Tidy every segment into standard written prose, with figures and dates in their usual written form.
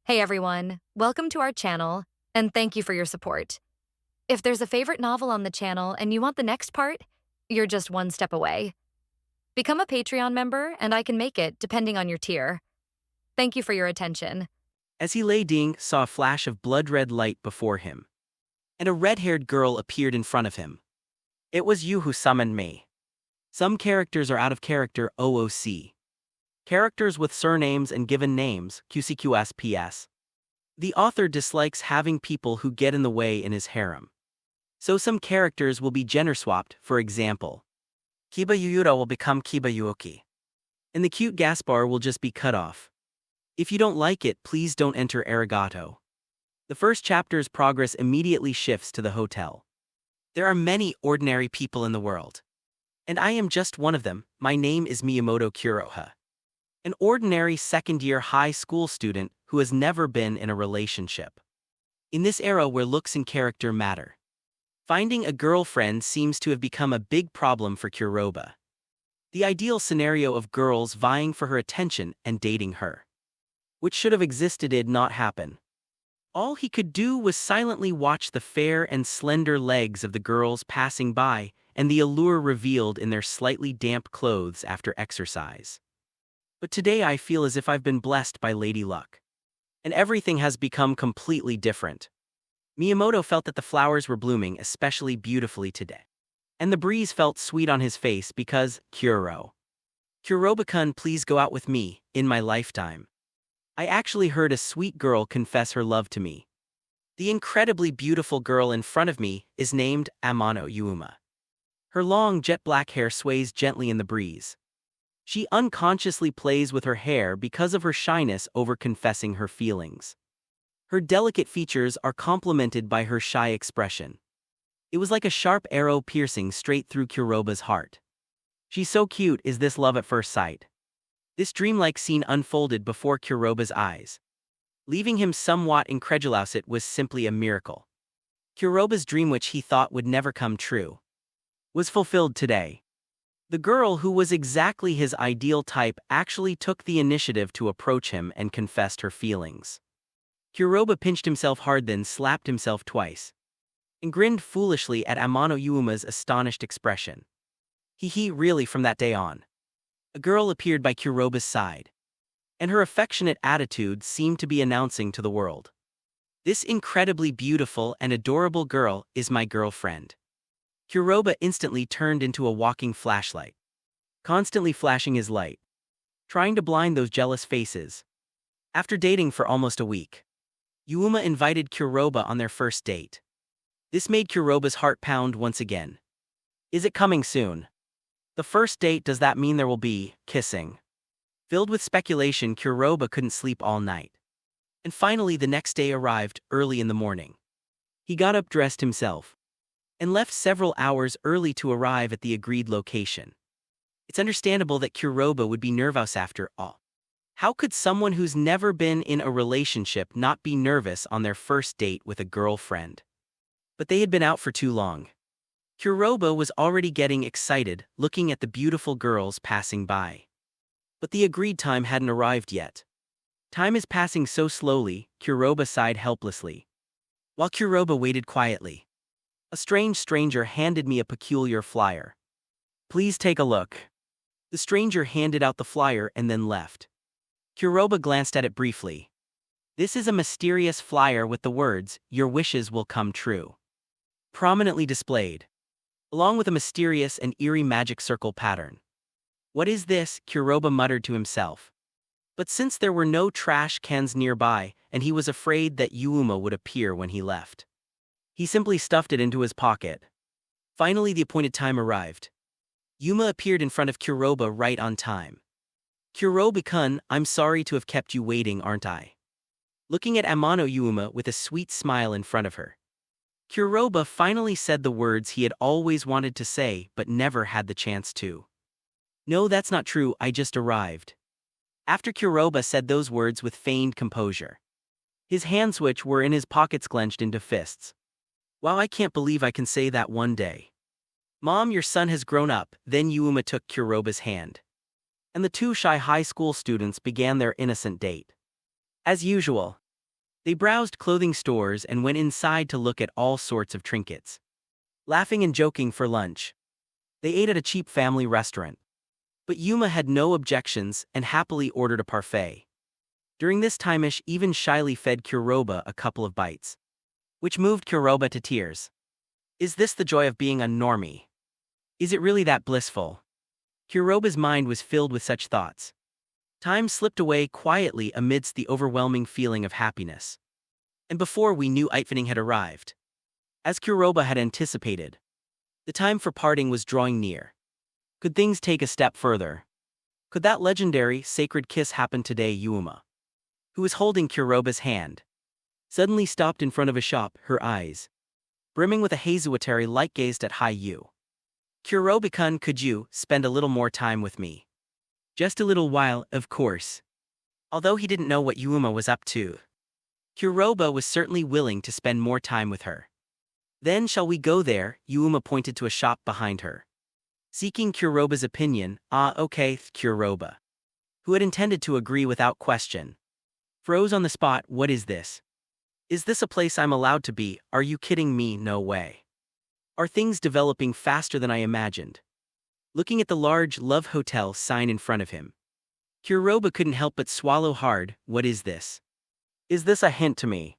Hey everyone, welcome to our channel, and thank you for your support. If there's a favorite novel on the channel and you want the next part, you're just one step away. Become a Patreon member and I can make it depending on your tier. Thank you for your attention. As he lay dying, saw a flash of blood-red light before him, and a red-haired girl appeared in front of him. It was you who summoned me. Some characters are out of character OOC. Characters with surnames and given names QCQSPS. The author dislikes having people who get in the way in his harem. So some characters will be gender-swapped, for example. Kiba Yuyura will become Kiba Yuoki. And the cute Gaspar will just be cut off. If you don't like it, please don't enter arigato. The first chapter's progress immediately shifts to the hotel. There are many ordinary people in the world. And I am just one of them. My name is Miyamoto Kuroha. An ordinary second-year high school student who has never been in a relationship. In this era where looks and character matter, finding a girlfriend seems to have become a big problem for Kuroba. The ideal scenario of girls vying for her attention and dating her, which should have existed, did not happen. All he could do was silently watch the fair and slender legs of the girls passing by and the allure revealed in their slightly damp clothes after exercise. But today I feel as if I've been blessed by Lady Luck. And everything has become completely different. Miyamoto felt that the flowers were blooming especially beautifully today. And the breeze felt sweet on his face because, Kuroba-kun, please go out with me, in my lifetime. I actually heard a sweet girl confess her love to me. The incredibly beautiful girl in front of me is named Amano Yuuma. Her long jet-black hair sways gently in the breeze. She unconsciously plays with her hair because of her shyness over confessing her feelings. Her delicate features are complemented by her shy expression. It was like a sharp arrow piercing straight through Kuroba's heart. She's so cute. Is this love at first sight? This dreamlike scene unfolded before Kuroba's eyes, leaving him somewhat incredulous. It was simply a miracle. Kuroba's dream, which he thought would never come true, was fulfilled today. The girl who was exactly his ideal type actually took the initiative to approach him and confessed her feelings. Kuroba pinched himself hard, then slapped himself twice, and grinned foolishly at Amano Yuuma's astonished expression. Really, from that day on, a girl appeared by Kuroba's side, and her affectionate attitude seemed to be announcing to the world, "This incredibly beautiful and adorable girl is my girlfriend." Kuroba instantly turned into a walking flashlight, constantly flashing his light, trying to blind those jealous faces. After dating for almost a week, Yuuma invited Kuroba on their first date. This made Kuroba's heart pound once again. Is it coming soon? The first date, does that mean there will be kissing? Filled with speculation, Kuroba couldn't sleep all night. And finally the next day arrived, early in the morning. He got up, dressed himself, and left several hours early to arrive at the agreed location. It's understandable that Kuroba would be nervous after all. How could someone who's never been in a relationship not be nervous on their first date with a girlfriend? But they had been out for too long. Kuroba was already getting excited, looking at the beautiful girls passing by. But the agreed time hadn't arrived yet. Time is passing so slowly, Kuroba sighed helplessly. While Kuroba waited quietly, a strange stranger handed me a peculiar flyer. Please take a look. The stranger handed out the flyer and then left. Kuroba glanced at it briefly. This is a mysterious flyer with the words, "Your wishes will come true," prominently displayed, along with a mysterious and eerie magic circle pattern. What is this? Kuroba muttered to himself. But since there were no trash cans nearby, and he was afraid that Yuuma would appear when he left, he simply stuffed it into his pocket. Finally the appointed time arrived. Yuuma appeared in front of Kuroba right on time. Kuroba-kun, I'm sorry to have kept you waiting, aren't I? Looking at Amano Yuuma with a sweet smile in front of her, Kuroba finally said the words he had always wanted to say but never had the chance to. No, that's not true, I just arrived. After Kuroba said those words with feigned composure, his hands, which were in his pockets, clenched into fists. Wow, I can't believe I can say that one day. Mom, your son has grown up. Then Yuuma took Kuroba's hand, and the two shy high school students began their innocent date. As usual, They browsed clothing stores and went inside to look at all sorts of trinkets. Laughing and joking for lunch. They ate at a cheap family restaurant. But Yuma had no objections and happily ordered a parfait. During this time Ish even shyly fed Kuroba a couple of bites, which moved Kuroba to tears. Is this the joy of being a normie? Is it really that blissful? Kuroba's mind was filled with such thoughts. Time slipped away quietly amidst the overwhelming feeling of happiness. And before we knew evening had arrived. As Kuroba had anticipated, the time for parting was drawing near. Could things take a step further? Could that legendary, sacred kiss happen today? Yuuma, who was holding Kuroba's hand, suddenly stopped in front of a shop, her eyes brimming with a hazuatari light gazed at Yu. Kuroba-kun, could you spend a little more time with me? Just a little while, of course. Although he didn't know what Yuuma was up to, Kuroba was certainly willing to spend more time with her. Then shall we go there? Yuuma pointed to a shop behind her. Seeking Kuroba's opinion, okay. Kuroba, who had intended to agree without question, froze on the spot. What is this? Is this a place I'm allowed to be? Are you kidding me? No way. Are things developing faster than I imagined? Looking at the large Love Hotel sign in front of him, Kuroba couldn't help but swallow hard. What is this? Is this a hint to me?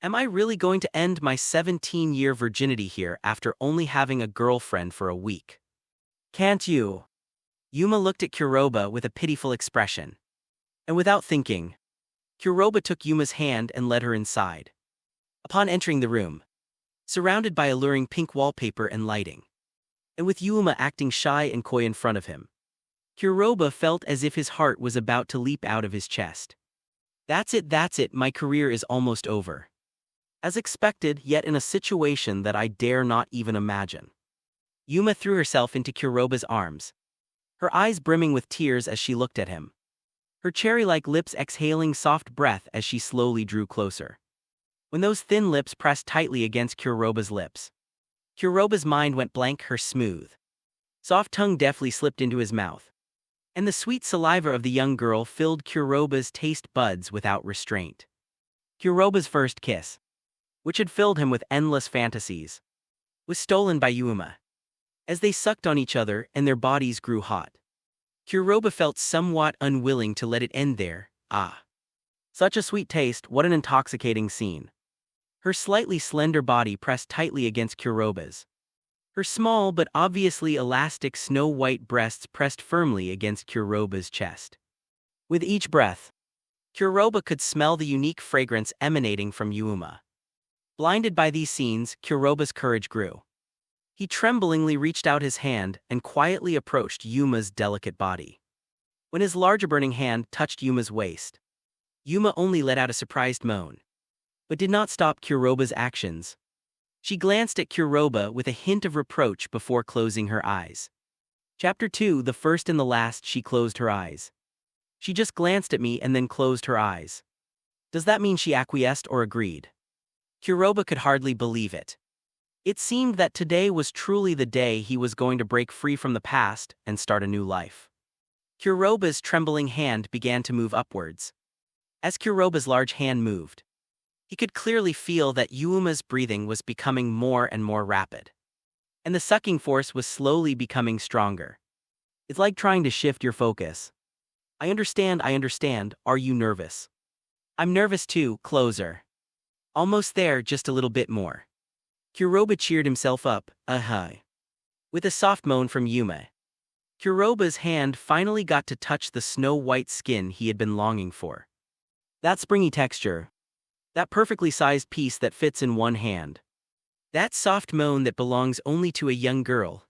Am I really going to end my 17-year virginity here after only having a girlfriend for a week? Can't you? Yuma looked at Kuroba with a pitiful expression. And without thinking, Kuroba took Yuma's hand and led her inside. Upon entering the room, surrounded by alluring pink wallpaper and lighting, and with Yuma acting shy and coy in front of him, Kuroba felt as if his heart was about to leap out of his chest. That's it, my career is almost over. As expected, yet in a situation that I dare not even imagine. Yuma threw herself into Kuroba's arms, her eyes brimming with tears as she looked at him, her cherry-like lips exhaling soft breath as she slowly drew closer. When those thin lips pressed tightly against Kuroba's lips, Kuroba's mind went blank. Her smooth, soft tongue deftly slipped into his mouth, and the sweet saliva of the young girl filled Kuroba's taste buds without restraint. Kuroba's first kiss, which had filled him with endless fantasies, was stolen by Yuma. As they sucked on each other and their bodies grew hot, Kuroba felt somewhat unwilling to let it end there. Such a sweet taste, what an intoxicating scene. Her slightly slender body pressed tightly against Kuroba's. Her small but obviously elastic snow-white breasts pressed firmly against Kuroba's chest. With each breath, Kuroba could smell the unique fragrance emanating from Yuma. Blinded by these scenes, Kuroba's courage grew. He tremblingly reached out his hand and quietly approached Yuma's delicate body. When his larger burning hand touched Yuma's waist, Yuma only let out a surprised moan, but did not stop Kuroba's actions. She glanced at Kuroba with a hint of reproach before closing her eyes. Chapter 2, the first and the last. She closed her eyes. She just glanced at me and then closed her eyes. Does that mean she acquiesced or agreed? Kuroba could hardly believe it. It seemed that today was truly the day he was going to break free from the past and start a new life. Kuroba's trembling hand began to move upwards. As Kuroba's large hand moved, he could clearly feel that Yuma's breathing was becoming more and more rapid, and the sucking force was slowly becoming stronger. It's like trying to shift your focus. I understand. Are you nervous? I'm nervous too. Closer. Almost there, just a little bit more. Kuroba cheered himself up. With a soft moan from Yuma, Kuroba's hand finally got to touch the snow-white skin he had been longing for. That springy texture. That perfectly sized piece that fits in one hand. That soft moan that belongs only to a young girl.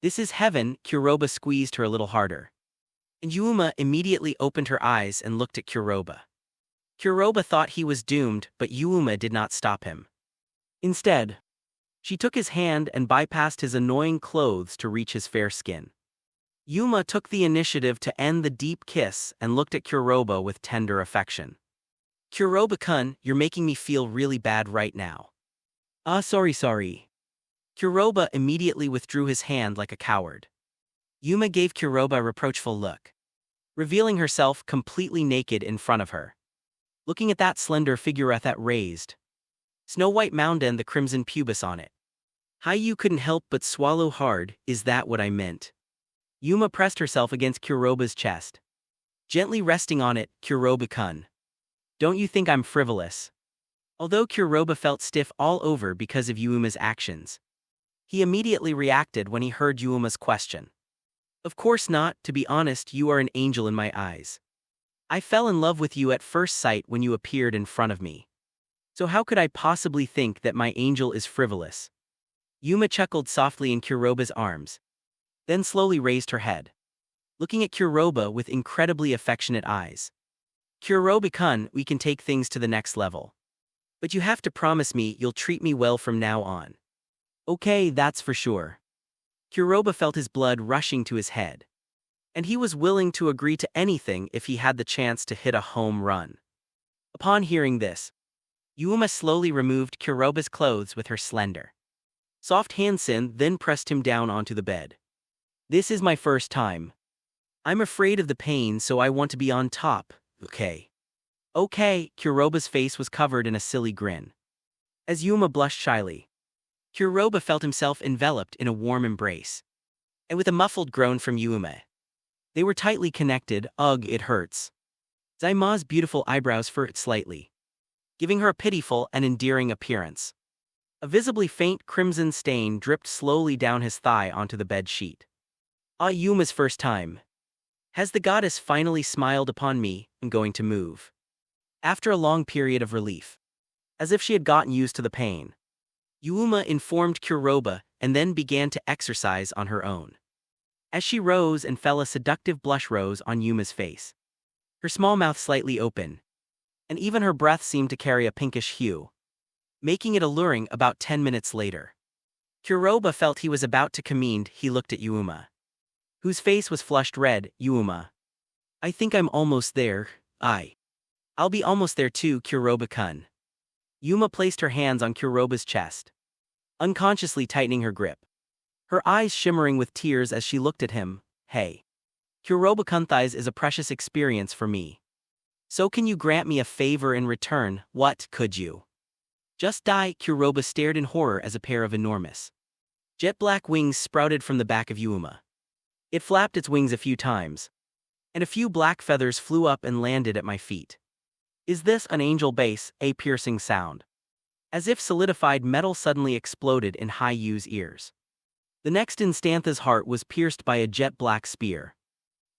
This is heaven. Kuroba squeezed her a little harder, and Yuma immediately opened her eyes and looked at Kuroba. Kuroba thought he was doomed, but Yuma did not stop him. Instead, she took his hand and bypassed his annoying clothes to reach his fair skin. Yuma took the initiative to end the deep kiss and looked at Kuroba with tender affection. Kuroba-kun, you're making me feel really bad right now. Sorry. Kuroba immediately withdrew his hand like a coward. Yuma gave Kuroba a reproachful look, revealing herself completely naked in front of her. looking at that slender figurette that raised snow-white mound and the crimson pubis on it. You couldn't help but swallow hard. Is that what I meant? Yuma pressed herself against Kuroba's chest, gently resting on it. Kuroha-kun, don't you think I'm frivolous? Although Kuroba felt stiff all over because of Yuma's actions, he immediately reacted when he heard Yuma's question. Of course not. To be honest, you are an angel in my eyes. I fell in love with you at first sight when you appeared in front of me. So how could I possibly think that my angel is frivolous? Yuma chuckled softly in Kuroba's arms, then slowly raised her head, looking at Kuroba with incredibly affectionate eyes. Kuroha-kun, we can take things to the next level. But you have to promise me you'll treat me well from now on. Okay, that's for sure. Kuroba felt his blood rushing to his head, and he was willing to agree to anything if he had the chance to hit a home run. Upon hearing this, Yuma slowly removed Kuroba's clothes with her slender, soft hands and then pressed him down onto the bed. This is my first time. I'm afraid of the pain, so I want to be on top, okay? Okay, Kuroba's face was covered in a silly grin. As Yuma blushed shyly, Kuroba felt himself enveloped in a warm embrace, and with a muffled groan from Yuma, they were tightly connected. Ugh, it hurts. Zaima's beautiful eyebrows furrowed slightly, giving her a pitiful and endearing appearance. A visibly faint crimson stain dripped slowly down his thigh onto the bed sheet. Yuma's first time. Has the goddess finally smiled upon me? I'm going to move. After a long period of relief, as if she had gotten used to the pain, Yuma informed Kuroba and then began to exercise on her own. As she rose and fell, a seductive blush rose on Yuma's face, her small mouth slightly open, and even her breath seemed to carry a pinkish hue, making it alluring. About 10 minutes later, Kuroba felt he was about to command. He looked at Yuma, whose face was flushed red. Yuma, I think I'm almost there. I'll be almost there too, Kuroha-kun. Yuma placed her hands on Kuroba's chest, unconsciously tightening her grip, her eyes shimmering with tears as she looked at him. Hey, Kuroha-kun, thighs is a precious experience for me. So can you grant me a favor in return? What could you? Just die. Kuroba stared in horror as a pair of enormous, jet-black wings sprouted from the back of Yuma. It flapped its wings a few times, and a few black feathers flew up and landed at my feet. Is this an angel base? A piercing sound, as if solidified metal, suddenly exploded in Yu's ears. The next instant his heart was pierced by a jet-black spear.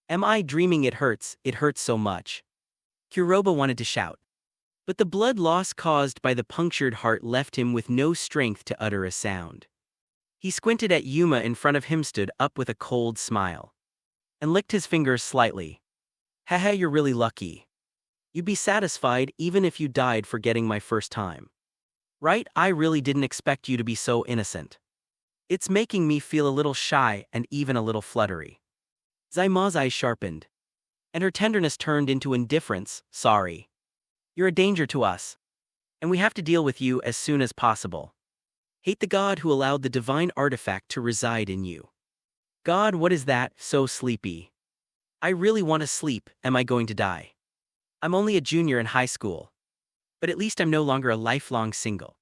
Am I dreaming? It hurts so much. Kuroba wanted to shout, but the blood loss caused by the punctured heart left him with no strength to utter a sound. He squinted at Yuma in front of him, stood up with a cold smile, and licked his fingers slightly. Haha, you're really lucky. You'd be satisfied even if you died for getting my first time. Right? I really didn't expect you to be so innocent. It's making me feel a little shy and even a little fluttery. Zaima's eyes sharpened, and her tenderness turned into indifference. Sorry. You're a danger to us, and we have to deal with you as soon as possible. Hate the god who allowed the divine artifact to reside in you. God, what is that? So sleepy. I really want to sleep. Am I going to die? I'm only a junior in high school, but at least I'm no longer a lifelong single.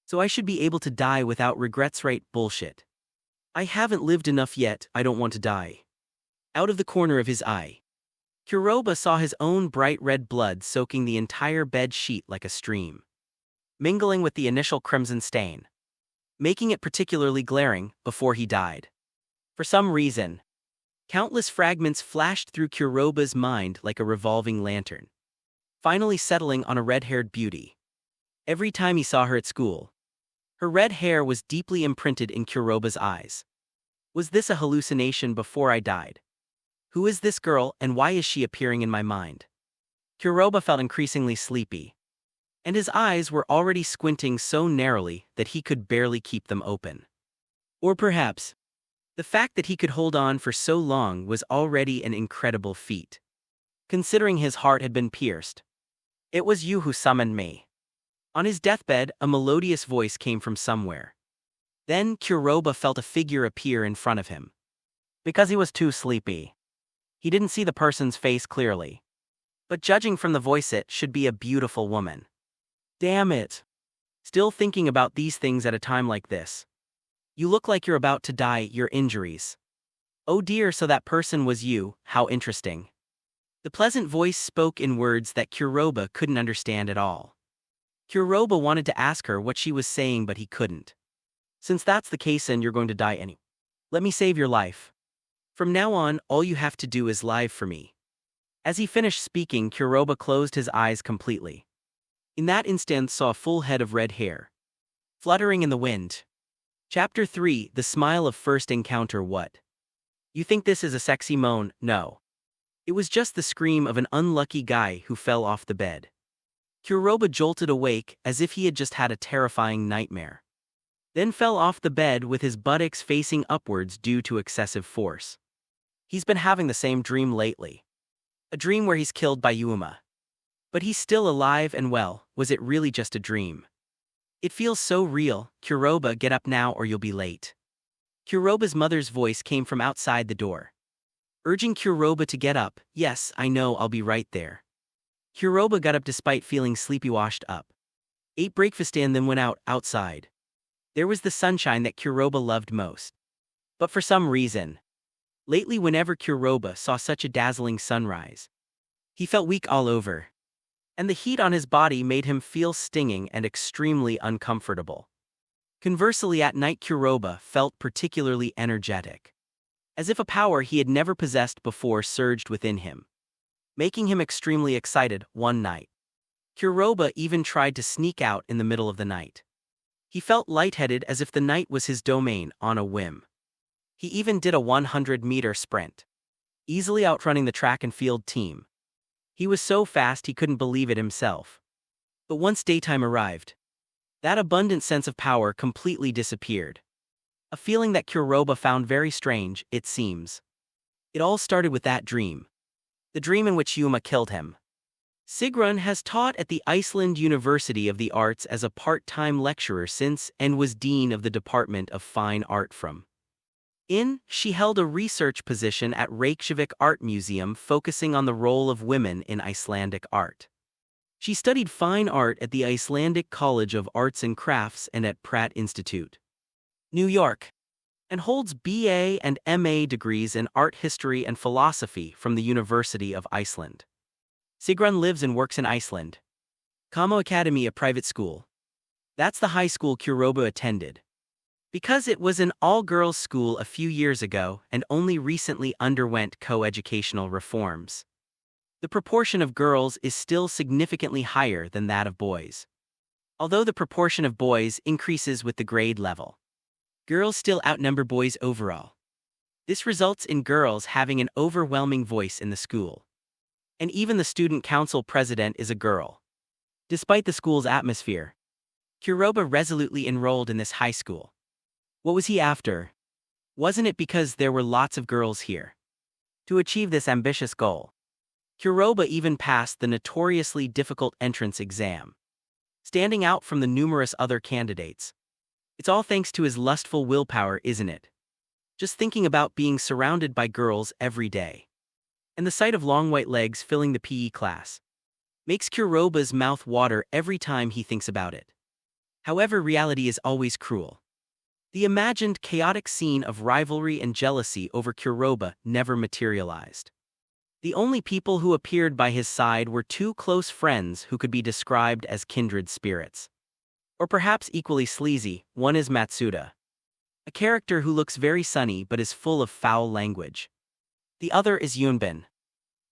So I should be able to die without regrets, right? Bullshit. I haven't lived enough yet. I don't want to die. Out of the corner of his eye, Kuroba saw his own bright red blood soaking the entire bed sheet like a stream, mingling with the initial crimson stain, making it particularly glaring. Before he died, for some reason, countless fragments flashed through Kuroba's mind like a revolving lantern, finally settling on a red-haired beauty. Every time he saw her at school, her red hair was deeply imprinted in Kuroba's eyes. Was this a hallucination before I died? Who is this girl, and why is she appearing in my mind? Kuroba felt increasingly sleepy, and his eyes were already squinting so narrowly that he could barely keep them open. Or perhaps, the fact that he could hold on for so long was already an incredible feat, considering his heart had been pierced. It was you who summoned me. On his deathbed, a melodious voice came from somewhere. Then Kuroba felt a figure appear in front of him. Because he was too sleepy, he didn't see the person's face clearly. But judging from the voice, it should be a beautiful woman. Damn it. Still thinking about these things at a time like this. You look like you're about to die, your injuries. Oh dear, so that person was you, how interesting. The pleasant voice spoke in words that Kuroba couldn't understand at all. Kuroba wanted to ask her what she was saying, but he couldn't. Since that's the case and you're going to die anyway, let me save your life. From now on, all you have to do is lie for me. As he finished speaking, Kuroba closed his eyes completely. In that instant saw a full head of red hair fluttering in the wind. Chapter 3, The Smile of First Encounter. What? You think this is a sexy moan? No. It was just the scream of an unlucky guy who fell off the bed. Kuroba jolted awake as if he had just had a terrifying nightmare. Then fell off the bed with his buttocks facing upwards due to excessive force. He's been having the same dream lately. A dream where he's killed by Yuuma. But he's still alive and well. Was it really just a dream? It feels so real. Kuroba, get up now or you'll be late. Kuroba's mother's voice came from outside the door, urging Kuroba to get up. Yes, I know, I'll be right there. Kuroba got up despite feeling sleepy, washed up, ate breakfast and then went outside. There was the sunshine that Kuroba loved most. But for some reason, lately whenever Kuroba saw such a dazzling sunrise, he felt weak all over. And the heat on his body made him feel stinging and extremely uncomfortable. Conversely, at night Kuroba felt particularly energetic, as if a power he had never possessed before surged within him, making him extremely excited. One night, Kuroba even tried to sneak out in the middle of the night. He felt lightheaded as if the night was his domain on a whim. He even did a 100-meter sprint, easily outrunning the track and field team. He was so fast he couldn't believe it himself. But once daytime arrived, that abundant sense of power completely disappeared. A feeling that Kuroba found very strange, it seems. It all started with that dream. The dream in which Yuuma killed him. Sigrun has taught at the Iceland University of the Arts as a part-time lecturer since and was dean of the Department of Fine Art from. She held a research position at Reykjavik Art Museum focusing on the role of women in Icelandic art. She studied fine art at the Icelandic College of Arts and Crafts and at Pratt Institute, New York, and holds BA and MA degrees in art history and philosophy from the University of Iceland. Sigrun lives and works in Iceland. Kamo Academy, a private school. That's the high school Kuroba attended. Because it was an all-girls school a few years ago and only recently underwent co-educational reforms, the proportion of girls is still significantly higher than that of boys. Although the proportion of boys increases with the grade level, girls still outnumber boys overall. This results in girls having an overwhelming voice in the school. And even the student council president is a girl. Despite the school's atmosphere, Kuroba resolutely enrolled in this high school. What was he after? Wasn't it because there were lots of girls here? To achieve this ambitious goal, Kuroba even passed the notoriously difficult entrance exam, standing out from the numerous other candidates. It's all thanks to his lustful willpower, isn't it? Just thinking about being surrounded by girls every day, and the sight of long white legs filling the PE class, makes Kuroba's mouth water every time he thinks about it. However, reality is always cruel. The imagined chaotic scene of rivalry and jealousy over Kuroba never materialized. The only people who appeared by his side were two close friends who could be described as kindred spirits. Or perhaps equally sleazy. One is Matsuda, a character who looks very sunny but is full of foul language. The other is Yunbin,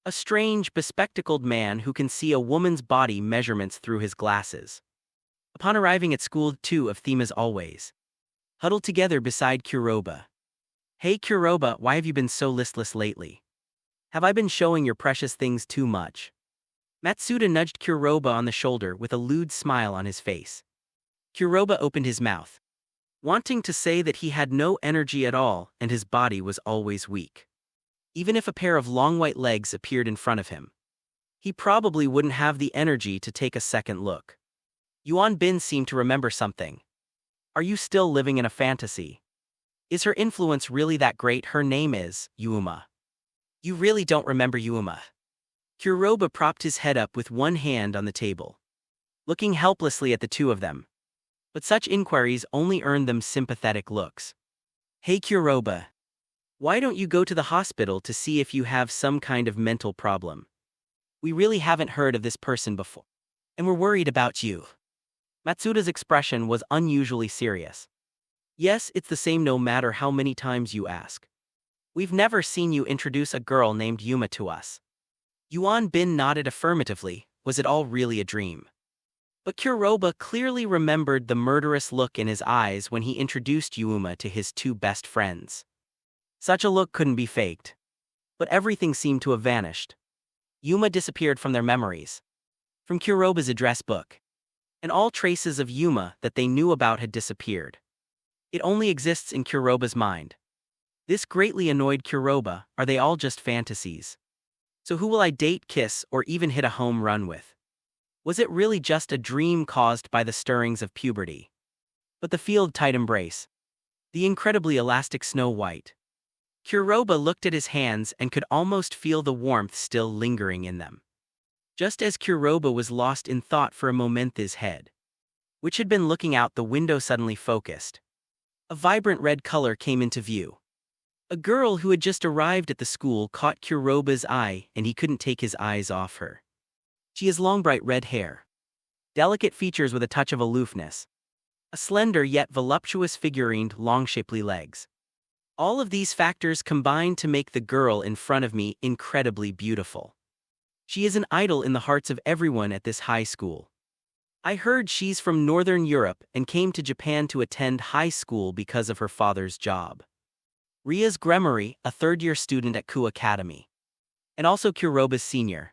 a strange, bespectacled man who can see a woman's body measurements through his glasses. Upon arriving at school, two of them as always huddled together beside Kuroba. Hey Kuroba, why have you been so listless lately? Have I been showing your precious things too much? Matsuda nudged Kuroba on the shoulder with a lewd smile on his face. Kuroba opened his mouth, wanting to say that he had no energy at all and his body was always weak. Even if a pair of long white legs appeared in front of him, he probably wouldn't have the energy to take a second look. Yuan Bin seemed to remember something. Are you still living in a fantasy? Is her influence really that great? Her name is Yuuma. You really don't remember Yuuma? Kuroba propped his head up with one hand on the table, looking helplessly at the two of them. But such inquiries only earned them sympathetic looks. Hey Kuroba, why don't you go to the hospital to see if you have some kind of mental problem? We really haven't heard of this person before, and we're worried about you. Matsuda's expression was unusually serious. Yes, it's the same no matter how many times you ask. We've never seen you introduce a girl named Yuma to us. Yuan Bin nodded affirmatively. Was it all really a dream? But Kuroba clearly remembered the murderous look in his eyes when he introduced Yuma to his two best friends. Such a look couldn't be faked. But everything seemed to have vanished. Yuma disappeared from their memories, from Kuroba's address book, and all traces of Yuma that they knew about had disappeared. It only exists in Kuroba's mind. This greatly annoyed Kuroba. Are they all just fantasies? So who will I date, kiss, or even hit a home run with? Was it really just a dream caused by the stirrings of puberty? But the field-tight embrace, the incredibly elastic Snow White. Kuroba looked at his hands and could almost feel the warmth still lingering in them. Just as Kuroba was lost in thought for a moment, his head, which had been looking out the window, suddenly focused. A vibrant red color came into view. A girl who had just arrived at the school caught Kuroba's eye, and he couldn't take his eyes off her. She has long bright red hair, delicate features with a touch of aloofness, a slender yet voluptuous figurine, long shapely legs. All of these factors combined to make the girl in front of me incredibly beautiful. She is an idol in the hearts of everyone at this high school. I heard she's from Northern Europe and came to Japan to attend high school because of her father's job. Ria's Gremory, a third-year student at Ku Academy, and also Kuroba's senior.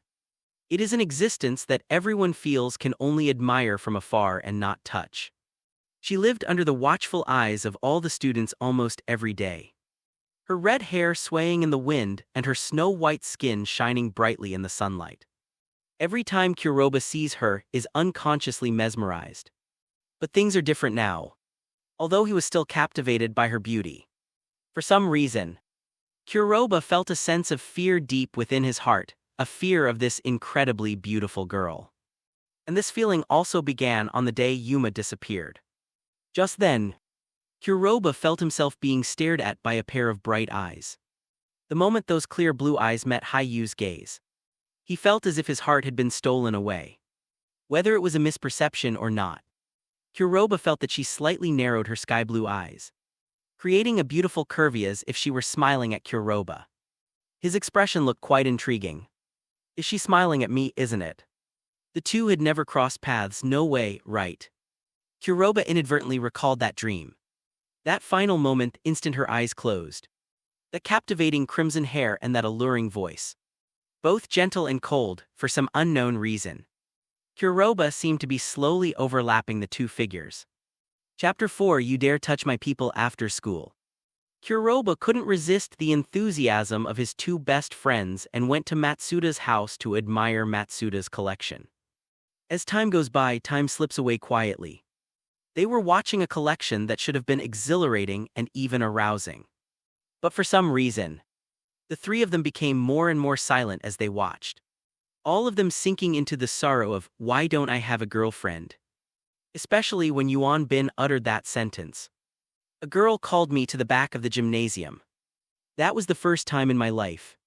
It is an existence that everyone feels can only admire from afar and not touch. She lived under the watchful eyes of all the students almost every day. Her red hair swaying in the wind and her snow-white skin shining brightly in the sunlight. Every time Kuroba sees her, is unconsciously mesmerized. But things are different now. Although he was still captivated by her beauty, for some reason, Kuroba felt a sense of fear deep within his heart, a fear of this incredibly beautiful girl. And this feeling also began on the day Yuma disappeared. Just then, Kuroba felt himself being stared at by a pair of bright eyes. The moment those clear blue eyes met Hayu's gaze, he felt as if his heart had been stolen away. Whether it was a misperception or not, Kuroba felt that she slightly narrowed her sky-blue eyes, creating a beautiful curve as if she were smiling at Kuroba. His expression looked quite intriguing. Is she smiling at me, isn't it? The two had never crossed paths, no way, right? Kuroba inadvertently recalled that dream. That final moment, instant her eyes closed. That captivating crimson hair and that alluring voice. Both gentle and cold, for some unknown reason. Kuroba seemed to be slowly overlapping the two figures. Chapter 4. You dare touch my people after school. Kuroba couldn't resist the enthusiasm of his two best friends and went to Matsuda's house to admire Matsuda's collection. As time goes by, time slips away quietly. They were watching a collection that should have been exhilarating and even arousing. But for some reason, the three of them became more and more silent as they watched. All of them sinking into the sorrow of, why don't I have a girlfriend? Especially when Yuan Bin uttered that sentence. A girl called me to the back of the gymnasium. That was the first time in my life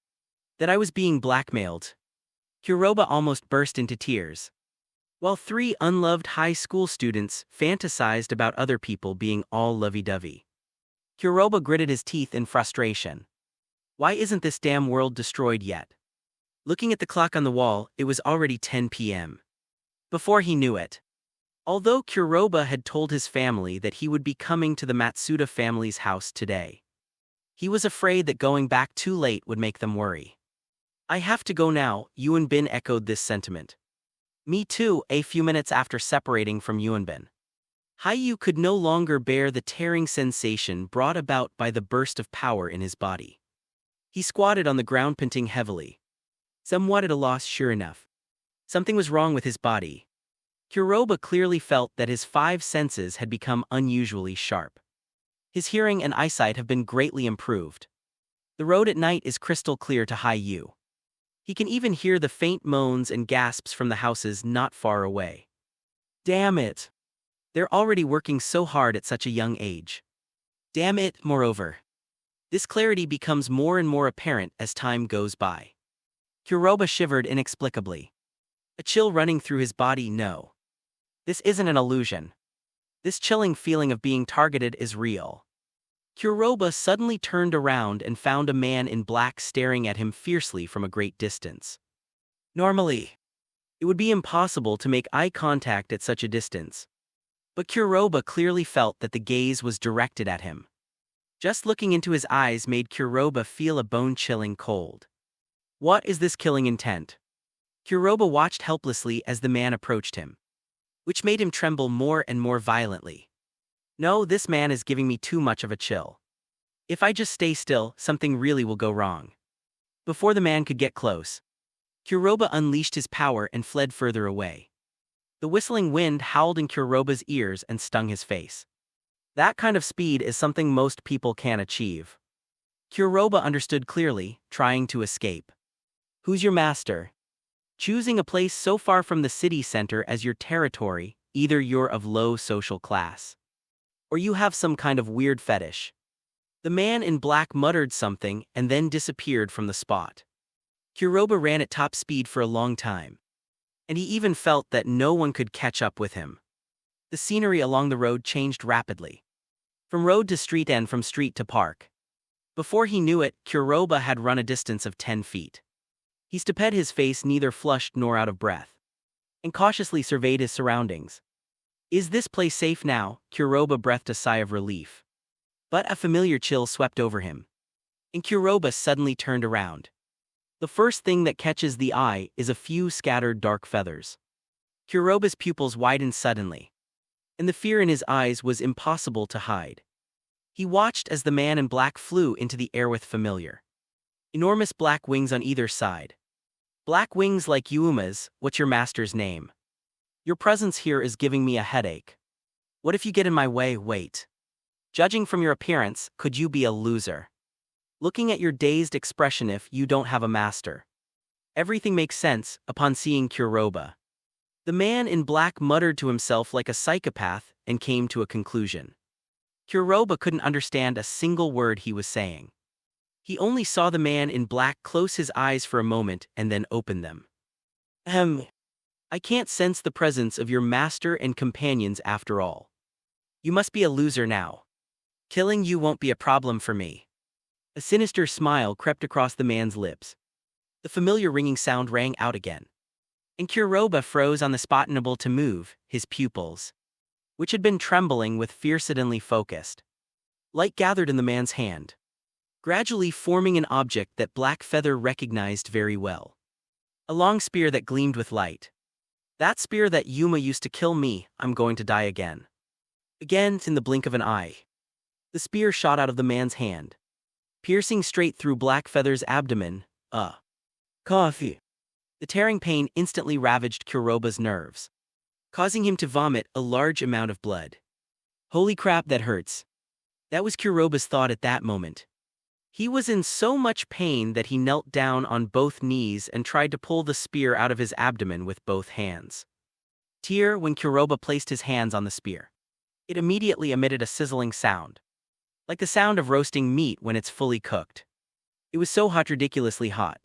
that I was being blackmailed. Kuroba almost burst into tears. While three unloved high school students fantasized about other people being all lovey-dovey. Kuroba gritted his teeth in frustration. Why isn't this damn world destroyed yet? Looking at the clock on the wall, it was already 10 p.m. Before he knew it. Although Kuroba had told his family that he would be coming to the Matsuda family's house today, he was afraid that going back too late would make them worry. I have to go now, Yuan Bin echoed this sentiment. Me too, a few minutes after separating from Yuan Bin. Hayu could no longer bear the tearing sensation brought about by the burst of power in his body. He squatted on the ground, panting heavily. Somewhat at a loss, sure enough. Something was wrong with his body. Kuroba clearly felt that his five senses had become unusually sharp. His hearing and eyesight have been greatly improved. The road at night is crystal clear to Hayu. He can even hear the faint moans and gasps from the houses not far away. Damn it! They're already working so hard at such a young age. Damn it, moreover. This clarity becomes more and more apparent as time goes by. Kuroba shivered inexplicably. A chill running through his body. No. This isn't an illusion. This chilling feeling of being targeted is real. Kuroba suddenly turned around and found a man in black staring at him fiercely from a great distance. Normally, it would be impossible to make eye contact at such a distance. But Kuroba clearly felt that the gaze was directed at him. Just looking into his eyes made Kuroba feel a bone-chilling cold. What is this killing intent? Kuroba watched helplessly as the man approached him, which made him tremble more and more violently. No, this man is giving me too much of a chill. If I just stay still, something really will go wrong. Before the man could get close, Kuroba unleashed his power and fled further away. The whistling wind howled in Kuroba's ears and stung his face. That kind of speed is something most people can't achieve. Kuroba understood clearly, trying to escape. Who's your master? Choosing a place so far from the city center as your territory, either you're of low social class, or you have some kind of weird fetish. The man in black muttered something and then disappeared from the spot. Kuroba ran at top speed for a long time, and he even felt that no one could catch up with him. The scenery along the road changed rapidly. From road to street and from street to park. Before he knew it, Kuroba had run a distance of 10 feet. He stood his face neither flushed nor out of breath, and cautiously surveyed his surroundings. Is this place safe now? Kuroba breathed a sigh of relief. But a familiar chill swept over him, and Kuroba suddenly turned around. The first thing that catches the eye is a few scattered dark feathers. Kuroba's pupils widened suddenly, and the fear in his eyes was impossible to hide. He watched as the man in black flew into the air with familiar, enormous black wings on either side. Black wings like Yuuma's. What's your master's name? Your presence here is giving me a headache. What if you get in my way? Wait. Judging from your appearance, could you be a loser? Looking at your dazed expression, if you don't have a master. Everything makes sense upon seeing Kuroba. The man in black muttered to himself like a psychopath and came to a conclusion. Kuroba couldn't understand a single word he was saying. He only saw the man in black close his eyes for a moment and then open them. I can't sense the presence of your master and companions after all. You must be a loser now. Killing you won't be a problem for me. A sinister smile crept across the man's lips. The familiar ringing sound rang out again. And Kuroba froze on the spot, unable to move, his pupils, which had been trembling with fear, suddenly focused. Light gathered in the man's hand, gradually forming an object that Black Feather recognized very well. A long spear that gleamed with light. That spear that Yuuma used to kill me. I'm going to die again. Again, in the blink of an eye. The spear shot out of the man's hand, piercing straight through Black Feather's abdomen. Coffee. The tearing pain instantly ravaged Kuroba's nerves, causing him to vomit a large amount of blood. Holy crap, that hurts. That was Kuroba's thought at that moment. He was in so much pain that he knelt down on both knees and tried to pull the spear out of his abdomen with both hands. When Kuroba placed his hands on the spear, it immediately emitted a sizzling sound, like the sound of roasting meat when it's fully cooked. It was so hot, ridiculously hot,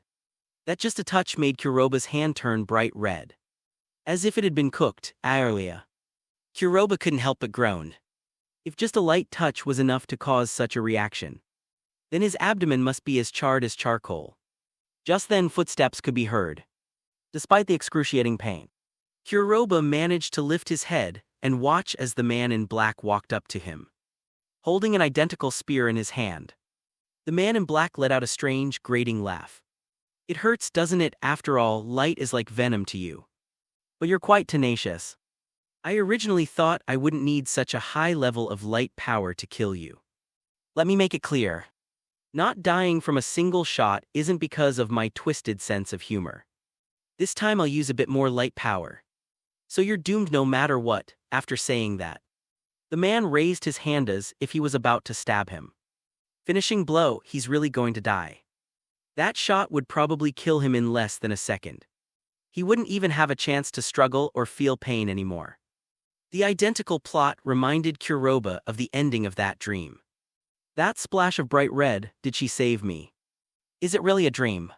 that just a touch made Kuroba's hand turn bright red, as if it had been cooked earlier. Kuroba couldn't help but groan. If just a light touch was enough to cause such a reaction, then his abdomen must be as charred as charcoal. Just then, footsteps could be heard. Despite the excruciating pain, Kuroba managed to lift his head and watch as the man in black walked up to him, holding an identical spear in his hand. The man in black let out a strange, grating laugh. It hurts, doesn't it? After all, light is like venom to you. But you're quite tenacious. I originally thought I wouldn't need such a high level of light power to kill you. Let me make it clear. Not dying from a single shot isn't because of my twisted sense of humor. This time I'll use a bit more light power. So you're doomed no matter what. After saying that, the man raised his hand as if he was about to stab him. Finishing blow, he's really going to die. That shot would probably kill him in less than a second. He wouldn't even have a chance to struggle or feel pain anymore. The identical plot reminded Kuroba of the ending of that dream. That splash of bright red, did she save me? Is it really a dream?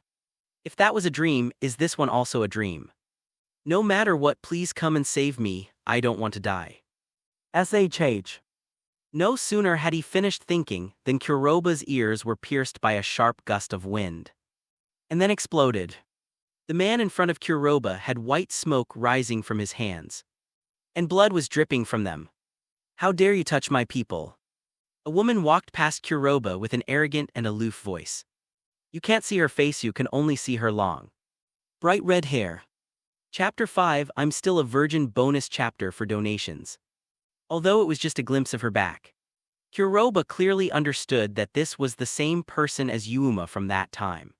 If that was a dream, is this one also a dream? No matter what, please come and save me, I don't want to die. SHH. No sooner had he finished thinking than Kuroba's ears were pierced by a sharp gust of wind. And then exploded. The man in front of Kuroba had white smoke rising from his hands. And blood was dripping from them. How dare you touch my people? A woman walked past Kuroba with an arrogant and aloof voice. You can't see her face, you can only see her long, bright red hair. Chapter 5, I'm Still a Virgin bonus chapter for donations. Although it was just a glimpse of her back, Kuroba clearly understood that this was the same person as Yuuma from that time.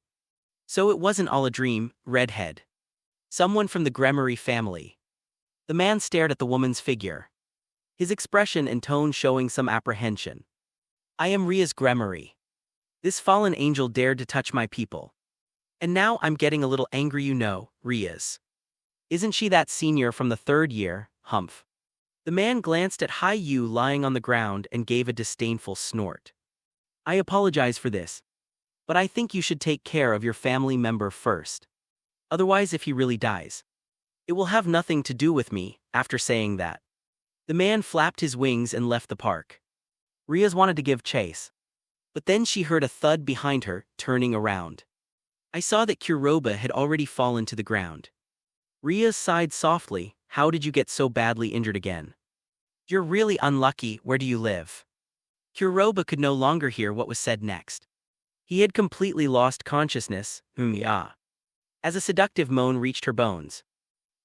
So it wasn't all a dream, redhead. Someone from the Gremory family. The man stared at the woman's figure, his expression and tone showing some apprehension. I am Ria's Gremory. This fallen angel dared to touch my people. And now I'm getting a little angry, you know, Ria's. Isn't she that senior from the 3rd year, humph? The man glanced at Hai Yu lying on the ground and gave a disdainful snort. I apologize for this, but I think you should take care of your family member first. Otherwise, if he really dies, it will have nothing to do with me. After saying that, the man flapped his wings and left the park. Ria's wanted to give chase, but then she heard a thud behind her, turning around. I saw that Kuroba had already fallen to the ground. Ria sighed softly. How did you get so badly injured again? You're really unlucky. Where do you live? Kuroba could no longer hear what was said next. He had completely lost consciousness. Yeah. As a seductive moan reached her bones,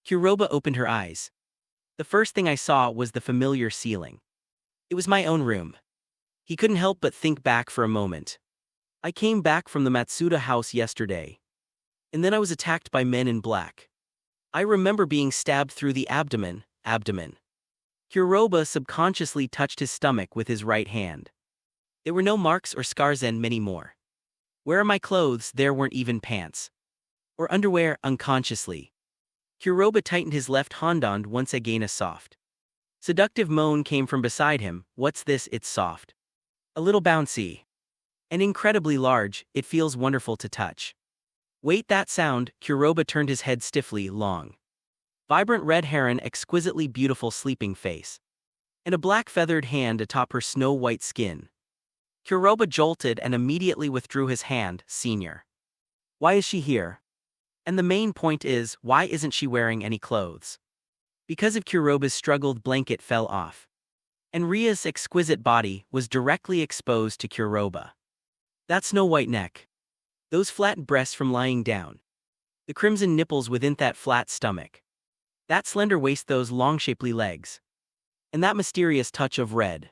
Kuroba opened her eyes. The first thing I saw was the familiar ceiling. It was my own room. He couldn't help but think back for a moment. I came back from the Matsuda house yesterday, and then I was attacked by men in black. I remember being stabbed through the abdomen. Kuroba subconsciously touched his stomach with his right hand. There were no marks or scars and many more. Where are my clothes? There weren't even pants or underwear. Unconsciously, Kuroba tightened his left hand. Once again a soft, seductive moan came from beside him. What's this? It's soft, a little bouncy, and incredibly large. It feels wonderful to touch. Wait, that sound. Kuroba turned his head stiffly. Long, vibrant red heron, exquisitely beautiful sleeping face, and a black feathered hand atop her snow-white skin. Kuroba jolted and immediately withdrew his hand. Senior. Why is she here? And the main point is, why isn't she wearing any clothes? Because of Kuroba's struggled blanket fell off, and Ria's exquisite body was directly exposed to Kuroba. That snow-white neck, those flat breasts from lying down, the crimson nipples within that flat stomach, that slender waist, those long shapely legs, and that mysterious touch of red.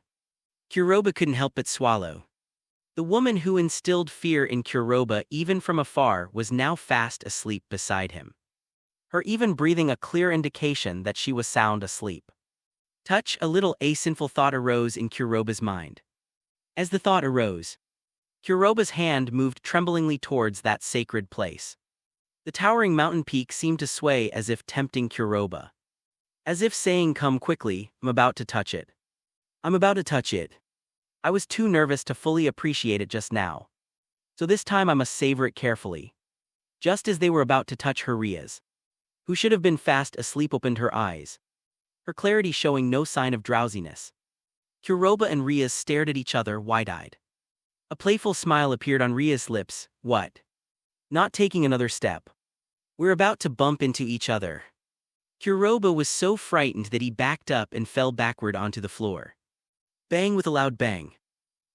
Kuroba couldn't help but swallow. The woman who instilled fear in Kuroba even from afar was now fast asleep beside him, her even breathing a clear indication that she was sound asleep. Touch, a little sinful thought arose in Kuroba's mind. As the thought arose, Kuroba's hand moved tremblingly towards that sacred place. The towering mountain peak seemed to sway as if tempting Kuroba, as if saying, come quickly, I'm about to touch it. I'm about to touch it. I was too nervous to fully appreciate it just now, so this time I must savor it carefully. Just as they were about to touch her, Ria's, who should have been fast asleep, opened her eyes, her clarity showing no sign of drowsiness. Kuroba and Ria's stared at each other wide-eyed. A playful smile appeared on Ria's lips. What? Not taking another step. We're about to bump into each other. Kuroba was so frightened that he backed up and fell backward onto the floor. Bang, with a loud bang.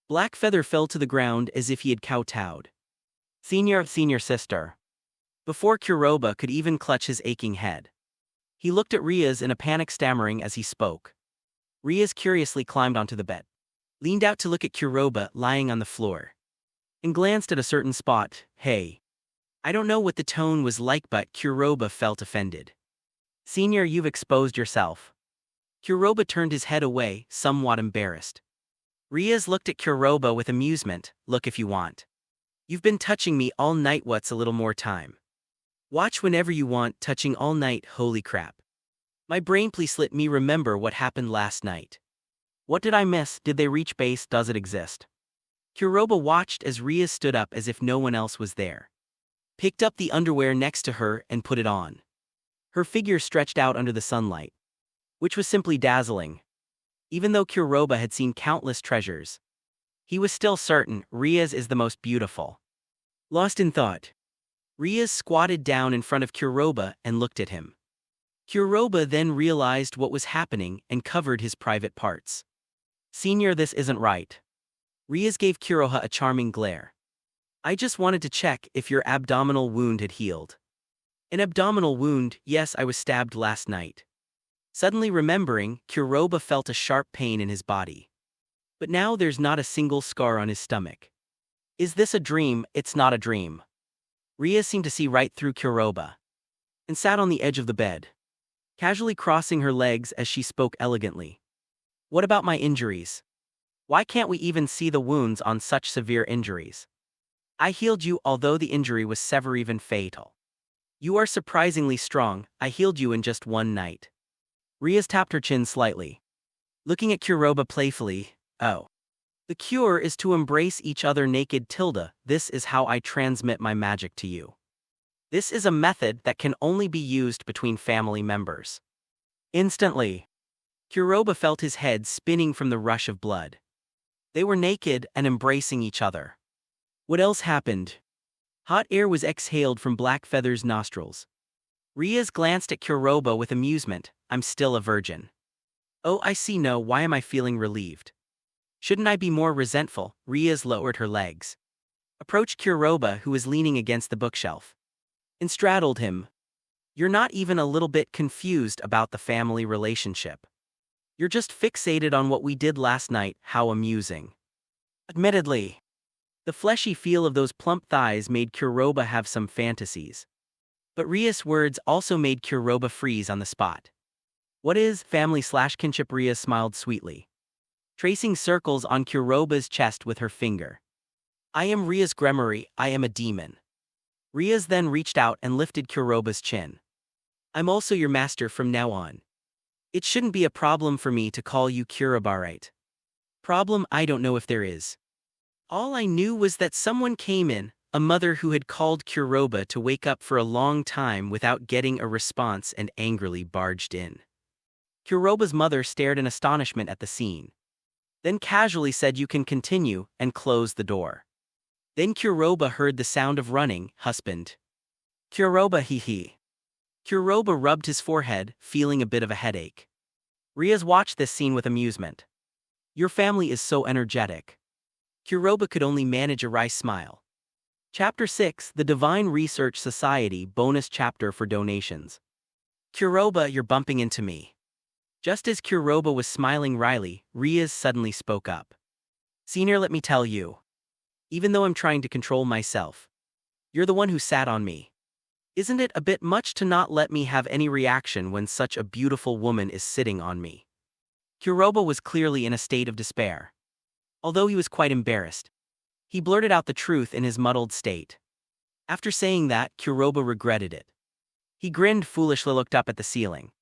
Black Feather fell to the ground as if he had kowtowed. Senior sister. Before Kuroba could even clutch his aching head, he looked at Ria's in a panic, stammering as he spoke. Ria's curiously climbed onto the bed, leaned out to look at Kuroba lying on the floor, and glanced at a certain spot. Hey. I don't know what the tone was like, but Kuroba felt offended. Senior, you've exposed yourself. Kuroba turned his head away, somewhat embarrassed. Ria's looked at Kuroba with amusement. Look if you want. You've been touching me all night, what's a little more time? Watch whenever you want, touching all night, holy crap. My brain, please let me remember what happened last night. What did I miss? Did they reach base? Does it exist? Kuroba watched as Ria stood up as if no one else was there. Picked up the underwear next to her and put it on. Her figure stretched out under the sunlight, which was simply dazzling. Even though Kuroba had seen countless treasures, he was still certain Ria's is the most beautiful. Lost in thought, Ria squatted down in front of Kuroba and looked at him. Kuroba then realized what was happening and covered his private parts. Senior, this isn't right. Ria gave Kuroha a charming glare. I just wanted to check if your abdominal wound had healed. An abdominal wound? Yes, I was stabbed last night. Suddenly remembering, Kuroba felt a sharp pain in his body. But now there's not a single scar on his stomach. Is this a dream? It's not a dream. Ria seemed to see right through Kuroba and sat on the edge of the bed, casually crossing her legs as she spoke elegantly. What about my injuries? Why can't we even see the wounds on such severe injuries? I healed you, although the injury was severe, even fatal. You are surprisingly strong. I healed you in just one night. Ria tapped her chin slightly, looking at Kuroba playfully. Oh. The cure is to embrace each other naked. This is how I transmit my magic to you. This is a method that can only be used between family members. Instantly, Kuroba felt his head spinning from the rush of blood. They were naked and embracing each other. What else happened? Hot air was exhaled from Blackfeather's nostrils. Riaz glanced at Kuroba with amusement. I'm still a virgin. Oh, I see. No, why am I feeling relieved? Shouldn't I be more resentful? Riaz lowered her legs, approached Kuroba, who was leaning against the bookshelf, and straddled him. You're not even a little bit confused about the family relationship. You're just fixated on what we did last night. How amusing. Admittedly, the fleshy feel of those plump thighs made Kuroba have some fantasies. But Ria's words also made Kuroba freeze on the spot. What is family/kinship? Ria smiled sweetly, tracing circles on Kuroba's chest with her finger. I am Ria's Gremory. I am a demon. Riaz then reached out and lifted Kuroba's chin. I'm also your master from now on. It shouldn't be a problem for me to call you Kuroba, right? Problem? I don't know if there is. All I knew was that someone came in, a mother who had called Kuroba to wake up for a long time without getting a response and angrily barged in. Kuroba's mother stared in astonishment at the scene, then casually said, you can continue, and closed the door. Then Kuroba heard the sound of running. Husband. Kuroba, hee. Kuroba rubbed his forehead, feeling a bit of a headache. Riaz watched this scene with amusement. Your family is so energetic. Kuroba could only manage a wry smile. Chapter 6, The Divine Research Society Bonus Chapter for Donations. Kuroba, you're bumping into me. Just as Kuroba was smiling wryly, Riaz suddenly spoke up. Senior, let me tell you. Even though I'm trying to control myself, you're the one who sat on me. Isn't it a bit much to not let me have any reaction when such a beautiful woman is sitting on me? Kuroba was clearly in a state of despair. Although he was quite embarrassed, he blurted out the truth in his muddled state. After saying that, Kuroba regretted it. He grinned foolishly, looked up at the ceiling,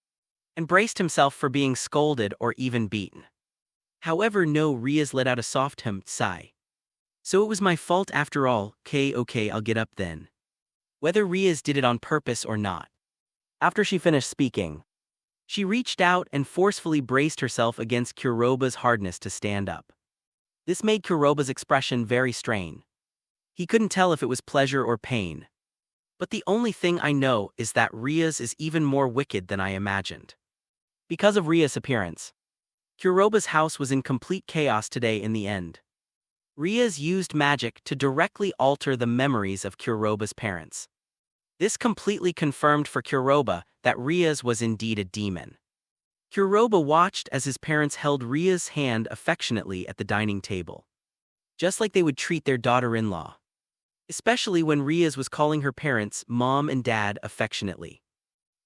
and braced himself for being scolded or even beaten. However, no, Riaz let out a soft sigh. So it was my fault after all. Okay, I'll get up then. Whether Riaz did it on purpose or not. After she finished speaking, she reached out and forcefully braced herself against Kuroba's hardness to stand up. This made Kuroba's expression very strained. He couldn't tell if it was pleasure or pain. But the only thing I know is that Riaz is even more wicked than I imagined. Because of Riaz's appearance, Kuroba's house was in complete chaos today in the end. Riaz used magic to directly alter the memories of Kuroba's parents. This completely confirmed for Kuroba that Riaz was indeed a demon. Kuroba watched as his parents held Riaz's hand affectionately at the dining table, just like they would treat their daughter-in-law. Especially when Riaz was calling her parents mom and dad affectionately.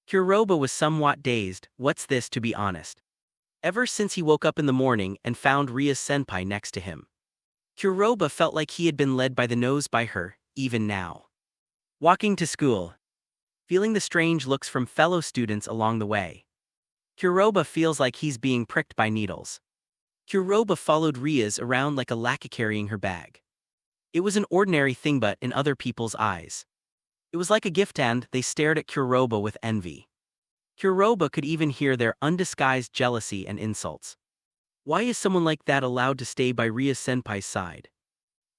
Kuroba was somewhat dazed. What's this, to be honest? Ever since he woke up in the morning and found Riaz senpai next to him, Kuroba felt like he had been led by the nose by her, even now. Walking to school. Feeling the strange looks from fellow students along the way. Kuroba feels like he's being pricked by needles. Kuroba followed Ria's around like a lackey carrying her bag. It was an ordinary thing, but in other people's eyes, it was like a gift, and they stared at Kuroba with envy. Kuroba could even hear their undisguised jealousy and insults. Why is someone like that allowed to stay by Ria-senpai's side?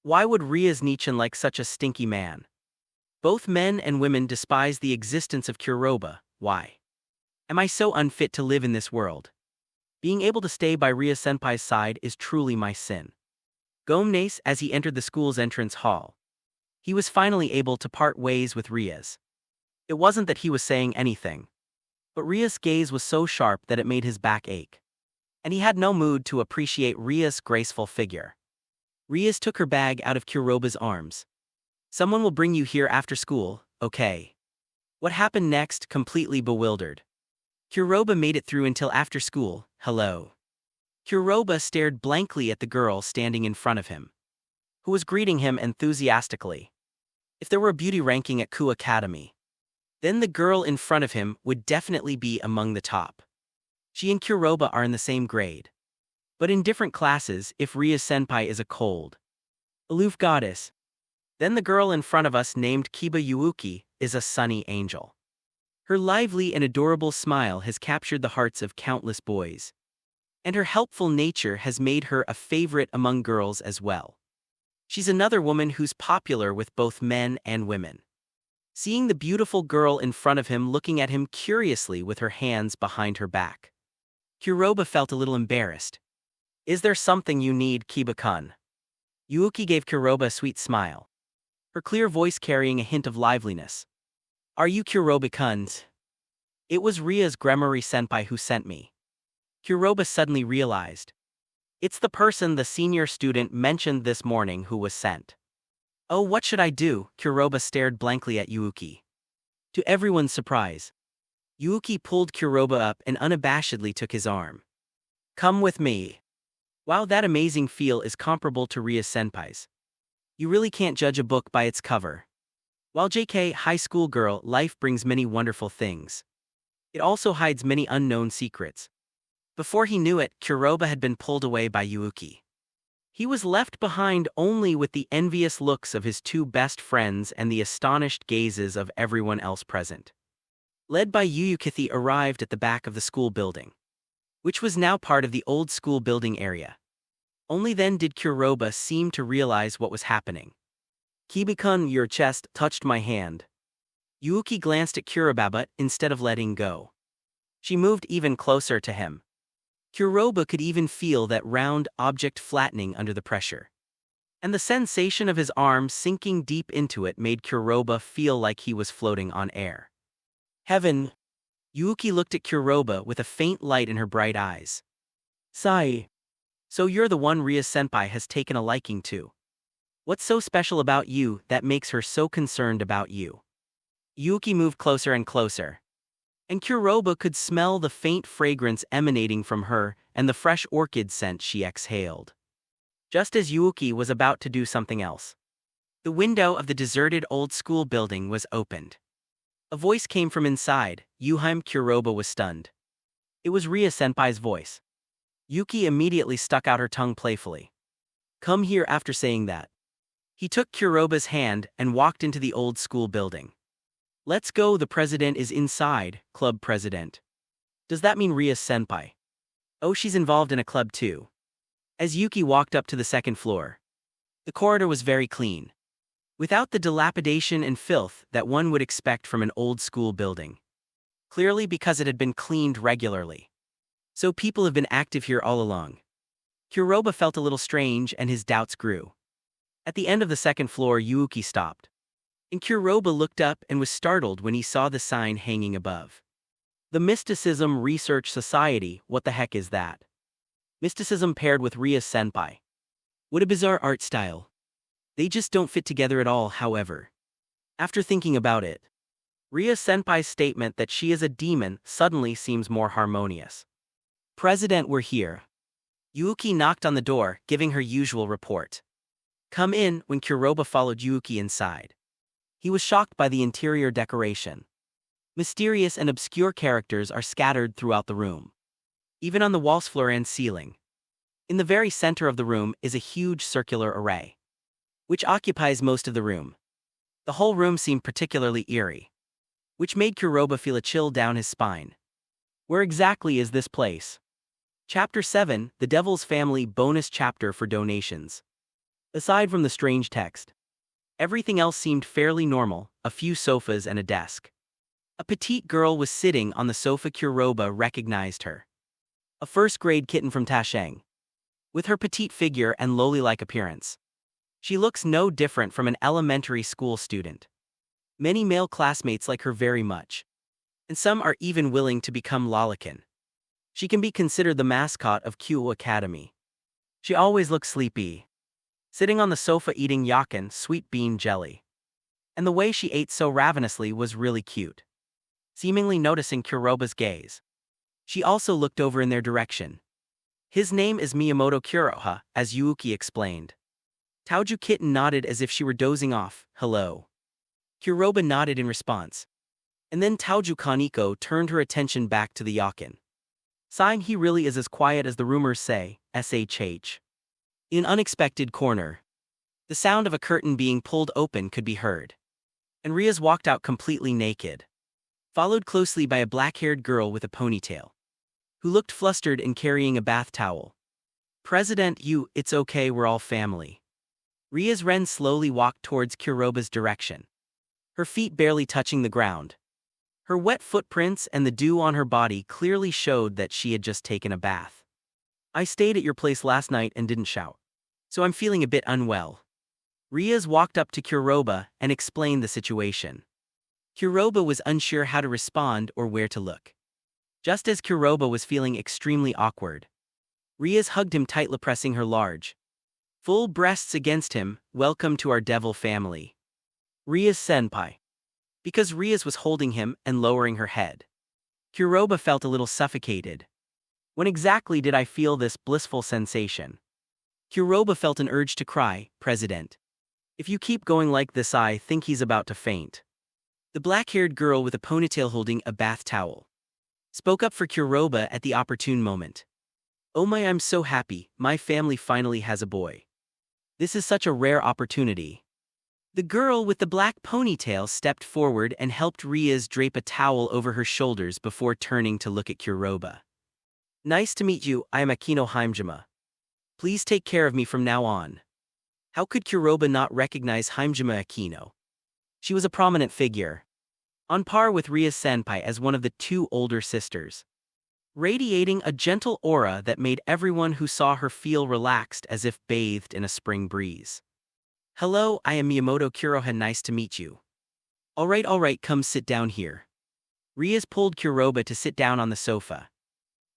Why would Ria's Nichan like such a stinky man? Both men and women despise the existence of Kuroba. Why? Am I so unfit to live in this world? Being able to stay by Ria-senpai's side is truly my sin. Gomnes, as he entered the school's entrance hall. He was finally able to part ways with Ria's. It wasn't that he was saying anything, but Ria's gaze was so sharp that it made his back ache. And he had no mood to appreciate Ria's graceful figure. Ria's took her bag out of Kuroba's arms. Someone will bring you here after school, okay? What happened next, completely bewildered. Kuroba made it through until after school. Hello. Kuroba stared blankly at the girl standing in front of him, who was greeting him enthusiastically. If there were a beauty ranking at Ku Academy, then the girl in front of him would definitely be among the top. She and Kuroba are in the same grade, but in different classes. If Ria-senpai is a cold, aloof goddess, then the girl in front of us named Kiba Yuuki is a sunny angel. Her lively and adorable smile has captured the hearts of countless boys, and her helpful nature has made her a favorite among girls as well. She's another woman who's popular with both men and women. Seeing the beautiful girl in front of him looking at him curiously with her hands behind her back, Kuroba felt a little embarrassed. Is there something you need, Kiba-kun? Yuuki gave Kuroba a sweet smile, her clear voice carrying a hint of liveliness. Are you Kuroba-kun? It was Ria's Gremory-senpai who sent me. Kuroba suddenly realized. It's the person the senior student mentioned this morning who was sent. Oh, what should I do? Kuroba stared blankly at Yuuki. To everyone's surprise, Yuuki pulled Kuroba up and unabashedly took his arm. Come with me. Wow, that amazing feel is comparable to Ria-senpai's. You really can't judge a book by its cover. While JK high school girl, life brings many wonderful things. It also hides many unknown secrets. Before he knew it, Kuroba had been pulled away by Yuuki. He was left behind only with the envious looks of his two best friends and the astonished gazes of everyone else present. Led by Yuuki arrived at the back of the school building, which was now part of the old school building area. Only then did Kuroba seem to realize what was happening. Kiba-kun, your chest touched my hand. Yuuki glanced at Kuroba but instead of letting go, she moved even closer to him. Kuroba could even feel that round object flattening under the pressure. And the sensation of his arm sinking deep into it made Kuroba feel like he was floating on air. Heaven! Yuuki looked at Kuroba with a faint light in her bright eyes. Sigh. So you're the one Ria-senpai has taken a liking to. What's so special about you that makes her so concerned about you? Yuuki moved closer and closer, and Kuroba could smell the faint fragrance emanating from her and the fresh orchid scent she exhaled. Just as Yuuki was about to do something else, the window of the deserted old school building was opened. A voice came from inside. Yuheim. Kuroba was stunned. It was Ria-senpai's voice. Yuki immediately stuck out her tongue playfully. Come here. After saying that, he took Kuroba's hand and walked into the old school building. Let's go, the president is inside. Club president. Does that mean Ria-senpai? Oh, she's involved in a club too. As Yuki walked up to the second floor, the corridor was very clean, without the dilapidation and filth that one would expect from an old school building. Clearly because it had been cleaned regularly. So people have been active here all along. Kuroba felt a little strange and his doubts grew. At the end of the second floor, Yuuki stopped, and Kuroba looked up and was startled when he saw the sign hanging above. The Mysticism Research Society. What the heck is that? Mysticism paired with Ria-senpai. What a bizarre art style. They just don't fit together at all, however. After thinking about it, Ria-senpai's statement that she is a demon suddenly seems more harmonious. President, we're here. Yuuki knocked on the door, giving her usual report. "Come in," when Kuroba followed Yuki inside. He was shocked by the interior decoration. Mysterious and obscure characters are scattered throughout the room, even on the walls, floor, and ceiling. In the very center of the room is a huge circular array, which occupies most of the room. The whole room seemed particularly eerie, which made Kuroba feel a chill down his spine. Where exactly is this place? Chapter 7, The Devil's Family bonus chapter for donations. Aside from the strange text, everything else seemed fairly normal, a few sofas and a desk. A petite girl was sitting on the sofa. Kuroba recognized her. A first-grade kitten from Tasheng. With her petite figure and lowly-like appearance, she looks no different from an elementary school student. Many male classmates like her very much, and some are even willing to become lollikin. She can be considered the mascot of Kyu Academy. She always looks sleepy, sitting on the sofa eating yakin, sweet bean jelly. And the way she ate so ravenously was really cute. Seemingly noticing Kuroba's gaze, she also looked over in their direction. His name is Miyamoto Kuroha, as Yuki explained. Taoju Kitten nodded as if she were dozing off. Hello. Kuroba nodded in response. And then Taoju Kaneko turned her attention back to the yakin. Sighing, he really is as quiet as the rumors say, shh. In an unexpected corner, the sound of a curtain being pulled open could be heard. And Riaz walked out completely naked, followed closely by a black-haired girl with a ponytail, who looked flustered and carrying a bath towel. President Yu, it's okay, we're all family. Riaz Ren slowly walked towards Kuroba's direction, her feet barely touching the ground. Her wet footprints and the dew on her body clearly showed that she had just taken a bath. I stayed at your place last night and didn't shout, so I'm feeling a bit unwell. Riaz walked up to Kuroba and explained the situation. Kuroba was unsure how to respond or where to look. Just as Kuroba was feeling extremely awkward, Riaz hugged him tightly, pressing her large, full breasts against him. Welcome to our devil family, Riaz senpai. Because Riaz was holding him and lowering her head, Kuroba felt a little suffocated. When exactly did I feel this blissful sensation? Kuroba felt an urge to cry. President, if you keep going like this, I think he's about to faint. The black-haired girl with a ponytail holding a bath towel spoke up for Kuroba at the opportune moment. Oh my, I'm so happy, my family finally has a boy. This is such a rare opportunity. The girl with the black ponytail stepped forward and helped Riaz drape a towel over her shoulders before turning to look at Kuroba. Nice to meet you, I am Akino Himejima. Please take care of me from now on. How could Kuroba not recognize Himejima Akino? She was a prominent figure, on par with Riaz senpai as one of the two older sisters, radiating a gentle aura that made everyone who saw her feel relaxed as if bathed in a spring breeze. Hello, I am Miyamoto Kuroha, nice to meet you. Alright, come sit down here. Riaz pulled Kuroba to sit down on the sofa.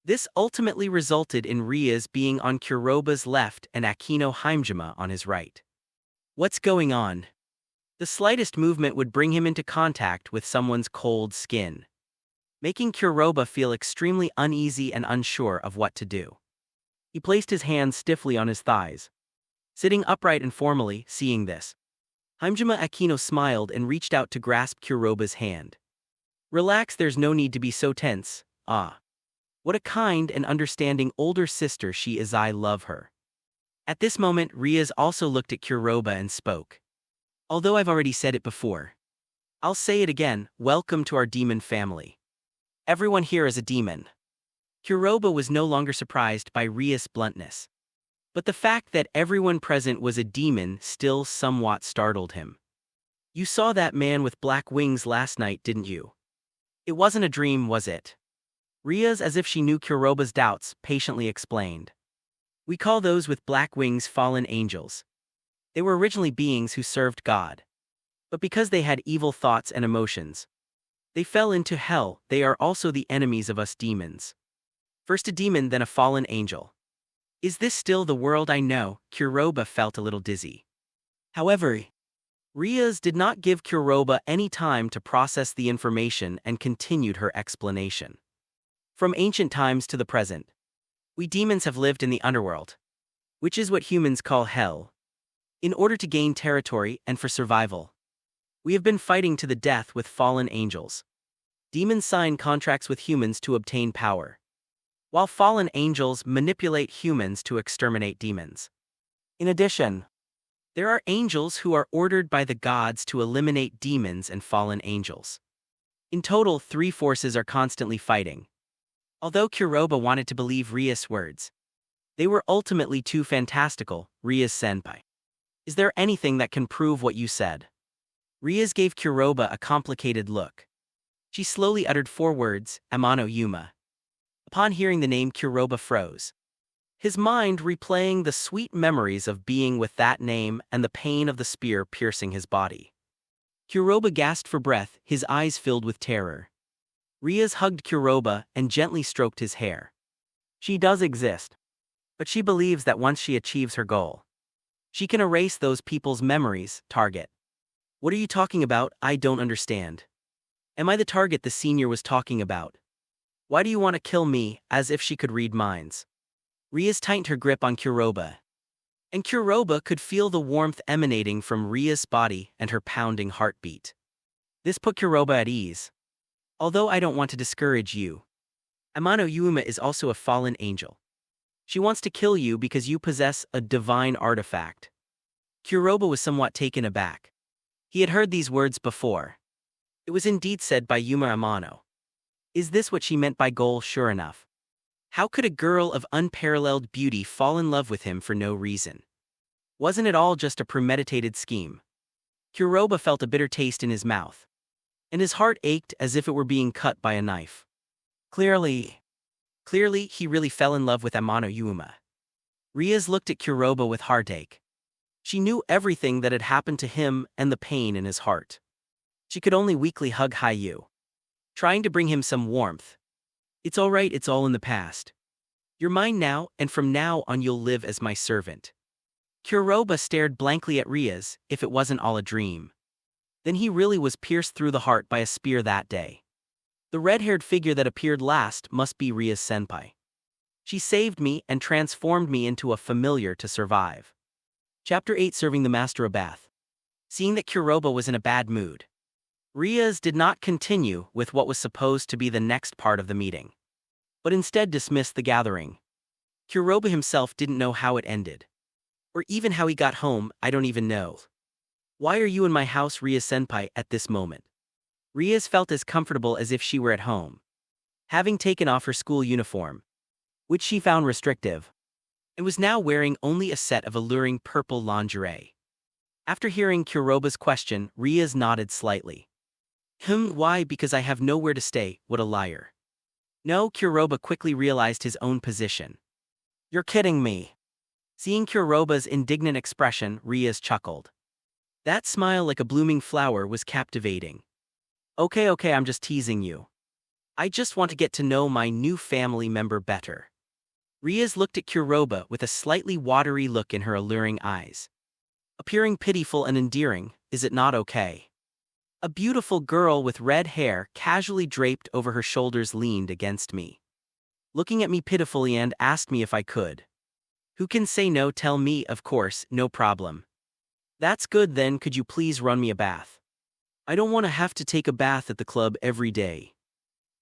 This ultimately resulted in Riaz being on Kuroba's left and Akino Himejima on his right. What's going on? The slightest movement would bring him into contact with someone's cold skin, making Kuroba feel extremely uneasy and unsure of what to do. He placed his hands stiffly on his thighs, sitting upright and formally. Seeing this, Himejima Akino smiled and reached out to grasp Kuroba's hand. Relax, there's no need to be so tense. Ah. What a kind and understanding older sister she is, I love her. At this moment, Riaz also looked at Kuroba and spoke. Although I've already said it before, I'll say it again, welcome to our demon family. Everyone here is a demon. Kuroba was no longer surprised by Riaz's bluntness, but the fact that everyone present was a demon still somewhat startled him. You saw that man with black wings last night, didn't you? It wasn't a dream, was it? Riaz, as if she knew Kuroba's doubts, patiently explained. We call those with black wings fallen angels. They were originally beings who served God, but because they had evil thoughts and emotions, they fell into hell. They are also the enemies of us demons. First a demon, then a fallen angel. Is this still the world I know? Kuroba felt a little dizzy. However, Riaz did not give Kuroba any time to process the information and continued her explanation. From ancient times to the present, we demons have lived in the underworld, which is what humans call hell. in order to gain territory and for survival. We have been fighting to the death with fallen angels. Demons sign contracts with humans to obtain power, while fallen angels manipulate humans to exterminate demons. In addition, there are angels who are ordered by the gods to eliminate demons and fallen angels. In total, 3 forces are constantly fighting. Although Kuroba wanted to believe Ria's words, they were ultimately too fantastical. Ria's senpai, is there anything that can prove what you said? Rias gave Kuroba a complicated look. She slowly uttered 4 words, Amano Yuuma. Upon hearing the name, Kuroba froze, his mind replaying the sweet memories of being with that name and the pain of the spear piercing his body. Kuroba gasped for breath, his eyes filled with terror. Rias hugged Kuroba and gently stroked his hair. She does exist, but she believes that once she achieves her goal, she can erase those people's memories. Target. What are you talking about? I don't understand. Am I the target the senior was talking about? Why do you want to kill me? As if she could read minds. Rias tightened her grip on Kuroba, and Kuroba could feel the warmth emanating from Ria's body and her pounding heartbeat. This put Kuroba at ease. Although I don't want to discourage you, Amano Yuuma is also a fallen angel. She wants to kill you because you possess a divine artifact. Kuroba was somewhat taken aback. He had heard these words before. It was indeed said by Yuuma Amano. Is this what she meant by goal? Sure enough. How could a girl of unparalleled beauty fall in love with him for no reason? Wasn't it all just a premeditated scheme? Kuroba felt a bitter taste in his mouth, and his heart ached as if it were being cut by a knife. Clearly, he really fell in love with Amano Yuuma. Rias looked at Kuroba with heartache. She knew everything that had happened to him and the pain in his heart. She could only weakly hug Hayu, trying to bring him some warmth. It's all right, it's all in the past. You're mine now, and from now on you'll live as my servant. Kuroba stared blankly at Rias, if it wasn't all a dream. Then he really was pierced through the heart by a spear that day. The red-haired figure that appeared last must be Ria's senpai. She saved me and transformed me into a familiar to survive. Chapter 8, Serving the Master a Bath. Seeing that Kuroba was in a bad mood, Rias did not continue with what was supposed to be the next part of the meeting, but instead dismissed the gathering. Kuroba himself didn't know how it ended, or even how he got home. I don't even know. Why are you in my house, Rias senpai, at this moment? Rias felt as comfortable as if she were at home, having taken off her school uniform, which she found restrictive, and was now wearing only a set of alluring purple lingerie. After hearing Kuroba's question, Rias nodded slightly. Why? Because I have nowhere to stay. What a liar. No, Kuroba quickly realized his own position. You're kidding me. Seeing Kuroba's indignant expression, Rias chuckled. That smile like a blooming flower was captivating. Okay, I'm just teasing you. I just want to get to know my new family member better. Rias looked at Kuroba with a slightly watery look in her alluring eyes, appearing pitiful and endearing. Is it not okay? A beautiful girl with red hair casually draped over her shoulders leaned against me, looking at me pitifully, and asked me if I could. Who can say no? Tell me, of course, no problem. That's good then, could you please run me a bath? I don't want to have to take a bath at the club every day.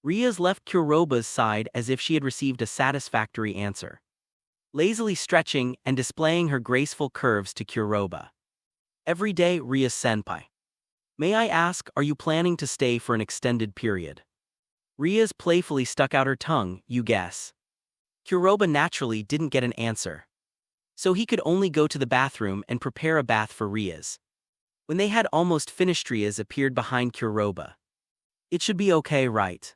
Rias left Kuroba's side as if she had received a satisfactory answer, lazily stretching and displaying her graceful curves to Kuroba. Every day, Rias senpai. May I ask, are you planning to stay for an extended period? Rias playfully stuck out her tongue. You guess. Kuroba naturally didn't get an answer, so he could only go to the bathroom and prepare a bath for Rias. When they had almost finished, Rias appeared behind Kuroba. It should be okay, right?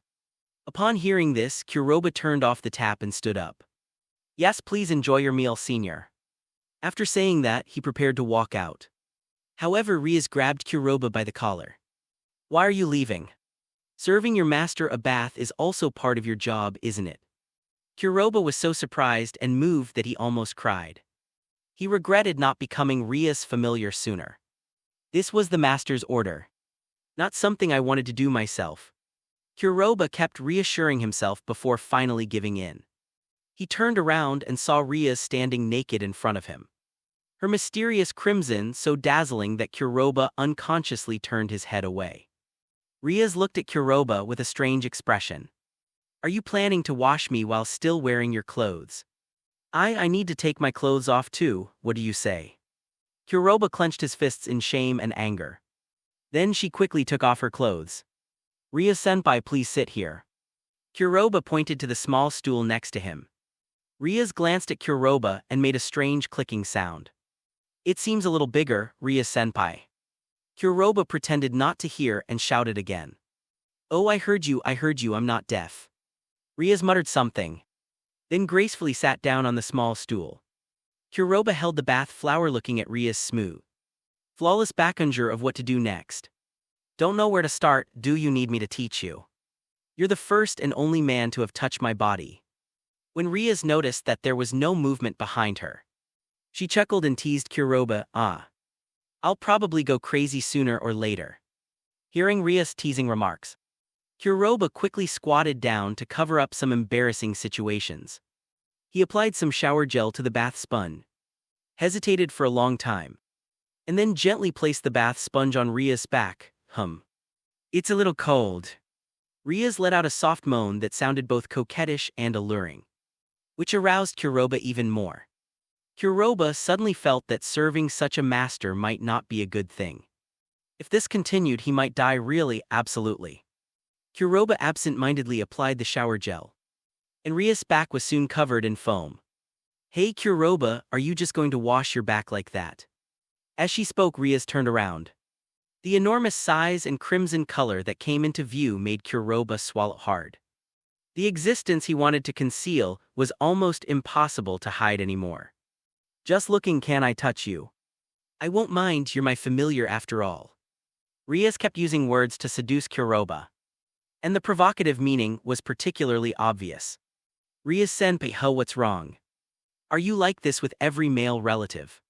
Upon hearing this, Kuroba turned off the tap and stood up. Yes, please enjoy your meal, senior. After saying that, he prepared to walk out. However, Rias grabbed Kuroba by the collar. Why are you leaving? Serving your master a bath is also part of your job, isn't it? Kuroba was so surprised and moved that he almost cried. He regretted not becoming Rias' familiar sooner. This was the master's order, not something I wanted to do myself. Kuroba kept reassuring himself before finally giving in. He turned around and saw Rias standing naked in front of him. her mysterious crimson so dazzling that Kuroba unconsciously turned his head away. Rias looked at Kuroba with a strange expression. Are you planning to wash me while still wearing your clothes? I need to take my clothes off too, what do you say? Kuroba clenched his fists in shame and anger. Then she quickly took off her clothes. Ria-senpai, please sit here. Kuroba pointed to the small stool next to him. Rias glanced at Kuroba and made a strange clicking sound. It seems a little bigger, Ria-senpai. Kuroba pretended not to hear and shouted again. Oh, I heard you, I'm not deaf. Rias muttered something, then gracefully sat down on the small stool. Kuroba held the bath flower looking at Ria's smooth, flawless backunger of what to do next. Don't know where to start, do you need me to teach you? You're the first and only man to have touched my body. When Rias noticed that there was no movement behind her, she chuckled and teased Kuroba, I'll probably go crazy sooner or later. Hearing Rias' teasing remarks, Kuroba quickly squatted down to cover up some embarrassing situations. He applied some shower gel to the bath sponge, hesitated for a long time, and then gently placed the bath sponge on Ria's back. It's a little cold. Rias let out a soft moan that sounded both coquettish and alluring, which aroused Kuroba even more. Kuroba suddenly felt that serving such a master might not be a good thing. If this continued, he might die really, absolutely. Kuroba absent-mindedly applied the shower gel, and Rias' back was soon covered in foam. Hey Kuroba, are you just going to wash your back like that? As she spoke, Rias turned around. The enormous size and crimson color that came into view made Kuroba swallow hard. The existence he wanted to conceal was almost impossible to hide anymore. Just looking, can I touch you? I won't mind, you're my familiar after all. Rias kept using words to seduce Kuroba, and the provocative meaning was particularly obvious. Rias-senpai, what's wrong? Are you like this with every male relative?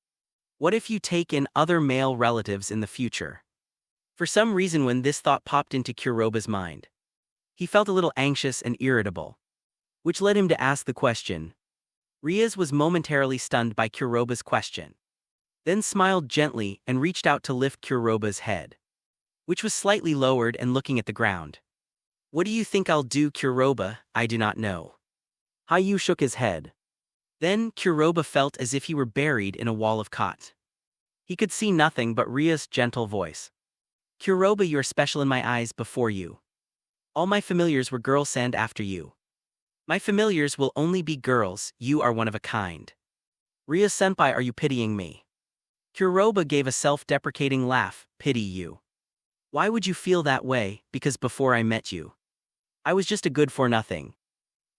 What if you take in other male relatives in the future? For some reason, when this thought popped into Kuroba's mind, he felt a little anxious and irritable, which led him to ask the question. Rias was momentarily stunned by Kuroba's question, then smiled gently and reached out to lift Kuroba's head, which was slightly lowered and looking at the ground. What do you think I'll do, Kuroba? I do not know. Hayu shook his head. Then Kuroba felt as if he were buried in a wall of cot. He could see nothing but Ria's gentle voice. Kuroba, you're special in my eyes. Before you, all my familiars were girls, and after you, my familiars will only be girls. You are one of a kind. Ria-senpai, are you pitying me? Kuroba gave a self-deprecating laugh. Pity you? Why would you feel that way? Because before I met you, I was just a good-for-nothing,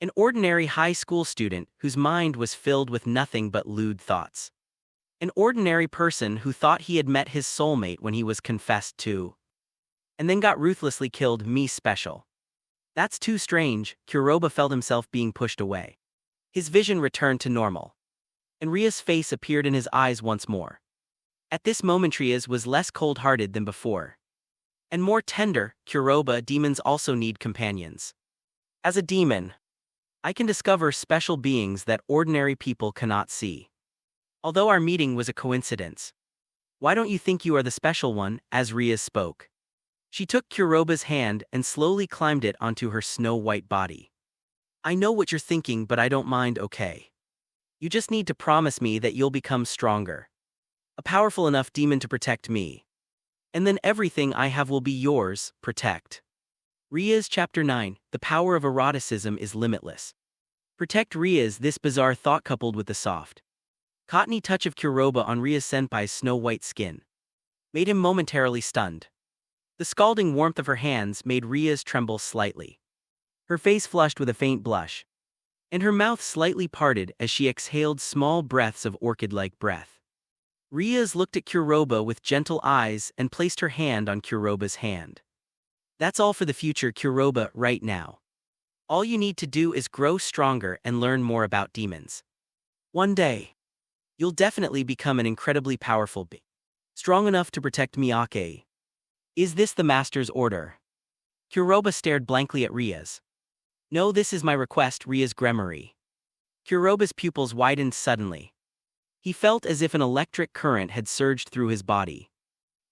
an ordinary high school student whose mind was filled with nothing but lewd thoughts. An ordinary person who thought he had met his soulmate when he was confessed to, and then got ruthlessly killed. Me special? That's too strange. Kuroba felt himself being pushed away. His vision returned to normal, and Ria's face appeared in his eyes once more. At this moment, Rias was less cold-hearted than before, and more tender. Kuroba, demons also need companions. As a demon, I can discover special beings that ordinary people cannot see. Although our meeting was a coincidence, why don't you think you are the special one? As Rias spoke, she took Kuroba's hand and slowly climbed it onto her snow-white body. I know what you're thinking, but I don't mind, okay? You just need to promise me that you'll become stronger, a powerful enough demon to protect me, and then everything I have will be yours. Protect. Rias Chapter 9, The Power of Eroticism is Limitless. Protect Rias. This bizarre thought, coupled with the soft, cottony touch of Kuroba on Ria-senpai's snow-white skin, made him momentarily stunned. The scalding warmth of her hands made Rias tremble slightly. Her face flushed with a faint blush, and her mouth slightly parted as she exhaled small breaths of orchid-like breath. Rias looked at Kuroba with gentle eyes and placed her hand on Kuroba's hand. That's all for the future, Kuroba. Right now, all you need to do is grow stronger and learn more about demons. One day, you'll definitely become an incredibly powerful being, strong enough to protect Miyake. Is this the master's order? Kuroba stared blankly at Rias. No, this is my request. Rias' Gremory. Kuroba's pupils widened suddenly, He felt as if an electric current had surged through his body,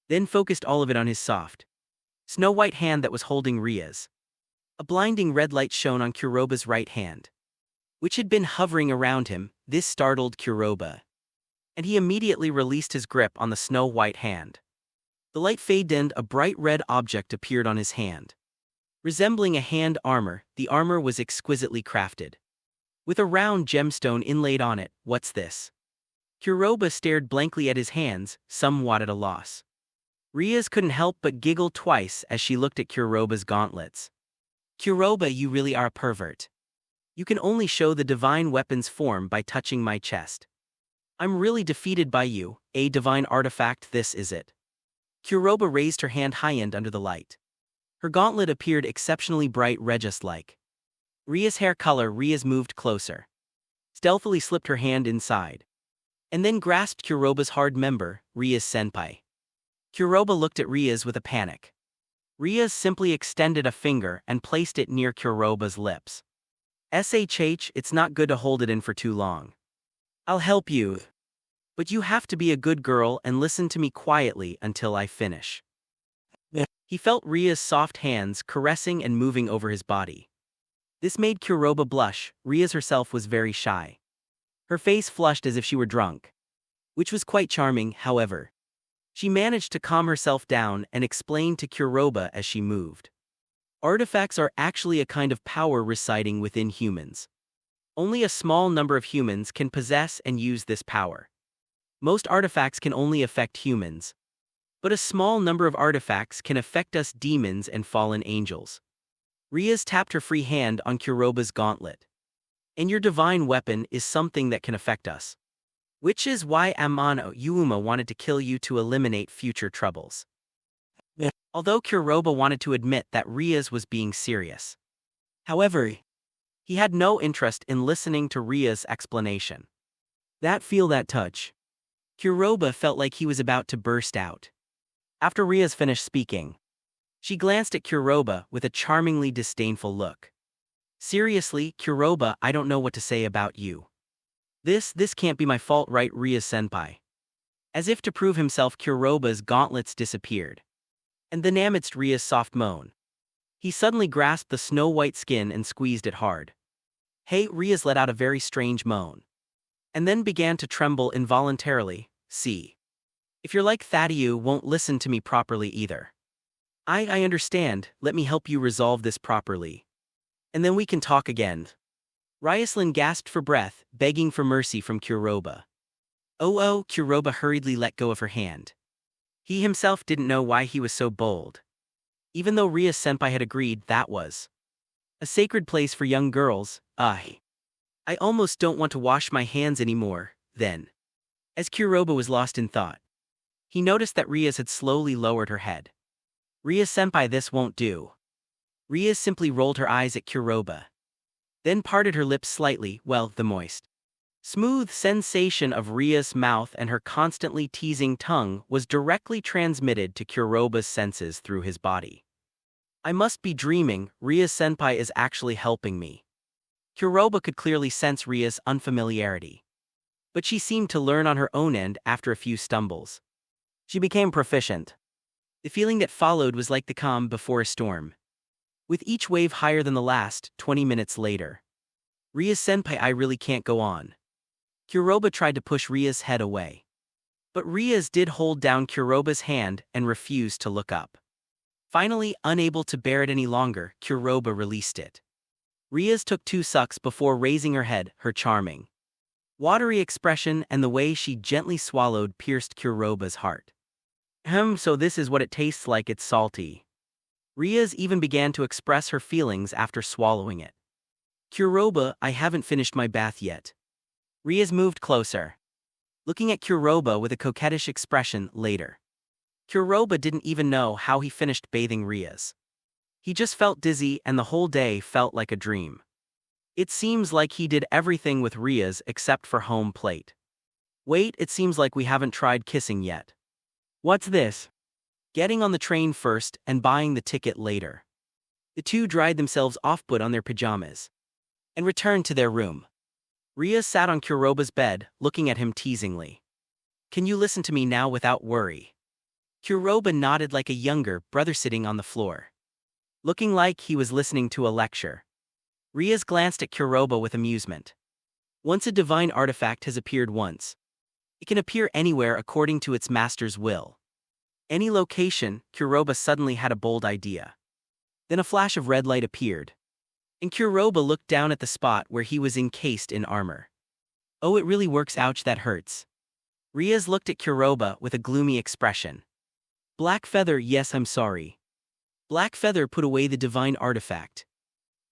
then focused all of it on his soft, snow-white hand that was holding Ria's. A blinding red light shone on Kuroba's right hand, which had been hovering around him. This startled Kuroba, and he immediately released his grip on the snow-white hand. The light faded and a bright red object appeared on his hand. Resembling a hand armor, the armor was exquisitely crafted, with a round gemstone inlaid on it. What's this? Kuroba stared blankly at his hands, somewhat at a loss. Ria's couldn't help but giggle twice as she looked at Kuroba's gauntlets. Kuroba, you really are a pervert. You can only show the divine weapon's form by touching my chest. I'm really defeated by you, a divine artifact, this is it. Kuroba raised her hand high-end under the light. Her gauntlet appeared exceptionally bright, red-just-like Ria's hair color. Ria's moved closer, stealthily slipped her hand inside, and then grasped Kuroba's hard member, Ria's senpai. Kuroba looked at Ria's with a panic. Ria's simply extended a finger and placed it near Kuroba's lips. SHH, it's not good to hold it in for too long. I'll help you. But you have to be a good girl and listen to me quietly until I finish. He felt Ria's soft hands caressing and moving over his body. This made Kuroba blush. Ria's herself was very shy. Her face flushed as if she were drunk, which was quite charming. However, she managed to calm herself down and explained to Kuroba as she moved. Artifacts are actually a kind of power residing within humans. Only a small number of humans can possess and use this power. Most artifacts can only affect humans, but a small number of artifacts can affect us demons and fallen angels. Ria's tapped her free hand on Kuroba's gauntlet. And your divine weapon is something that can affect us, which is why Amano Yuuma wanted to kill you to eliminate future troubles. Although Kuroba wanted to admit that Ria's was being serious, however, he had no interest in listening to Ria's explanation. That touch. Kuroba felt like he was about to burst out. After Ria's finished speaking, she glanced at Kuroba with a charmingly disdainful look. Seriously, Kuroba, I don't know what to say about you. This can't be my fault, right, Ria-senpai? As if to prove himself, Kuroba's gauntlets disappeared. And then amidst Ria's soft moan, he suddenly grasped the snow-white skin and squeezed it hard. Hey, Ria's let out a very strange moan, and then began to tremble involuntarily. See, if you're like that, you won't listen to me properly either. I understand, let me help you resolve this properly. And then we can talk again. Ryaslin gasped for breath, begging for mercy from Kuroba. Oh, Kuroba hurriedly let go of her hand. He himself didn't know why he was so bold. Even though Ria-senpai had agreed that was a sacred place for young girls, I almost don't want to wash my hands anymore, then. As Kuroba was lost in thought, he noticed that Ria's had slowly lowered her head. Ria-senpai, this won't do. Ria simply rolled her eyes at Kuroba, then parted her lips slightly. Well, the moist, smooth sensation of Ria's mouth and her constantly teasing tongue was directly transmitted to Kuroba's senses through his body. I must be dreaming, Ria-senpai is actually helping me. Kuroba could clearly sense Ria's unfamiliarity, but she seemed to learn on her own end after a few stumbles. She became proficient. The feeling that followed was like the calm before a storm, with each wave higher than the last. 20 minutes later. Ria-senpai, I really can't go on. Kuroba tried to push Ria's head away, but Ria's did hold down Kuroba's hand and refused to look up. Finally, unable to bear it any longer, Kuroba released it. Ria's took 2 sucks before raising her head. Her charming, watery expression and the way she gently swallowed pierced Kuroba's heart. So this is what it tastes like, it's salty. Ria's even began to express her feelings after swallowing it. Kuroba, I haven't finished my bath yet. Ria's moved closer, looking at Kuroba with a coquettish expression. Later, Kuroba didn't even know how he finished bathing Ria's. He just felt dizzy and the whole day felt like a dream. It seems like he did everything with Ria's except for home plate. Wait, it seems like we haven't tried kissing yet. What's this? Getting on the train first and buying the ticket later. The two dried themselves off, put on their pajamas, and returned to their room. Ria sat on Kuroba's bed, looking at him teasingly. Can you listen to me now without worry? Kuroba nodded like a younger brother sitting on the floor, looking like he was listening to a lecture. Rias glanced at Kuroba with amusement. Once a divine artifact has appeared once, it can appear anywhere according to its master's will. Any location, Kuroba suddenly had a bold idea. Then a flash of red light appeared, and Kuroba looked down at the spot where he was encased in armor. Oh, it really works, ouch, that hurts. Rias looked at Kuroba with a gloomy expression. Black Feather, yes, I'm sorry. Black Feather put away the divine artifact.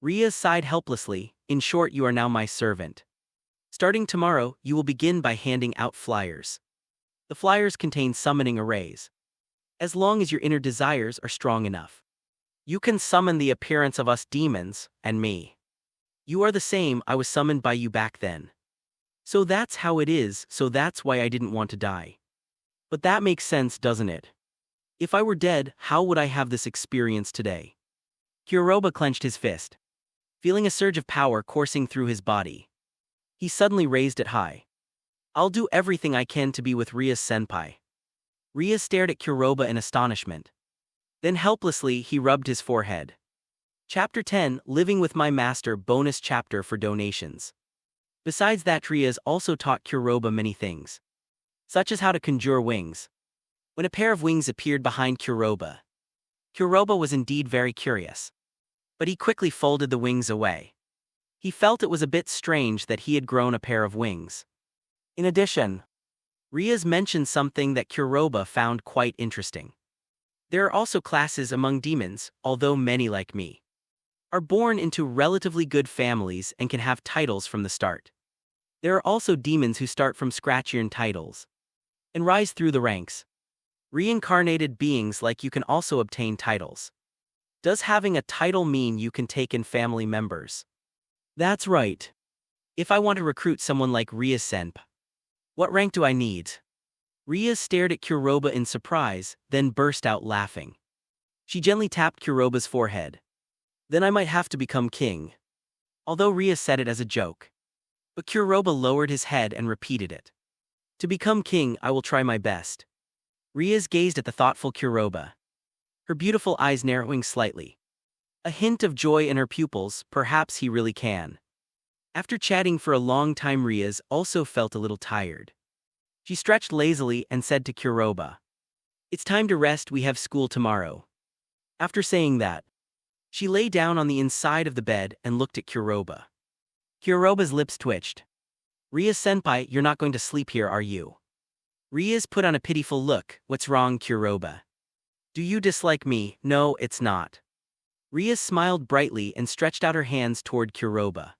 Rias sighed helplessly. In short, you are now my servant. Starting tomorrow, you will begin by handing out flyers. The flyers contain summoning arrays. As long as your inner desires are strong enough, you can summon the appearance of us demons, and me. You are the same, I was summoned by you back then. So that's how it is, so that's why I didn't want to die. But that makes sense, doesn't it? If I were dead, how would I have this experience today? Kuroba clenched his fist, feeling a surge of power coursing through his body. He suddenly raised it high. I'll do everything I can to be with Rias senpai. Rias stared at Kuroba in astonishment. Then helplessly he rubbed his forehead. Chapter 10, Living with My Master, bonus chapter for donations. Besides that, Rias also taught Kuroba many things, such as how to conjure wings. When a pair of wings appeared behind Kuroba, Kuroba was indeed very curious. But he quickly folded the wings away. He felt it was a bit strange that he had grown a pair of wings. In addition, Rias mentioned something that Kuroba found quite interesting. There are also classes among demons, although many like me are born into relatively good families and can have titles from the start. There are also demons who start from scratch-earned titles and rise through the ranks. Reincarnated beings like you can also obtain titles. Does having a title mean you can take in family members? That's right. If I want to recruit someone like Rias senpai, what rank do I need? Rias stared at Kuroba in surprise, then burst out laughing. She gently tapped Kuroba's forehead. Then I might have to become king. Although Rias said it as a joke, but Kuroba lowered his head and repeated it. To become king, I will try my best. Rias gazed at the thoughtful Kuroba, her beautiful eyes narrowing slightly. A hint of joy in her pupils, perhaps he really can. After chatting for a long time, Rias also felt a little tired. She stretched lazily and said to Kuroba, It's time to rest, we have school tomorrow. After saying that, she lay down on the inside of the bed and looked at Kuroba. Kuroba's lips twitched. Rias senpai, you're not going to sleep here, are you? Rias put on a pitiful look. What's wrong, Kuroba? Do you dislike me? No, it's not. Rias smiled brightly and stretched out her hands toward Kuroba.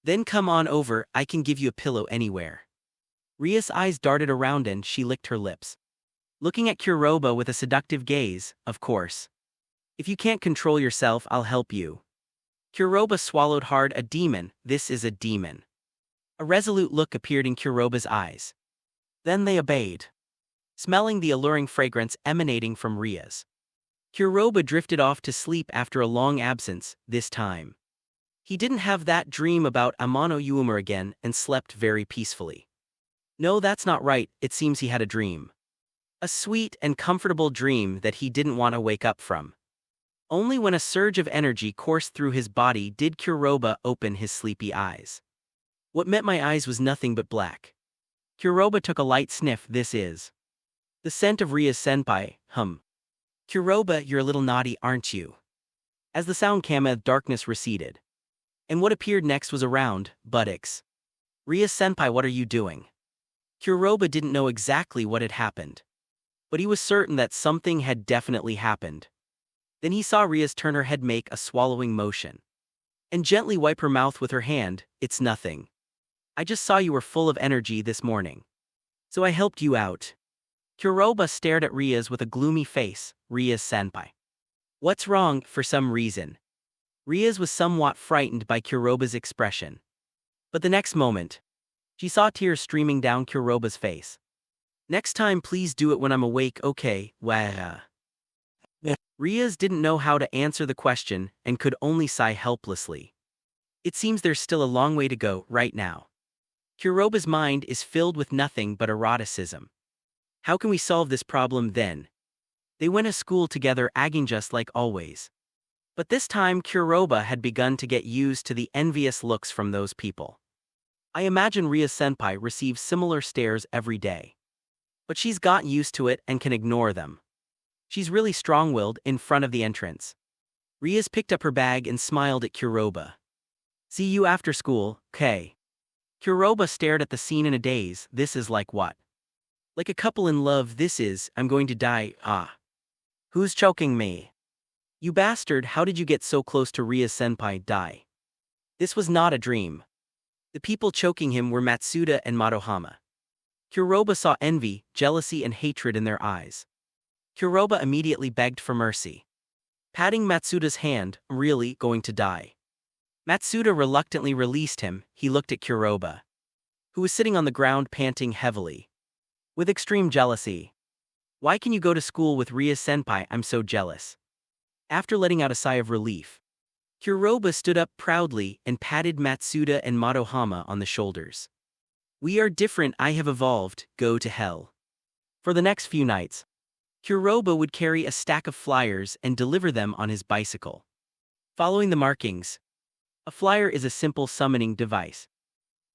Then come on over, I can give you a pillow anywhere. Rias' eyes darted around and she licked her lips, looking at Kuroba with a seductive gaze. Of course. If you can't control yourself, I'll help you. Kuroba swallowed hard. A demon, this is a demon. A resolute look appeared in Kuroba's eyes. Then they obeyed, smelling the alluring fragrance emanating from Rias. Kuroba drifted off to sleep after a long absence, this time. He didn't have that dream about Amano Yuuma again and slept very peacefully. No, that's not right, it seems he had a dream. A sweet and comfortable dream that he didn't want to wake up from. Only when a surge of energy coursed through his body did Kuroba open his sleepy eyes. What met my eyes was nothing but black. Kuroba took a light sniff. This is the scent of Rias senpai, Kuroba, you're a little naughty, aren't you? As the sound came, darkness receded, and what appeared next was a round buttocks. Rias senpai, what are you doing? Kuroba didn't know exactly what had happened, but he was certain that something had definitely happened. Then he saw Rias turn her head, make a swallowing motion, and gently wipe her mouth with her hand. It's nothing. I just saw you were full of energy this morning, so I helped you out. Kuroba stared at Rias with a gloomy face. Rias senpai, what's wrong? For some reason, Rias was somewhat frightened by Kuroba's expression. But the next moment, she saw tears streaming down Kuroba's face. Next time, please do it when I'm awake, okay? Wah. Rias didn't know how to answer the question and could only sigh helplessly. It seems there's still a long way to go right now. Kuroba's mind is filled with nothing but eroticism. How can we solve this problem then? They went to school together, acting just like always. But this time Kuroba had begun to get used to the envious looks from those people. I imagine Ria-senpai receives similar stares every day. But she's gotten used to it and can ignore them. She's really strong-willed in front of the entrance. Ria's picked up her bag and smiled at Kuroba. See you after school, Kay. Kuroba stared at the scene in a daze. This is like what? Like a couple in love. This is, I'm going to die. Ah. Who's choking me? You bastard, how did you get so close to Ria-senpai? Die. This was not a dream. The people choking him were Matsuda and Madohama. Kuroba saw envy, jealousy and hatred in their eyes. Kuroba immediately begged for mercy. Patting Matsuda's hand, I'm really going to die. Matsuda reluctantly released him. He looked at Kuroba, who was sitting on the ground panting heavily. With extreme jealousy. Why can you go to school with Ria-senpai? I'm so jealous. After letting out a sigh of relief, Kuroba stood up proudly and patted Matsuda and Madohama on the shoulders. We are different, I have evolved, go to hell. For the next few nights, Kuroba would carry a stack of flyers and deliver them on his bicycle. Following the markings, a flyer is a simple summoning device.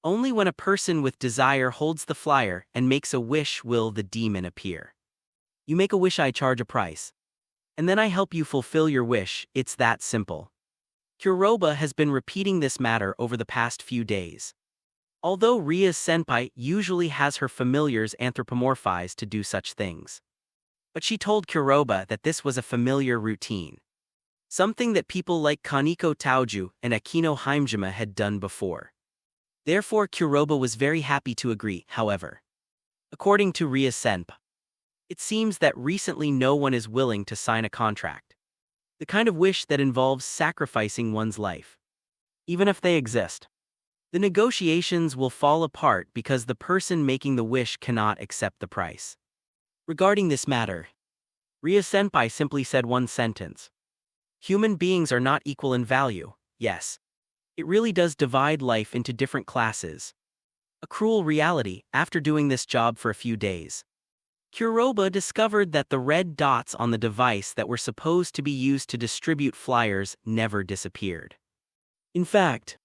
Only when a person with desire holds the flyer and makes a wish will the demon appear. You make a wish, I charge a price. And then I help you fulfill your wish, it's that simple. Kuroba has been repeating this matter over the past few days. Although Ria-senpai usually has her familiars anthropomorphized to do such things. But she told Kuroba that this was a familiar routine. Something that people like Kaneko Taoju and Akino Himejima had done before. Therefore Kuroba was very happy to agree, however. According to Ria-senpai, it seems that recently no one is willing to sign a contract. The kind of wish that involves sacrificing one's life. Even if they exist, the negotiations will fall apart because the person making the wish cannot accept the price. Regarding this matter, Ria-senpai simply said one sentence. Human beings are not equal in value, yes. It really does divide life into different classes. A cruel reality. After doing this job for a few days, Kuroba discovered that the red dots on the device that were supposed to be used to distribute flyers never disappeared. In fact,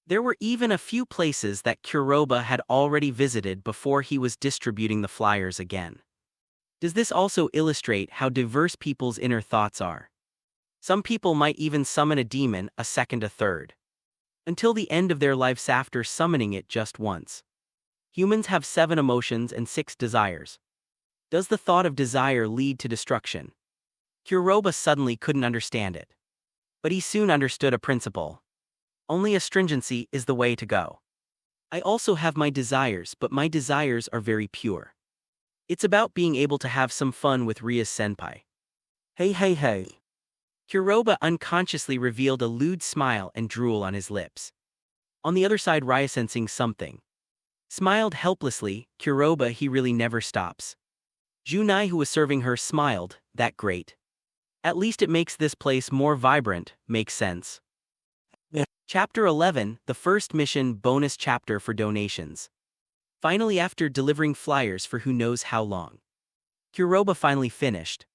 there were even a few places that Kuroba had already visited before he was distributing the flyers again. Does this also illustrate how diverse people's inner thoughts are? Some people might even summon a demon a second, a third, until the end of their lives after summoning it just once. Humans have 7 emotions and 6 desires. Does the thought of desire lead to destruction? Kuroba suddenly couldn't understand it. But he soon understood a principle. Only astringency is the way to go. I also have my desires, but my desires are very pure. It's about being able to have some fun with Ria-senpai. Hey. Kuroba unconsciously revealed a lewd smile and drool on his lips. On the other side, Ria, sensing something, smiled helplessly. Kuroba, he really never stops. Junai, who was serving her, smiled. That great. At least it makes this place more vibrant, makes sense. Yeah. Chapter 11, the first mission bonus chapter for donations. Finally, after delivering flyers for who knows how long, Kuroba finally finished.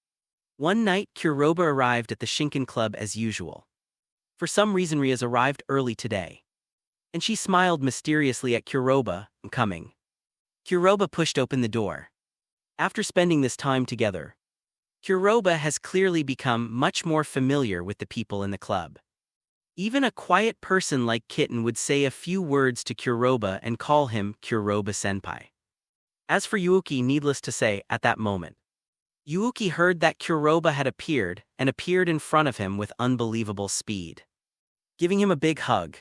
One night, Kuroba arrived at the Shinken Club as usual. For some reason, Ria's arrived early today. And she smiled mysteriously at Kuroba. I'm coming. Kuroba pushed open the door. After spending this time together, Kuroba has clearly become much more familiar with the people in the club. Even a quiet person like Kitten would say a few words to Kuroba and call him Kuroba-senpai. As for Yuuki, needless to say, at that moment, Yuuki heard that Kuroba had appeared in front of him with unbelievable speed, giving him a big hug.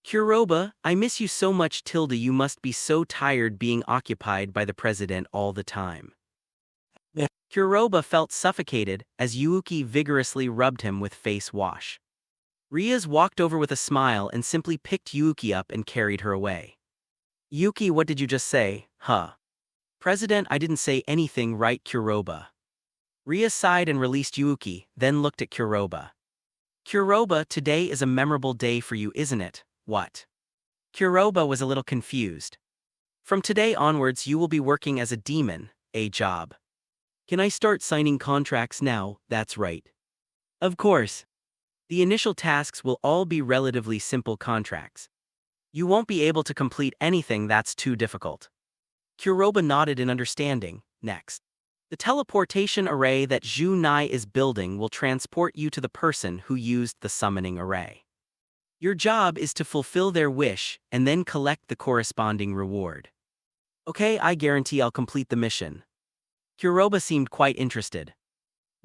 Kuroba, I miss you so much. Tilda, you must be so tired being occupied by the president all the time. Yeah. Kuroba felt suffocated as Yuuki vigorously rubbed him with face wash. Rias walked over with a smile and simply picked Yuuki up and carried her away. Yuki, what did you just say, huh? President, I didn't say anything, right, Kuroba? Ria sighed and released Yuuki, then looked at Kuroba. Kuroba, today is a memorable day for you, isn't it? What? Kuroba was a little confused. From today onwards you will be working as a demon, a job. Can I start signing contracts now? That's right. Of course. The initial tasks will all be relatively simple contracts. You won't be able to complete anything that's too difficult. Kuroba nodded in understanding. Next. The teleportation array that Junai is building will transport you to the person who used the summoning array. Your job is to fulfill their wish and then collect the corresponding reward. Okay, I guarantee I'll complete the mission. Kuroba seemed quite interested.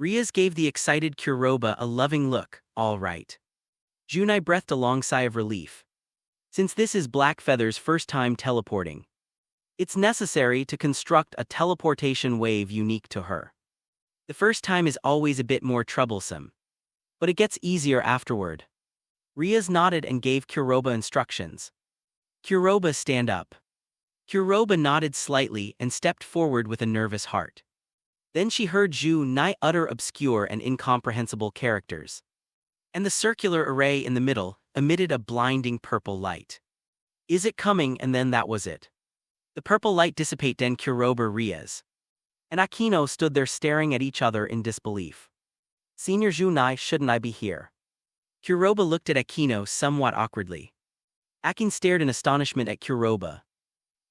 Riaz gave the excited Kuroba a loving look. All right. Junai breathed a long sigh of relief. Since this is Blackfeather's first time teleporting, it's necessary to construct a teleportation wave unique to her. The first time is always a bit more troublesome, but it gets easier afterward. Riaz nodded and gave Kuroba instructions. Kuroba, stand up. Kuroba nodded slightly and stepped forward with a nervous heart. Then she heard Junai utter obscure and incomprehensible characters. And the circular array in the middle emitted a blinding purple light. Is it coming? And then that was it. The purple light dissipated and Kuroba, Riaz, and Akino stood there staring at each other in disbelief. Senior Junai, shouldn't I be here? Kuroba looked at Akino somewhat awkwardly. Akin stared in astonishment at Kuroba,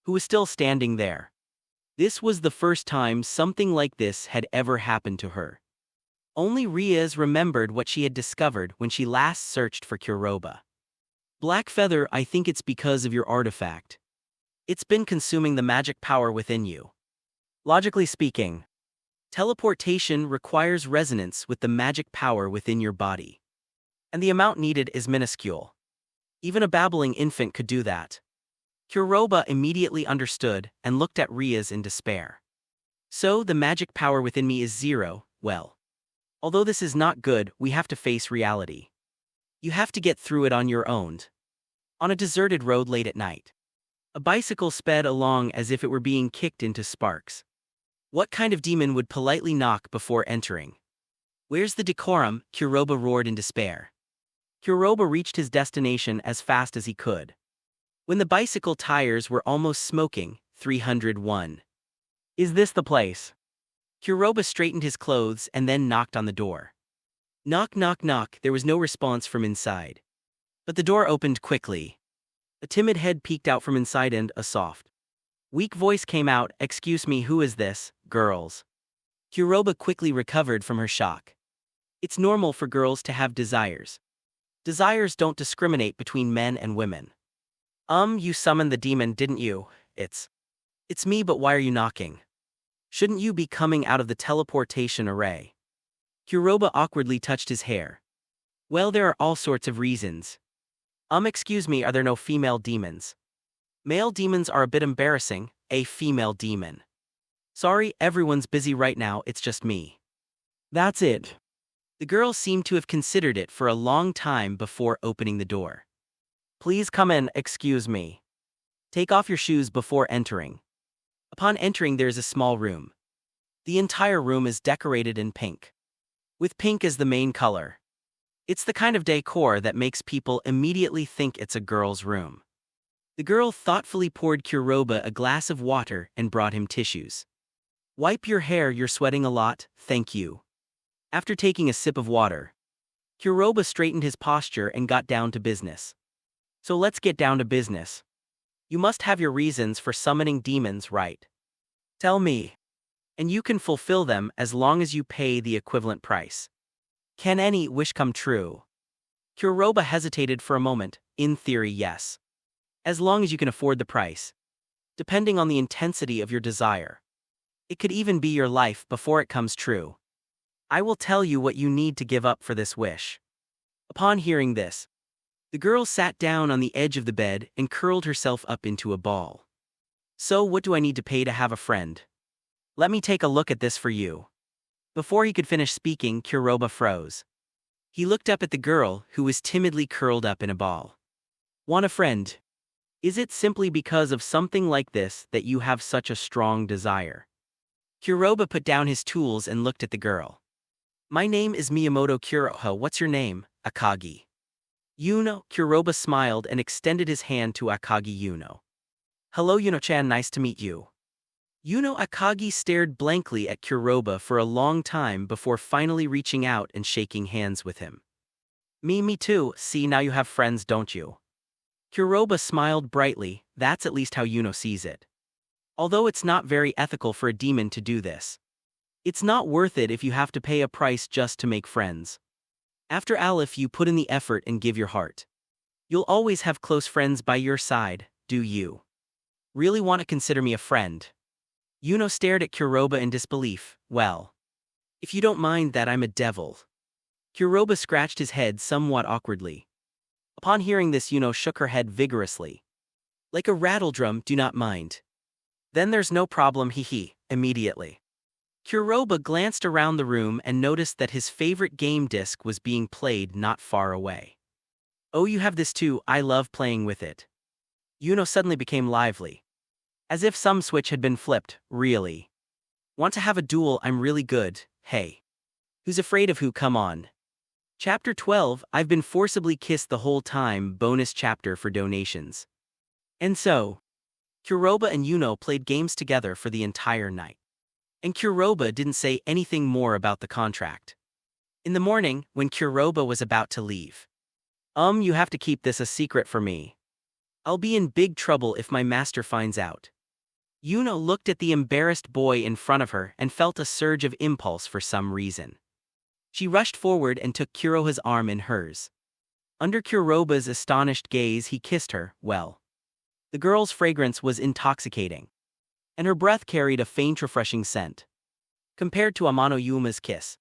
who was still standing there. This was the first time something like this had ever happened to her. Only Riaz remembered what she had discovered when she last searched for Kuroba. Blackfeather, I think it's because of your artifact. It's been consuming the magic power within you. Logically speaking, teleportation requires resonance with the magic power within your body. And the amount needed is minuscule. Even a babbling infant could do that. Kuroba immediately understood and looked at Riaz in despair. So the magic power within me is 0, well. Although this is not good, we have to face reality. You have to get through it on your own. On a deserted road late at night, a bicycle sped along as if it were being kicked into sparks. What kind of demon would politely knock before entering? Where's the decorum? Kuroba roared in despair. Kuroba reached his destination as fast as he could. When the bicycle tires were almost smoking, 301. Is this the place? Kuroba straightened his clothes and then knocked on the door. Knock, knock, knock. There was no response from inside. But the door opened quickly. A timid head peeked out from inside and a soft, weak voice came out. Excuse me, who is this, girls? Kuroba quickly recovered from her shock. It's normal for girls to have desires. Desires don't discriminate between men and women. You summoned the demon, didn't you? It's me, but why are you knocking? Shouldn't you be coming out of the teleportation array? Kuroba awkwardly touched his hair. Well, there are all sorts of reasons. Excuse me, are there no female demons? Male demons are a bit embarrassing, a female demon. Sorry, everyone's busy right now, it's just me. That's it. The girl seemed to have considered it for a long time before opening the door. Please come in, excuse me. Take off your shoes before entering. Upon entering there is a small room. The entire room is decorated in pink, with pink as the main color. It's the kind of decor that makes people immediately think it's a girl's room. The girl thoughtfully poured Kuroba a glass of water and brought him tissues. Wipe your hair, you're sweating a lot, thank you. After taking a sip of water, Kuroba straightened his posture and got down to business. So let's get down to business. You must have your reasons for summoning demons, right? Tell me. And you can fulfill them as long as you pay the equivalent price. Can any wish come true? Kuroba hesitated for a moment. In theory, yes. As long as you can afford the price. Depending on the intensity of your desire. It could even be your life before it comes true. I will tell you what you need to give up for this wish. Upon hearing this, the girl sat down on the edge of the bed and curled herself up into a ball. So what do I need to pay to have a friend? Let me take a look at this for you. Before he could finish speaking, Kuroba froze. He looked up at the girl, who was timidly curled up in a ball. Want a friend? Is it simply because of something like this that you have such a strong desire? Kuroba put down his tools and looked at the girl. My name is Miyamoto Kuroha. What's your name? Akagi. Yuno. Kuroba smiled and extended his hand to Akagi Yuno. Hello Yuno-chan, nice to meet you. Yuno Akagi stared blankly at Kuroba for a long time before finally reaching out and shaking hands with him. Me too, see now you have friends don't you? Kuroba smiled brightly, that's at least how Yuno sees it. Although it's not very ethical for a demon to do this. It's not worth it if you have to pay a price just to make friends. After all, if you put in the effort and give your heart, you'll always have close friends by your side, do you? Really want to consider me a friend? Yuno stared at Kuroba in disbelief. Well, if you don't mind that I'm a devil. Kuroba scratched his head somewhat awkwardly. Upon hearing this, Yuno shook her head vigorously. Like a rattledrum, do not mind. Then there's no problem, immediately. Kuroba glanced around the room and noticed that his favorite game disc was being played not far away. Oh, you have this too, I love playing with it. Yuno suddenly became lively. As if some switch had been flipped, really. Want to have a duel? I'm really good, hey. Who's afraid of who? Come on. Chapter 12, I've been forcibly kissed the whole time, bonus chapter for donations. And so, Kuroba and Yuno played games together for the entire night. And Kuroba didn't say anything more about the contract. In the morning, when Kuroba was about to leave. You have to keep this a secret for me. I'll be in big trouble if my master finds out. Yuno looked at the embarrassed boy in front of her and felt a surge of impulse for some reason. She rushed forward and took Kuroha's arm in hers. Under Kuroba's astonished gaze, he kissed her, well. The girl's fragrance was intoxicating. And her breath carried a faint refreshing scent. Compared to Amano Yuuma's kiss.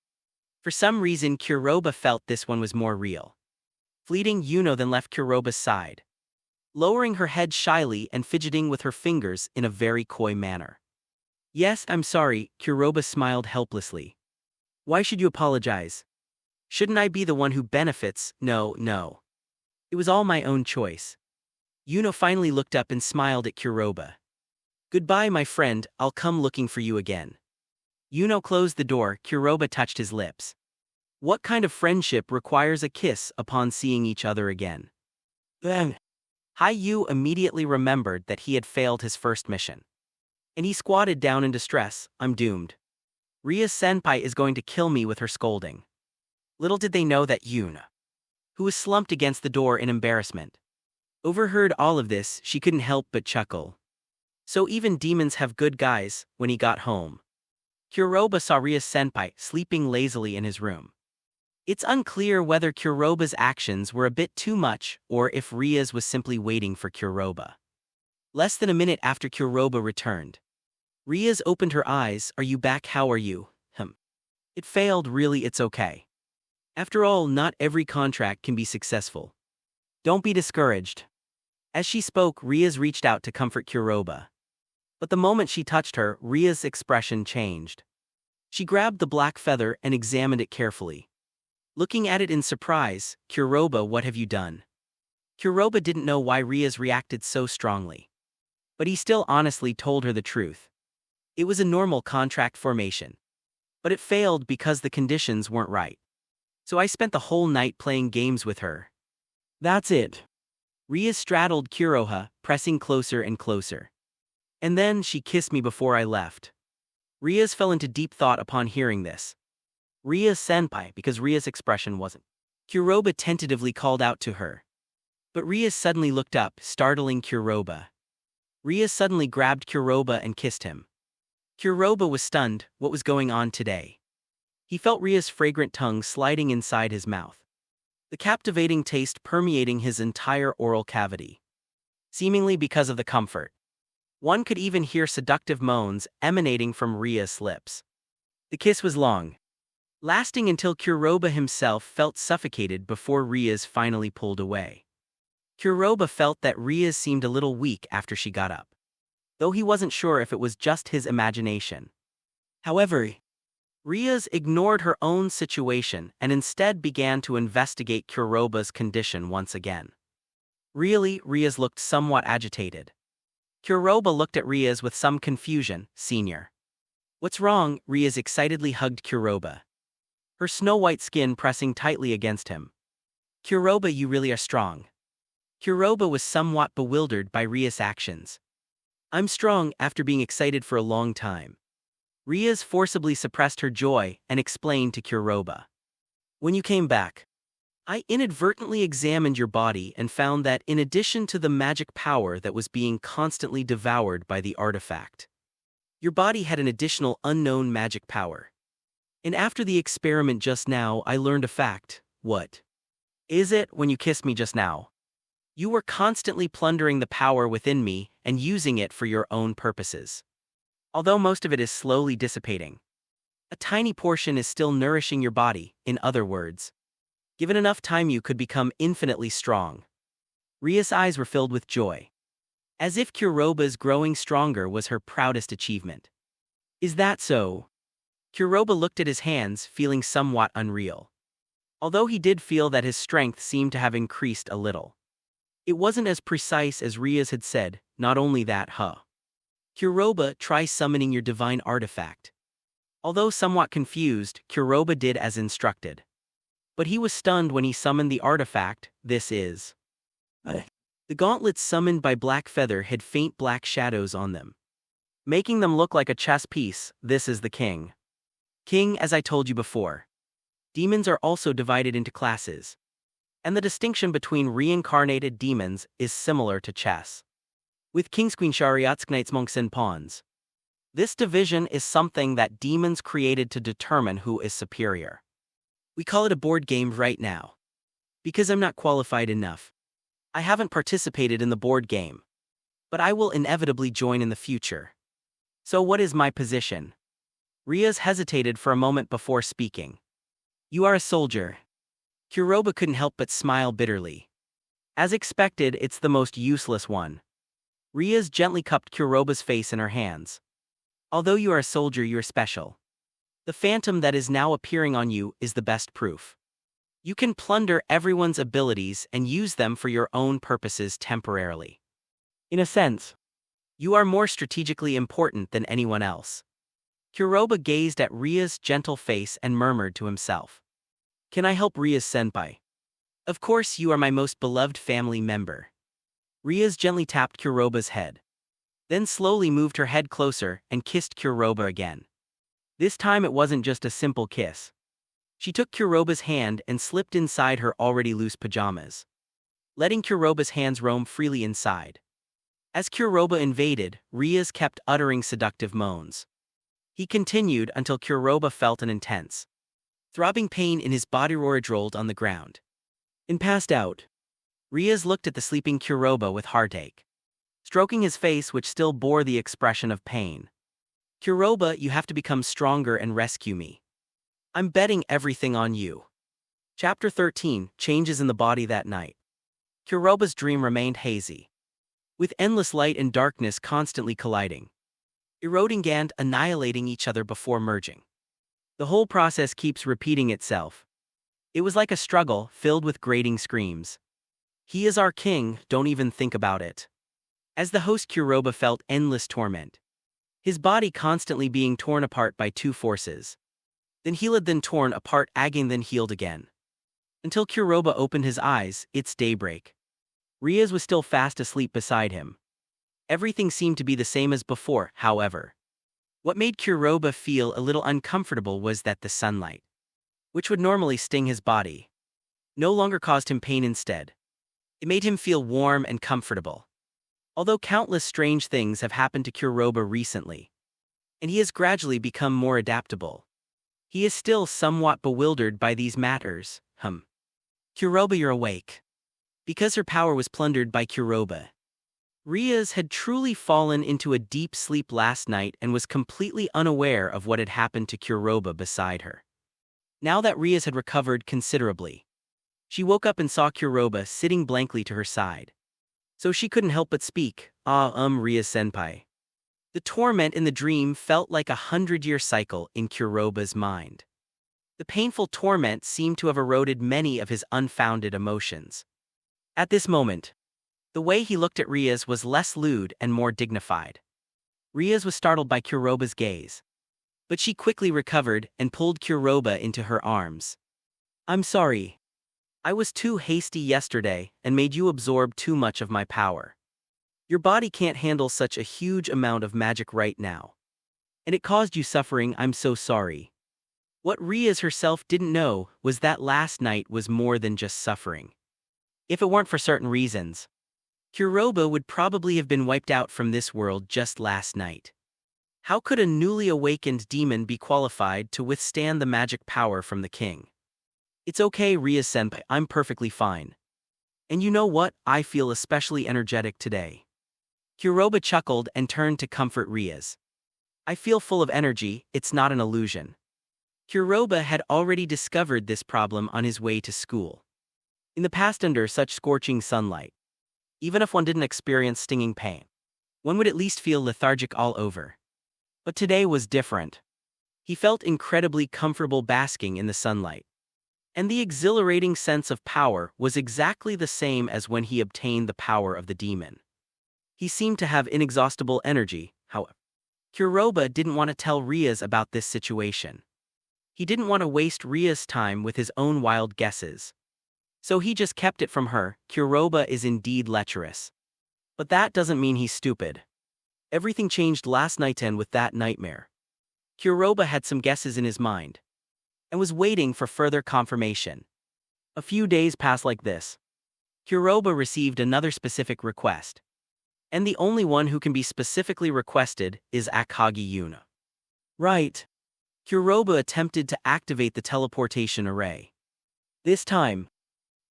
For some reason, Kuroba felt this one was more real. Fleeting, Yuno then left Kuroba's side, lowering her head shyly and fidgeting with her fingers in a very coy manner. Yes, I'm sorry, Kuroba smiled helplessly. Why should you apologize? Shouldn't I be the one who benefits? No. It was all my own choice. Yuno finally looked up and smiled at Kuroba. Goodbye, my friend, I'll come looking for you again. Yuno closed the door, Kuroba touched his lips. What kind of friendship requires a kiss upon seeing each other again? Yu immediately remembered that he had failed his first mission. And he squatted down in distress. I'm doomed. Ria-senpai is going to kill me with her scolding. Little did they know that Yuna, who was slumped against the door in embarrassment, overheard all of this. She couldn't help but chuckle. So even demons have good guys. When he got home, Kuroba saw Ria-senpai sleeping lazily in his room. It's unclear whether Kuroba's actions were a bit too much or if Ria's was simply waiting for Kuroba. Less than a minute after Kuroba returned, Ria's opened her eyes. Are you back? How are you? It failed, really, it's okay. After all, not every contract can be successful. Don't be discouraged. As she spoke, Ria's reached out to comfort Kuroba. But the moment she touched her, Ria's expression changed. She grabbed the black feather and examined it carefully. Looking at it in surprise, Kuroba, what have you done? Kuroba didn't know why Ria's reacted so strongly. But he still honestly told her the truth. It was a normal contract formation. But it failed because the conditions weren't right. So I spent the whole night playing games with her. That's it. Ria straddled Kuroha, pressing closer and closer. And then she kissed me before I left. Ria's fell into deep thought upon hearing this. Ria-senpai, because Ria's expression wasn't. Kuroba tentatively called out to her. But Ria suddenly looked up, startling Kuroba. Ria suddenly grabbed Kuroba and kissed him. Kuroba was stunned. What was going on today? He felt Ria's fragrant tongue sliding inside his mouth, the captivating taste permeating his entire oral cavity. Seemingly because of the comfort, one could even hear seductive moans emanating from Ria's lips. The kiss was long, lasting until Kuroba himself felt suffocated before Ria's finally pulled away. Kuroba felt that Ria's seemed a little weak after she got up, though he wasn't sure if it was just his imagination. However, Ria's ignored her own situation and instead began to investigate Kuroba's condition once again. Really, Ria's looked somewhat agitated. Kuroba looked at Ria's with some confusion. Senior. What's wrong? Ria's excitedly hugged Kuroba, her snow-white skin pressing tightly against him. Kuroba, you really are strong. Kuroba was somewhat bewildered by Ria's actions. I'm strong after being excited for a long time. Rias forcibly suppressed her joy and explained to Kuroba. When you came back, I inadvertently examined your body and found that in addition to the magic power that was being constantly devoured by the artifact, your body had an additional unknown magic power. And after the experiment just now, I learned a fact. What is it when you kissed me just now? You were constantly plundering the power within me and using it for your own purposes. Although most of it is slowly dissipating, a tiny portion is still nourishing your body. In other words, given enough time you could become infinitely strong. Ria's eyes were filled with joy, as if Kuroba's growing stronger was her proudest achievement. Is that so? Kuroba looked at his hands, feeling somewhat unreal. Although he did feel that his strength seemed to have increased a little. It wasn't as precise as Rias had said. Not only that, Kuroba, try summoning your divine artifact. Although somewhat confused, Kuroba did as instructed. But he was stunned when he summoned the artifact. This is the gauntlets summoned by Black Feather had faint black shadows on them, making them look like a chess piece. This is the king. As I told you before, demons are also divided into classes, and the distinction between reincarnated demons is similar to chess. With kings, queen, chariots, knights, monks, and pawns. This division is something that demons created to determine who is superior. We call it a board game right now. Because I'm not qualified enough, I haven't participated in the board game. But I will inevitably join in the future. So what is my position? Rias hesitated for a moment before speaking. You are a soldier. Kuroba couldn't help but smile bitterly. As expected, it's the most useless one. Rias gently cupped Kuroba's face in her hands. Although you are a soldier, you are special. The phantom that is now appearing on you is the best proof. You can plunder everyone's abilities and use them for your own purposes temporarily. In a sense, you are more strategically important than anyone else. Kuroba gazed at Ria's gentle face and murmured to himself. Can I help Ria's senpai? Of course, you are my most beloved family member. Rias gently tapped Kuroba's head. Then slowly moved her head closer and kissed Kuroba again. This time it wasn't just a simple kiss. She took Kuroba's hand and slipped inside her already loose pajamas, letting Kuroba's hands roam freely inside. As Kuroba invaded, Rias kept uttering seductive moans. He continued until Kuroba felt an intense, throbbing pain in his body. Rias rolled on the ground and passed out. Rias looked at the sleeping Kuroba with heartache, stroking his face which still bore the expression of pain. Kuroba, you have to become stronger and rescue me. I'm betting everything on you. Chapter 13, Changes in the Body. That night, Kuroba's dream remained hazy, with endless light and darkness constantly colliding, eroding and annihilating each other before merging. The whole process keeps repeating itself. It was like a struggle filled with grating screams. He is our king, don't even think about it. As the host, Kuroba felt endless torment, his body constantly being torn apart by two forces. Then healed, then torn apart again, then healed again. Until Kuroba opened his eyes. It's daybreak. Rias was still fast asleep beside him. Everything seemed to be the same as before, however. What made Kuroba feel a little uncomfortable was that the sunlight, which would normally sting his body, no longer caused him pain. Instead, it made him feel warm and comfortable. Although countless strange things have happened to Kuroba recently, and he has gradually become more adaptable, he is still somewhat bewildered by these matters. Kuroba, you're awake. Because her power was plundered by Kuroba, Rias had truly fallen into a deep sleep last night and was completely unaware of what had happened to Kuroba beside her. Now that Rias had recovered considerably, she woke up and saw Kuroba sitting blankly to her side. So she couldn't help but speak. Rias-senpai. The torment in the dream felt like a 100-year cycle in Kuroba's mind. The painful torment seemed to have eroded many of his unfounded emotions. At this moment, the way he looked at Rias was less lewd and more dignified. Rias was startled by Kuroba's gaze, but she quickly recovered and pulled Kuroba into her arms. I'm sorry. I was too hasty yesterday and made you absorb too much of my power. Your body can't handle such a huge amount of magic right now. And it caused you suffering, I'm so sorry. What Riaz herself didn't know was that last night was more than just suffering. If it weren't for certain reasons, Kuroba would probably have been wiped out from this world just last night. How could a newly awakened demon be qualified to withstand the magic power from the king? It's okay, Riaz-senpai, I'm perfectly fine. And you know what, I feel especially energetic today. Kuroba chuckled and turned to comfort Riaz. I feel full of energy, it's not an illusion. Kuroba had already discovered this problem on his way to school. In the past, under such scorching sunlight, even if one didn't experience stinging pain, one would at least feel lethargic all over. But today was different. He felt incredibly comfortable basking in the sunlight. And the exhilarating sense of power was exactly the same as when he obtained the power of the demon. He seemed to have inexhaustible energy, however. Kuroba didn't want to tell Riaz about this situation. He didn't want to waste Riaz's time with his own wild guesses. So he just kept it from her. Kuroba is indeed lecherous. But that doesn't mean he's stupid. Everything changed last night and with that nightmare. Kuroba had some guesses in his mind and was waiting for further confirmation. A few days passed like this. Kuroba received another specific request. And the only one who can be specifically requested is Akagi Yuna. Right. Kuroba attempted to activate the teleportation array. This time,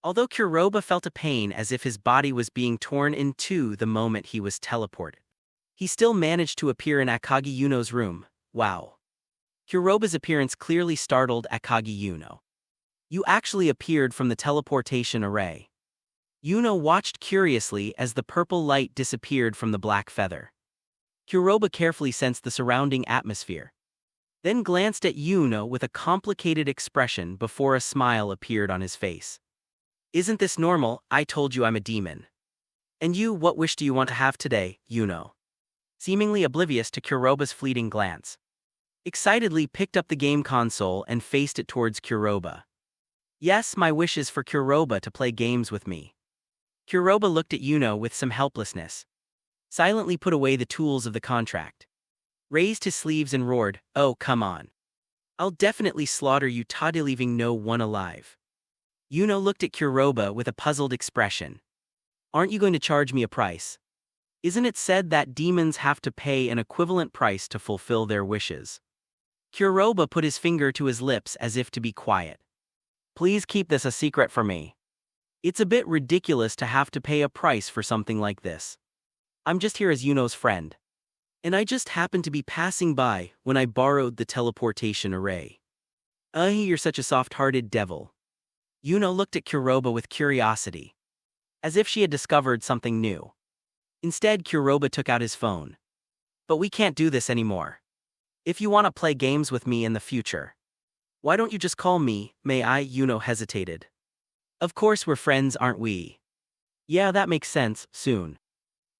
although Kuroba felt a pain as if his body was being torn in two the moment he was teleported, he still managed to appear in Akagi Yuno's room. Wow. Kuroba's appearance clearly startled Akagi Yuno. You actually appeared from the teleportation array. Yuno watched curiously as the purple light disappeared from the black feather. Kuroba carefully sensed the surrounding atmosphere, then glanced at Yuno with a complicated expression before a smile appeared on his face. Isn't this normal? I told you I'm a demon. And you, what wish do you want to have today, Yuno? Seemingly oblivious to Kuroba's fleeting glance, excitedly picked up the game console and faced it towards Kuroba. Yes, my wish is for Kuroba to play games with me. Kuroba looked at Yuno with some helplessness, silently put away the tools of the contract, raised his sleeves and roared, oh, come on. I'll definitely slaughter you, Tade, leaving no one alive. Yuno looked at Kuroba with a puzzled expression. Aren't you going to charge me a price? Isn't it said that demons have to pay an equivalent price to fulfill their wishes? Kuroba put his finger to his lips as if to be quiet. Please keep this a secret for me. It's a bit ridiculous to have to pay a price for something like this. I'm just here as Yuno's friend. And I just happened to be passing by when I borrowed the teleportation array. You're such a soft-hearted devil. Yuno looked at Kuroba with curiosity, as if she had discovered something new. Instead, Kuroba took out his phone. But we can't do this anymore. If you want to play games with me in the future, why don't you just call me, may I? Yuno hesitated. Of course we're friends, aren't we? Yeah, that makes sense, soon.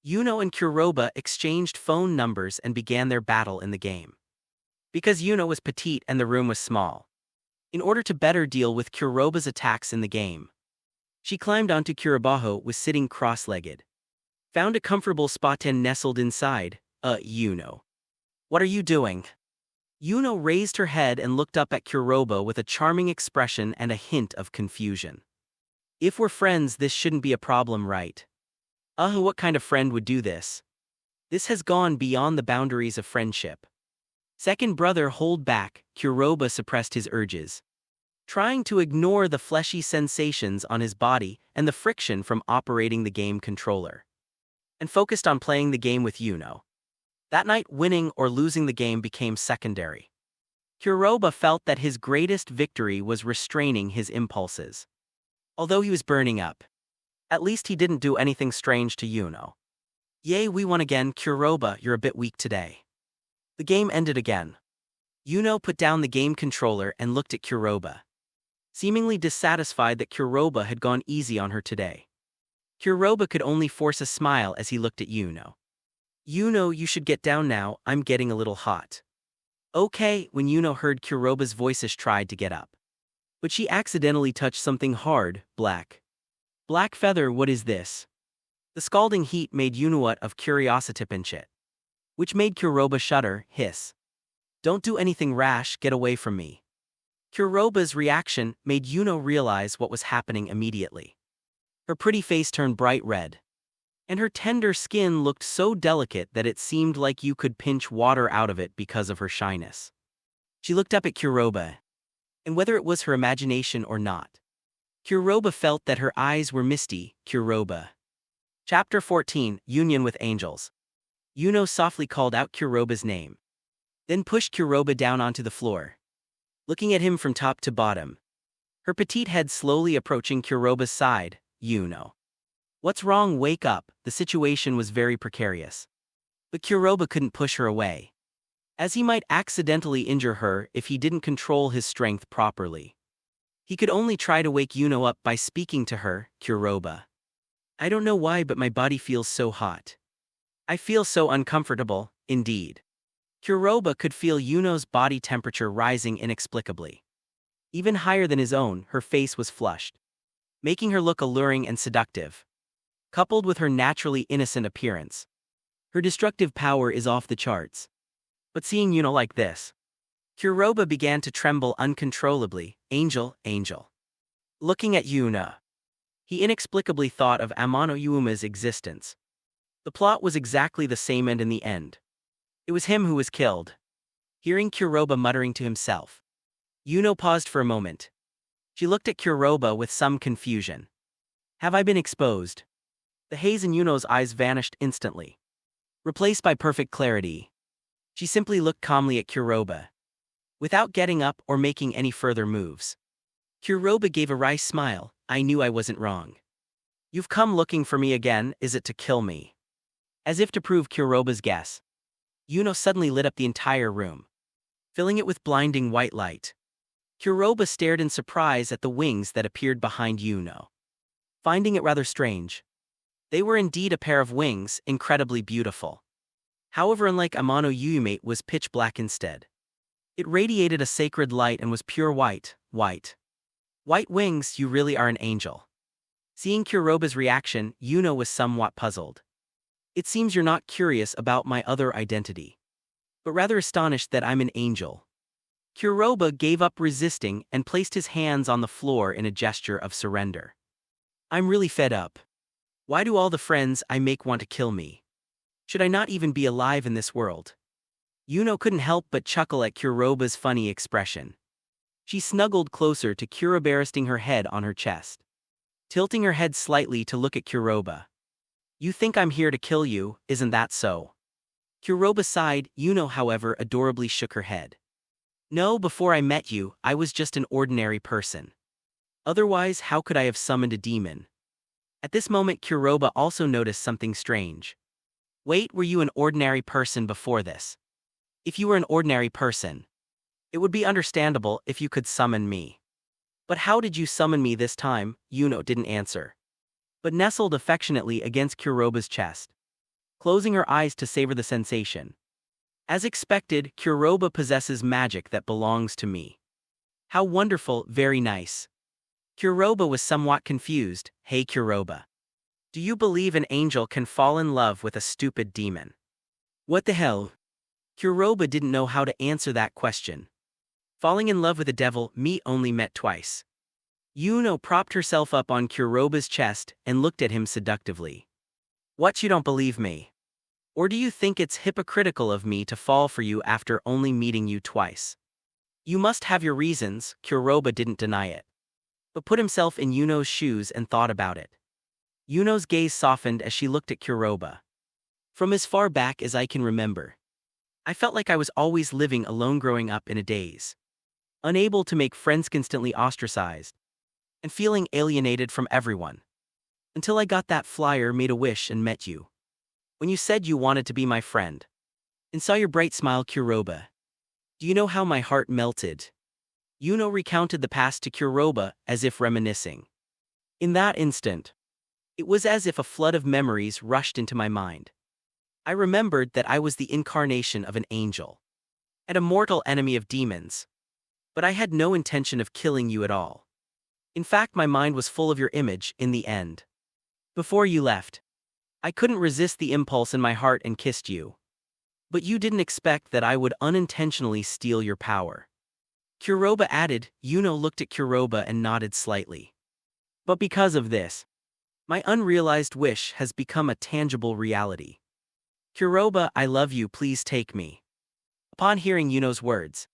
Yuno and Kuroba exchanged phone numbers and began their battle in the game. Because Yuno was petite and the room was small, in order to better deal with Kuroba's attacks in the game, she climbed onto Kuroba, was sitting cross-legged, found a comfortable spot and nestled inside. Yuno. What are you doing? Yuno raised her head and looked up at Kuroba with a charming expression and a hint of confusion. If we're friends, this shouldn't be a problem, right? What kind of friend would do this? This has gone beyond the boundaries of friendship. Second brother, hold back. Kuroba suppressed his urges, trying to ignore the fleshy sensations on his body and the friction from operating the game controller, and focused on playing the game with Yuno. That night, winning or losing the game became secondary. Kuroba felt that his greatest victory was restraining his impulses. Although he was burning up, at least he didn't do anything strange to Yuno. Yay, we won again. Kuroba, you're a bit weak today. The game ended again. Yuno put down the game controller and looked at Kuroba, seemingly dissatisfied that Kuroba had gone easy on her today. Kuroba could only force a smile as he looked at Yuno. Yuno, you should get down now, I'm getting a little hot. Okay, when Yuno heard Kuroba's voices, tried to get up, but she accidentally touched something hard. Black feather, what is this? The scalding heat made Yuno of curiosity pinch it, which made Kuroba shudder, hiss. Don't do anything rash, get away from me. Kuroba's reaction made Yuno realize what was happening immediately. Her pretty face turned bright red, and her tender skin looked so delicate that it seemed like you could pinch water out of it because of her shyness. She looked up at Kuroba, and whether it was her imagination or not, Kuroba felt that her eyes were misty. Kuroba. Chapter 14, Union with Angels. Yuno softly called out Kuroba's name, then pushed Kuroba down onto the floor, looking at him from top to bottom, her petite head slowly approaching Kuroba's side. Yuno. What's wrong? Wake up. The situation was very precarious. But Kuroba couldn't push her away, as he might accidentally injure her if he didn't control his strength properly. He could only try to wake Yuno up by speaking to her. Kuroba. I don't know why, but my body feels so hot. I feel so uncomfortable, indeed. Kuroba could feel Yuno's body temperature rising inexplicably. Even higher than his own, her face was flushed, making her look alluring and seductive. Coupled with her naturally innocent appearance, her destructive power is off the charts. But seeing Yuno like this, Kuroba began to tremble uncontrollably. Angel, angel. Looking at Yuno, he inexplicably thought of Amano Yuuma's existence. The plot was exactly the same, and in the end, it was him who was killed. Hearing Kuroba muttering to himself, Yuno paused for a moment. She looked at Kuroba with some confusion. Have I been exposed? The haze in Yuno's eyes vanished instantly, replaced by perfect clarity. She simply looked calmly at Kuroba, without getting up or making any further moves. Kuroba gave a wry smile. I knew I wasn't wrong. You've come looking for me again, is it to kill me? As if to prove Kuroba's guess, Yuno suddenly lit up the entire room, filling it with blinding white light. Kuroba stared in surprise at the wings that appeared behind Yuno, finding it rather strange. They were indeed a pair of wings, incredibly beautiful. However, unlike Amano Yuuma, was pitch black instead. It radiated a sacred light and was pure white. White wings, you really are an angel. Seeing Kuroba's reaction, Yuno was somewhat puzzled. It seems you're not curious about my other identity, but rather astonished that I'm an angel. Kuroba gave up resisting and placed his hands on the floor in a gesture of surrender. I'm really fed up. Why do all the friends I make want to kill me? Should I not even be alive in this world? Yuno couldn't help but chuckle at Kuroba's funny expression. She snuggled closer to Kuroba, resting her head on her chest, tilting her head slightly to look at Kuroba. You think I'm here to kill you, isn't that so? Kuroba sighed. Yuno, however, adorably shook her head. No, before I met you, I was just an ordinary person. Otherwise, how could I have summoned a demon? At this moment, Kuroba also noticed something strange. Wait, were you an ordinary person before this? If you were an ordinary person, it would be understandable if you could summon me. But how did you summon me this time? Yuno didn't answer, but nestled affectionately against Kuroba's chest, closing her eyes to savor the sensation. As expected, Kuroba possesses magic that belongs to me. How wonderful, very nice. Kuroba was somewhat confused. Hey Kuroba. Do you believe an angel can fall in love with a stupid demon? What the hell? Kuroba didn't know how to answer that question. Falling in love with a devil, me only met twice. Yuno propped herself up on Kuroba's chest and looked at him seductively. What, you don't believe me? Or do you think it's hypocritical of me to fall for you after only meeting you twice? You must have your reasons. Kuroba didn't deny it, but put himself in Yuno's shoes and thought about it. Yuno's gaze softened as she looked at Kuroba. From as far back as I can remember, I felt like I was always living alone growing up in a daze, unable to make friends, constantly ostracized, and feeling alienated from everyone. Until I got that flyer, made a wish, and met you. When you said you wanted to be my friend, and saw your bright smile, Kuroba. Do you know how my heart melted? Yuno recounted the past to Kuroba as if reminiscing. In that instant, it was as if a flood of memories rushed into my mind. I remembered that I was the incarnation of an angel, and a mortal enemy of demons. But I had no intention of killing you at all. In fact, my mind was full of your image in the end. Before you left, I couldn't resist the impulse in my heart and kissed you. But you didn't expect that I would unintentionally steal your power. Kuroba added. Yuno looked at Kuroba and nodded slightly. But because of this, my unrealized wish has become a tangible reality. Kuroba, I love you, please take me. Upon hearing Yuno's words,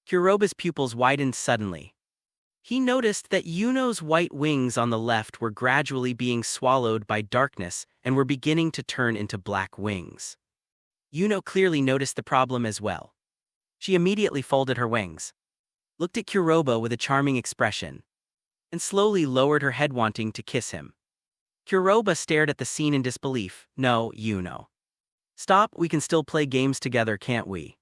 Kuroba's pupils widened suddenly. He noticed that Yuno's white wings on the left were gradually being swallowed by darkness and were beginning to turn into black wings. Yuno clearly noticed the problem as well. She immediately folded her wings, looked at Kuroba with a charming expression, and slowly lowered her head wanting to kiss him. Kuroba stared at the scene in disbelief. No, Yuno. Stop, we can still play games together, can't we?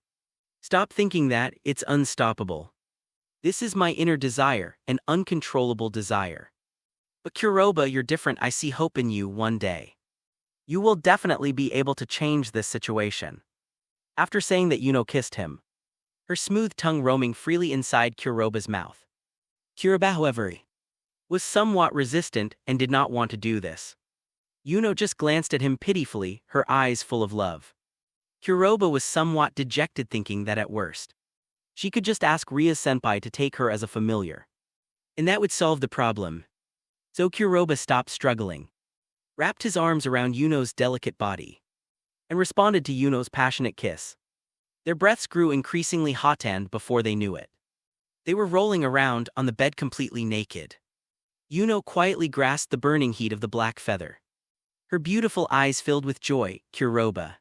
Stop thinking that, it's unstoppable. This is my inner desire, an uncontrollable desire. But Kuroba, you're different, I see hope in you one day. You will definitely be able to change this situation. After saying that, Yuno kissed him, her smooth tongue roaming freely inside Kuroba's mouth. Kuroba, however, was somewhat resistant and did not want to do this. Yuno just glanced at him pitifully, her eyes full of love. Kuroba was somewhat dejected, thinking that at worst, she could just ask Ria-senpai to take her as a familiar, and that would solve the problem. So Kuroba stopped struggling, wrapped his arms around Yuno's delicate body, and responded to Yuno's passionate kiss. Their breaths grew increasingly hot, and before they knew it, they were rolling around on the bed completely naked. Yuno quietly grasped the burning heat of the black feather. Her beautiful eyes filled with joy. Kuroba,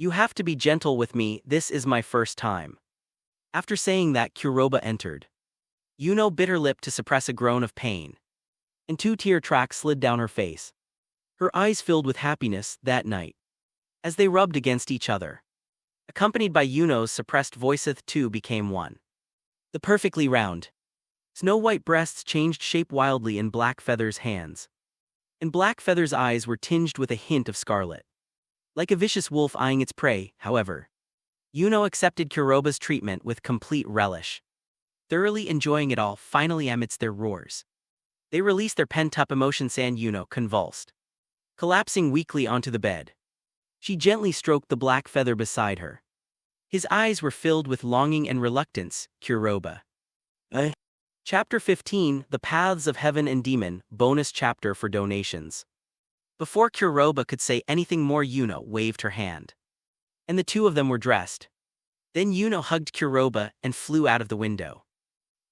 you have to be gentle with me, this is my first time. After saying that, Kuroba entered. Yuno bit her lip to suppress a groan of pain, and 2 tear tracks slid down her face. Her eyes filled with happiness that night, as they rubbed against each other. Accompanied by Yuno's suppressed voice, the two became one. The perfectly round, snow-white breasts changed shape wildly in Black Feather's hands, and Black Feather's eyes were tinged with a hint of scarlet. Like a vicious wolf eyeing its prey, however, Yuno accepted Kuroba's treatment with complete relish, thoroughly enjoying it all. Finally, amidst their roars, they released their pent-up emotions, and Yuno convulsed, collapsing weakly onto the bed. She gently stroked the black feather beside her. His eyes were filled with longing and reluctance. Kuroba. Chapter 15, The Paths of Heaven and Demon, bonus chapter for donations. Before Kuroba could say anything more, Yuno waved her hand, and the two of them were dressed. Then Yuno hugged Kuroba and flew out of the window.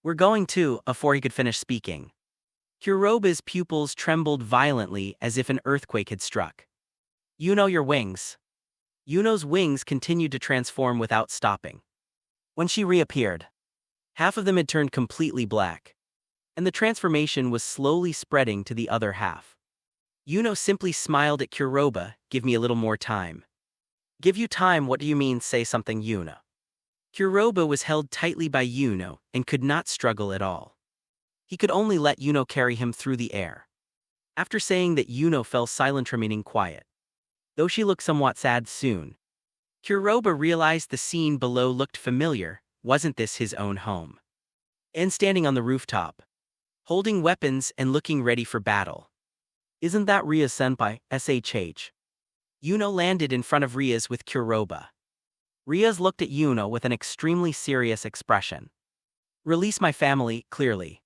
We're going to, before he could finish speaking, Kuroba's pupils trembled violently as if an earthquake had struck. Yuno, your wings. Yuno's wings continued to transform without stopping. When she reappeared, half of them had turned completely black, and the transformation was slowly spreading to the other half. Yuno simply smiled at Kuroba. Give me a little more time. Give you time? What do you mean? Say something, Yuno. Kuroba was held tightly by Yuno and could not struggle at all. He could only let Yuno carry him through the air. After saying that, Yuno fell silent, remaining quiet, though she looked somewhat sad soon. Kuroba realized the scene below looked familiar. Wasn't this his own home? And standing on the rooftop, holding weapons and looking ready for battle. Isn't that Ria-senpai? SHH. Yuno landed in front of Ria's with Kuroba. Ria's looked at Yuno with an extremely serious expression. Release my family, clearly.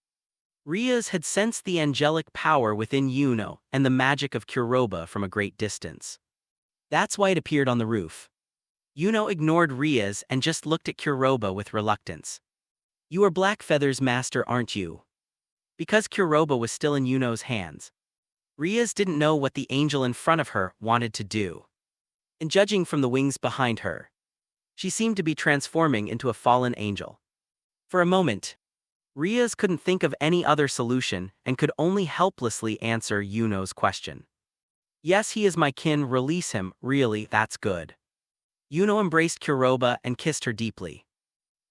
Ria's had sensed the angelic power within Yuno and the magic of Kuroba from a great distance. That's why it appeared on the roof. Yuno ignored Ria's and just looked at Kuroba with reluctance. You are Black Feather's master, aren't you? Because Kuroba was still in Yuno's hands, Ria's didn't know what the angel in front of her wanted to do. And judging from the wings behind her, she seemed to be transforming into a fallen angel. For a moment, Ria's couldn't think of any other solution and could only helplessly answer Yuno's question. Yes, he is my kin, release him, really, that's good. Yuno embraced Kuroba and kissed her deeply.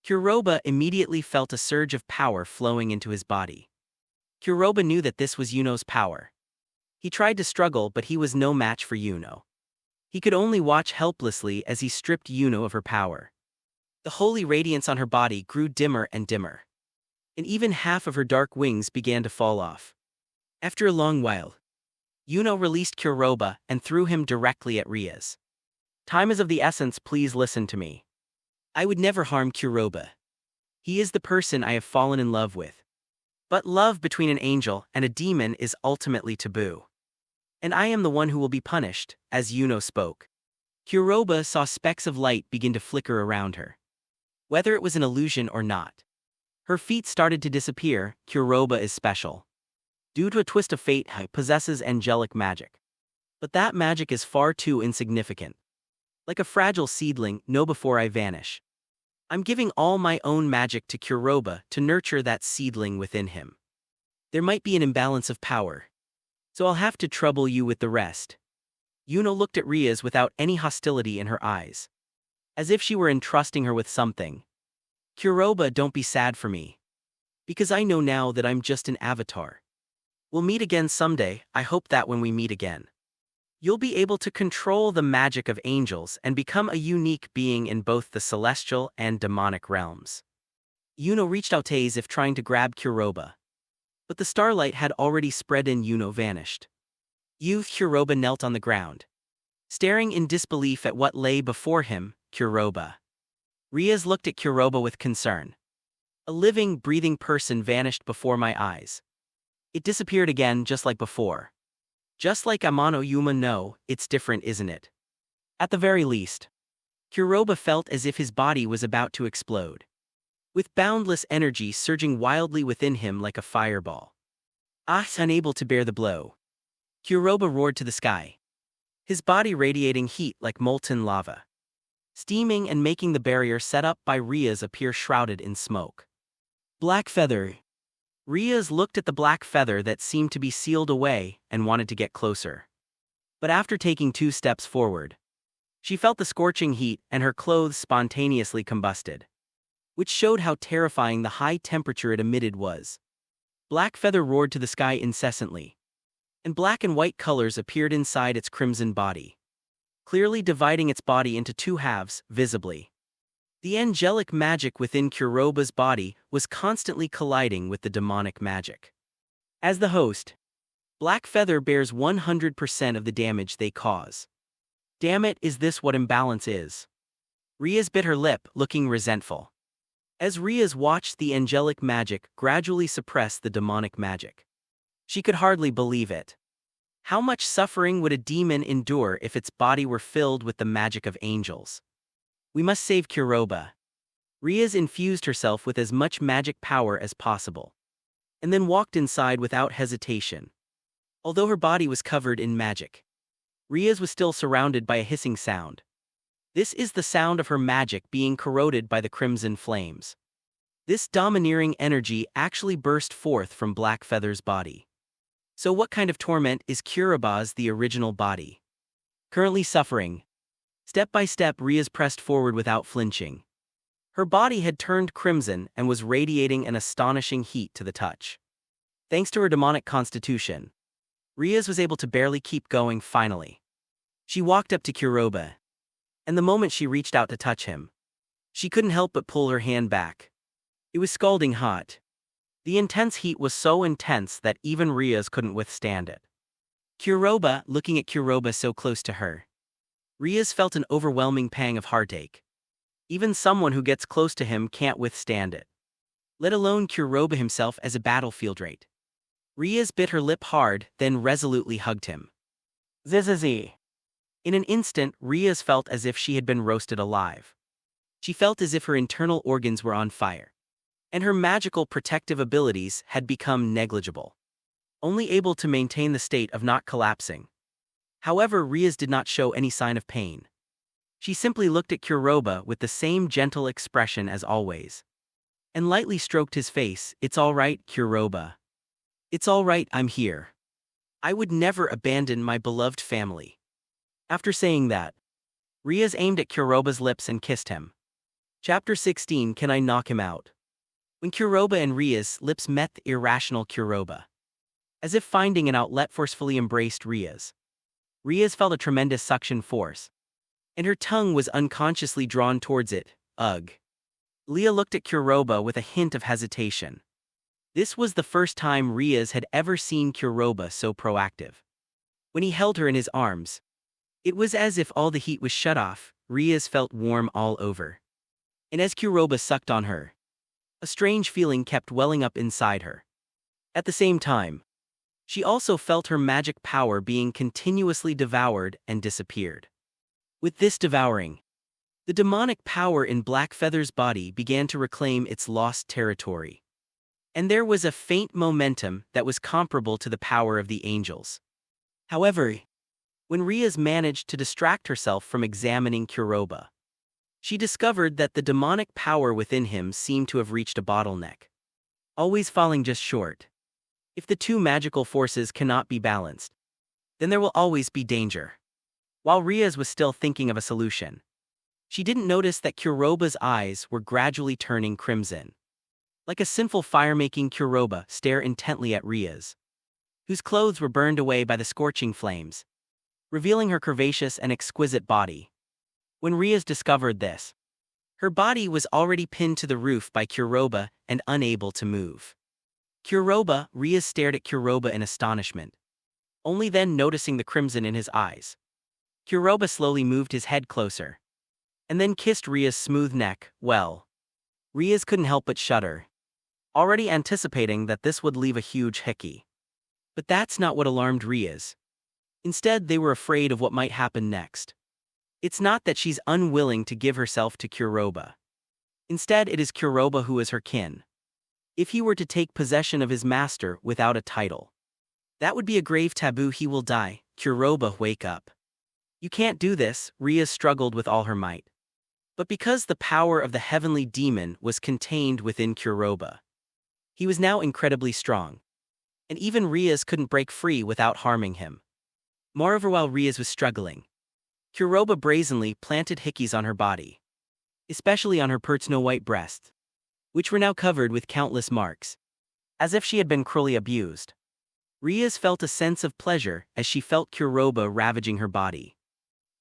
Kuroba immediately felt a surge of power flowing into his body. Kuroba knew that this was Yuno's power. He tried to struggle, but he was no match for Yuno. He could only watch helplessly as he stripped Yuno of her power. The holy radiance on her body grew dimmer and dimmer, and even half of her dark wings began to fall off. After a long while, Yuno released Kuroba and threw him directly at Rias. Time is of the essence, please listen to me. I would never harm Kuroba. He is the person I have fallen in love with. But love between an angel and a demon is ultimately taboo. And I am the one who will be punished, as Yuno spoke. Kuroba saw specks of light begin to flicker around her. Whether it was an illusion or not. Her feet started to disappear. Kuroba is special. Due to a twist of fate, he possesses angelic magic. But that magic is far too insignificant. Like a fragile seedling, know before I vanish. I'm giving all my own magic to Kuroba to nurture that seedling within him. There might be an imbalance of power. So I'll have to trouble you with the rest. Yuno looked at Rias without any hostility in her eyes. As if she were entrusting her with something. Kuroba, don't be sad for me. Because I know now that I'm just an avatar. We'll meet again someday. I hope that when we meet again, you'll be able to control the magic of angels and become a unique being in both the celestial and demonic realms. Yuno reached out as if trying to grab Kuroba. But the starlight had already spread and Yuno vanished. Kuroba knelt on the ground, staring in disbelief at what lay before him. Kuroba. Rias looked at Kuroba with concern. A living, breathing person vanished before my eyes. It disappeared again just like before. Just like Amano Yuuma. No, it's different, isn't it? At the very least. Kuroba felt as if his body was about to explode, with boundless energy surging wildly within him like a fireball. Unable to bear the blow, Kuroba roared to the sky, his body radiating heat like molten lava, steaming and making the barrier set up by Rias appear shrouded in smoke. Black feather. Rias looked at the black feather that seemed to be sealed away and wanted to get closer. But after taking 2 steps forward, she felt the scorching heat and her clothes spontaneously combusted, which showed how terrifying the high temperature it emitted was. Black feather roared to the sky incessantly, and black and white colors appeared inside its crimson body, clearly dividing its body into 2 halves, visibly. The angelic magic within Kuroba's body was constantly colliding with the demonic magic. As the host, Black Feather bears 100% of the damage they cause. Damn it, is this what imbalance is? Rias bit her lip, looking resentful. As Rias watched the angelic magic gradually suppress the demonic magic, she could hardly believe it. How much suffering would a demon endure if its body were filled with the magic of angels? We must save Kuroba. Rias infused herself with as much magic power as possible, and then walked inside without hesitation. Although her body was covered in magic, Rias was still surrounded by a hissing sound. This is the sound of her magic being corroded by the crimson flames. This domineering energy actually burst forth from Black Feather's body. So what kind of torment is Kuroba's the original body currently suffering? Step by step, Rias pressed forward without flinching. Her body had turned crimson and was radiating an astonishing heat to the touch. Thanks to her demonic constitution, Rias was able to barely keep going. Finally, she walked up to Kuroba, and the moment she reached out to touch him, she couldn't help but pull her hand back. It was scalding hot. The intense heat was so intense that even Rias couldn't withstand it. Kuroba, looking at Kuroba so close to her, Rias felt an overwhelming pang of heartache. Even someone who gets close to him can't withstand it, let alone Kuroba himself as a battlefield rate. Rias bit her lip hard, then resolutely hugged him. Zizizi. In an instant, Rias felt as if she had been roasted alive. She felt as if her internal organs were on fire, and her magical protective abilities had become negligible, only able to maintain the state of not collapsing. However, Rias did not show any sign of pain. She simply looked at Kuroba with the same gentle expression as always, and lightly stroked his face. It's all right, Kuroba. It's all right, I'm here. I would never abandon my beloved family. After saying that, Rias aimed at Kuroba's lips and kissed him. Chapter 16. Can I knock him out? When Kuroba and Rias' lips met, the irrational Kuroba, as if finding an outlet, forcefully embraced Rias. Rias felt a tremendous suction force, and her tongue was unconsciously drawn towards it. Ugh. Leah looked at Kuroba with a hint of hesitation. This was the first time Rias had ever seen Kuroba so proactive. When he held her in his arms, it was as if all the heat was shut off. Rias felt warm all over. And as Kuroba sucked on her, a strange feeling kept welling up inside her. At the same time, she also felt her magic power being continuously devoured and disappeared. With this devouring, the demonic power in Blackfeather's body began to reclaim its lost territory. And there was a faint momentum that was comparable to the power of the angels. However, when Rias managed to distract herself from examining Kuroba, she discovered that the demonic power within him seemed to have reached a bottleneck, always falling just short. If the two magical forces cannot be balanced, then there will always be danger. While Rias was still thinking of a solution, she didn't notice that Kuroba's eyes were gradually turning crimson. Like a sinful fire-making Kuroba stared intently at Rias, whose clothes were burned away by the scorching flames, revealing her curvaceous and exquisite body. When Rias discovered this, her body was already pinned to the roof by Kuroba and unable to move. Rias stared at Kuroba in astonishment, only then noticing the crimson in his eyes. Kuroba slowly moved his head closer, and then kissed Rias' smooth neck. Well, Rias couldn't help but shudder, already anticipating that this would leave a huge hickey. But that's not what alarmed Rias. Instead, they were afraid of what might happen next. It's not that she's unwilling to give herself to Kuroba. Instead, it is Kuroba who is her kin. If he were to take possession of his master without a title, that would be a grave taboo. He will die. Kuroba, wake up. You can't do this, Rias struggled with all her might. But because the power of the heavenly demon was contained within Kuroba, he was now incredibly strong. And even Rias couldn't break free without harming him. Moreover, while Rias was struggling, Kuroba brazenly planted hickeys on her body, especially on her pert snow-white breasts, which were now covered with countless marks, as if she had been cruelly abused. Rias felt a sense of pleasure as she felt Kuroba ravaging her body,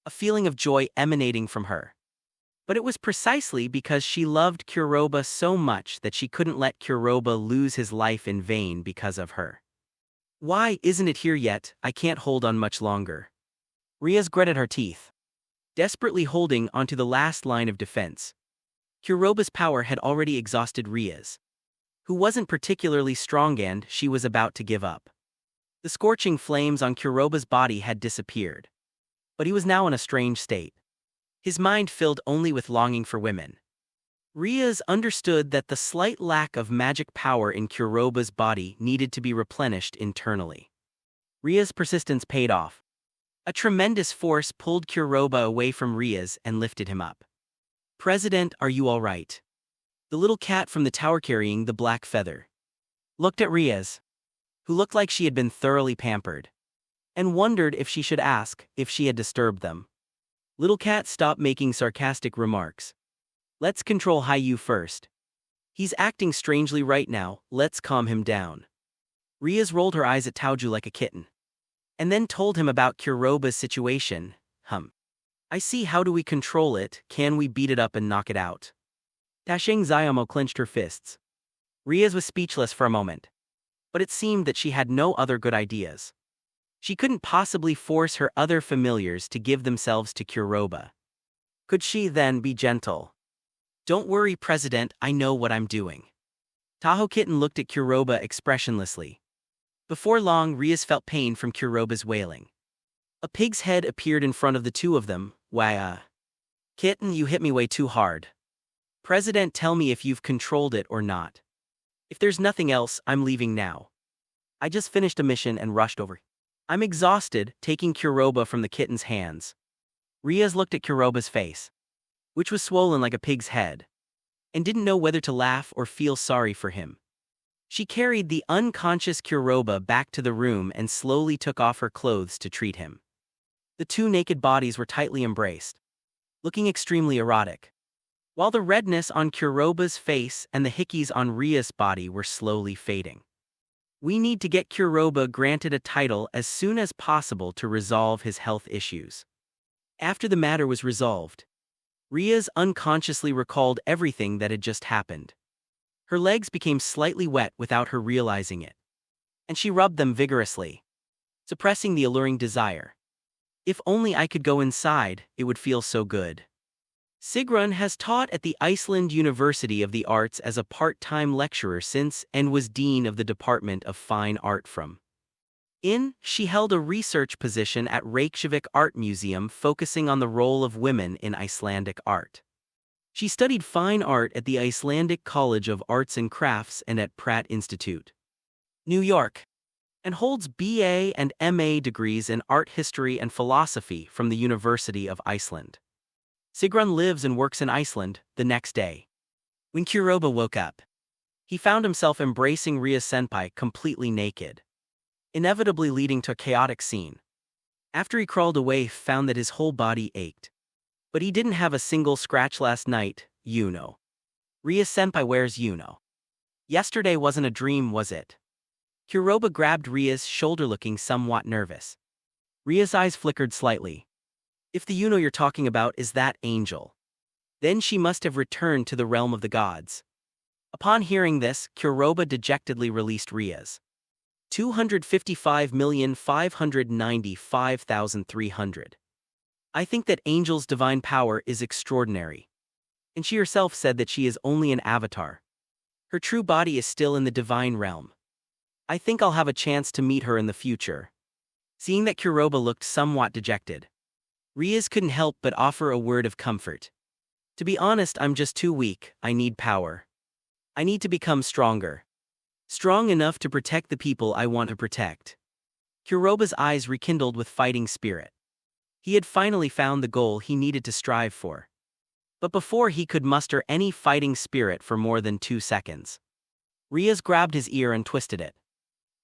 a feeling of joy emanating from her. But it was precisely because she loved Kuroba so much that she couldn't let Kuroba lose his life in vain because of her. Why isn't it here yet? I can't hold on much longer. Rias gritted her teeth, desperately holding onto the last line of defense. Kuroba's power had already exhausted Rias, who wasn't particularly strong, and she was about to give up. The scorching flames on Kuroba's body had disappeared, but he was now in a strange state, his mind filled only with longing for women. Rias understood that the slight lack of magic power in Kuroba's body needed to be replenished internally. Rias' persistence paid off. A tremendous force pulled Kuroba away from Rias and lifted him up. President, are you all right? The little cat from the tower carrying the black feather looked at Rias, who looked like she had been thoroughly pampered, and wondered if she should ask if she had disturbed them. Little cat stopped making sarcastic remarks. Let's control Hayu first. He's acting strangely right now, let's calm him down. Rias rolled her eyes at Taoju like a kitten, and then told him about Kuroba's situation. I see. How do we control it? Can we beat it up and knock it out? Tashing Zayamo clenched her fists. Rias was speechless for a moment, but it seemed that she had no other good ideas. She couldn't possibly force her other familiars to give themselves to Kuroba. Could she then be gentle? Don't worry, President, I know what I'm doing. Tahoe Kitten looked at Kuroba expressionlessly. Before long, Rias felt pain from Kuroba's wailing. A pig's head appeared in front of the two of them. Why, Kitten, you hit me way too hard. President, tell me if you've controlled it or not. If there's nothing else, I'm leaving now. I just finished a mission and rushed over. I'm exhausted, taking Kuroba from the kitten's hands. Rias looked at Kuroba's face, which was swollen like a pig's head, and didn't know whether to laugh or feel sorry for him. She carried the unconscious Kuroba back to the room and slowly took off her clothes to treat him. The two naked bodies were tightly embraced, looking extremely erotic, while the redness on Kuroba's face and the hickeys on Rias' body were slowly fading. We need to get Kuroba granted a title as soon as possible to resolve his health issues. After the matter was resolved, Rias unconsciously recalled everything that had just happened. Her legs became slightly wet without her realizing it, and she rubbed them vigorously, suppressing the alluring desire. If only I could go inside, it would feel so good. Sigrun has taught at the Iceland University of the Arts as a part-time lecturer since and was dean of the Department of Fine Art from. She held a research position at Reykjavik Art Museum focusing on the role of women in Icelandic art. She studied fine art at the Icelandic College of Arts and Crafts and at Pratt Institute, New York, and holds BA and MA degrees in art history and philosophy from the University of Iceland. Sigrun lives and works in Iceland. The next day, when Kuroha woke up, he found himself embracing Ria senpai completely naked, inevitably leading to a chaotic scene. After he crawled away, found that his whole body ached. But he didn't have a single scratch last night, you know. Ria senpai, where's you know? Yesterday wasn't a dream, was it? Kuroha grabbed Ria's shoulder, looking somewhat nervous. Ria's eyes flickered slightly. If the Yuno you're talking about is that angel, then she must have returned to the realm of the gods. Upon hearing this, Kuroha dejectedly released Ria's 255,595,300. I think that angel's divine power is extraordinary. And she herself said that she is only an avatar. Her true body is still in the divine realm. I think I'll have a chance to meet her in the future. Seeing that Kuroha looked somewhat dejected, Rias couldn't help but offer a word of comfort. To be honest, I'm just too weak. I need power. I need to become stronger. Strong enough to protect the people I want to protect. Kuroha's eyes rekindled with fighting spirit. He had finally found the goal he needed to strive for. But before he could muster any fighting spirit for more than 2 seconds, Rias grabbed his ear and twisted it.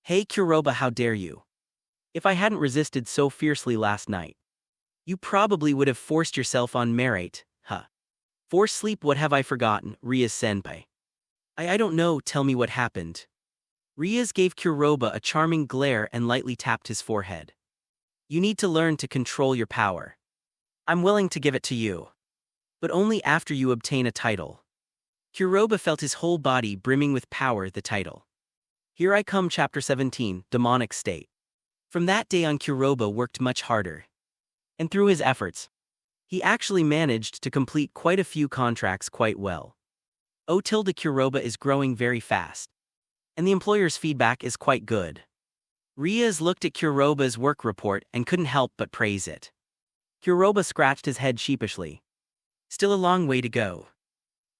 Hey Kuroha, how dare you? If I hadn't resisted so fiercely last night, you probably would have forced yourself on Marate, huh? For sleep, what have I forgotten, Rias senpai? I don't know, tell me what happened. Rias gave Kuroha a charming glare and lightly tapped his forehead. You need to learn to control your power. I'm willing to give it to you, but only after you obtain a title. Kuroha felt his whole body brimming with power. The title. Here I come. Chapter 17, Demonic State. From that day on, Kuroha worked much harder. And through his efforts, he actually managed to complete quite a few contracts quite well. Kuroha is growing very fast, and the employer's feedback is quite good. Rias looked at Kuroha's work report and couldn't help but praise it. Kuroha scratched his head sheepishly. Still a long way to go.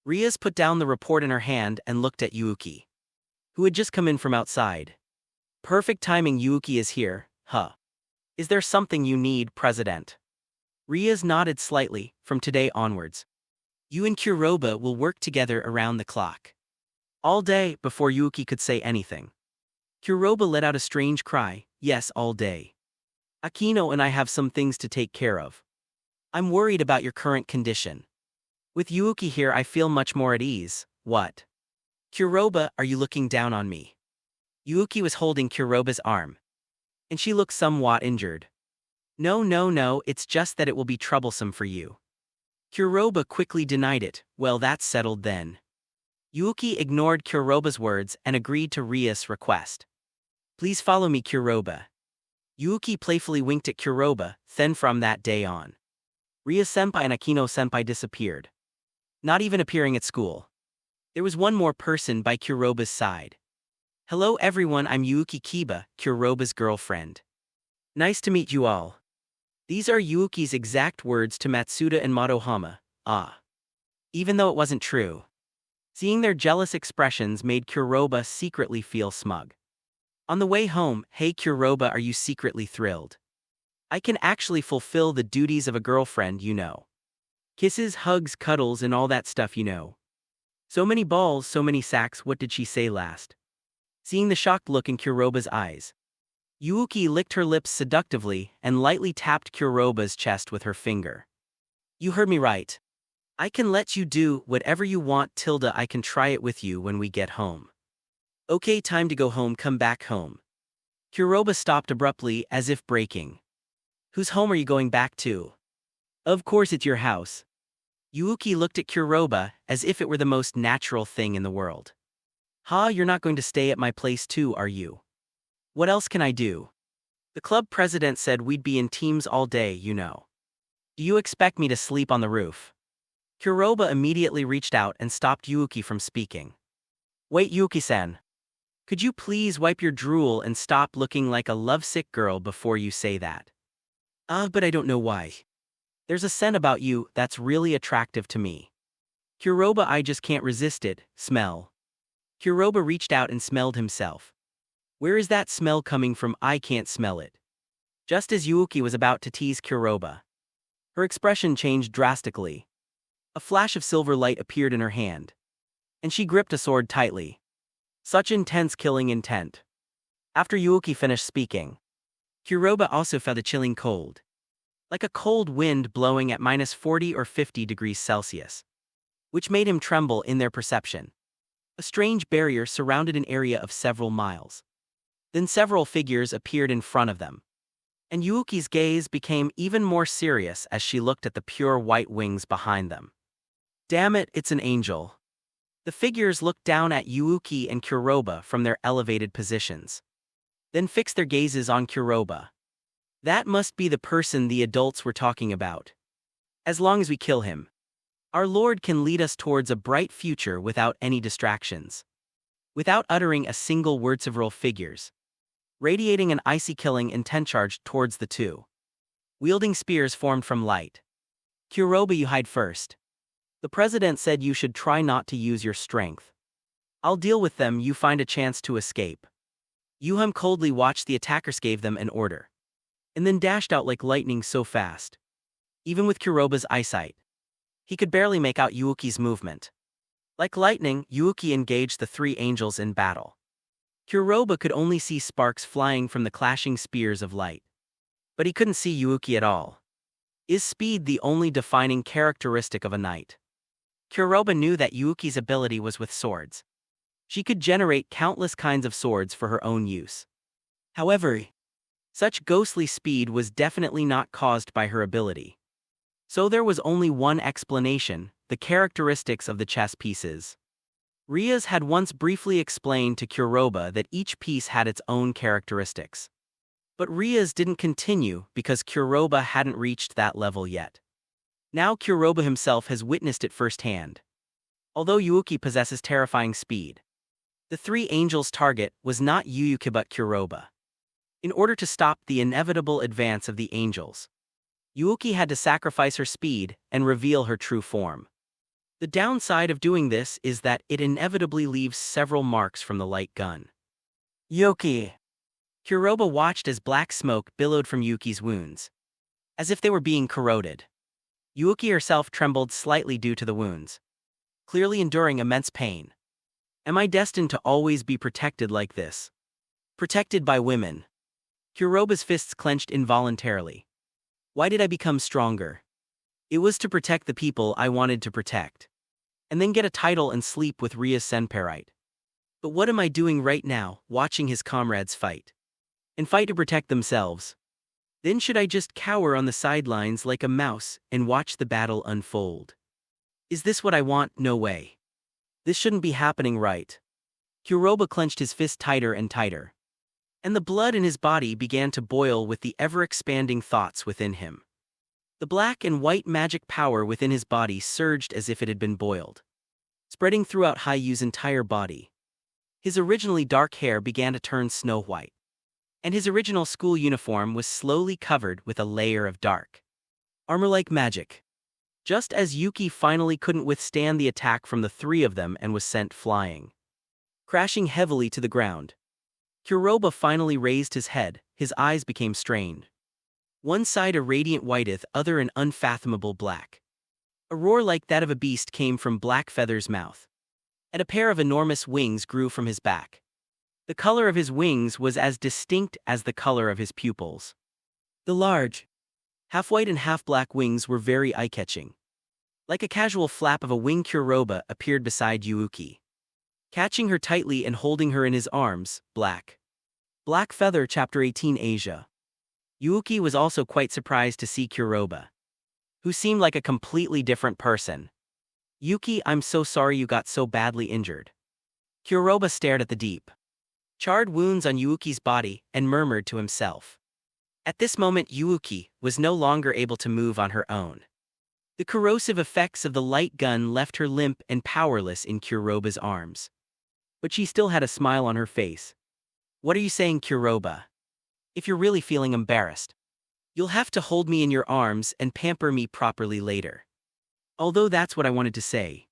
Rias put down the report in her hand and looked at Yuuki, who had just come in from outside. Perfect timing, Yuuki is here, huh? Is there something you need, President? Rias nodded slightly. From today onwards, you and Kuroha will work together around the clock. All day. Before Yuuki could say anything, Kuroha let out a strange cry. Yes, all day. Akino and I have some things to take care of. I'm worried about your current condition. With Yuuki here, I feel much more at ease. What? Kuroha, are you looking down on me? Yuuki was holding Kuroha's arm, and she looked somewhat injured. No, it's just that it will be troublesome for you. Kuroha quickly denied it. Well, that's settled then. Yuuki ignored Kuroha's words and agreed to Rias' request. Please follow me, Kuroha. Yuuki playfully winked at Kuroha. Then from that day on, Rias senpai and Akino senpai disappeared, not even appearing at school. There was one more person by Kuroha's side. Hello everyone, I'm Yuuki Kiba, Kuroha's girlfriend. Nice to meet you all. These are Yuuki's exact words to Matsuda and Madohama. Even though it wasn't true. Seeing their jealous expressions made Kuroha secretly feel smug. On the way home, hey Kuroha, are you secretly thrilled? I can actually fulfill the duties of a girlfriend, you know. Kisses, hugs, cuddles, and all that stuff, you know. So many balls, so many sacks, what did she say last? Seeing the shocked look in Kuroha's eyes, Yuuki licked her lips seductively and lightly tapped Kuroha's chest with her finger. You heard me right. I can let you do whatever you want, Tilda. I can try it with you when we get home. Okay, time to go home, come back home. Kuroha stopped abruptly as if breaking. Whose home are you going back to? Of course it's your house. Yuuki looked at Kuroha as if it were the most natural thing in the world. You're not going to stay at my place too, are you? What else can I do? The club president said we'd be in teams all day, you know. Do you expect me to sleep on the roof? Kuroba immediately reached out and stopped Yuuki from speaking. Wait, Yuuki-san. Could you please wipe your drool and stop looking like a lovesick girl before you say that? But I don't know why. There's a scent about you that's really attractive to me. Kuroba, I just can't resist it. Smell. Kuroba reached out and smelled himself. Where is that smell coming from? I can't smell it. Just as Yuuki was about to tease Kuroba, her expression changed drastically. A flash of silver light appeared in her hand, and she gripped a sword tightly. Such intense killing intent. After Yuuki finished speaking, Kuroba also felt a chilling cold, like a cold wind blowing at -40 or 50 degrees Celsius, which made him tremble in their perception. A strange barrier surrounded an area of several miles. Then several figures appeared in front of them, and Yuuki's gaze became even more serious as she looked at the pure white wings behind them. Damn it, it's an angel. The figures looked down at Yuuki and Kuroba from their elevated positions, then fixed their gazes on Kuroba. That must be the person the adults were talking about. As long as we kill him, our Lord can lead us towards a bright future without any distractions. Without uttering a single word, several figures, radiating an icy killing intent, charged towards the two. Wielding spears formed from light. Kuroba, you hide first. The president said you should try not to use your strength. I'll deal with them, you find a chance to escape. Yuham coldly watched the attackers, gave them an order, and then dashed out like lightning so fast. Even with Kuroba's eyesight, he could barely make out Yuuki's movement. Like lightning, Yuuki engaged the three angels in battle. Kuroba could only see sparks flying from the clashing spears of light, but he couldn't see Yuuki at all. Is speed the only defining characteristic of a knight? Kuroba knew that Yuuki's ability was with swords. She could generate countless kinds of swords for her own use. However, such ghostly speed was definitely not caused by her ability. So there was only one explanation: the characteristics of the chess pieces. Rias had once briefly explained to Kuroba that each piece had its own characteristics. But Rias didn't continue because Kuroba hadn't reached that level yet. Now Kuroba himself has witnessed it firsthand. Although Yuuki possesses terrifying speed, the three angels' target was not Yuuki but Kuroba. In order to stop the inevitable advance of the angels, Yuuki had to sacrifice her speed and reveal her true form. The downside of doing this is that it inevitably leaves several marks from the light gun. Yuuki! Kuroba watched as black smoke billowed from Yuuki's wounds, as if they were being corroded. Yuuki herself trembled slightly due to the wounds, clearly enduring immense pain. Am I destined to always be protected like this? Protected by women? Kuroba's fists clenched involuntarily. Why did I become stronger? It was to protect the people I wanted to protect, and then get a title and sleep with Ria's Senpairite. But what am I doing right now, watching his comrades fight? And fight to protect themselves? Then should I just cower on the sidelines like a mouse and watch the battle unfold? Is this what I want? No way. This shouldn't be happening, right? Kuroba clenched his fist tighter and tighter, and the blood in his body began to boil with the ever-expanding thoughts within him. The black and white magic power within his body surged as if it had been boiled, spreading throughout Hayu's entire body. His originally dark hair began to turn snow white, and his original school uniform was slowly covered with a layer of dark armor-like magic. Just as Yuuki finally couldn't withstand the attack from the three of them and was sent flying, crashing heavily to the ground, Kuroba finally raised his head. His eyes became strained. One side a radiant whiteth, other an unfathomable black. A roar like that of a beast came from Black Feather's mouth, and a pair of enormous wings grew from his back. The color of his wings was as distinct as the color of his pupils. The large, half-white and half-black wings were very eye-catching. Like a casual flap of a wing, Kuroba appeared beside Yuuki, catching her tightly and holding her in his arms. Black Feather, Chapter 18, Asia. Yuuki was also quite surprised to see Kuroba, who seemed like a completely different person. Yuki, I'm so sorry you got so badly injured. Kuroba stared at the deep, charred wounds on Yuuki's body and murmured to himself. At this moment, Yuuki was no longer able to move on her own. The corrosive effects of the light gun left her limp and powerless in Kuroba's arms. But she still had a smile on her face. "What are you saying, Kuroba? If you're really feeling embarrassed, you'll have to hold me in your arms and pamper me properly later. Although that's what I wanted to say.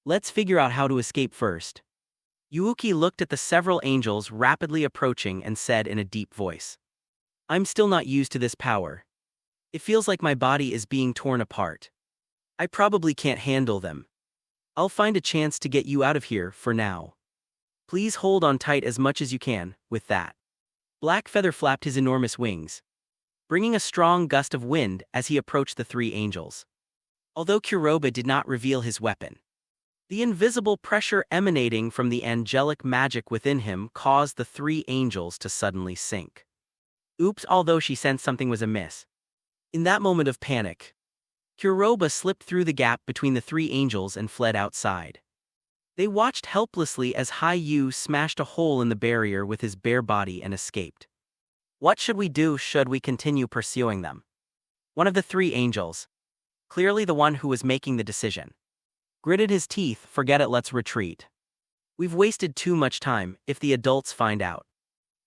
Let's figure out how to escape first." Yuuki looked at the several angels rapidly approaching and said in a deep voice, "I'm still not used to this power. It feels like my body is being torn apart. I probably can't handle them. I'll find a chance to get you out of here for now. Please hold on tight as much as you can." With that, Blackfeather flapped his enormous wings, bringing a strong gust of wind as he approached the three angels. Although Kuroba did not reveal his weapon, the invisible pressure emanating from the angelic magic within him caused the three angels to suddenly sink. Oops, although she sensed something was amiss. In that moment of panic, Kuroba slipped through the gap between the three angels and fled outside. They watched helplessly as Yu smashed a hole in the barrier with his bare body and escaped. "What should we do? Should we continue pursuing them?" One of the three angels, clearly the one who was making the decision, gritted his teeth. "Forget it, let's retreat. We've wasted too much time. If the adults find out,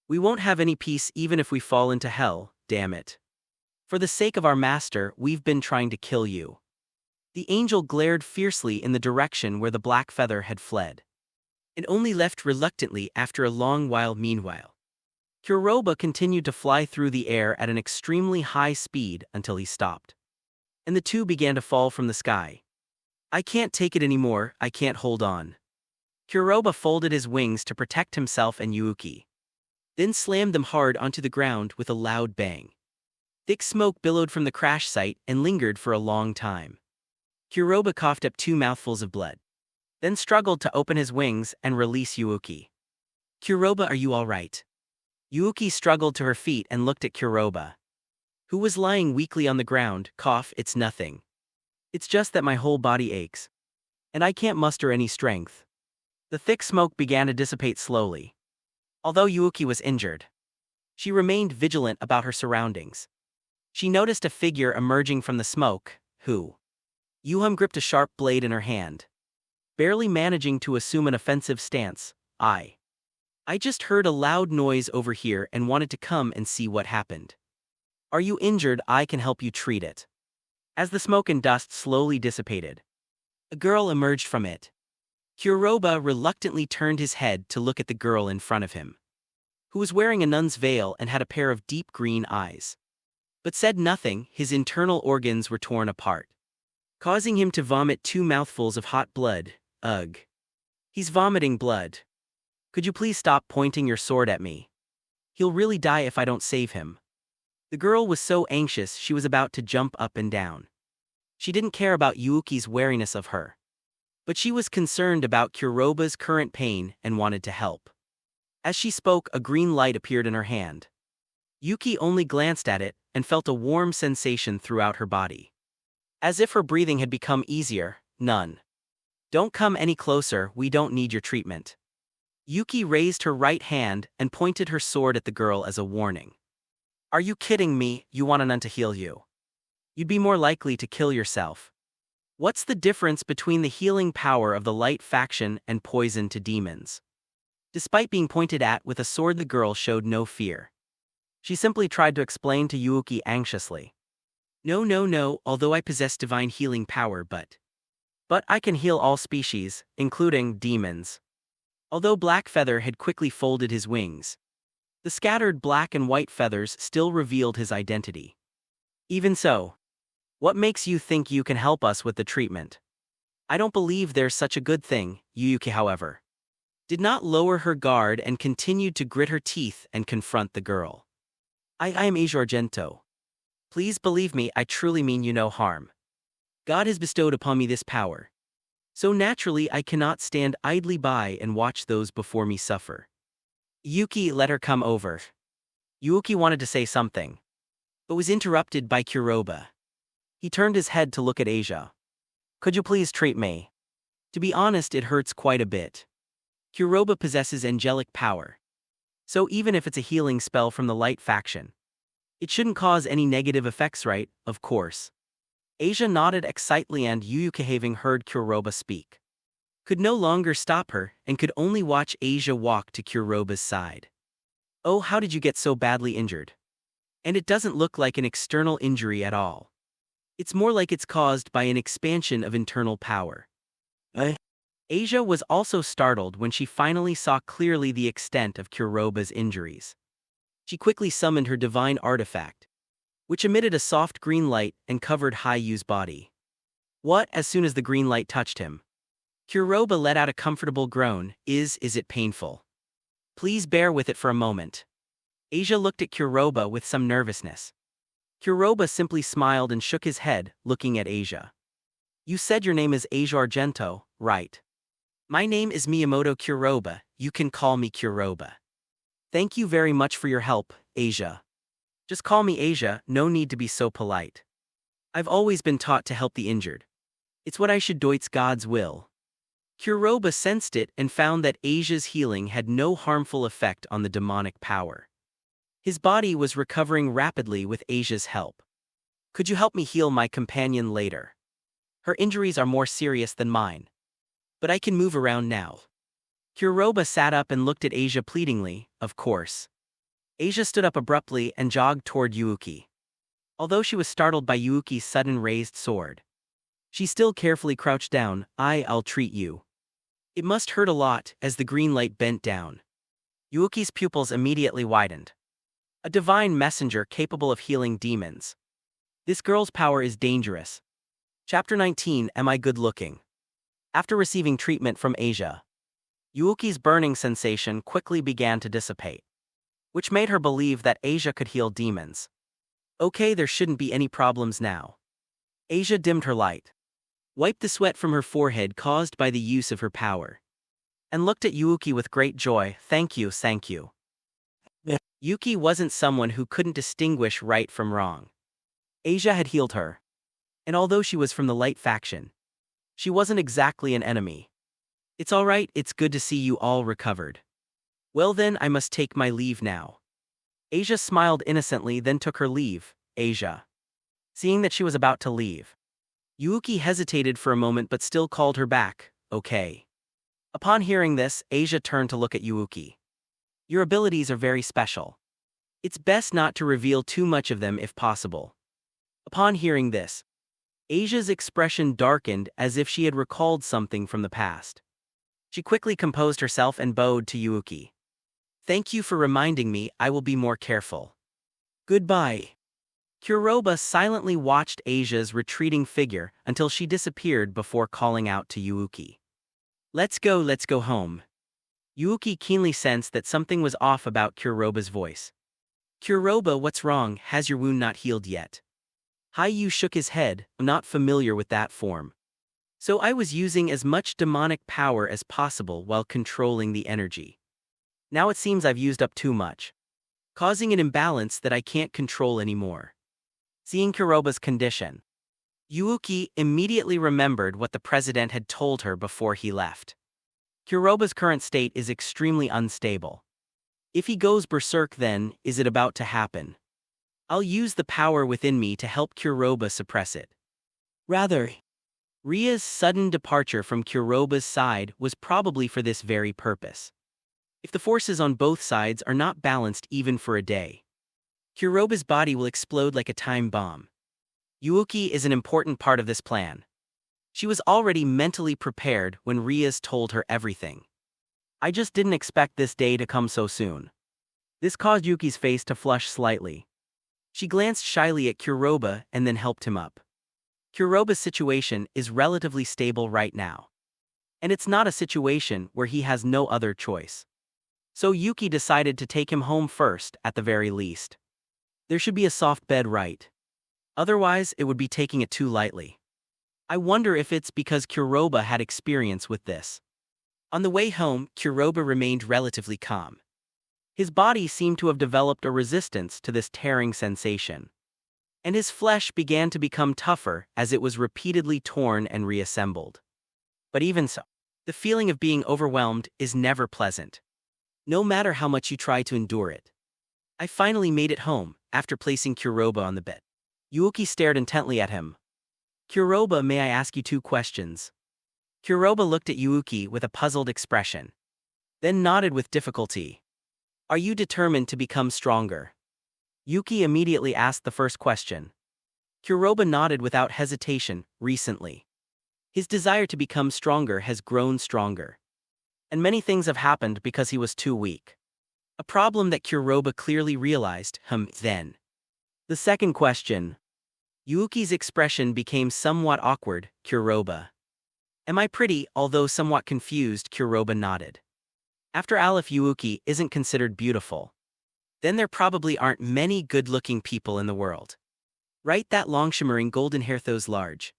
we won't have any peace even if we fall into hell, damn it. For the sake of our master, we've been trying to kill you." The angel glared fiercely in the direction where the Blackfeather had fled, and only left reluctantly after a long while. Meanwhile, Kuroba continued to fly through the air at an extremely high speed until he stopped, and the two began to fall from the sky. "I can't take it anymore, I can't hold on." Kuroba folded his wings to protect himself and Yuuki, then slammed them hard onto the ground with a loud bang. Thick smoke billowed from the crash site and lingered for a long time. Kuroba coughed up 2 mouthfuls of blood, then struggled to open his wings and release Yuuki. "Kuroba, are you all right?" Yuuki struggled to her feet and looked at Kuroba, who was lying weakly on the ground. "Cough, it's nothing. It's just that my whole body aches, and I can't muster any strength." The thick smoke began to dissipate slowly. Although Yuuki was injured, she remained vigilant about her surroundings. She noticed a figure emerging from the smoke, who Yuham gripped a sharp blade in her hand, barely managing to assume an offensive stance. I just heard a loud noise over here and wanted to come and see what happened. Are you injured? I can help you treat it." As the smoke and dust slowly dissipated, a girl emerged from it. Kuroba reluctantly turned his head to look at the girl in front of him, who was wearing a nun's veil and had a pair of deep green eyes, but said nothing. His internal organs were torn apart, causing him to vomit 2 mouthfuls of hot blood. Ugh. He's vomiting blood. Could you please stop pointing your sword at me? He'll really die if I don't save him. The girl was so anxious she was about to jump up and down. She didn't care about Yuuki's wariness of her, but she was concerned about Kuroba's current pain and wanted to help. As she spoke, a green light appeared in her hand. Yuki only glanced at it and felt a warm sensation throughout her body, as if her breathing had become easier. "None. Don't come any closer, we don't need your treatment." Yuki raised her right hand and pointed her sword at the girl as a warning. "Are you kidding me? You want a nun to heal you? You'd be more likely to kill yourself. What's the difference between the healing power of the light faction and poison to demons?" Despite being pointed at with a sword, the girl showed no fear. She simply tried to explain to Yuuki anxiously. No, although I possess divine healing power, but I can heal all species, including demons." Although Blackfeather had quickly folded his wings, the scattered black and white feathers still revealed his identity. "Even so, what makes you think you can help us with the treatment? I don't believe there's such a good thing." Yuuki, however, did not lower her guard and continued to grit her teeth and confront the girl. I am Asia Argento. Please believe me, I truly mean you no harm. God has bestowed upon me this power, so naturally I cannot stand idly by and watch those before me suffer." Yuki let her come over. Yuuki wanted to say something, but was interrupted by Kuroba. He turned his head to look at Asia. "Could you please treat me? To be honest, it hurts quite a bit." Kuroba possesses angelic power, so even if it's a healing spell from the light faction, It shouldn't cause any negative effects, right? Of course. Asia nodded excitedly, and Yuuki, having heard Kuroba speak, could no longer stop her and could only watch Asia walk to Kuroba's side. Oh, how did you get so badly injured? And it doesn't look like an external injury at all. It's more like it's caused by an expansion of internal power. Asia was also startled when she finally saw clearly the extent of Kuroba's injuries. She quickly summoned her divine artifact, which emitted a soft green light and covered Hayu's body. What? As soon as the green light touched him, Kuroba let out a comfortable groan. Is it painful? Please bear with it for a moment. Asia looked at Kuroba with some nervousness. Kuroba simply smiled and shook his head, looking at Asia. You said your name is Asia Argento, right? My name is Miyamoto Kuroha. You can call me Kuroba. Thank you very much for your help, Asia. Just call me Asia, no need to be so polite. I've always been taught to help the injured. It's what I should do, it's God's will. Kuroba sensed it and found that Asia's healing had no harmful effect on the demonic power. His body was recovering rapidly with Asia's help. Could you help me heal my companion later? Her injuries are more serious than mine. But I can move around now. Kuroba sat up and looked at Asia pleadingly. Of course. Asia stood up abruptly and jogged toward Yuuki. Although she was startled by Yuuki's sudden raised sword, she still carefully crouched down. I'll treat you. It must hurt a lot. As the green light bent down, Yuuki's pupils immediately widened. A divine messenger capable of healing demons. This girl's power is dangerous. Chapter 19. Am I good looking? After receiving treatment from Asia, Yuuki's burning sensation quickly began to dissipate, which made her believe that Asia could heal demons. Okay, there shouldn't be any problems now. Asia dimmed her light, wiped the sweat from her forehead caused by the use of her power, and looked at Yuuki with great joy. Thank you, thank you. Yuuki wasn't someone who couldn't distinguish right from wrong. Asia had healed her, and although she was from the light faction, she wasn't exactly an enemy. It's all right, it's good to see you all recovered. Well then, I must take my leave now. Asia smiled innocently, then took her leave. Asia. Seeing that she was about to leave, Yuuki hesitated for a moment but still called her back. Okay. Upon hearing this, Asia turned to look at Yuuki. Your abilities are very special. It's best not to reveal too much of them if possible. Upon hearing this, Asia's expression darkened as if she had recalled something from the past. She quickly composed herself and bowed to Yuuki. Thank you for reminding me, I will be more careful. Goodbye. Kuroba silently watched Asia's retreating figure until she disappeared before calling out to Yuuki. Let's go home. Yuuki keenly sensed that something was off about Kuroba's voice. Kuroba, what's wrong? Has your wound not healed yet? Hayu shook his head, not familiar with that form. So I was using as much demonic power as possible while controlling the energy. Now it seems I've used up too much, causing an imbalance that I can't control anymore. Seeing Kuroba's condition, Yuuki immediately remembered what the president had told her before he left. Kuroba's current state is extremely unstable. If he goes berserk, then is it about to happen? I'll use the power within me to help Kuroba suppress it. Rather, Ria's sudden departure from Kuroba's side was probably for this very purpose. If the forces on both sides are not balanced even for a day, Kuroba's body will explode like a time bomb. Yuuki is an important part of this plan. She was already mentally prepared when Rias told her everything. I just didn't expect this day to come so soon. This caused Yuki's face to flush slightly. She glanced shyly at Kuroba and then helped him up. Kuroba's situation is relatively stable right now, and it's not a situation where he has no other choice. So Yuki decided to take him home first, at the very least. There should be a soft bed, right? Otherwise, it would be taking it too lightly. I wonder if it's because Kuroba had experience with this. On the way home, Kuroba remained relatively calm. His body seemed to have developed a resistance to this tearing sensation, and his flesh began to become tougher as it was repeatedly torn and reassembled. But even so, the feeling of being overwhelmed is never pleasant, no matter how much you try to endure it. I finally made it home, after placing Kuroba on the bed. Yuuki stared intently at him. Kuroba, may I ask you 2 questions? Kuroba looked at Yuuki with a puzzled expression. Then nodded with difficulty. Are you determined to become stronger? Yuki immediately asked the first question. Kuroba nodded without hesitation. Recently, his desire to become stronger has grown stronger. And many things have happened because he was too weak. A problem that Kuroba clearly realized, then. The second question. Yuuki's expression became somewhat awkward. Kuroba. Am I pretty? Although somewhat confused, Kuroba nodded. After all, if Yuuki isn't considered beautiful, then there probably aren't many good-looking people in the world. Right, that long shimmering golden hair, those large,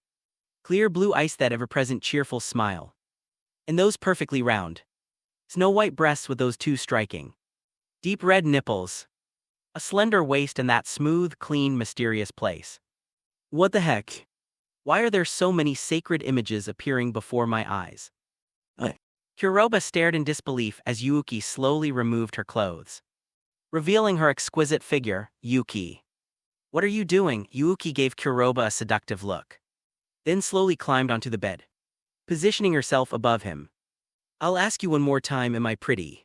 clear blue eyes, that ever-present cheerful smile. And those perfectly round, snow-white breasts with those 2 striking, deep red nipples, a slender waist, and that smooth, clean, mysterious place. What the heck? Why are there so many sacred images appearing before my eyes? Kuroba stared in disbelief as Yuuki slowly removed her clothes, revealing her exquisite figure. Yuuki. What are you doing? Yuuki gave Kuroba a seductive look, then slowly climbed onto the bed, positioning herself above him. I'll ask you one more time, am I pretty?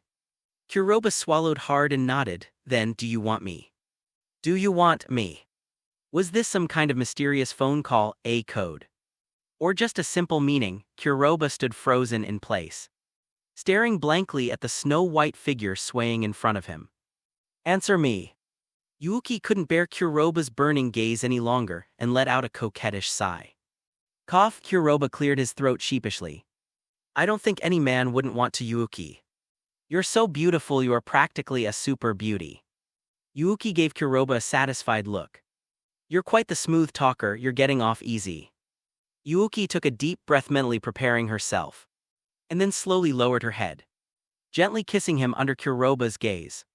Kuroba swallowed hard and nodded. Then, do you want me? Do you want me? Was this some kind of mysterious phone call, a code? Or just a simple meaning? Kuroba stood frozen in place, staring blankly at the snow-white figure swaying in front of him. Answer me. Yuuki couldn't bear Kuroba's burning gaze any longer and let out a coquettish sigh. Cough. Kuroba cleared his throat sheepishly. I don't think any man wouldn't want to. Yuuki. You're so beautiful, you are practically a super beauty. Yuuki gave Kuroba a satisfied look. You're quite the smooth talker, you're getting off easy. Yuuki took a deep breath, mentally preparing herself, and then slowly lowered her head, gently kissing him under Kuroba's gaze.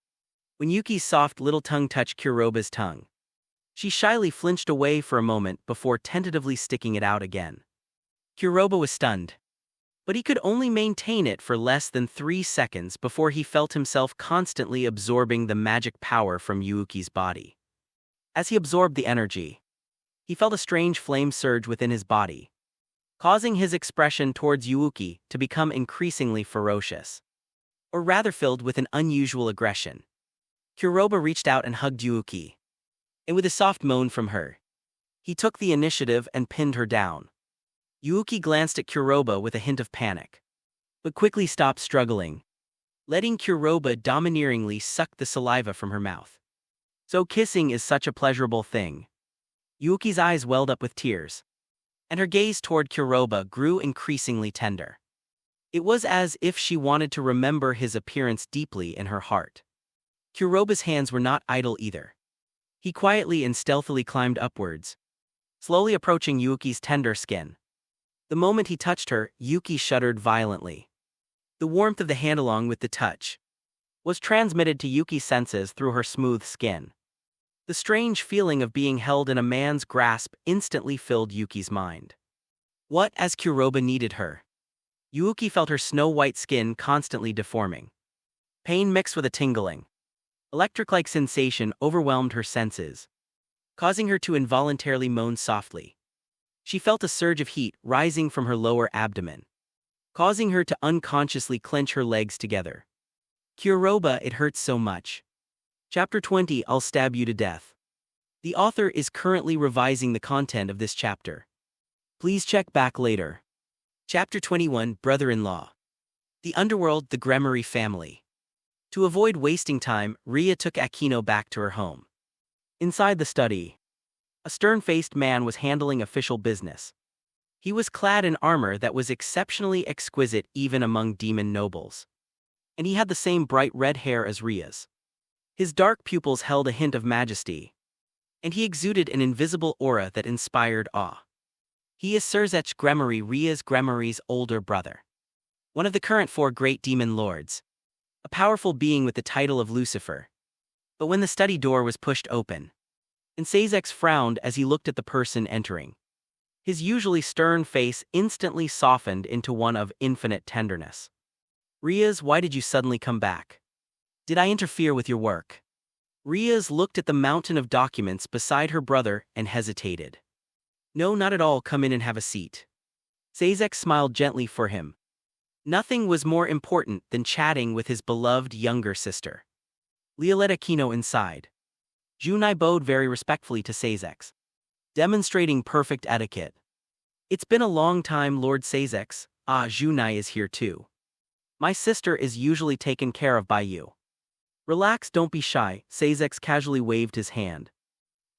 When Yuki's soft little tongue touched Kuroba's tongue, she shyly flinched away for a moment before tentatively sticking it out again. Kuroba was stunned, but he could only maintain it for less than 3 seconds before he felt himself constantly absorbing the magic power from Yuuki's body. As he absorbed the energy, he felt a strange flame surge within his body, causing his expression towards Yuuki to become increasingly ferocious, or rather filled with an unusual aggression. Kuroba reached out and hugged Yuuki, and with a soft moan from her, he took the initiative and pinned her down. Yuuki glanced at Kuroba with a hint of panic, but quickly stopped struggling, letting Kuroba domineeringly suck the saliva from her mouth. So kissing is such a pleasurable thing. Yuuki's eyes welled up with tears, and her gaze toward Kuroba grew increasingly tender. It was as if she wanted to remember his appearance deeply in her heart. Kuroba's hands were not idle either. He quietly and stealthily climbed upwards, slowly approaching Yuuki's tender skin. The moment he touched her, Yuuki shuddered violently. The warmth of the hand, along with the touch, was transmitted to Yuki's senses through her smooth skin. The strange feeling of being held in a man's grasp instantly filled Yuki's mind. What, as Kuroba needed her? Yuuki felt her snow-white skin constantly deforming. Pain mixed with a tingling, electric-like sensation overwhelmed her senses, causing her to involuntarily moan softly. She felt a surge of heat rising from her lower abdomen, causing her to unconsciously clench her legs together. Kuroba, it hurts so much. Chapter 20, I'll stab you to death. The author is currently revising the content of this chapter. Please check back later. Chapter 21, Brother-in-Law. The Underworld, the Gremory family. To avoid wasting time, Ria took Akino back to her home. Inside the study, a stern-faced man was handling official business. He was clad in armor that was exceptionally exquisite even among demon nobles, and he had the same bright red hair as Ria's. His dark pupils held a hint of majesty, and he exuded an invisible aura that inspired awe. He is Surzech Gremory, Ria's Gremory's older brother, one of the current 4 great demon lords, a powerful being with the title of Lucifer. But when the study door was pushed open, Sazek frowned as he looked at the person entering. His usually stern face instantly softened into one of infinite tenderness. Ria's, why did you suddenly come back? Did I interfere with your work? Riaz looked at the mountain of documents beside her brother and hesitated. No, not at all, come in and have a seat. Sazek smiled gently for him. Nothing was more important than chatting with his beloved younger sister. Leah led Akino inside. Junai bowed very respectfully to Sazek, demonstrating perfect etiquette. It's been a long time, Lord Sazek. Junai is here too. My sister is usually taken care of by you. Relax, don't be shy, Sazek casually waved his hand,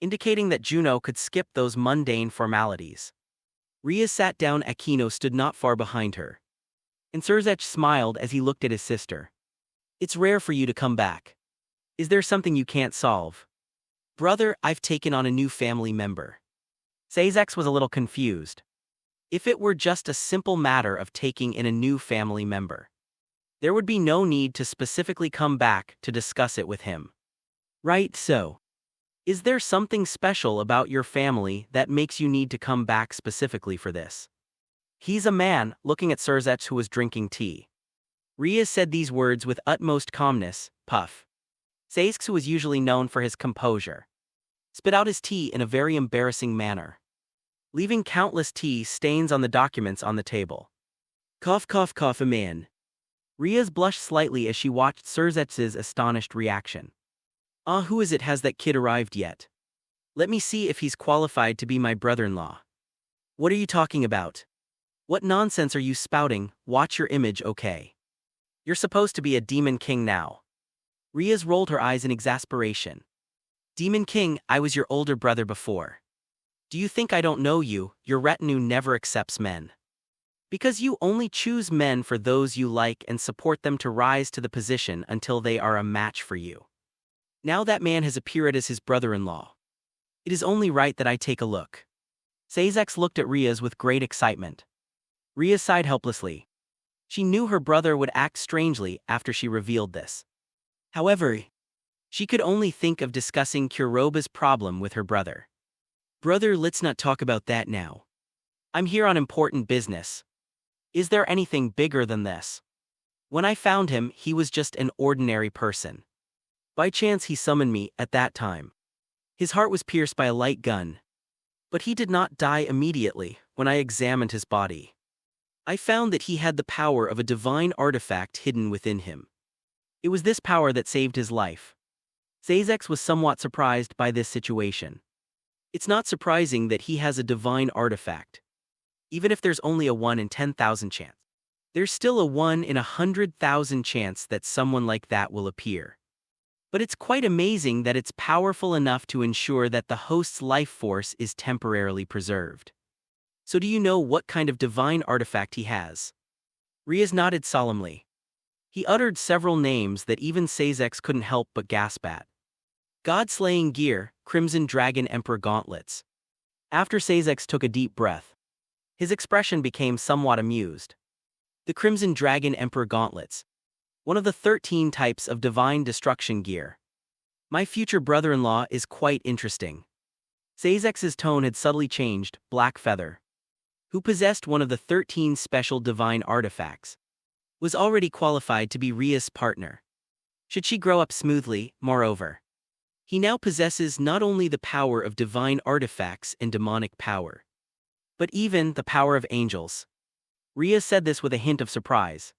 indicating that Juno could skip those mundane formalities. Ria sat down. Akino stood not far behind her. And Sazek smiled as he looked at his sister. It's rare for you to come back. Is there something you can't solve? Brother, I've taken on a new family member. Sazek was a little confused. If it were just a simple matter of taking in a new family member, there would be no need to specifically come back to discuss it with him. Right, so. Is there something special about your family that makes you need to come back specifically for this? He's a man, looking at Sazek who was drinking tea. Ria said these words with utmost calmness. Puff. Sazek, who was usually known for his composure, spit out his tea in a very embarrassing manner, leaving countless tea stains on the documents on the table. Cough, cough, cough, a man. Riaz blushed slightly as she watched Sazek's astonished reaction. Who is it? Has that kid arrived yet? Let me see if he's qualified to be my brother-in-law. What are you talking about? What nonsense are you spouting? Watch your image, okay? You're supposed to be a demon king now. Riaz rolled her eyes in exasperation. Demon king, I was your older brother before. Do you think I don't know you? Your retinue never accepts men. Because you only choose men for those you like and support them to rise to the position until they are a match for you. Now that man has appeared as his brother-in-law. It is only right that I take a look. Sazek looked at Riaz with great excitement. Ria sighed helplessly. She knew her brother would act strangely after she revealed this. However, she could only think of discussing Kuroba's problem with her brother. Brother, let's not talk about that now. I'm here on important business. Is there anything bigger than this? When I found him, he was just an ordinary person. By chance he summoned me at that time. His heart was pierced by a light gun. But he did not die immediately. When I examined his body, I found that he had the power of a divine artifact hidden within him. It was this power that saved his life. Sazek was somewhat surprised by this situation. It's not surprising that he has a divine artifact. Even if there's only a 1 in 10,000 chance, there's still a 1 in 100,000 chance that someone like that will appear. But it's quite amazing that it's powerful enough to ensure that the host's life force is temporarily preserved. So do you know what kind of divine artifact he has? Riaz nodded solemnly. He uttered several names that even Sazek couldn't help but gasp at. God-slaying gear, Crimson Dragon Emperor gauntlets. After Sazek took a deep breath, his expression became somewhat amused. The Crimson Dragon Emperor gauntlets, one of the 13 types of divine destruction gear. My future brother-in-law is quite interesting. Sazek's tone had subtly changed. Black Feather, who possessed one of the 13 special divine artifacts, was already qualified to be Ria's partner. Should she grow up smoothly, moreover, he now possesses not only the power of divine artifacts and demonic power, but even the power of angels. Ria said this with a hint of surprise.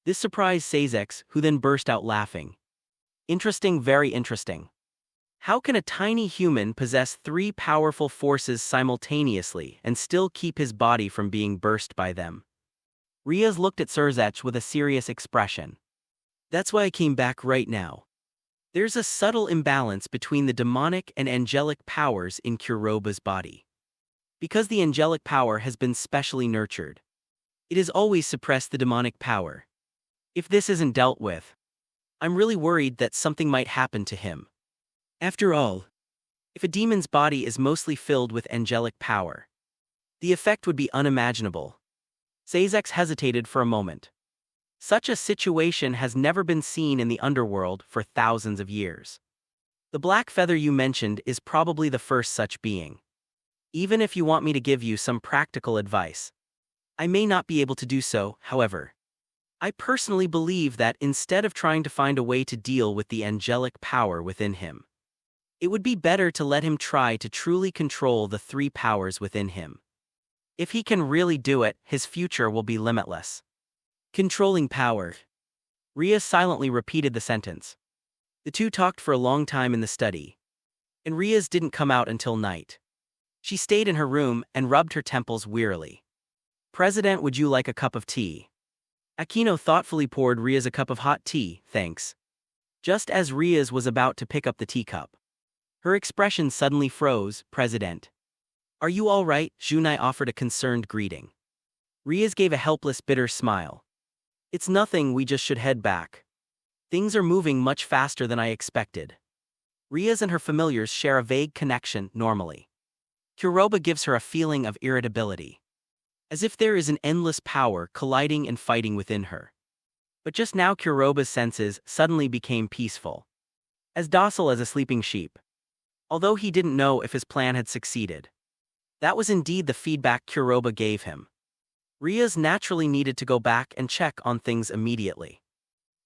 This surprised Sazek, who then burst out laughing. Interesting, very interesting. How can a tiny human possess 3 powerful forces simultaneously and still keep his body from being burst by them? Riaz looked at Sazek with a serious expression. That's why I came back right now. There's a subtle imbalance between the demonic and angelic powers in Kuroba's body. Because the angelic power has been specially nurtured, it has always suppressed the demonic power. If this isn't dealt with, I'm really worried that something might happen to him. After all, if a demon's body is mostly filled with angelic power, the effect would be unimaginable. Sazek hesitated for a moment. Such a situation has never been seen in the underworld for thousands of years. The Black Feather you mentioned is probably the first such being. Even if you want me to give you some practical advice, I may not be able to do so, however. I personally believe that instead of trying to find a way to deal with the angelic power within him, it would be better to let him try to truly control the three powers within him. If he can really do it, his future will be limitless. Controlling power. Ria silently repeated the sentence. The two talked for a long time in the study, and Ria's didn't come out until night. She stayed in her room and rubbed her temples wearily. President, would you like a cup of tea? Aquino thoughtfully poured Ria's a cup of hot tea, thanks. Just as Ria's was about to pick up the teacup, her expression suddenly froze. President. Are you all right? Junai offered a concerned greeting. Ria's gave a helpless, bitter smile. It's nothing, we just should head back. Things are moving much faster than I expected. Ria's and her familiars share a vague connection normally. Kuroba gives her a feeling of irritability, as if there is an endless power colliding and fighting within her. But just now Kuroba's senses suddenly became peaceful, as docile as a sleeping sheep. Although he didn't know if his plan had succeeded. That was indeed the feedback Kuroba gave him. Ria's naturally needed to go back and check on things immediately.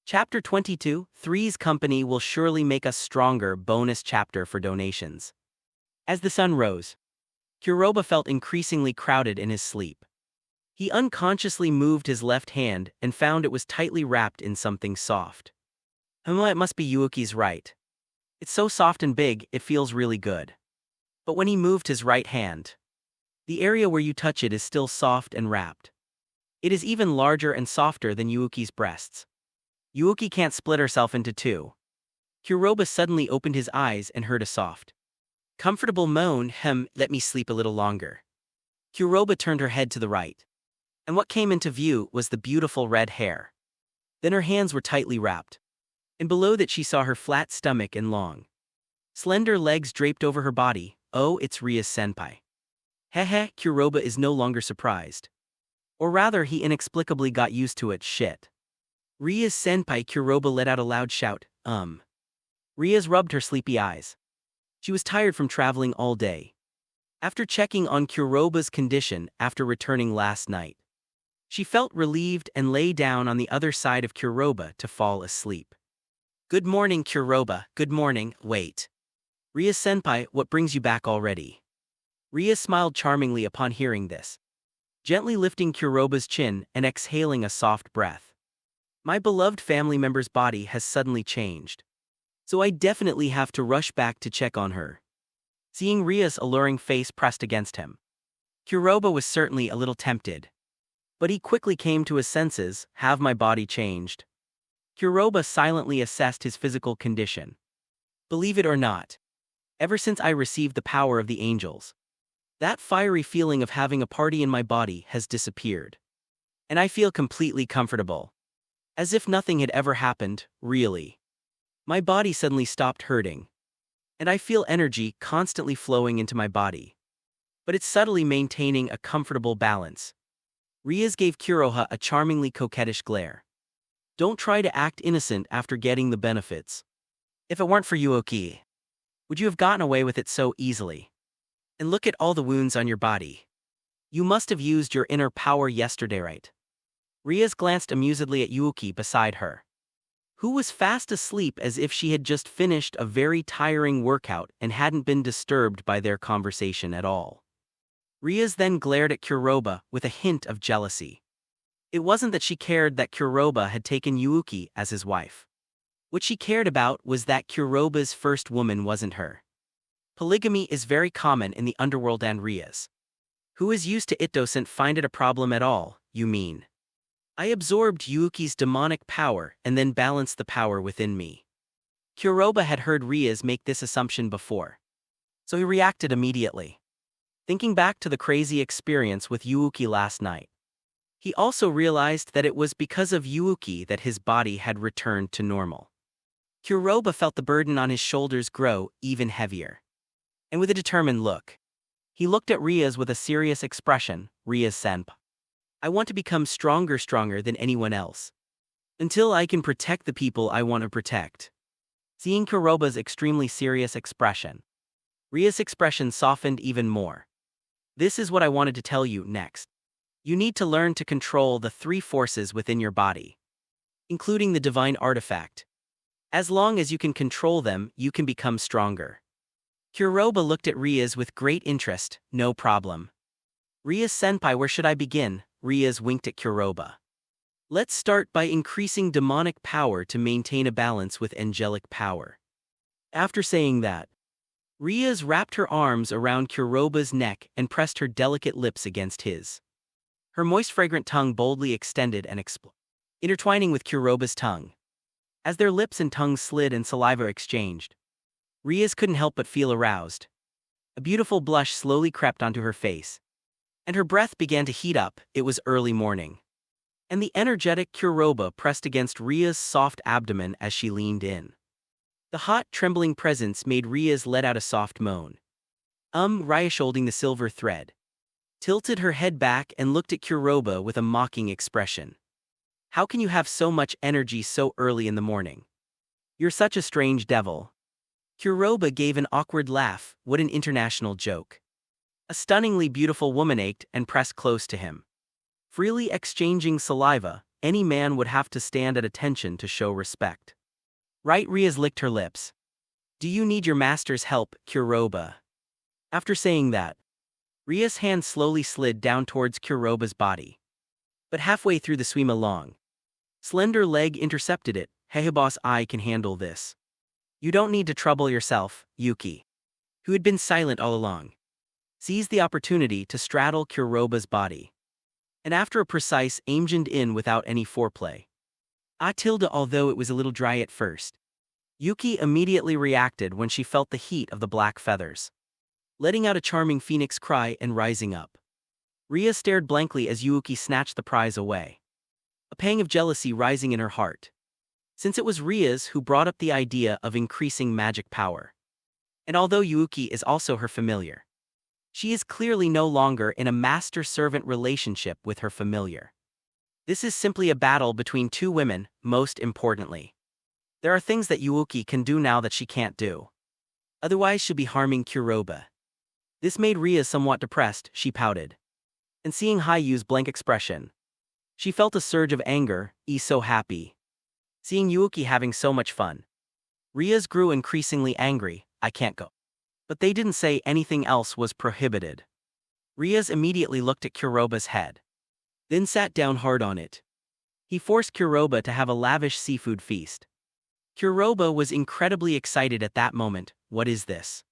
Chapter 22, Three's Company will surely make us stronger. Bonus chapter for donations. As the sun rose, Kuroba felt increasingly crowded in his sleep. He unconsciously moved his left hand and found it was tightly wrapped in something soft. It must be Yuuki's right. It's so soft and big, it feels really good. But when he moved his right hand, the area where you touch it is still soft and wrapped. It is even larger and softer than Yuuki's breasts. Yuuki can't split herself into two. Kuroba suddenly opened his eyes and heard a soft, comfortable moan. Let me sleep a little longer. Kuroba turned her head to the right, and what came into view was the beautiful red hair. Then her hands were tightly wrapped, and below that she saw her flat stomach and long, slender legs draped over her body. Oh, it's Ria's senpai. Hehe, Kuroba is no longer surprised. Or rather, he inexplicably got used to it. Shit. Ria's senpai. Kuroba let out a loud shout. Ria's rubbed her sleepy eyes. She was tired from traveling all day. After checking on Kuroba's condition after returning last night, she felt relieved and lay down on the other side of Kuroba to fall asleep. Good morning, Kuroba. Good morning. Wait. Ria senpai, what brings you back already? Ria smiled charmingly upon hearing this, gently lifting Kuroba's chin and exhaling a soft breath. My beloved family member's body has suddenly changed, so I definitely have to rush back to check on her. Seeing Ria's alluring face pressed against him, Kuroba was certainly a little tempted. But he quickly came to his senses. Have my body changed? Kuroba silently assessed his physical condition. Believe it or not, ever since I received the power of the angels, that fiery feeling of having a party in my body has disappeared. And I feel completely comfortable. As if nothing had ever happened, really. My body suddenly stopped hurting. And I feel energy constantly flowing into my body. But it's subtly maintaining a comfortable balance. Ria's gave Kuroha a charmingly coquettish glare. Don't try to act innocent after getting the benefits. If it weren't for Yuuki, would you have gotten away with it so easily? And look at all the wounds on your body. You must have used your inner power yesterday, right? Ria's glanced amusedly at Yuuki beside her, who was fast asleep as if she had just finished a very tiring workout and hadn't been disturbed by their conversation at all. Ria's then glared at Kuroba with a hint of jealousy. It wasn't that she cared that Kuroba had taken Yuuki as his wife. What she cared about was that Kuroba's first woman wasn't her. Polygamy is very common in the underworld, and Ria's, who is used to it, doesn't find it a problem at all. You mean? I absorbed Yuuki's demonic power and then balanced the power within me. Kuroba had heard Ria's make this assumption before, so he reacted immediately. Thinking back to the crazy experience with Yuuki last night, he also realized that it was because of Yuuki that his body had returned to normal. Kuroba felt the burden on his shoulders grow even heavier. And with a determined look, he looked at Ria's with a serious expression. Ria's senpai, I want to become stronger than anyone else, until I can protect the people I want to protect. Seeing Kuroba's extremely serious expression, Ria's expression softened even more. This is what I wanted to tell you next. You need to learn to control the three forces within your body. including the divine artifact. As long as you can control them, you can become stronger. Kuroba looked at Riaz with great interest. "No problem. Riaz-senpai, where should I begin?" Riaz winked at Kuroba. "Let's start by increasing demonic power to maintain a balance with angelic power." After saying that, Riaz wrapped her arms around Kuroba's neck and pressed her delicate lips against his. Her moist, fragrant tongue boldly extended and intertwining with Kuroba's tongue. As their lips and tongues slid and saliva exchanged, Riaz couldn't help but feel aroused. A beautiful blush slowly crept onto her face, and her breath began to heat up. It was early morning, and the energetic Kuroba pressed against Riaz's soft abdomen as she leaned in. The hot, trembling presence made Riaz let out a soft moan. Riaz, holding the silver thread, tilted her head back and looked at Kuroba with a mocking expression. "How can you have so much energy so early in the morning? You're such a strange devil." Kuroba gave an awkward laugh. What an international joke. A stunningly beautiful woman ached and pressed close to him. Freely exchanging saliva, any man would have to stand at attention to show respect. Right? Riaz licked her lips. "Do you need your master's help, Kuroba?" After saying that, Riaz's hand slowly slid down towards Kuroba's body. But halfway through the swim, a long, slender leg intercepted it. "Hey boss, I can handle this. You don't need to trouble yourself." Yuki, who had been silent all along, seized the opportunity to straddle Kuroba's body, and after a precise aim, joined in without any foreplay. Although it was a little dry at first, Yuki immediately reacted when she felt the heat of the black feathers, letting out a charming phoenix cry and rising up. Riaz stared blankly as Yuki snatched the prize away, a pang of jealousy rising in her heart, since it was Riaz who brought up the idea of increasing magic power. And although Yuki is also her familiar, she is clearly no longer in a master-servant relationship with her familiar. This is simply a battle between two women. Most importantly, there are things that Yuki can do now that she can't do. Otherwise she'll be harming Kuroba. This made Riaz somewhat depressed. She pouted, and seeing Hayu's blank expression, she felt a surge of anger. So happy seeing Yuki having so much fun. Riaz grew increasingly angry. "I can't go." But they didn't say anything else was prohibited. Riaz immediately looked at Kuroba's head, then sat down hard on it. He forced Kuroba to have a lavish seafood feast. Kuroba was incredibly excited at that moment. "What is this?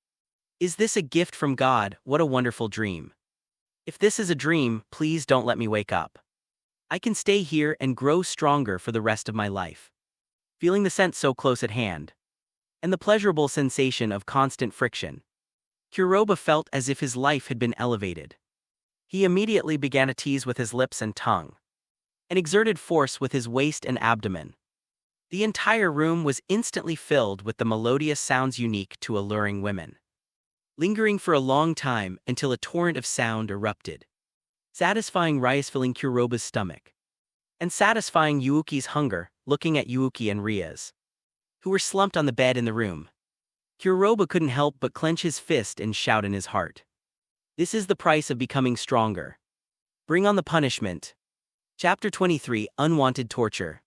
Is this a gift from God? What a wonderful dream. If this is a dream, please don't let me wake up. I can stay here and grow stronger for the rest of my life." Feeling the scent so close at hand, and the pleasurable sensation of constant friction, Kuroba felt as if his life had been elevated. He immediately began to tease with his lips and tongue, and exerted force with his waist and abdomen. The entire room was instantly filled with the melodious sounds unique to alluring women, lingering for a long time until a torrent of sound erupted, satisfying Riaz, filling Kuroba's stomach, and satisfying Yuki's hunger. Looking at Yuki and Riaz, who were slumped on the bed in the room, Kuroba couldn't help but clench his fist and shout in his heart, "This is the price of becoming stronger. Bring on the punishment." Chapter 23: Unwanted Torture.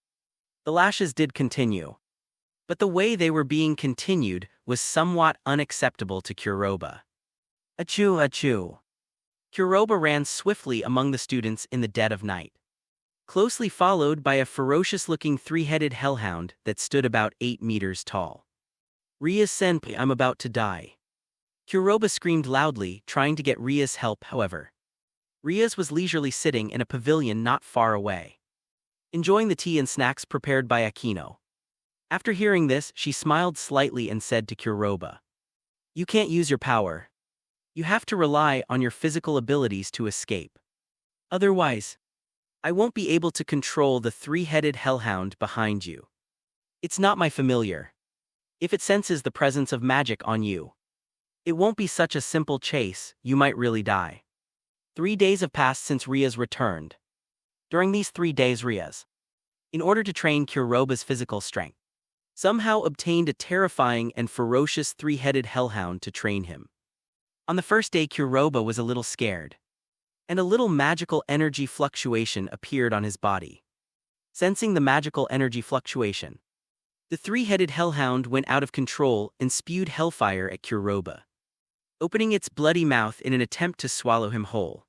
The lashes did continue, but the way they were being continued was somewhat unacceptable to Kuroba. Achoo, achoo. Kuroba ran swiftly among the students in the dead of night, closely followed by a ferocious-looking three-headed hellhound that stood about 8 meters tall. "Riaz-senpai, I'm about to die." Kuroba screamed loudly, trying to get Riaz's help. However, Riaz was leisurely sitting in a pavilion not far away, enjoying the tea and snacks prepared by Akino. After hearing this, she smiled slightly and said to Kuroba, "You can't use your power. You have to rely on your physical abilities to escape. Otherwise, I won't be able to control the three-headed hellhound behind you. It's not my familiar. If it senses the presence of magic on you, it won't be such a simple chase. You might really die." 3 days have passed since Riaz returned. During these 3 days, Riaz, in order to train Kuroba's physical strength, somehow obtained a terrifying and ferocious three-headed hellhound to train him. On the first day, Kuroba was a little scared, and a little magical energy fluctuation appeared on his body. Sensing the magical energy fluctuation, the three-headed hellhound went out of control and spewed hellfire at Kuroha, opening its bloody mouth in an attempt to swallow him whole.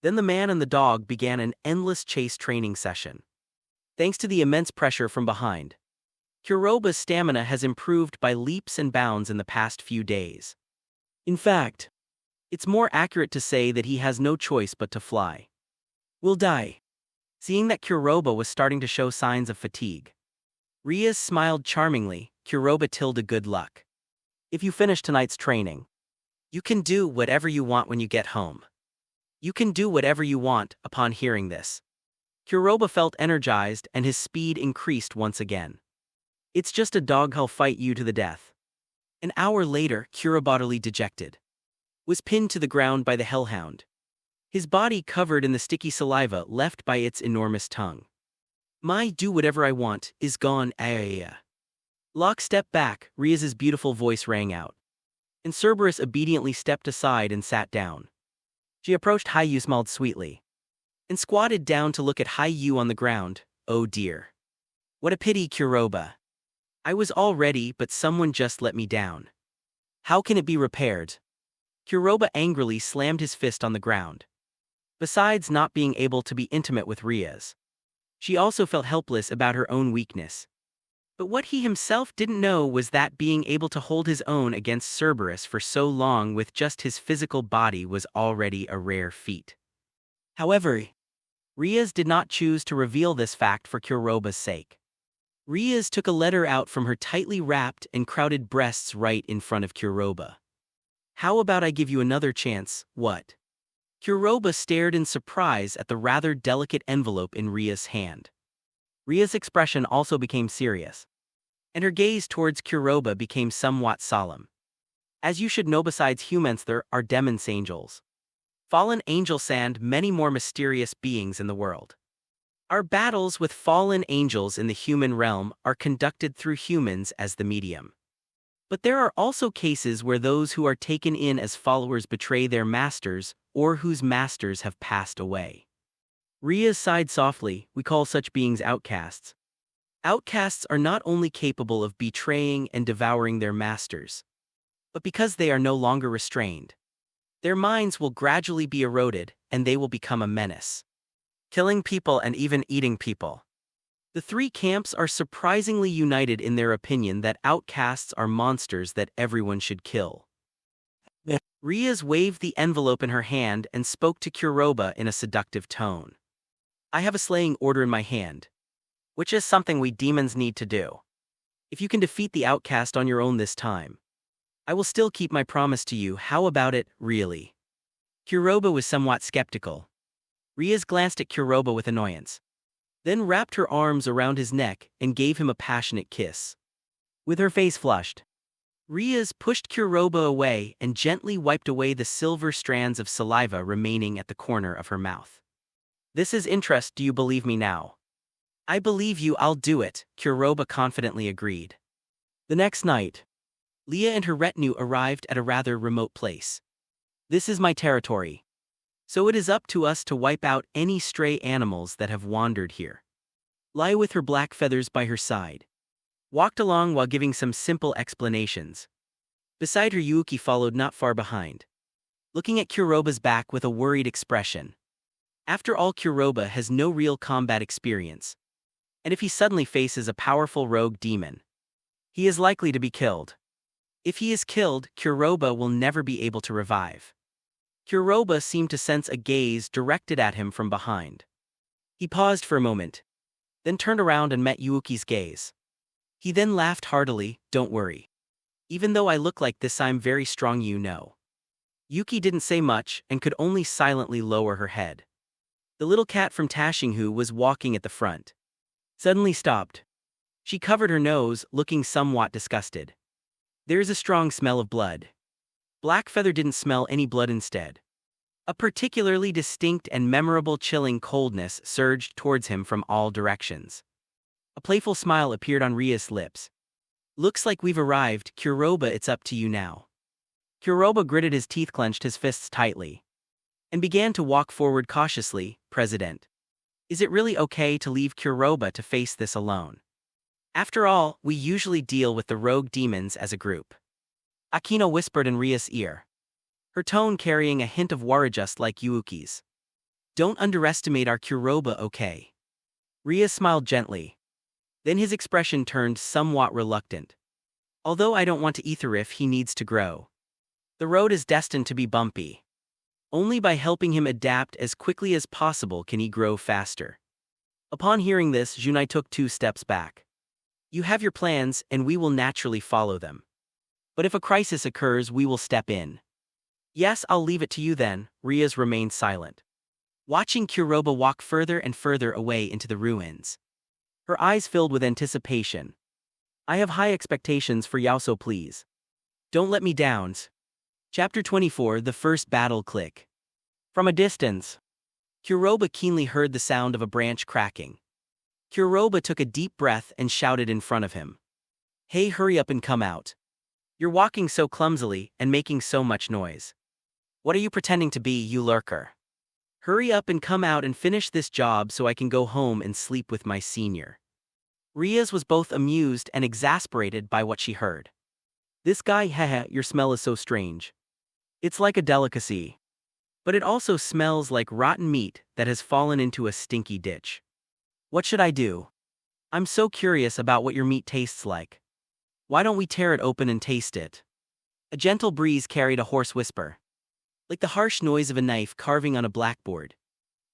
Then the man and the dog began an endless chase training session. Thanks to the immense pressure from behind, Kuroha's stamina has improved by leaps and bounds in the past few days. In fact, it's more accurate to say that he has no choice but to fly. We'll die. Seeing that Kuroha was starting to show signs of fatigue, Rias smiled charmingly. Kuroha tilde good luck. If you finish tonight's training, you can do whatever you want when you get home. You can do whatever you want. Upon hearing this, Kuroha felt energized and his speed increased once again. It's just a dog, I'll fight you to the death. An hour later, Kuroha, bodily dejected, was pinned to the ground by the hellhound, his body covered in the sticky saliva left by its enormous tongue. My do whatever I want is gone. Locke stepped back, Rias's beautiful voice rang out, and Cerberus obediently stepped aside and sat down. She approached Hayu, smiled sweetly, and squatted down to look at Hayu on the ground. Oh dear. What a pity, Kuroha. I was all ready, but someone just let me down. How can it be repaired? Kuroha angrily slammed his fist on the ground. Besides not being able to be intimate with Rias, she also felt helpless about her own weakness. But what he himself didn't know was that being able to hold his own against Cerberus for so long with just his physical body was already a rare feat. However, Rias did not choose to reveal this fact for Kuroha's sake. Rias took a letter out from her tightly wrapped and crowded breasts right in front of Kuroha. How about I give you another chance, what? Kuroha stared in surprise at the rather delicate envelope in Ria's hand. Ria's expression also became serious, and her gaze towards Kuroha became somewhat solemn. As you should know, besides humans there are demons, angels, fallen angels, and many more mysterious beings in the world. Our battles with fallen angels in the human realm are conducted through humans as the medium. But there are also cases where those who are taken in as followers betray their masters or whose masters have passed away. Rias sighed softly. We call such beings outcasts. Outcasts are not only capable of betraying and devouring their masters, but because they are no longer restrained, their minds will gradually be eroded and they will become a menace, killing people and even eating people. The three camps are surprisingly united in their opinion that outcasts are monsters that everyone should kill. Rias waved the envelope in her hand and spoke to Kuroha in a seductive tone. I have a slaying order in my hand, which is something we demons need to do. If you can defeat the outcast on your own this time, I will still keep my promise to you. How about it, really? Kuroha was somewhat skeptical. Rias glanced at Kuroha with annoyance, then wrapped her arms around his neck and gave him a passionate kiss. With her face flushed, Rias pushed Kuroha away and gently wiped away the silver strands of saliva remaining at the corner of her mouth. This is interest. Do you believe me now? I believe you. I'll do it, Kuroha confidently agreed. The next night, Leah and her retinue arrived at a rather remote place. This is my territory, so it is up to us to wipe out any stray animals that have wandered here. Lie with her black feathers by her side walked along while giving some simple explanations. Beside her, Yuki followed not far behind, looking at Kuroha's back with a worried expression. After all, Kuroha has no real combat experience, and if he suddenly faces a powerful rogue demon, he is likely to be killed. If he is killed, Kuroha will never be able to revive. Kuroha seemed to sense a gaze directed at him from behind. He paused for a moment, then turned around and met Yuki's gaze. He then laughed heartily. Don't worry. Even though I look like this, I'm very strong, you know. Yuki didn't say much and could only silently lower her head. The little cat from Tashinghu was walking at the front. Suddenly stopped. She covered her nose, looking somewhat disgusted. There's a strong smell of blood. Blackfeather didn't smell any blood. Instead, a particularly distinct and memorable chilling coldness surged towards him from all directions. A playful smile appeared on Rias' lips. Looks like we've arrived, Kuroha. It's up to you now. Kuroha gritted his teeth, clenched his fists tightly, and began to walk forward cautiously. President. Is it really okay to leave Kuroba to face this alone? After all, we usually deal with the rogue demons as a group. Akino whispered in Ria's ear, her tone carrying a hint of worry just like Yuuki's. Don't underestimate our Kuroba, okay? Ria smiled gently. Then his expression turned somewhat reluctant. Although I don't want to ether if he needs to grow. The road is destined to be bumpy. Only by helping him adapt as quickly as possible can he grow faster. Upon hearing this, Junai took 2 steps back. You have your plans, and we will naturally follow them. But if a crisis occurs, we will step in. Yes, I'll leave it to you then. Ria's remained silent, watching Kuroba walk further and further away into the ruins. Her eyes filled with anticipation. I have high expectations for Yao, so please don't let me down. Chapter 24, The First Battle Click. From a distance, Kuroba keenly heard the sound of a branch cracking. Kuroba took a deep breath and shouted in front of him. Hey, hurry up and come out. You're walking so clumsily and making so much noise. What are you pretending to be, you lurker? Hurry up and come out and finish this job so I can go home and sleep with my senior. Riaz was both amused and exasperated by what she heard. This guy, haha, your smell is so strange. It's like a delicacy. But it also smells like rotten meat that has fallen into a stinky ditch. What should I do? I'm so curious about what your meat tastes like. Why don't we tear it open and taste it? A gentle breeze carried a hoarse whisper, like the harsh noise of a knife carving on a blackboard,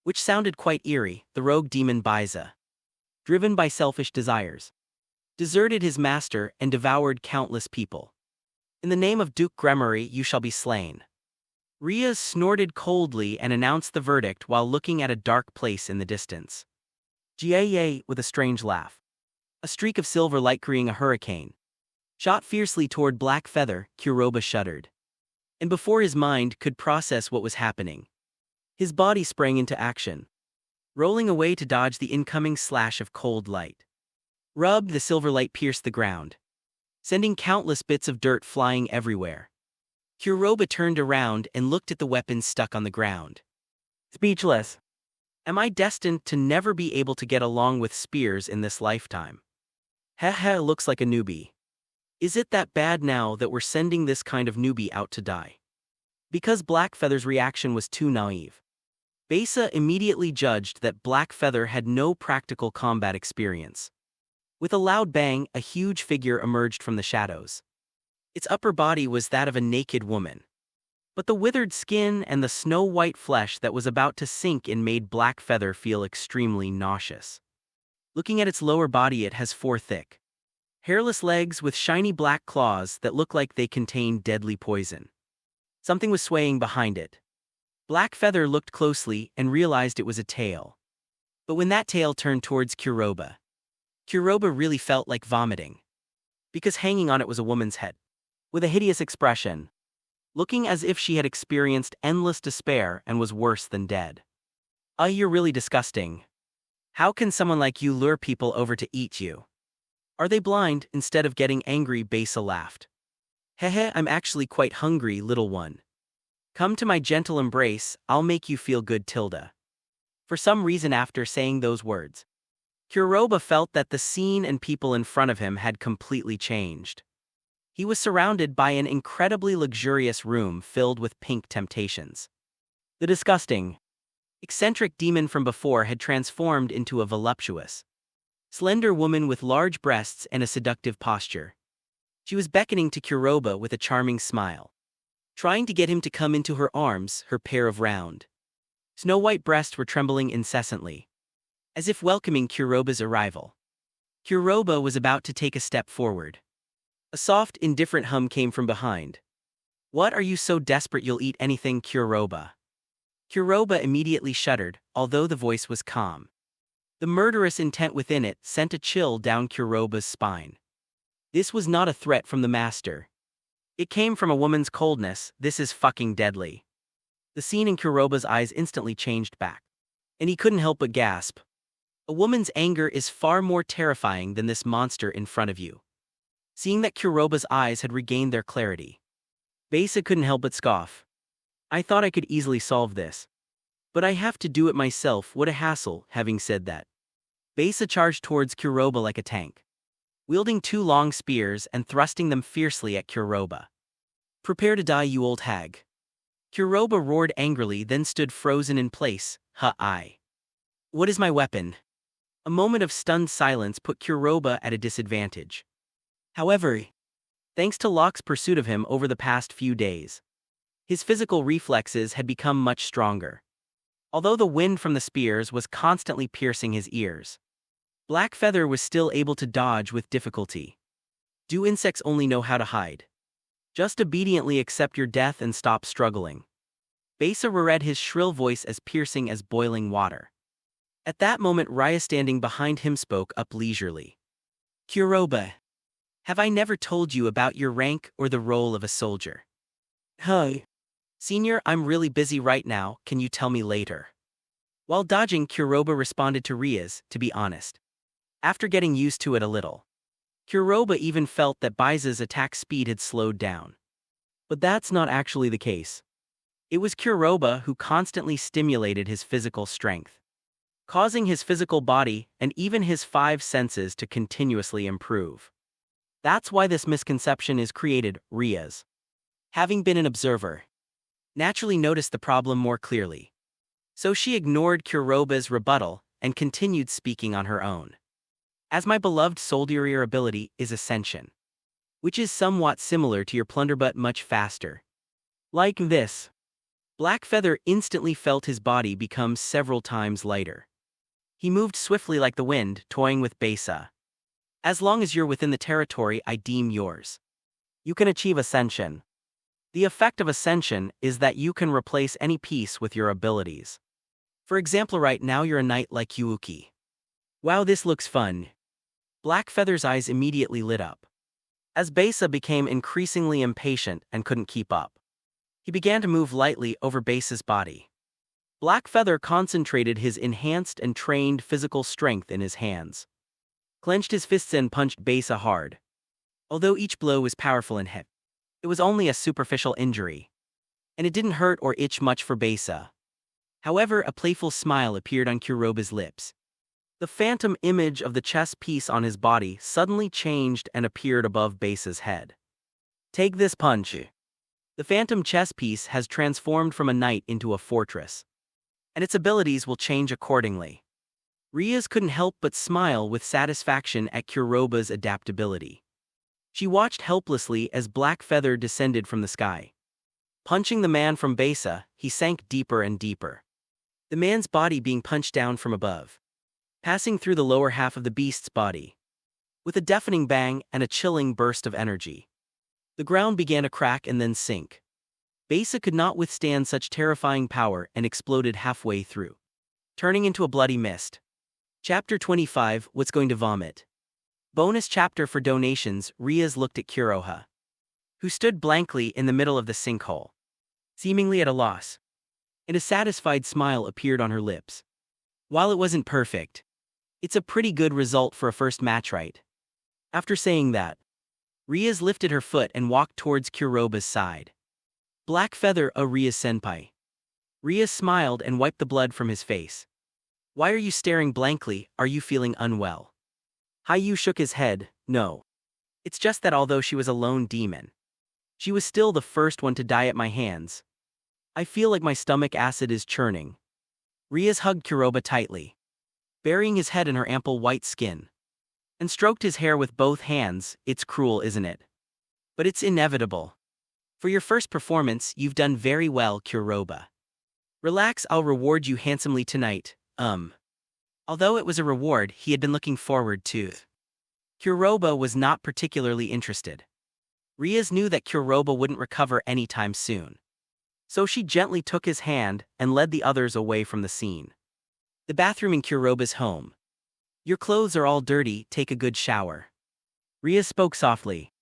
which sounded quite eerie. The rogue demon Baiza, driven by selfish desires, deserted his master and devoured countless people. In the name of Duke Gremory, you shall be slain. Riaz snorted coldly and announced the verdict while looking at a dark place in the distance. Jie, with a strange laugh, a streak of silver light creating a hurricane, shot fiercely toward Black Feather. Kuroba shuddered, and before his mind could process what was happening, his body sprang into action, rolling away to dodge the incoming slash of cold light. Rub! The silver light pierced the ground, sending countless bits of dirt flying everywhere. Kuroba turned around and looked at the weapons stuck on the ground. Speechless. Am I destined to never be able to get along with spears in this lifetime? Haha, looks like a newbie. Is it that bad now that we're sending this kind of newbie out to die? Because Blackfeather's reaction was too naive, Besa immediately judged that Blackfeather had no practical combat experience. With a loud bang, a huge figure emerged from the shadows. Its upper body was that of a naked woman, but the withered skin and the snow-white flesh that was about to sink in made Blackfeather feel extremely nauseous. Looking at its lower body, it has 4 thick, hairless legs with shiny black claws that look like they contain deadly poison. Something was swaying behind it. Blackfeather looked closely and realized it was a tail. But when that tail turned towards Kuroba, Kuroba really felt like vomiting, because hanging on it was a woman's head, with a hideous expression, looking as if she had experienced endless despair and was worse than dead. You're really disgusting. How can someone like you lure people over to eat you? Are they blind? Instead of getting angry, Besa laughed. Hehe, I'm actually quite hungry, little one. Come to my gentle embrace, I'll make you feel good, Tilda. For some reason, after saying those words, Kuroba felt that the scene and people in front of him had completely changed. He was surrounded by an incredibly luxurious room filled with pink temptations. The disgusting, eccentric demon from before had transformed into a voluptuous, slender woman with large breasts and a seductive posture. She was beckoning to Kuroba with a charming smile, trying to get him to come into her arms. Her pair of round, snow-white breasts were trembling incessantly, as if welcoming Kuroba's arrival. Kuroba was about to take a step forward. A soft, indifferent hum came from behind. What, are you so desperate you'll eat anything, Kuroba? Kuroba immediately shuddered, although the voice was calm. The murderous intent within it sent a chill down Kuroba's spine. This was not a threat from the master. It came from a woman's coldness. This is fucking deadly. The scene in Kuroba's eyes instantly changed back, and he couldn't help but gasp. A woman's anger is far more terrifying than this monster in front of you. Seeing that Kuroba's eyes had regained their clarity, Besa couldn't help but scoff. I thought I could easily solve this. But I have to do it myself, what a hassle. Having said that, Besa charged towards Kuroba like a tank, wielding two long spears and thrusting them fiercely at Kuroba. Prepare to die, you old hag. Kuroba roared angrily, then stood frozen in place. What is my weapon? A moment of stunned silence put Kuroba at a disadvantage. However, thanks to Locke's pursuit of him over the past few days, his physical reflexes had become much stronger. Although the wind from the spears was constantly piercing his ears, Black Feather was still able to dodge with difficulty. Do insects only know how to hide? Just obediently accept your death and stop struggling. Besa reread his shrill voice as piercing as boiling water. At that moment, Raya standing behind him spoke up leisurely. Kuroba, have I never told you about your rank or the role of a soldier? Hey. Senior, I'm really busy right now, can you tell me later? While dodging, Kuroba responded to Ria's, to be honest. After getting used to it a little, Kuroba even felt that Besa's attack speed had slowed down. But that's not actually the case. It was Kuroba who constantly stimulated his physical strength, causing his physical body and even his five senses to continuously improve. That's why this misconception is created. Ria's, having been an observer, naturally noticed the problem more clearly. So she ignored Kuroba's rebuttal and continued speaking on her own. As my beloved soldier ability is Ascension, which is somewhat similar to your plunder but much faster. Like this. Black Feather instantly felt his body become several times lighter. He moved swiftly like the wind, toying with Besa. As long as you're within the territory I deem yours, you can achieve Ascension. The effect of Ascension is that you can replace any piece with your abilities. For example, right now you're a knight like Yuuki. Wow, this looks fun. Black Feather's eyes immediately lit up. As Besa became increasingly impatient and couldn't keep up, he began to move lightly over Besa's body. Black Feather concentrated his enhanced and trained physical strength in his hands, clenched his fists and punched Besa hard. Although each blow was powerful and hit, it was only a superficial injury, and it didn't hurt or itch much for Besa. However, a playful smile appeared on Kuroba's lips. The phantom image of the chess piece on his body suddenly changed and appeared above Besa's head. Take this punch. The phantom chess piece has transformed from a knight into a fortress, and its abilities will change accordingly. Rias couldn't help but smile with satisfaction at Kuroba's adaptability. She watched helplessly as Black Feather descended from the sky. Punching the man from Besa, he sank deeper and deeper, the man's body being punched down from above, passing through the lower half of the beast's body. With a deafening bang and a chilling burst of energy, the ground began to crack and then sink. Besa could not withstand such terrifying power and exploded halfway through, turning into a bloody mist. Chapter 25, What's Going to Vomit? Bonus chapter for donations. Rias looked at Kuroha, who stood blankly in the middle of the sinkhole, seemingly at a loss, and a satisfied smile appeared on her lips. While it wasn't perfect, it's a pretty good result for a first match, right? After saying that, Rias lifted her foot and walked towards Kuroba's side. Black Feather, Rias senpai. Rias smiled and wiped the blood from his face. Why are you staring blankly? Are you feeling unwell? Hayu shook his head. No. It's just that although she was a lone demon, she was still the first one to die at my hands. I feel like my stomach acid is churning. Rias hugged Kuroba tightly, burying his head in her ample white skin, and stroked his hair with both hands. It's cruel, isn't it? But it's inevitable. For your first performance, you've done very well, Kuroba. Relax, I'll reward you handsomely tonight. Although it was a reward he had been looking forward to, Kuroba was not particularly interested. Rias knew that Kuroba wouldn't recover anytime soon, so she gently took his hand and led the others away from the scene. The bathroom in Kuroba's home. Your clothes are all dirty, take a good shower. Rias spoke softly,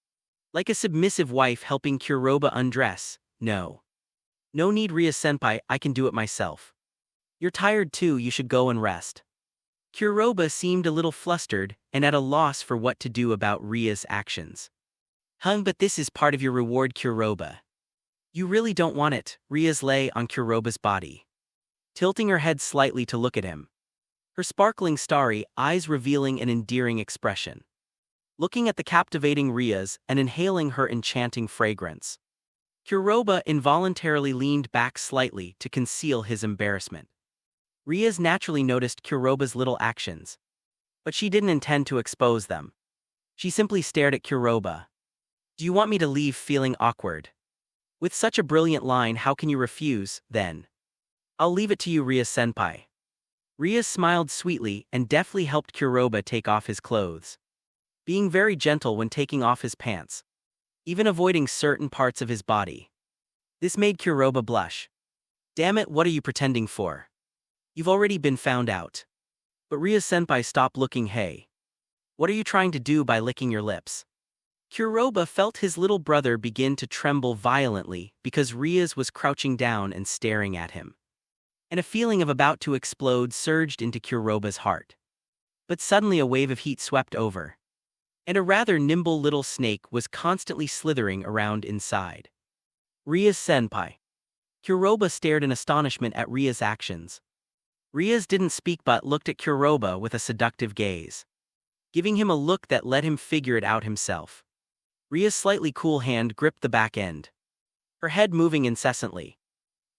like a submissive wife helping Kuroba undress. No need, Rias senpai, I can do it myself. You're tired too, you should go and rest. Kuroba seemed a little flustered and at a loss for what to do about Ria's actions. But this is part of your reward, Kuroba. You really don't want it. Rias lay on Kuroba's body, tilting her head slightly to look at him. Her sparkling starry eyes revealing an endearing expression. Looking at the captivating Rias and inhaling her enchanting fragrance. Kuroba involuntarily leaned back slightly to conceal his embarrassment. Rias naturally noticed Kuroba's little actions, but she didn't intend to expose them. She simply stared at Kuroba. "Do you want me to leave feeling awkward? With such a brilliant line, how can you refuse, then? I'll leave it to you, Rias-senpai." Rias smiled sweetly and deftly helped Kuroba take off his clothes, being very gentle when taking off his pants, even avoiding certain parts of his body. This made Kuroba blush. "Damn it, what are you pretending for? You've already been found out." But Rias-senpai stopped looking. "Hey. What are you trying to do by licking your lips?" Kuroba felt his little brother begin to tremble violently because Rias was crouching down and staring at him. And a feeling of about to explode surged into Kuroba's heart. But suddenly a wave of heat swept over, and a rather nimble little snake was constantly slithering around inside. "Rias-senpai." Kuroba stared in astonishment at Rias' actions. Rias didn't speak but looked at Kuroba with a seductive gaze, giving him a look that let him figure it out himself. Rias' slightly cool hand gripped the back end, her head moving incessantly,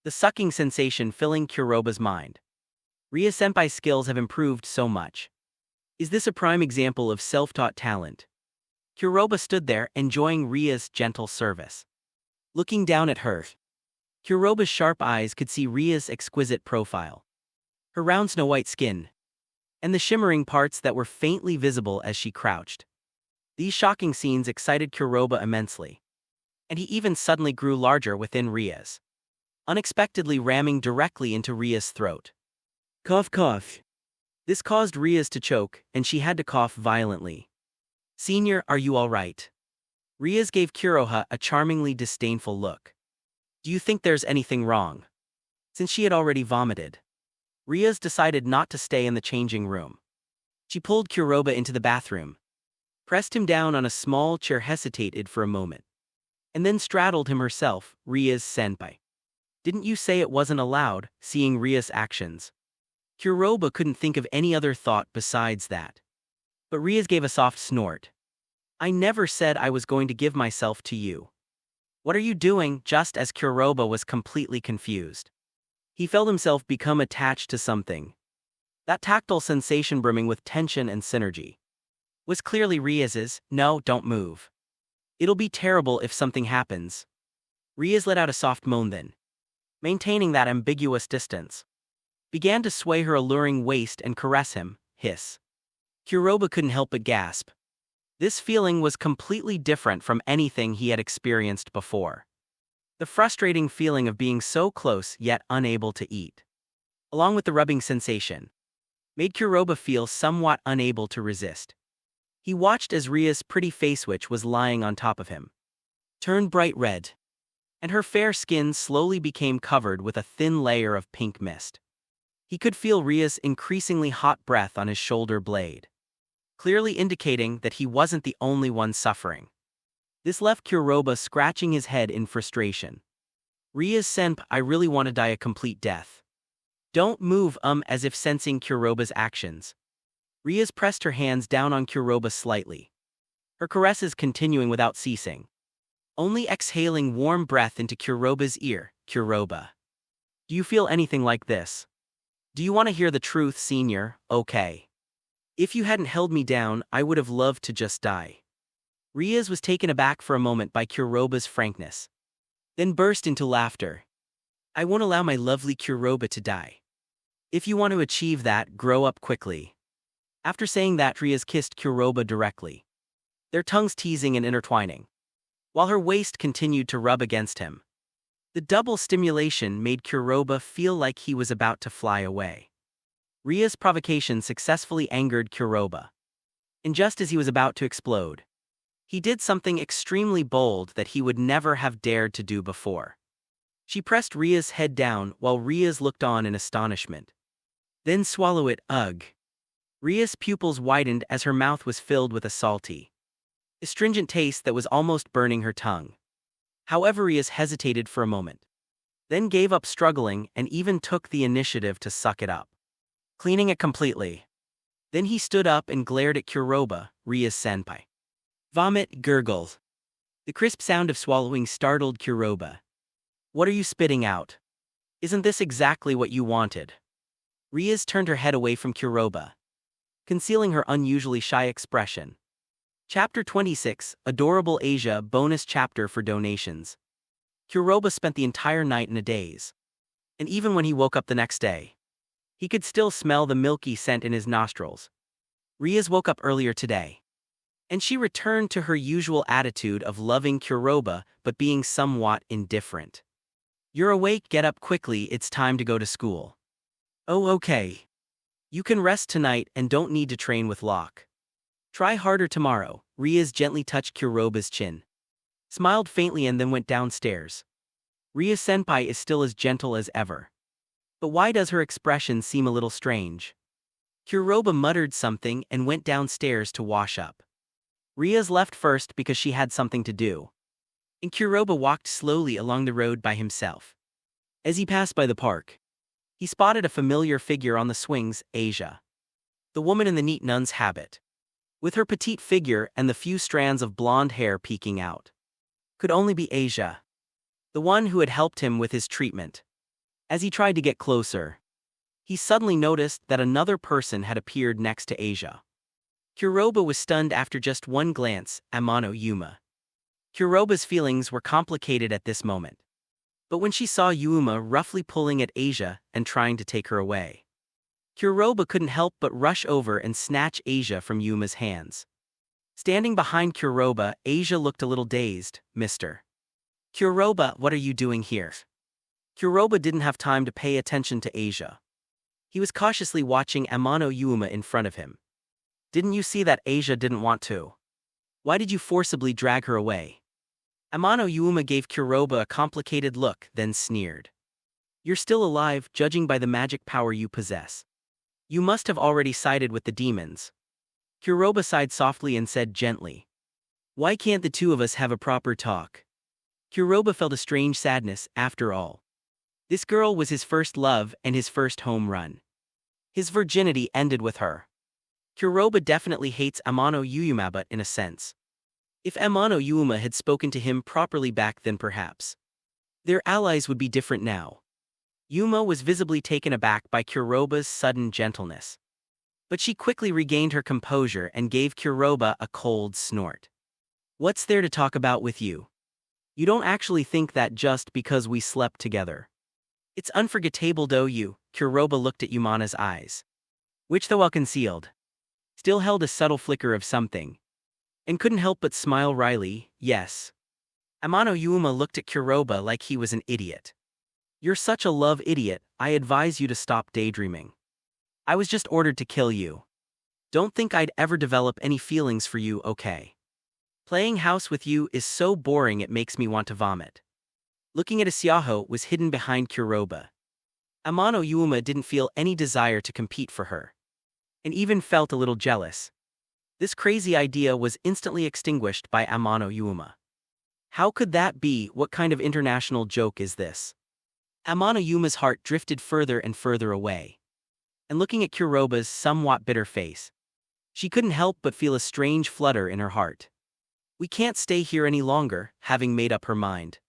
the sucking sensation filling Kuroba's mind. Rias-senpai's skills have improved so much. Is this a prime example of self-taught talent? Kuroba stood there, enjoying Rias' gentle service. Looking down at her, Kuroba's sharp eyes could see Rias' exquisite profile, her round snow-white skin, and the shimmering parts that were faintly visible as she crouched. These shocking scenes excited Kuroba immensely, and he even suddenly grew larger within Rias, unexpectedly ramming directly into Rias' throat. Cough cough. This caused Rias to choke, and she had to cough violently. "Senior, are you all right?" Rias gave Kuroha a charmingly disdainful look. "Do you think there's anything wrong?" Since she had already vomited, Rias decided not to stay in the changing room. She pulled Kuroba into the bathroom, pressed him down on a small chair, hesitated for a moment, and then straddled him herself. "Rias-senpai. Didn't you say it wasn't allowed?" Seeing Rias' actions, Kuroba couldn't think of any other thought besides that. But Rias gave a soft snort. "I never said I was going to give myself to you." "What are you doing?" Just as Kuroba was completely confused, he felt himself become attached to something. That tactile sensation brimming with tension and synergy was clearly Rias's. "No, don't move. It'll be terrible if something happens." Rias let out a soft moan, then, maintaining that ambiguous distance, began to sway her alluring waist and caress him. Hiss. Kuroba couldn't help but gasp. This feeling was completely different from anything he had experienced before. The frustrating feeling of being so close yet unable to eat, along with the rubbing sensation, made Kuroba feel somewhat unable to resist. He watched as Ria's pretty face, which was lying on top of him, turned bright red, and her fair skin slowly became covered with a thin layer of pink mist. He could feel Ria's increasingly hot breath on his shoulder blade, clearly indicating that he wasn't the only one suffering. This left Kuroba scratching his head in frustration. "Rias-senpai, I really want to die a complete death." "Don't move," as if sensing Kuroba's actions, Rias pressed her hands down on Kuroba slightly, her caresses continuing without ceasing, only exhaling warm breath into Kuroba's ear. "Kuroba, do you feel anything like this? Do you want to hear the truth, senior?" "Okay. If you hadn't held me down, I would have loved to just die." Rias was taken aback for a moment by Kuroba's frankness, then burst into laughter. "I won't allow my lovely Kuroba to die. If you want to achieve that, grow up quickly." After saying that, Rias kissed Kuroba directly, their tongues teasing and intertwining, while her waist continued to rub against him. The double stimulation made Kuroba feel like he was about to fly away. Ria's provocation successfully angered Kuroba, and just as he was about to explode, he did something extremely bold that he would never have dared to do before. She pressed Ria's head down while Rias looked on in astonishment. "Then swallow it, ugh." Ria's pupils widened as her mouth was filled with a salty, astringent taste that was almost burning her tongue. However, Rias hesitated for a moment, then gave up struggling and even took the initiative to suck it up, cleaning it completely. Then he stood up and glared at Kuroba, Ria's senpai. Vomit gurgled. The crisp sound of swallowing startled Kuroba. What are you spitting out? Isn't this exactly what you wanted? Riaz turned her head away from Kuroba, concealing her unusually shy expression. Chapter 26, Adorable Asia bonus chapter for donations. Kuroba spent the entire night in a daze. And even when he woke up the next day, he could still smell the milky scent in his nostrils. Riaz woke up earlier today, and she returned to her usual attitude of loving Kuroba but being somewhat indifferent. You're awake, get up quickly, it's time to go to school. Oh, okay. You can rest tonight and don't need to train with Locke. Try harder tomorrow. Riaz gently touched Kuroba's chin, smiled faintly and then went downstairs. Ria senpai is still as gentle as ever. But why does her expression seem a little strange? Kuroba muttered something and went downstairs to wash up. Riaz left first because she had something to do, and Kuroba walked slowly along the road by himself. As he passed by the park, he spotted a familiar figure on the swings, Asia. The woman in the neat nun's habit, with her petite figure and the few strands of blonde hair peeking out, could only be Asia, the one who had helped him with his treatment. As he tried to get closer, he suddenly noticed that another person had appeared next to Asia. Kuroba was stunned after just one glance, Amano Yuuma. Kuroba's feelings were complicated at this moment. But when she saw Yuuma roughly pulling at Asia and trying to take her away, Kuroba couldn't help but rush over and snatch Asia from Yuma's hands. Standing behind Kuroba, Asia looked a little dazed. Mr. Kuroba, what are you doing here? Kuroba didn't have time to pay attention to Asia. He was cautiously watching Amano Yuuma in front of him. Didn't you see that Asia didn't want to? Why did you forcibly drag her away? Amano Yuuma gave Kuroba a complicated look, then sneered. You're still alive, judging by the magic power you possess. You must have already sided with the demons. Kuroba sighed softly and said gently, why can't the two of us have a proper talk? Kuroba felt a strange sadness. After all, this girl was his first love and his first home run. His virginity ended with her. Kuroba definitely hates Amano Yuuma, but in a sense, if Amano Yuuma had spoken to him properly back then, perhaps their allies would be different now. Yuuma was visibly taken aback by Kuroba's sudden gentleness, but she quickly regained her composure and gave Kuroba a cold snort. What's there to talk about with you? You don't actually think that just because we slept together. It's unforgettable, though. You, Kuroba looked at Yumana's eyes, which, though well concealed, still held a subtle flicker of something, and couldn't help but smile wryly. Yes. Amano Yuuma looked at Kuroba like he was an idiot. You're such a love idiot, I advise you to stop daydreaming. I was just ordered to kill you. Don't think I'd ever develop any feelings for you, okay? Playing house with you is so boring it makes me want to vomit. Looking at Asiaho was hidden behind Kuroba. Amano Yuuma didn't feel any desire to compete for her, and even felt a little jealous. This crazy idea was instantly extinguished by Amano Yuuma. How could that be? What kind of international joke is this? Amano Yuuma's heart drifted further and further away, and looking at Kuroba's somewhat bitter face, she couldn't help but feel a strange flutter in her heart. We can't stay here any longer, having made up her mind.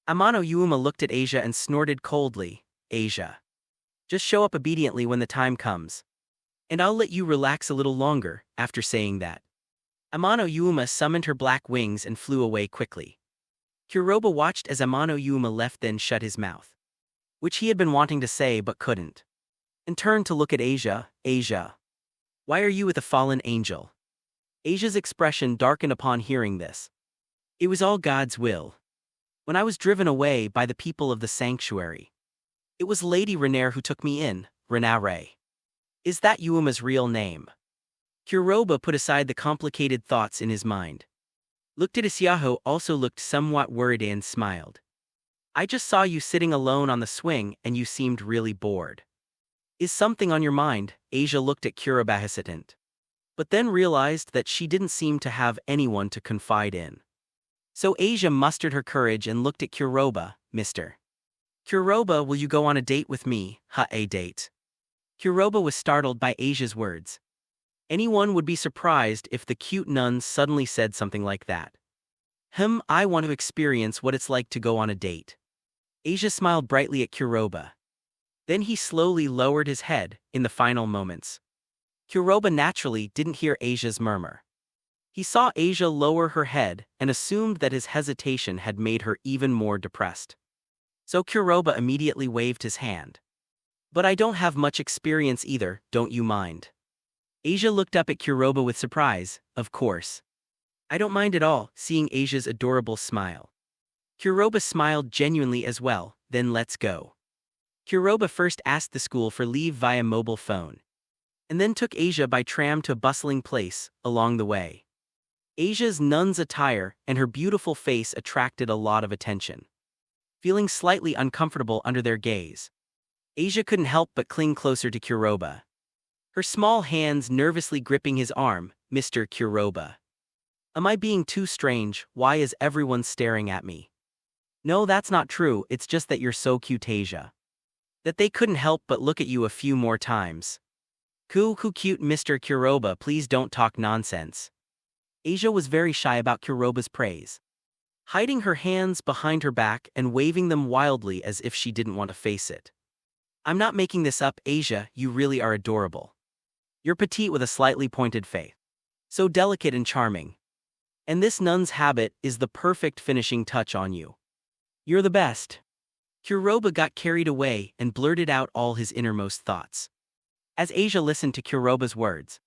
Amano Yuuma looked at Asia and snorted coldly. Asia, just show up obediently when the time comes, and I'll let you relax a little longer. After saying that, Amano Yuuma summoned her black wings and flew away quickly. Kuroba watched as Amano Yuuma left, then shut his mouth, which he had been wanting to say but couldn't, and turned to look at Asia. Asia, why are you with a fallen angel? Asia's expression darkened upon hearing this. It was all God's will. When I was driven away by the people of the sanctuary, it was Lady Renair who took me in. Renaire. Is that Yuuma's real name? Kuroba put aside the complicated thoughts in his mind, looked at Asiaho, also looked somewhat worried, and smiled. I just saw you sitting alone on the swing and you seemed really bored. Is something on your mind? Asia looked at Kuroba hesitant, but then realized that she didn't seem to have anyone to confide in. So Asia mustered her courage and looked at Kuroba. Mr. Kuroba, will you go on a date with me? A date. Kuroba was startled by Asia's words. Anyone would be surprised if the cute nun suddenly said something like that. I want to experience what it's like to go on a date. Asia smiled brightly at Kuroba. Then he slowly lowered his head in the final moments. Kuroba naturally didn't hear Asia's murmur. He saw Asia lower her head and assumed that his hesitation had made her even more depressed. So Kuroba immediately waved his hand. But I don't have much experience either, don't you mind? Asia looked up at Kuroba with surprise. Of course. I don't mind at all, seeing Asia's adorable smile. Kuroba smiled genuinely as well. Then let's go. Kuroba first asked the school for leave via mobile phone, and then took Asia by tram to a bustling place along the way. Asia's nun's attire and her beautiful face attracted a lot of attention. Feeling slightly uncomfortable under their gaze, Asia couldn't help but cling closer to Kuroba, her small hands nervously gripping his arm. Mr. Kuroba. Am I being too strange? Why is everyone staring at me? No, that's not true, it's just that you're so cute, Asia. That they couldn't help but look at you a few more times. Who cute, Mr. Kuroba, please don't talk nonsense. Asia was very shy about Kuroba's praise, hiding her hands behind her back and waving them wildly as if she didn't want to face it. I'm not making this up, Asia, you really are adorable. You're petite with a slightly pointed face. So delicate and charming. And this nun's habit is the perfect finishing touch on you. You're the best. Kuroba got carried away and blurted out all his innermost thoughts. As Asia listened to Kuroba's words,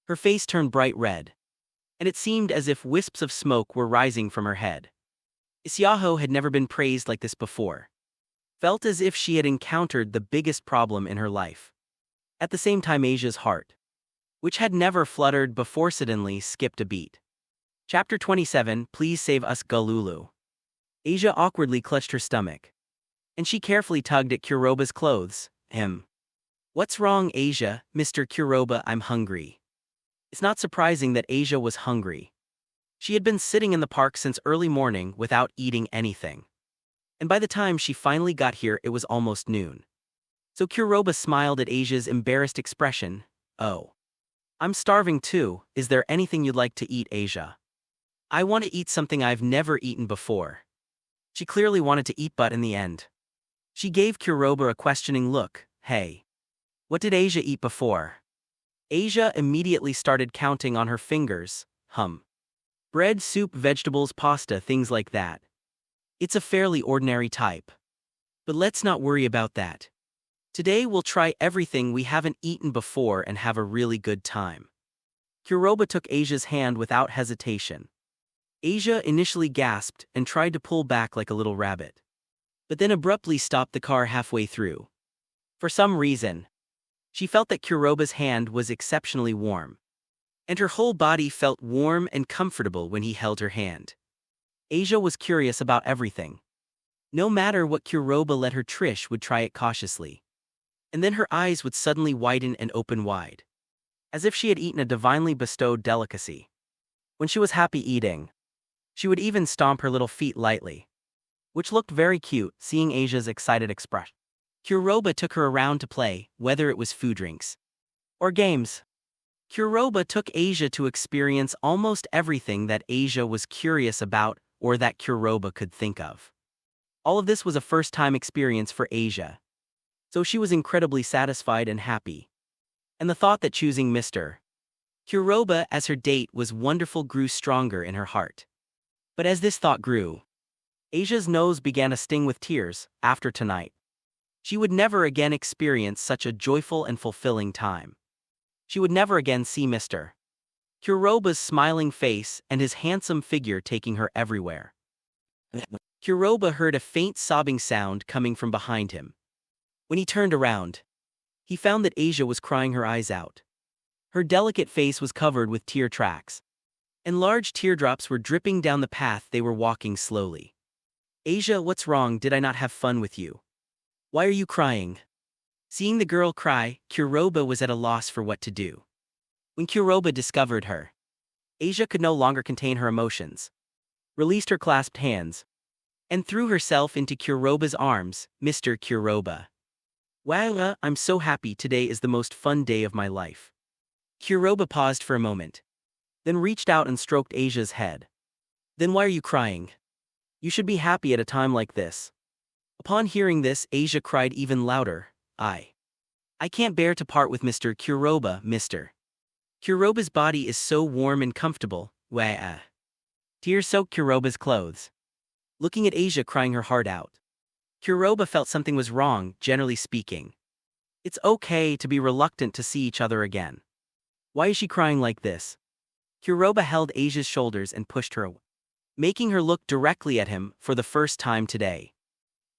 her face turned bright red, and it seemed as if wisps of smoke were rising from her head. Isyaho had never been praised like this before. Felt as if she had encountered the biggest problem in her life. At the same time, Asia's heart, which had never fluttered before, suddenly skipped a beat. Chapter 27, Please Save Us, Galulu. Asia awkwardly clutched her stomach, and she carefully tugged at Kuroba's clothes. What's wrong, Asia? Mr. Kuroba, I'm hungry. It's not surprising that Asia was hungry. She had been sitting in the park since early morning without eating anything. And by the time she finally got here, it was almost noon. So Kuroba smiled at Asia's embarrassed expression. Oh. I'm starving too, is there anything you'd like to eat, Asia? I want to eat something I've never eaten before. She clearly wanted to eat, but in the end, she gave Kuroba a questioning look. Hey. What did Asia eat before? Asia immediately started counting on her fingers. Bread, soup, vegetables, pasta, things like that. It's a fairly ordinary type. But let's not worry about that. Today we'll try everything we haven't eaten before and have a really good time. Kuroba took Asia's hand without hesitation. Asia initially gasped and tried to pull back like a little rabbit, but then abruptly stopped the car halfway through. For some reason, she felt that Kuroba's hand was exceptionally warm, and her whole body felt warm and comfortable when he held her hand. Asia was curious about everything. No matter what Kuroba let her, Trish would try it cautiously. And then her eyes would suddenly widen and open wide, as if she had eaten a divinely bestowed delicacy. When she was happy eating, she would even stomp her little feet lightly, which looked very cute, seeing Asia's excited expression. Kuroba took her around to play, whether it was food, drinks, or games. Kuroba took Asia to experience almost everything that Asia was curious about or that Kuroba could think of. All of this was a first-time experience for Asia, so she was incredibly satisfied and happy. And the thought that choosing Mr. Kuroba as her date was wonderful grew stronger in her heart. But as this thought grew, Asia's nose began to sting with tears. After tonight, she would never again experience such a joyful and fulfilling time. She would never again see Mr. Kuroba's smiling face and his handsome figure taking her everywhere. Kuroba heard a faint sobbing sound coming from behind him. When he turned around, he found that Asia was crying her eyes out. Her delicate face was covered with tear tracks, and large teardrops were dripping down the path they were walking slowly. Asia, what's wrong? Did I not have fun with you? Why are you crying? Seeing the girl cry, Kuroba was at a loss for what to do. When Kuroba discovered her, Asia could no longer contain her emotions, released her clasped hands, and threw herself into Kuroba's arms. Mr. Kuroba. Wow, I'm so happy, today is the most fun day of my life. Kuroba paused for a moment, then reached out and stroked Asia's head. Then why are you crying? You should be happy at a time like this. Upon hearing this, Asia cried even louder. I can't bear to part with Mr. Kuroba, Mr. Kuroba's body is so warm and comfortable. Wah. Tears soaked Kuroba's clothes. Looking at Asia crying her heart out, Kuroba felt something was wrong, generally speaking. It's okay to be reluctant to see each other again. Why is she crying like this? Kuroba held Asia's shoulders and pushed her away, making her look directly at him for the first time today.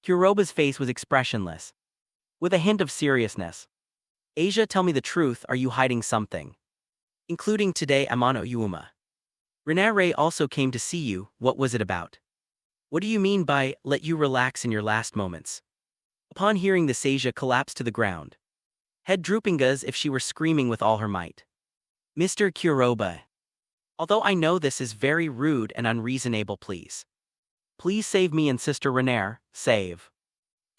Kuroba's face was expressionless, with a hint of seriousness. Asia, tell me the truth, are you hiding something? Including today, Amano Yuuma. Renare also came to see you, what was it about? What do you mean by, let you relax in your last moments? Upon hearing this, Asia collapsed to the ground, head drooping as if she were screaming with all her might. Mr. Kuroba. Although I know this is very rude and unreasonable, please save me and Sister Renare, save.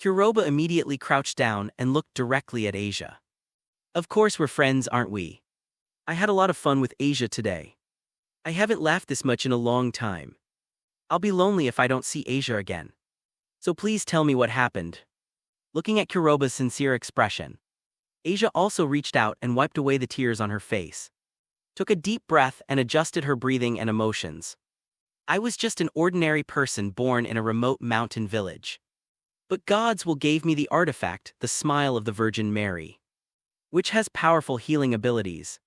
Kuroba immediately crouched down and looked directly at Asia. Of course we're friends, aren't we? I had a lot of fun with Asia today. I haven't laughed this much in a long time. I'll be lonely if I don't see Asia again. So please tell me what happened. Looking at Kuroba's sincere expression, Asia also reached out and wiped away the tears on her face, took a deep breath and adjusted her breathing and emotions. I was just an ordinary person born in a remote mountain village. But God's will gave me the artifact, the smile of the Virgin Mary, which has powerful healing abilities.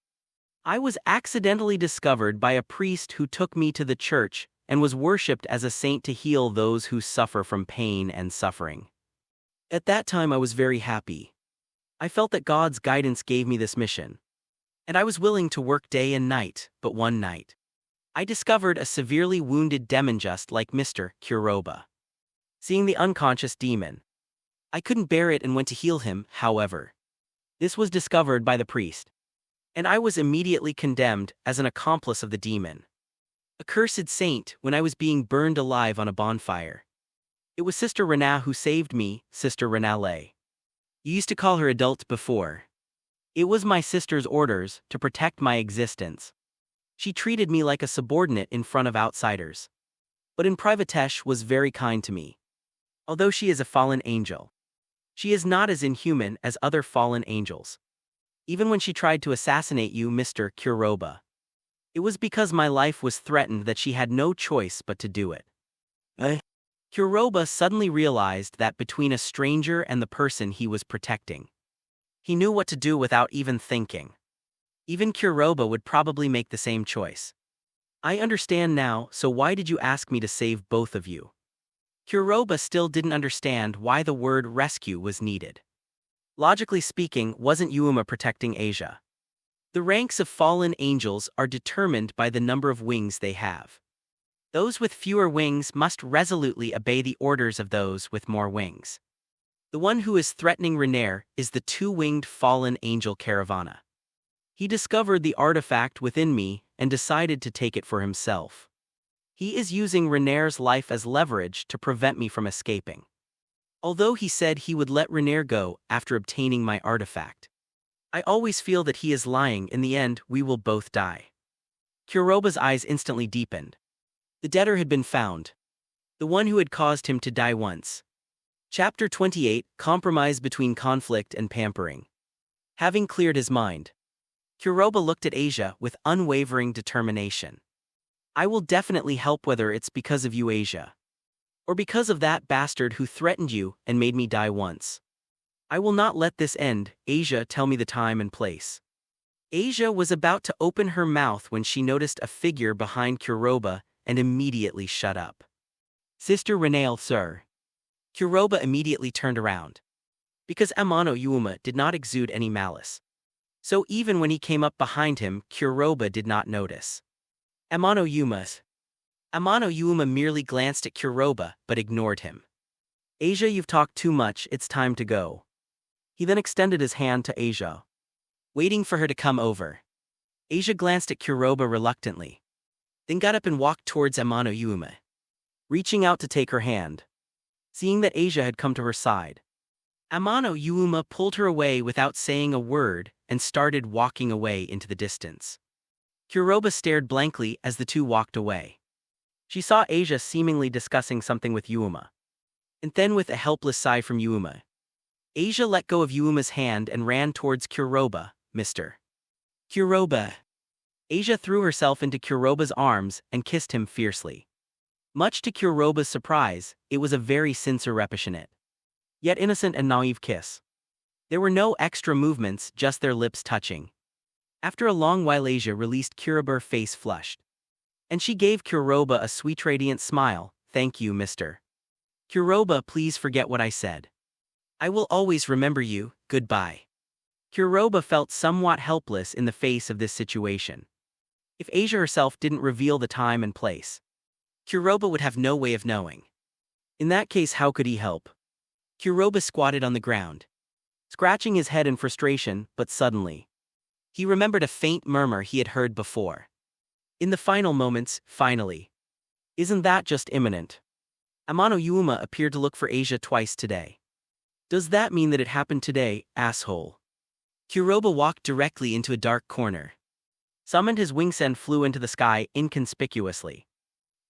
I was accidentally discovered by a priest who took me to the church and was worshipped as a saint to heal those who suffer from pain and suffering. At that time I was very happy. I felt that God's guidance gave me this mission, and I was willing to work day and night, but one night, I discovered a severely wounded demon just like Mr. Kuroba. Seeing the unconscious demon, I couldn't bear it and went to heal him. However, this was discovered by the priest, and I was immediately condemned as an accomplice of the demon. A cursed saint when I was being burned alive on a bonfire. It was Sister Renale who saved me, Sister Renale. You used to call her adult before. It was my sister's orders to protect my existence. She treated me like a subordinate in front of outsiders. But in private Tesh was very kind to me. Although she is a fallen angel, she is not as inhuman as other fallen angels. Even when she tried to assassinate you, Mr. Kuroba, it was because my life was threatened that she had no choice but to do it. Kuroba suddenly realized that between a stranger and the person he was protecting, he knew what to do without even thinking. Even Kuroba would probably make the same choice. I understand now, so why did you ask me to save both of you? Kuroba still didn't understand why the word rescue was needed. Logically speaking, wasn't Yuuma protecting Asia? The ranks of fallen angels are determined by the number of wings they have. Those with fewer wings must resolutely obey the orders of those with more wings. The one who is threatening Renare is the two-winged fallen angel Caravana. He discovered the artifact within me and decided to take it for himself. He is using Renare's life as leverage to prevent me from escaping. Although he said he would let Renare go after obtaining my artifact, I always feel that he is lying. In the end, we will both die. Kuroba's eyes instantly deepened. The debtor had been found. The one who had caused him to die once. Chapter 28, Compromise between Conflict and Pampering. Having cleared his mind, Kuroba looked at Asia with unwavering determination. I will definitely help, whether it's because of you, Asia, or because of that bastard who threatened you and made me die once. I will not let this end. Asia, tell me the time and place. Asia was about to open her mouth when she noticed a figure behind Kuroba and immediately shut up. Sister Renale, sir. Kuroba immediately turned around. Because Amano Yuuma did not exude any malice, so even when he came up behind him, Kuroba did not notice. Amano Yuuma merely glanced at Kuroba but ignored him. Asia, you've talked too much, it's time to go. He then extended his hand to Asia, waiting for her to come over. Asia glanced at Kuroba reluctantly, then got up and walked towards Amano Yuuma. reaching out to take her hand. Seeing that Asia had come to her side, Amano Yuuma pulled her away without saying a word and started walking away into the distance. Kuroba stared blankly as the two walked away. She saw Asia seemingly discussing something with Yuuma. And then with a helpless sigh from Yuuma, Asia let go of Yuuma's hand and ran towards Kuroba. Mr. Kuroba. Asia threw herself into Kuroba's arms and kissed him fiercely. Much to Kuroba's surprise, it was a very sincere, passionate, yet innocent and naive kiss. There were no extra movements, just their lips touching. After a long while, Asia released Kuroba's face flushed. And she gave Kuroba a sweet radiant smile. Thank you, Mr. Kuroba, please forget what I said. I will always remember you, goodbye. Kuroba felt somewhat helpless in the face of this situation. If Asia herself didn't reveal the time and place, Kuroba would have no way of knowing. In that case, how could he help? Kuroba squatted on the ground, scratching his head in frustration, but suddenly, he remembered a faint murmur he had heard before. In the final moments, finally. Isn't that just imminent? Amano Yuuma appeared to look for Asia twice today. Does that mean that it happened today, asshole? Kuroba walked directly into a dark corner, summoned his wings and flew into the sky inconspicuously,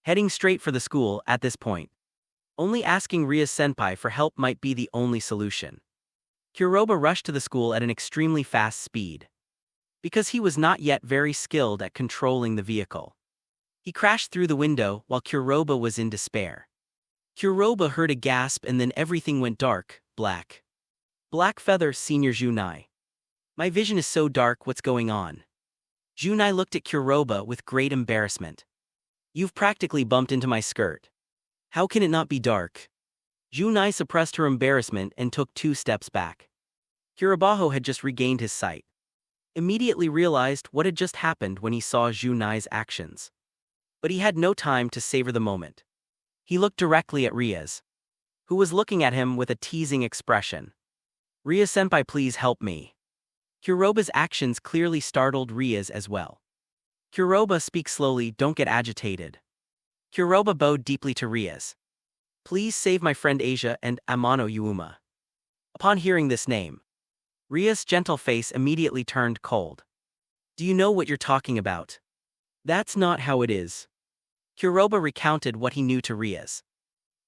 heading straight for the school. At this point, only asking Ria's senpai for help might be the only solution. Kuroba rushed to the school at an extremely fast speed, because he was not yet very skilled at controlling the vehicle. He crashed through the window while Kuroba was in despair. Kuroba heard a gasp and then everything went dark. Black Feather, Senior Junai. My vision is so dark, what's going on? Junai looked at Kuroba with great embarrassment. You've practically bumped into my skirt. How can it not be dark? Junai suppressed her embarrassment and took 2 steps back. Kurobaho had just regained his sight. Immediately realized what had just happened when he saw Junai's actions. But he had no time to savor the moment. He looked directly at Rias, who was looking at him with a teasing expression. Ria-senpai, please help me. Kuroba's actions clearly startled Rias as well. Kuroba, speak slowly, don't get agitated. Kuroba bowed deeply to Rias. Please save my friend Asia and Amano Yuuma. Upon hearing this name, Rias' gentle face immediately turned cold. Do you know what you're talking about? That's not how it is. Kuroba recounted what he knew to Rias.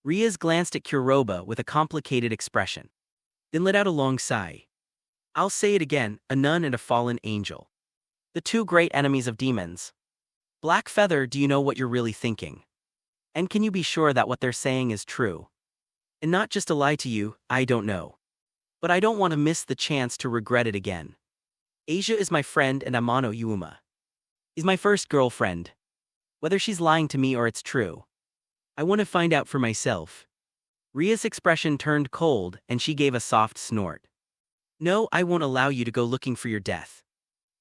Rias glanced at Kuroba with a complicated expression, then let out a long sigh. I'll say it again, a nun and a fallen angel. The 2 great enemies of demons. Black Feather, do you know what you're really thinking? And can you be sure that what they're saying is true? And not just a lie to you? I don't know. But I don't want to miss the chance to regret it again. Asia is my friend and Amano Yuuma is my first girlfriend. Whether she's lying to me or it's true, I want to find out for myself. Ria's expression turned cold and she gave a soft snort. No, I won't allow you to go looking for your death.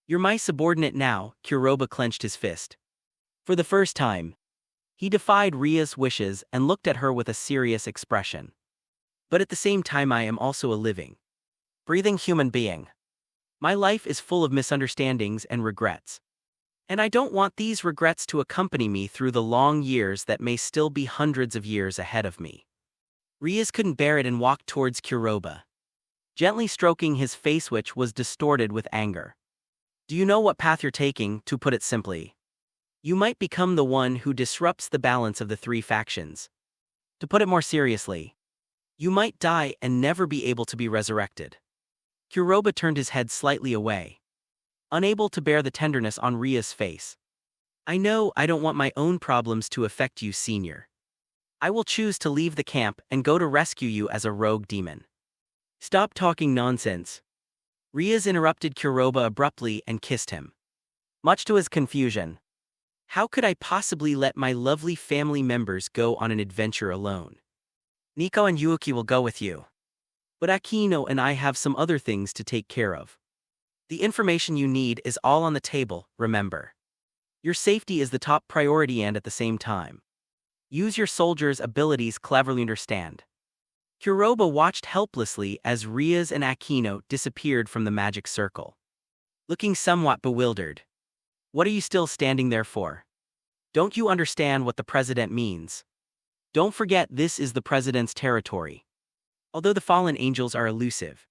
You're my subordinate now. Kuroba clenched his fist. For the first time, he defied Ria's wishes and looked at her with a serious expression. But at the same time, I am also a living, breathing human being. My life is full of misunderstandings and regrets. And I don't want these regrets to accompany me through the long years that may still be hundreds of years ahead of me. Rias couldn't bear it and walked towards Kuroba, gently stroking his face, which was distorted with anger. Do you know what path you're taking? To put it simply, you might become the one who disrupts the balance of the 3 factions. To put it more seriously, you might die and never be able to be resurrected. Kuroba turned his head slightly away, unable to bear the tenderness on Ria's face. I know I don't want my own problems to affect you, Senior. I will choose to leave the camp and go to rescue you as a rogue demon. Stop talking nonsense. Rias interrupted Kuroba abruptly and kissed him. Much to his confusion. How could I possibly let my lovely family members go on an adventure alone? Nico and Yuuki will go with you. But Aquino and I have some other things to take care of. The information you need is all on the table, remember. Your safety is the top priority and at the same time, use your soldiers' abilities cleverly. Understand? Kuroba watched helplessly as Rias and Aquino disappeared from the magic circle, looking somewhat bewildered. What are you still standing there for? Don't you understand what the president means? Don't forget this is the president's territory. Although the fallen angels are elusive,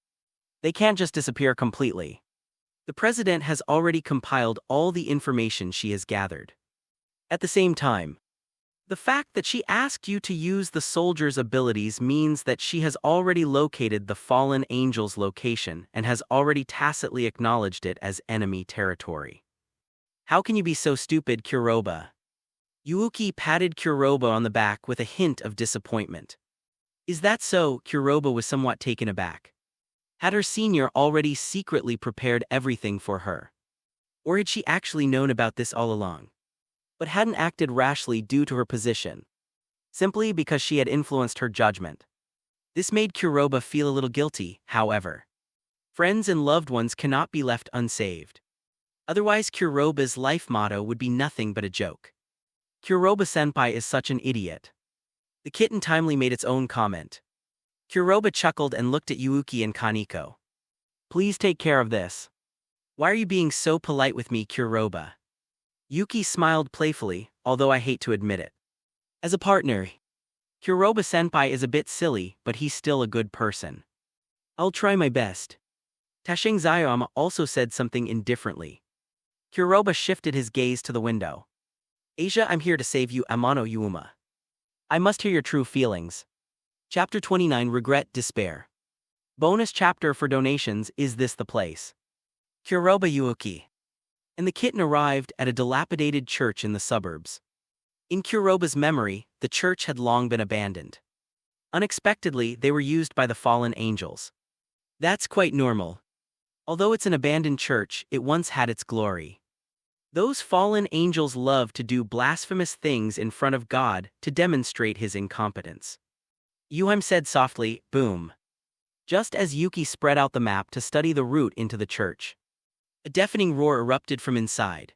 they can't just disappear completely. The president has already compiled all the information she has gathered. At the same time, the fact that she asked you to use the soldier's abilities means that she has already located the fallen angel's location and has already tacitly acknowledged it as enemy territory. How can you be so stupid, Kuroha? Yuuki patted Kuroha on the back with a hint of disappointment. Is that so? Kuroha was somewhat taken aback. Had her senior already secretly prepared everything for her? Or had she actually known about this all along, but hadn't acted rashly due to her position, simply because she had influenced her judgment? This made Kuroha feel a little guilty, however. Friends and loved ones cannot be left unsaved. Otherwise Kuroba's life motto would be nothing but a joke. Kuroba-senpai is such an idiot. The kitten timely made its own comment. Kuroha chuckled and looked at Yuuki and Kaneko. Please take care of this. Why are you being so polite with me, Kuroha? Yuki smiled playfully, although I hate to admit it. As a partner, Kuroba-senpai is a bit silly, but he's still a good person. I'll try my best. Tashing Zayama also said something indifferently. Kuroha shifted his gaze to the window. Asia, I'm here to save you, Amano Yuuma. I must hear your true feelings. Chapter 29, Regret, Despair. Bonus chapter for donations, Is This the Place? Kuroha Yuuki and the kitten arrived at a dilapidated church in the suburbs. In Kuroba's memory, the church had long been abandoned. Unexpectedly, they were used by the fallen angels. That's quite normal. Although it's an abandoned church, it once had its glory. Those fallen angels love to do blasphemous things in front of God to demonstrate his incompetence. Yuham said softly, boom. Just as Yuki spread out the map to study the route into the church, a deafening roar erupted from inside.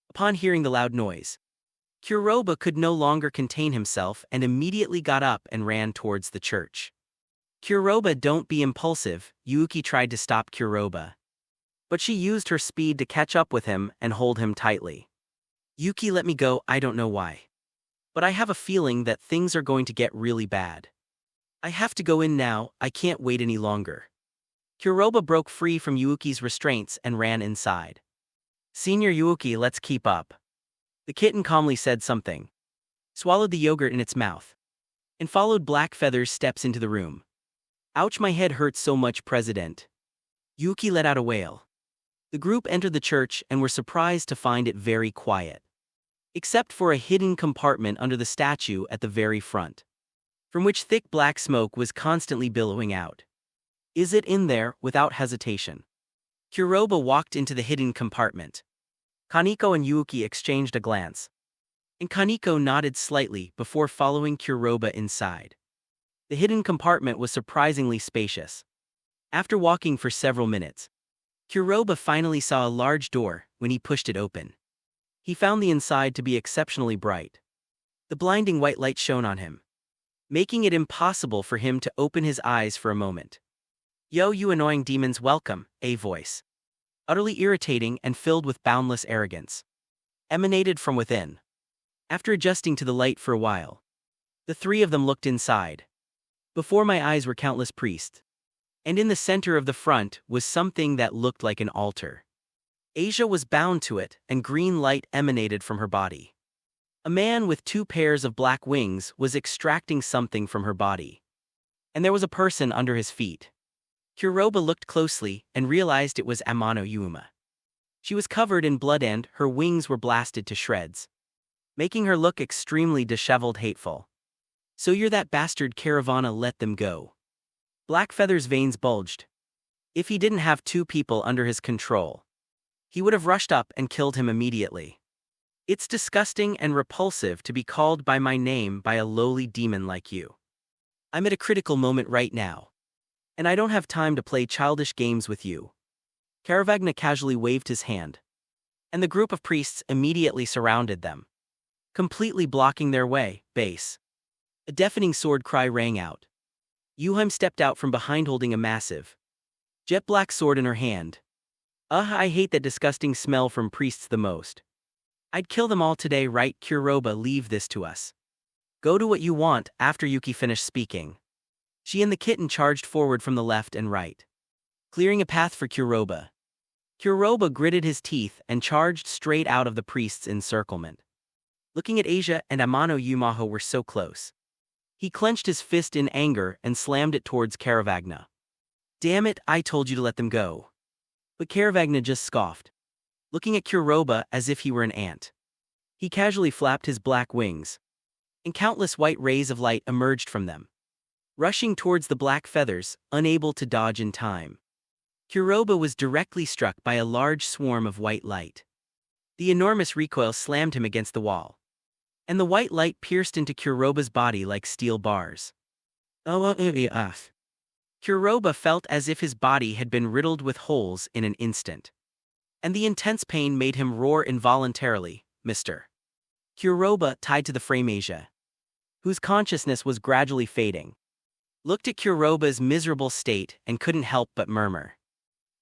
Upon hearing the loud noise, Kuroha could no longer contain himself and immediately got up and ran towards the church. Kuroha, don't be impulsive, Yuki tried to stop Kuroha. But she used her speed to catch up with him and hold him tightly. Yuki, let me go, I don't know why. But I have a feeling that things are going to get really bad. I have to go in now, I can't wait any longer. Kuroha broke free from Yuki's restraints and ran inside. Senior Yuki, let's keep up. The kitten calmly said something, swallowed the yogurt in its mouth, and followed Black Feather's steps into the room. Ouch, my head hurts so much, President. Yuki let out a wail. The group entered the church and were surprised to find it very quiet, except for a hidden compartment under the statue at the very front, from which thick black smoke was constantly billowing out. Is it in there? Without hesitation, Kuroha walked into the hidden compartment. Kaneko and Yuki exchanged a glance, and Kaneko nodded slightly before following Kuroha inside. The hidden compartment was surprisingly spacious. After walking for several minutes, Kuroha finally saw a large door when he pushed it open. He found the inside to be exceptionally bright. The blinding white light shone on him, making it impossible for him to open his eyes for a moment. Yo, you annoying demons, welcome, a voice, utterly irritating and filled with boundless arrogance, emanated from within. After adjusting to the light for a while, the three of them looked inside. Before my eyes were countless priests, and in the center of the front was something that looked like an altar. Asia was bound to it, and green light emanated from her body. A man with 2 pairs of black wings was extracting something from her body, and there was a person under his feet. Kuroha looked closely and realized it was Amano Yuuma. She was covered in blood and her wings were blasted to shreds, making her look extremely disheveled, hateful. So you're that bastard, Caravana, let them go. Black Feather's veins bulged. If he didn't have 2 people under his control, he would have rushed up and killed him immediately. It's disgusting and repulsive to be called by my name by a lowly demon like you. I'm at a critical moment right now, and I don't have time to play childish games with you. Caravagna casually waved his hand, and the group of priests immediately surrounded them, completely blocking their way. Base. A deafening sword cry rang out. Yuham stepped out from behind holding a massive, jet black sword in her hand. I hate that disgusting smell from priests the most. I'd kill them all today, right, Kuroha, leave this to us. Go to what you want after Yuki finished speaking. She and the kitten charged forward from the left and right, clearing a path for Kuroba. Kuroba gritted his teeth and charged straight out of the priest's encirclement. Looking at Asia and Amano Yuuma were so close. He clenched his fist in anger and slammed it towards Caravagna. Damn it, I told you to let them go. But Caravagna just scoffed, looking at Kuroba as if he were an ant. He casually flapped his black wings, and countless white rays of light emerged from them, rushing towards the black feathers, unable to dodge in time. Kuroba was directly struck by a large swarm of white light. The enormous recoil slammed him against the wall, and the white light pierced into Kuroba's body like steel bars. Kuroba felt as if his body had been riddled with holes in an instant, and the intense pain made him roar involuntarily, Mr. Kuroba, tied to the frame Asia, whose consciousness was gradually fading, looked at Kuroba's miserable state and couldn't help but murmur.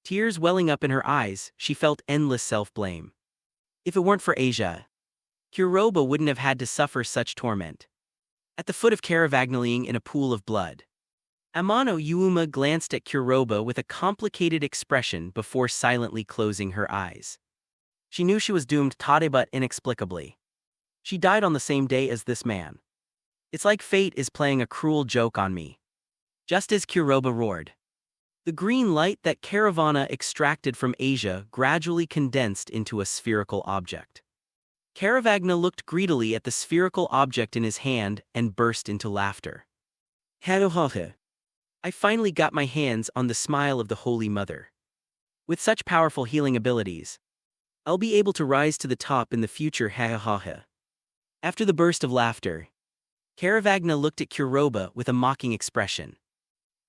Tears welling up in her eyes, she felt endless self-blame. If it weren't for Asia, Kuroba wouldn't have had to suffer such torment. At the foot of Caravagna, lying in a pool of blood, Amano Yuuma glanced at Kuroba with a complicated expression before silently closing her eyes. She knew she was doomed, but inexplicably. She died on the same day as this man. It's like fate is playing a cruel joke on me. Just as Kuroba roared, the green light that Caravana extracted from Asia gradually condensed into a spherical object. Caravagna looked greedily at the spherical object in his hand and burst into laughter. I finally got my hands on the smile of the Holy Mother. With such powerful healing abilities, I'll be able to rise to the top in the future. After the burst of laughter, Caravagna looked at Kuroba with a mocking expression.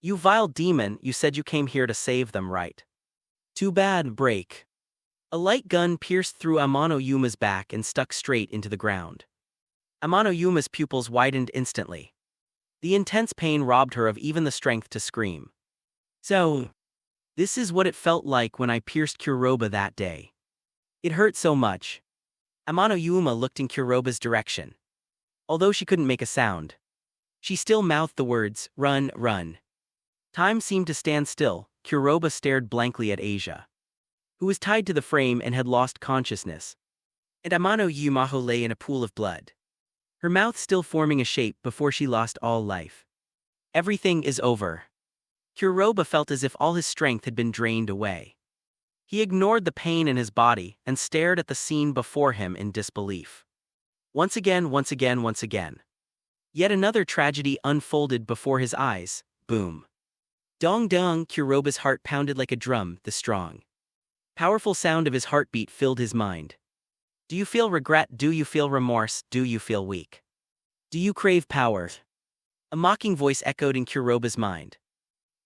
You vile demon, you said you came here to save them, right? Too bad, break. A light gun pierced through Amano Yuma's back and stuck straight into the ground. Amano Yuma's pupils widened instantly. The intense pain robbed her of even the strength to scream. So, this is what it felt like when I pierced Kuroba that day. It hurt so much. Amano Yuuma looked in Kuroba's direction. Although she couldn't make a sound, she still mouthed the words, run, run. Time seemed to stand still. Kuroba stared blankly at Asia, who was tied to the frame and had lost consciousness. And Amano Yuuma lay in a pool of blood, her mouth still forming a shape before she lost all life. Everything is over. Kuroba felt as if all his strength had been drained away. He ignored the pain in his body and stared at the scene before him in disbelief. Once again. Yet another tragedy unfolded before his eyes. Boom. Dong dong, Kuroba's heart pounded like a drum. The strong, powerful sound of his heartbeat filled his mind. Do you feel regret? Do you feel remorse? Do you feel weak? Do you crave power? A mocking voice echoed in Kuroba's mind.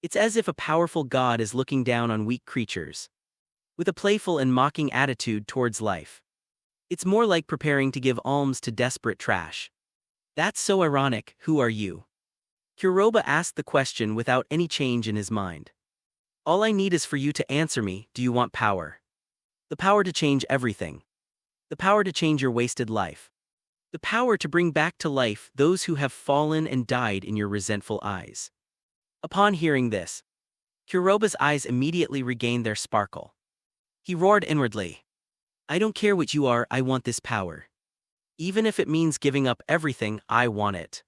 It's as if a powerful god is looking down on weak creatures, with a playful and mocking attitude towards life. It's more like preparing to give alms to desperate trash. That's so ironic. Who are you? Kuroba asked the question without any change in his mind. All I need is for you to answer me. Do you want power? The power to change everything. The power to change your wasted life. The power to bring back to life those who have fallen and died in your resentful eyes. Upon hearing this, Kuroba's eyes immediately regained their sparkle. He roared inwardly. I don't care what you are, I want this power. Even if it means giving up everything, I want it.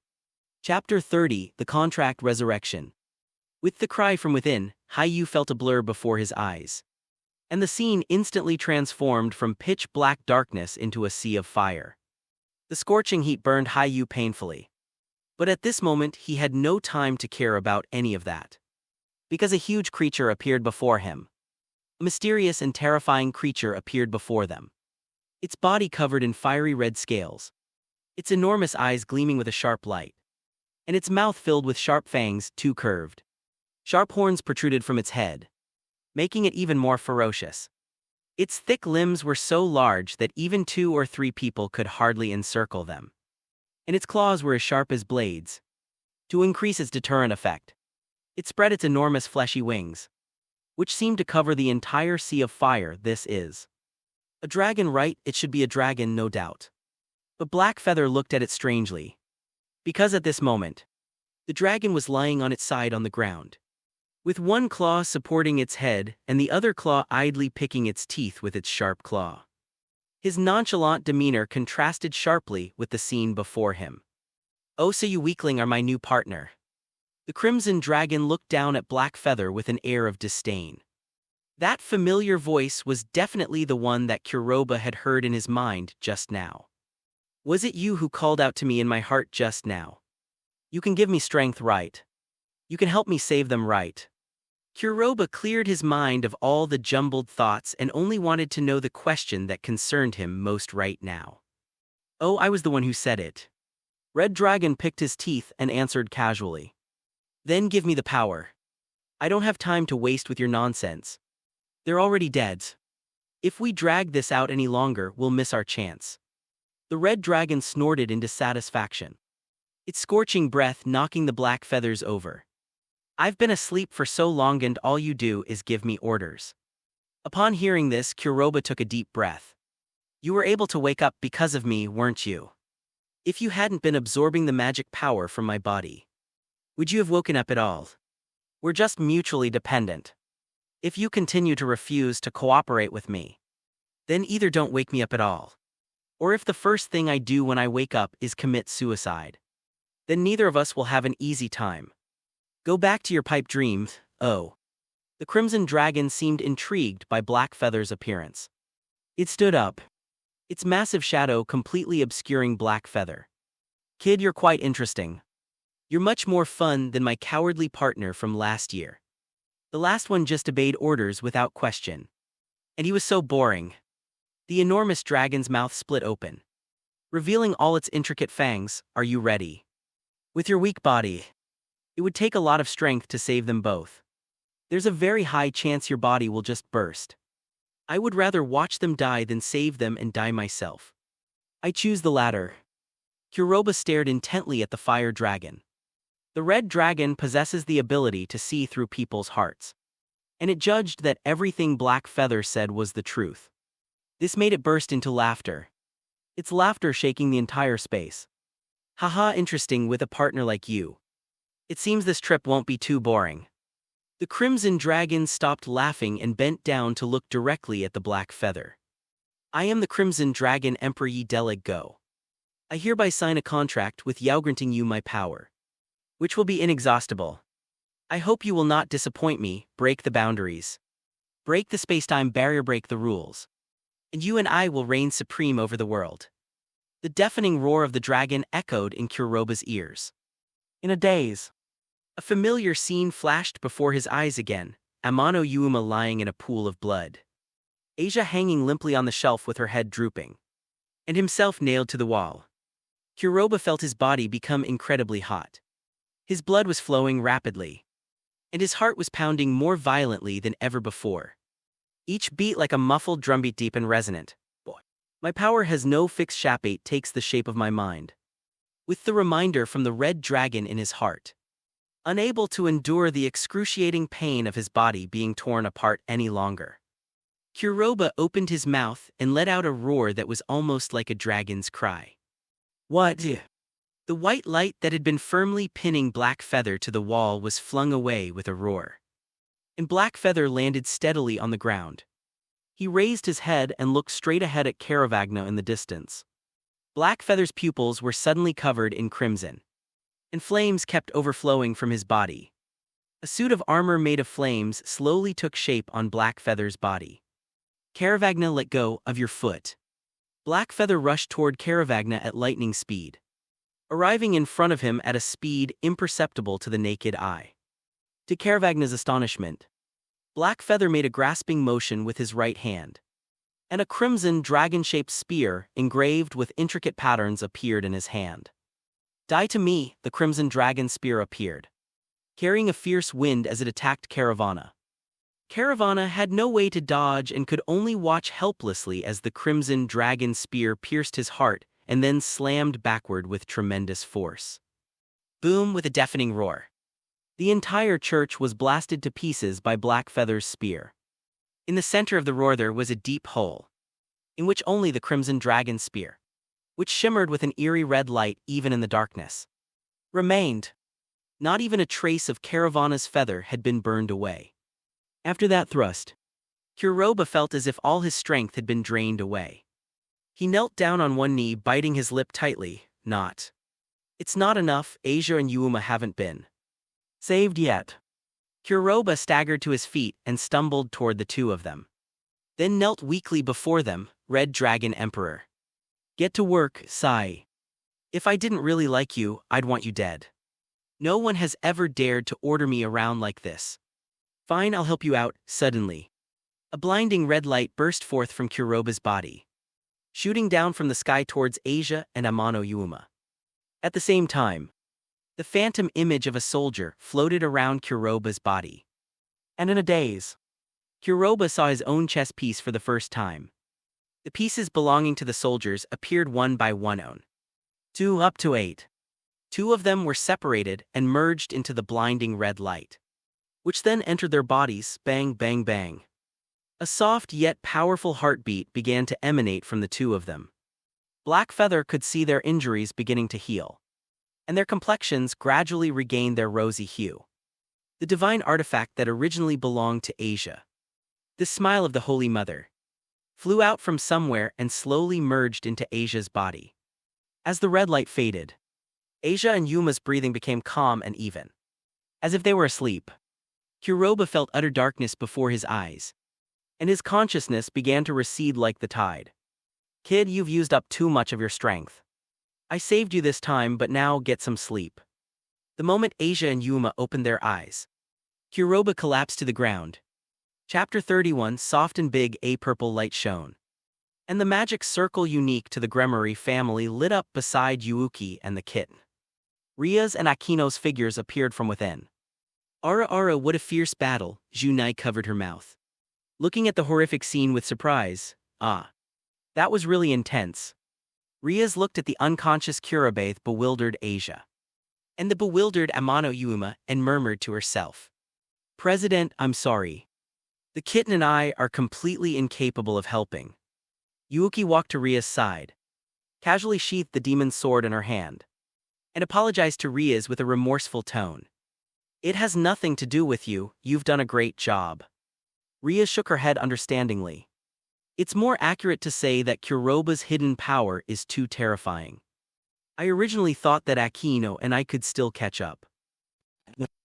Chapter 30, The Contract Resurrection. With the cry from within, Hayu felt a blur before his eyes, and the scene instantly transformed from pitch-black darkness into a sea of fire. The scorching heat burned Hayu painfully. But at this moment he had no time to care about any of that, because a huge creature appeared before him. A mysterious and terrifying creature appeared before them. Its body covered in fiery red scales, its enormous eyes gleaming with a sharp light, and its mouth filled with sharp fangs, too curved. Sharp horns protruded from its head, making it even more ferocious. Its thick limbs were so large that even 2 or 3 people could hardly encircle them. And its claws were as sharp as blades. To increase its deterrent effect, it spread its enormous fleshy wings, which seemed to cover the entire sea of fire. This is a dragon, right? It should be a dragon, no doubt. But Blackfeather looked at it strangely. Because at this moment, the dragon was lying on its side on the ground, with one claw supporting its head and the other claw idly picking its teeth with its sharp claw. His nonchalant demeanor contrasted sharply with the scene before him. "Oh, so you weakling are my new partner." The Crimson Dragon looked down at Blackfeather with an air of disdain. That familiar voice was definitely the one that Kuroba had heard in his mind just now. "Was it you who called out to me in my heart just now? You can give me strength, right? You can help me save them, right?" Kuroba cleared his mind of all the jumbled thoughts and only wanted to know the question that concerned him most right now. "Oh, I was the one who said it." Red Dragon picked his teeth and answered casually. "Then give me the power. I don't have time to waste with your nonsense. They're already dead. If we drag this out any longer, we'll miss our chance." The Red Dragon snorted in dissatisfaction, its scorching breath knocking the black feathers over. "I've been asleep for so long and all you do is give me orders." Upon hearing this, Kuroba took a deep breath. "You were able to wake up because of me, weren't you? If you hadn't been absorbing the magic power from my body, would you have woken up at all? We're just mutually dependent. If you continue to refuse to cooperate with me, then either don't wake me up at all, or if the first thing I do when I wake up is commit suicide, then neither of us will have an easy time. Go back to your pipe dream." "Oh." The Crimson Dragon seemed intrigued by Blackfeather's appearance. It stood up, its massive shadow completely obscuring Blackfeather. "Kid, you're quite interesting. You're much more fun than my cowardly partner from last year. The last one just obeyed orders without question. And he was so boring." The enormous dragon's mouth split open, revealing all its intricate fangs. "Are you ready? With your weak body, it would take a lot of strength to save them both. There's a very high chance your body will just burst. I would rather watch them die than save them and die myself. I choose the latter." Kuroba stared intently at the fire dragon. The red dragon possesses the ability to see through people's hearts, and it judged that everything Blackfeather said was the truth. This made it burst into laughter, its laughter shaking the entire space. "Haha, interesting with a partner like you. It seems this trip won't be too boring." The Crimson Dragon stopped laughing and bent down to look directly at the Blackfeather. "I am the Crimson Dragon Emperor Yi Deleg Go. I hereby sign a contract with Yao granting you my power, which will be inexhaustible. I hope you will not disappoint me, break the boundaries, break the space-time barrier, break the rules, and you and I will reign supreme over the world." The deafening roar of the dragon echoed in Kuroba's ears. In a daze, a familiar scene flashed before his eyes again, Amano Yuuma lying in a pool of blood, Asia hanging limply on the shelf with her head drooping, and himself nailed to the wall. Kuroba felt his body become incredibly hot. His blood was flowing rapidly, and his heart was pounding more violently than ever before, each beat like a muffled drumbeat, deep and resonant. "My power has no fixed shape, it takes the shape of my mind." With the reminder from the red dragon in his heart, unable to endure the excruciating pain of his body being torn apart any longer, Kuroba opened his mouth and let out a roar that was almost like a dragon's cry. "What?" The white light that had been firmly pinning Blackfeather to the wall was flung away with a roar, and Blackfeather landed steadily on the ground. He raised his head and looked straight ahead at Caravagna in the distance. Blackfeather's pupils were suddenly covered in crimson, and flames kept overflowing from his body. A suit of armor made of flames slowly took shape on Blackfeather's body. "Caravagna, let go of your foot." Blackfeather rushed toward Caravagna at lightning speed, arriving in front of him at a speed imperceptible to the naked eye. To Caravagna's astonishment, Blackfeather made a grasping motion with his right hand, and a crimson dragon-shaped spear engraved with intricate patterns appeared in his hand. "Die to me!" The crimson dragon spear appeared, carrying a fierce wind as it attacked Caravana. Caravana had no way to dodge and could only watch helplessly as the crimson dragon spear pierced his heart and then slammed backward with tremendous force. Boom! With a deafening roar, the entire church was blasted to pieces by Blackfeather's spear. In the center of the roar there was a deep hole, in which only the crimson dragon spear, which shimmered with an eerie red light even in the darkness, remained. Not even a trace of Caravana's feather had been burned away. After that thrust, Kuroba felt as if all his strength had been drained away. He knelt down on one knee, biting his lip tightly. Not. It's not enough. Asia and Yuuma haven't been saved yet. Kuroba staggered to his feet and stumbled toward the two of them. Then knelt weakly before them. Red Dragon Emperor. Get to work, Sai. If I didn't really like you, I'd want you dead. No one has ever dared to order me around like this. Fine, I'll help you out. Suddenly, a blinding red light burst forth from Kuroba's body, shooting down from the sky towards Asia and Amano Yuuma. At the same time, the phantom image of a soldier floated around Kuroba's body. And in a daze, Kuroba saw his own chess piece for the first time. The pieces belonging to the soldiers appeared one by one on. 2 up to 8. 2 of them were separated and merged into the blinding red light, which then entered their bodies. Bang, bang, bang. A soft yet powerful heartbeat began to emanate from the 2 of them. Black Feather could see their injuries beginning to heal, and their complexions gradually regained their rosy hue. The divine artifact that originally belonged to Asia, the smile of the Holy Mother, flew out from somewhere and slowly merged into Asia's body. As the red light faded, Asia and Yuma's breathing became calm and even, as if they were asleep. Kuroba felt utter darkness before his eyes, and his consciousness began to recede like the tide. Kid, you've used up too much of your strength. I saved you this time, but now get some sleep. The moment Asia and Yuuma opened their eyes, Kuroba collapsed to the ground. Chapter 31. Soft and big, a purple light shone, and the magic circle unique to the Gremory family lit up beside Yuuki and the kitten. Ria's and Akino's figures appeared from within. Ara, what a fierce battle. Junai covered her mouth, looking at the horrific scene with surprise. Ah. That was really intense. Riaz looked at the unconscious Kuroba, bewildered Asia, and the bewildered Amano Yuuma, and murmured to herself, President, I'm sorry. The kitten and I are completely incapable of helping. Yuuki walked to Ria's side, casually sheathed the demon's sword in her hand, and apologized to Riaz with a remorseful tone. It has nothing to do with you, you've done a great job. Ria shook her head understandingly. It's more accurate to say that Kuroba's hidden power is too terrifying. I originally thought that Akino and I could still catch up,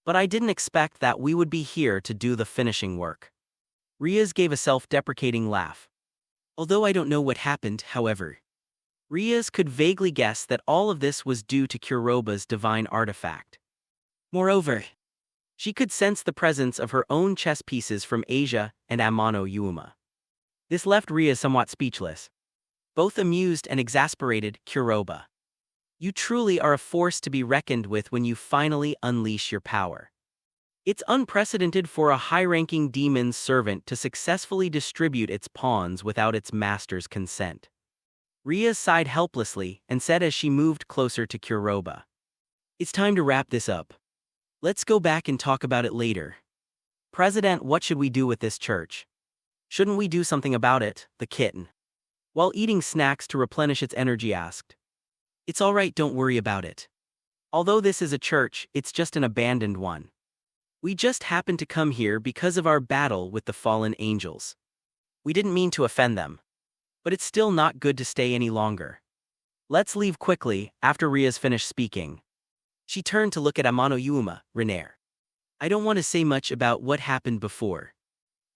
but I didn't expect that we would be here to do the finishing work. Riaz gave a self-deprecating laugh. Although I don't know what happened, however, Riaz could vaguely guess that all of this was due to Kuroba's divine artifact. Moreover, she could sense the presence of her own chess pieces from Asia and Amano Yuuma. This left Ria somewhat speechless, both amused and exasperated. Kuroba, you truly are a force to be reckoned with when you finally unleash your power. It's unprecedented for a high-ranking demon's servant to successfully distribute its pawns without its master's consent. Ria sighed helplessly and said as she moved closer to Kuroba, It's time to wrap this up. Let's go back and talk about it later. President, what should we do with this church? Shouldn't we do something about it? The kitten, while eating snacks to replenish its energy, asked. It's all right, don't worry about it. Although this is a church, it's just an abandoned one. We just happened to come here because of our battle with the fallen angels. We didn't mean to offend them, but it's still not good to stay any longer. Let's leave quickly. After Riaz finished speaking, she turned to look at Amano Yuuma. Renair, I don't want to say much about what happened before,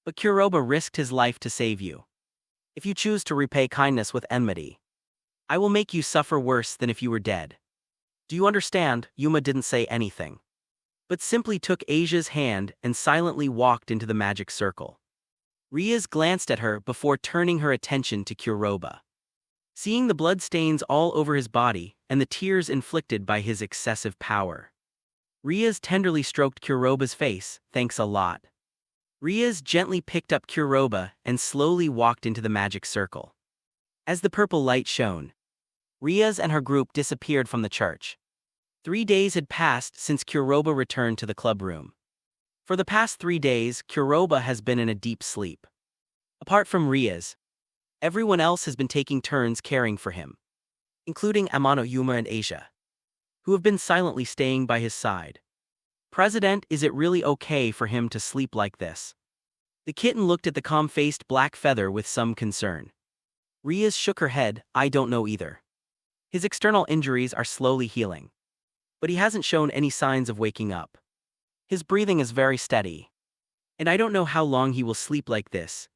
but Kuroba risked his life to save you. If you choose to repay kindness with enmity, I will make you suffer worse than if you were dead. Do you understand? Yuuma didn't say anything, but simply took Asia's hand and silently walked into the magic circle. Riaz glanced at her before turning her attention to Kuroba. Seeing the bloodstains all over his body and the tears inflicted by his excessive power, Riaz tenderly stroked Kuroba's face. Thanks a lot. Riaz gently picked up Kuroba and slowly walked into the magic circle. As the purple light shone, Riaz and her group disappeared from the church. 3 days had passed since Kuroba returned to the club room. For the past 3 days, Kuroba has been in a deep sleep. Apart from Riaz, everyone else has been taking turns caring for him, including Amano Yuuma and Asia, who have been silently staying by his side. President, is it really okay for him to sleep like this? The kitten looked at the calm-faced black feather with some concern. Riaz shook her head, I don't know either. His external injuries are slowly healing. But he hasn't shown any signs of waking up. His breathing is very steady. And I don't know how long he will sleep like this.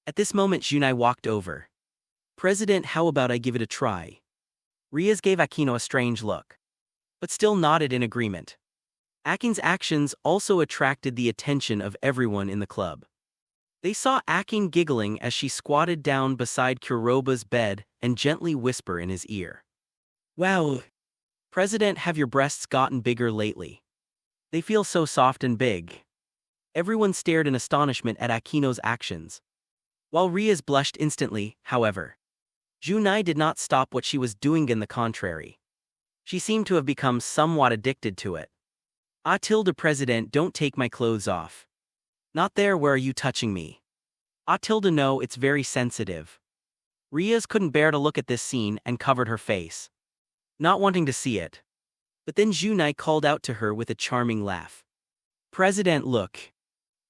At this moment Junai walked over. President, how about I give it a try? Riaz gave Akino a strange look. But still nodded in agreement. Akin's actions also attracted the attention of everyone in the club. They saw Akin giggling as she squatted down beside Kuroba's bed and gently whisper in his ear. Wow! President, have your breasts gotten bigger lately? They feel so soft and big. Everyone stared in astonishment at Akino's actions. While Riaz blushed instantly, however, Junai did not stop what she was doing, in the contrary. She seemed to have become somewhat addicted to it. President, don't take my clothes off. Not there, where are you touching me? No, it's very sensitive. Riaz couldn't bear to look at this scene and covered her face, not wanting to see it. But then Junai called out to her with a charming laugh. President, look.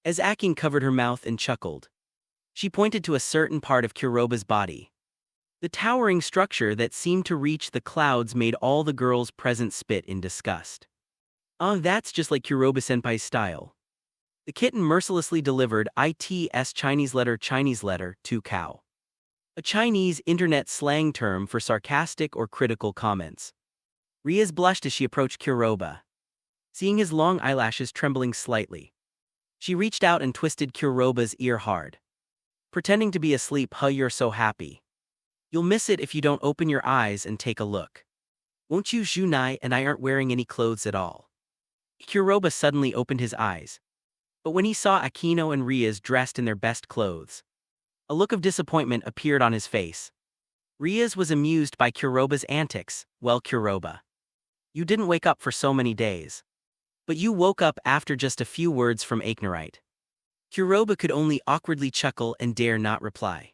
As Akin covered her mouth and chuckled, she pointed to a certain part of Kuroba's body. The towering structure that seemed to reach the clouds made all the girls present spit in disgust. That's just like Kuroba-senpai's style. The kitten mercilessly delivered its Chinese letter to cow. A Chinese internet slang term for sarcastic or critical comments. Riaz blushed as she approached Kuroba. Seeing his long eyelashes trembling slightly, she reached out and twisted Kuroba's ear hard. Pretending to be asleep, you're so happy. You'll miss it if you don't open your eyes and take a look. Won't you? Junai and I aren't wearing any clothes at all. Kuroba suddenly opened his eyes. But when he saw Akino and Riaz dressed in their best clothes, a look of disappointment appeared on his face. Riaz was amused by Kuroba's antics. Well, Kuroba, you didn't wake up for so many days. But you woke up after just a few words from Aknerite. Kuroba could only awkwardly chuckle and dare not reply.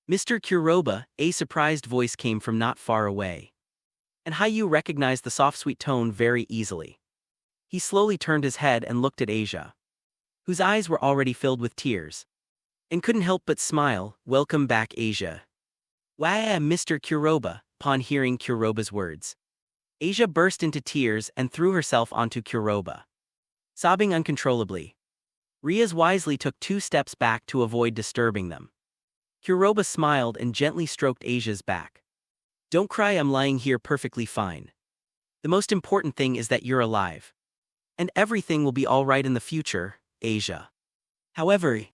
Mr. Kuroba, a surprised voice came from not far away. And Hayu recognized the soft sweet tone very easily. He slowly turned his head and looked at Asia, whose eyes were already filled with tears, and couldn't help but smile. Welcome back, Asia. Wah, Mr. Kuroba. Upon hearing Kuroba's words, Asia burst into tears and threw herself onto Kuroba, sobbing uncontrollably. Riaz wisely took 2 steps back to avoid disturbing them. Kuroba smiled and gently stroked Asia's back. Don't cry, I'm lying here perfectly fine. The most important thing is that you're alive. And everything will be alright in the future, Asia. However,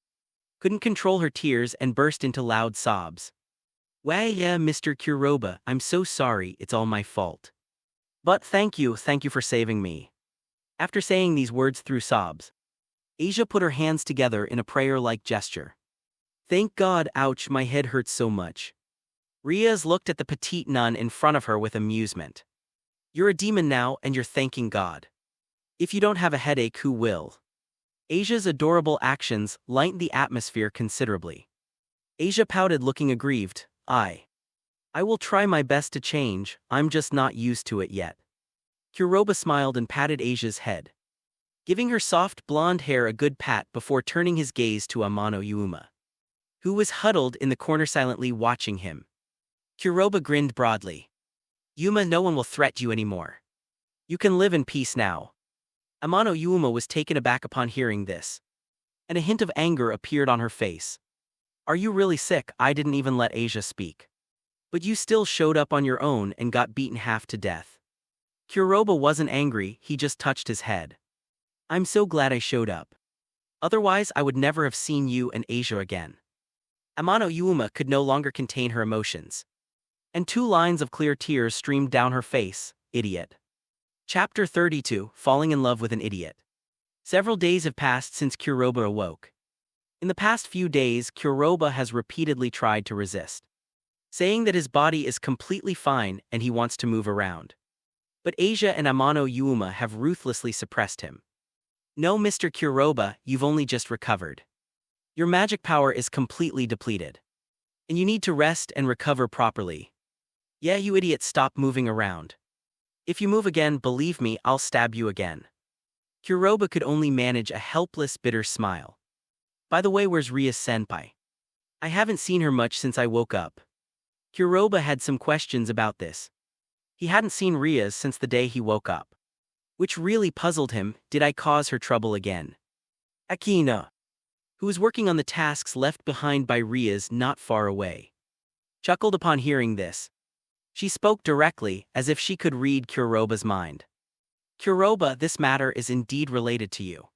couldn't control her tears and burst into loud sobs. Wah, yeah, Mr. Kuroba, I'm so sorry, it's all my fault. But thank you for saving me. After saying these words through sobs, Asia put her hands together in a prayer-like gesture. Thank God, ouch, my head hurts so much. Riaz looked at the petite nun in front of her with amusement. You're a demon now and you're thanking God. If you don't have a headache, who will? Asia's adorable actions lightened the atmosphere considerably. Asia pouted, looking aggrieved. I will try my best to change, I'm just not used to it yet. Kuroba smiled and patted Asia's head, giving her soft blonde hair a good pat before turning his gaze to Amano Yuuma, who was huddled in the corner silently watching him. Kuroba grinned broadly. Yuma, no one will threat you anymore. You can live in peace now. Amano Yuuma was taken aback upon hearing this, and a hint of anger appeared on her face. Are you really sick? I didn't even let Asia speak. But you still showed up on your own and got beaten half to death. Kuroba wasn't angry, he just touched his head. I'm so glad I showed up. Otherwise I would never have seen you and Asia again. Amano Yuuma could no longer contain her emotions, and 2 lines of clear tears streamed down her face. Idiot. Chapter 32, Falling in Love with an Idiot. Several days have passed since Kuroba awoke. In the past few days, Kuroba has repeatedly tried to resist, saying that his body is completely fine and he wants to move around. But Asia and Amano Yuuma have ruthlessly suppressed him. No, Mr. Kuroba, you've only just recovered. Your magic power is completely depleted, and you need to rest and recover properly. Yeah, you idiot, stop moving around. If you move again, believe me, I'll stab you again. Kuroba could only manage a helpless, bitter smile. By the way, where's Ria's senpai? I haven't seen her much since I woke up. Kuroba had some questions about this. He hadn't seen Ria's since the day he woke up. Which really puzzled him. Did I cause her trouble again? Akina, who was working on the tasks left behind by Ria's not far away, chuckled upon hearing this. She spoke directly, as if she could read Kuroba's mind. Kuroba, this matter is indeed related to you.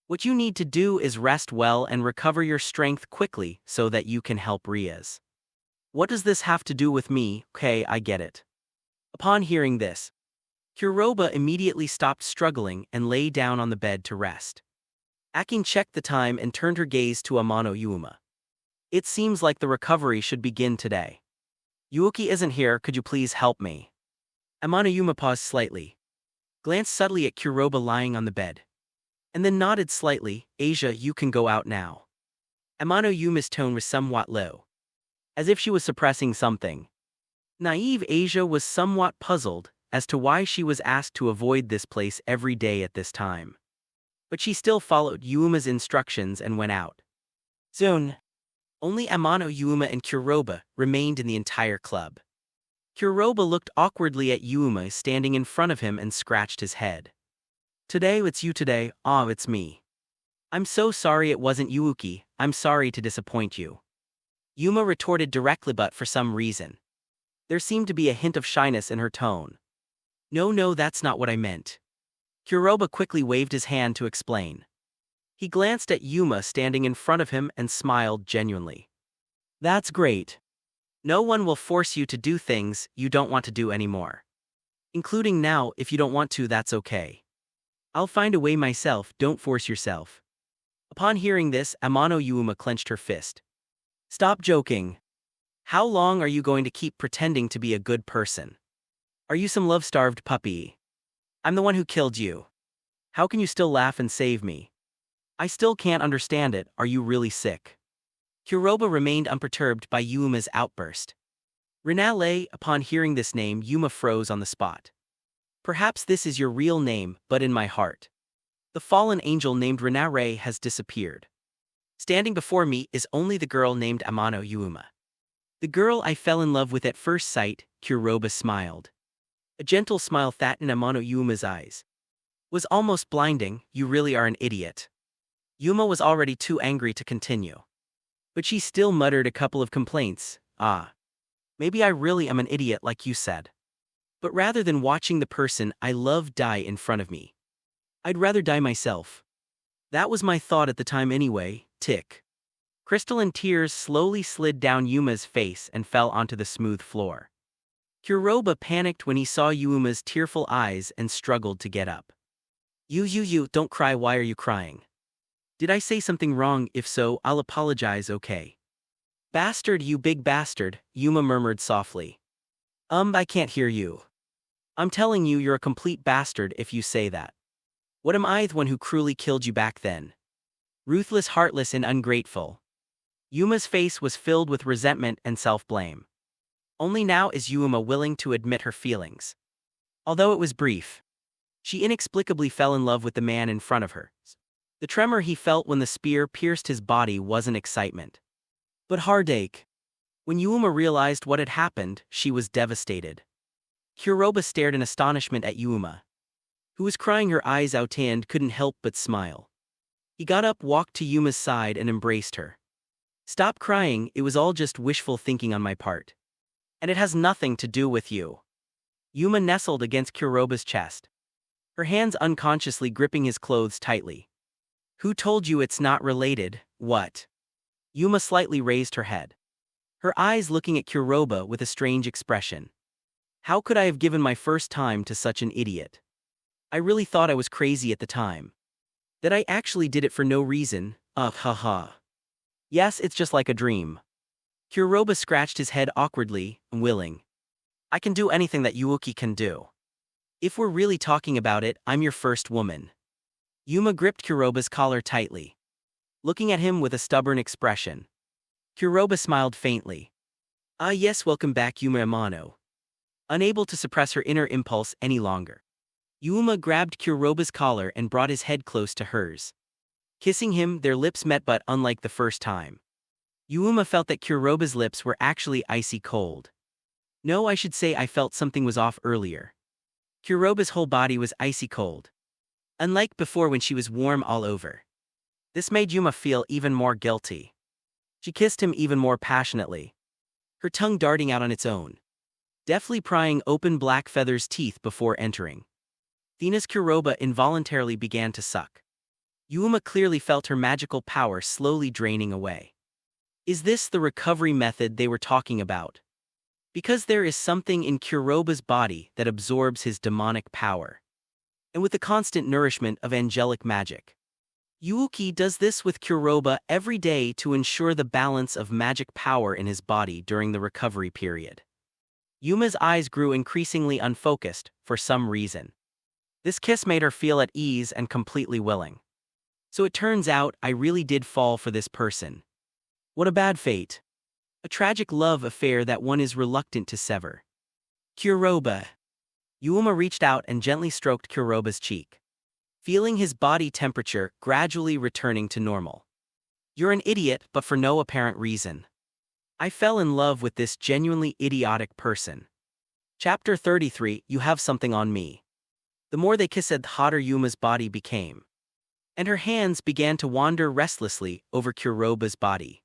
What you need to do is rest well and recover your strength quickly so that you can help Ria's. What does this have to do with me? Okay, I get it. Upon hearing this, Kuroba immediately stopped struggling and lay down on the bed to rest. Akin checked the time and turned her gaze to Amano Yuuma. It seems like the recovery should begin today. Yuuki isn't here, could you please help me? Amano Yuuma paused slightly, glanced subtly at Kuroba lying on the bed, and then nodded slightly. Asia, you can go out now. Amano Yuma's tone was somewhat low, as if she was suppressing something. Naive Asia was somewhat puzzled as to why she was asked to avoid this place every day at this time. But she still followed Yuuma's instructions and went out. Soon, only Amano Yuuma and Kuroba remained in the entire club. Kuroba looked awkwardly at Yuuma standing in front of him and scratched his head. Today it's you today, it's me. I'm so sorry it wasn't Yuuki, I'm sorry to disappoint you. Yuuma retorted directly, but for some reason, there seemed to be a hint of shyness in her tone. No, that's not what I meant. Kuroba quickly waved his hand to explain. He glanced at Yuuma standing in front of him and smiled genuinely. That's great. No one will force you to do things you don't want to do anymore. Including now, if you don't want to, that's okay. I'll find a way myself, don't force yourself. Upon hearing this, Amano Yuuma clenched her fist. Stop joking. How long are you going to keep pretending to be a good person? Are you some love-starved puppy? I'm the one who killed you. How can you still laugh and save me? I still can't understand it, are you really sick? Kuroba remained unperturbed by Yuuma's outburst. Rinale, upon hearing this name, Yuuma froze on the spot. Perhaps this is your real name, but in my heart, the fallen angel named Rinare has disappeared. Standing before me is only the girl named Amano Yuuma. The girl I fell in love with at first sight. Kuroba smiled. A gentle smile that in Amano Yuuma's eyes was almost blinding. You really are an idiot. Yuuma was already too angry to continue, but she still muttered a couple of complaints. Maybe I really am an idiot like you said. But rather than watching the person I love die in front of me, I'd rather die myself. That was my thought at the time anyway. Tick. Crystalline tears slowly slid down Yuma's face and fell onto the smooth floor. Kuroba panicked when he saw Yuma's tearful eyes and struggled to get up. You, don't cry, why are you crying? Did I say something wrong? If so, I'll apologize, okay? Bastard, you big bastard, Yuuma murmured softly. I can't hear you. I'm telling you, you're a complete bastard if you say that. What am I, the one who cruelly killed you back then? Ruthless, heartless, and ungrateful. Yuma's face was filled with resentment and self-blame. Only now is Yuuma willing to admit her feelings. Although it was brief, she inexplicably fell in love with the man in front of her. The tremor he felt when the spear pierced his body wasn't excitement, but heartache. When Yuuma realized what had happened, she was devastated. Kuroba stared in astonishment at Yuuma, who was crying her eyes out and couldn't help but smile. He got up, walked to Yuma's side and embraced her. Stop crying, it was all just wishful thinking on my part. And it has nothing to do with you. Yuuma nestled against Kuroba's chest, her hands unconsciously gripping his clothes tightly. Who told you it's not related? What? Yuuma slightly raised her head, her eyes looking at Kuroba with a strange expression. How could I have given my first time to such an idiot? I really thought I was crazy at the time. That I actually did it for no reason. Haha. Yes, it's just like a dream. Kuroba scratched his head awkwardly, unwilling. I can do anything that Yuuki can do. If we're really talking about it, I'm your first woman. Yuuma gripped Kuroba's collar tightly, looking at him with a stubborn expression. Kuroba smiled faintly. Yes, welcome back, Yuuma Amano. unable to suppress her inner impulse any longer. Yuuma grabbed Kuroba's collar and brought his head close to hers. Kissing him, their lips met, but unlike the first time. Yuuma felt that Kuroba's lips were actually icy cold. No, I should say I felt something was off earlier. Kuroba's whole body was icy cold. Unlike before when she was warm all over. This made Yuuma feel even more guilty. She kissed him even more passionately, her tongue darting out on its own, deftly prying open Black Feather's teeth before entering. Thena's Kuroba involuntarily began to suck. Yuuma clearly felt her magical power slowly draining away. Is this the recovery method they were talking about? Because there is something in Kuroba's body that absorbs his demonic power. And with the constant nourishment of angelic magic. Yuuki does this with Kuroba every day to ensure the balance of magic power in his body during the recovery period. Yuma's eyes grew increasingly unfocused for some reason. This kiss made her feel at ease and completely willing. So it turns out I really did fall for this person. What a bad fate. A tragic love affair that one is reluctant to sever. Kuroba. Yuuma reached out and gently stroked Kuroba's cheek, feeling his body temperature gradually returning to normal. You're an idiot, but for no apparent reason. I fell in love with this genuinely idiotic person. Chapter 33, You Have Something on Me. The more they kissed, the hotter Yuma's body became, and her hands began to wander restlessly over Kuroba's body,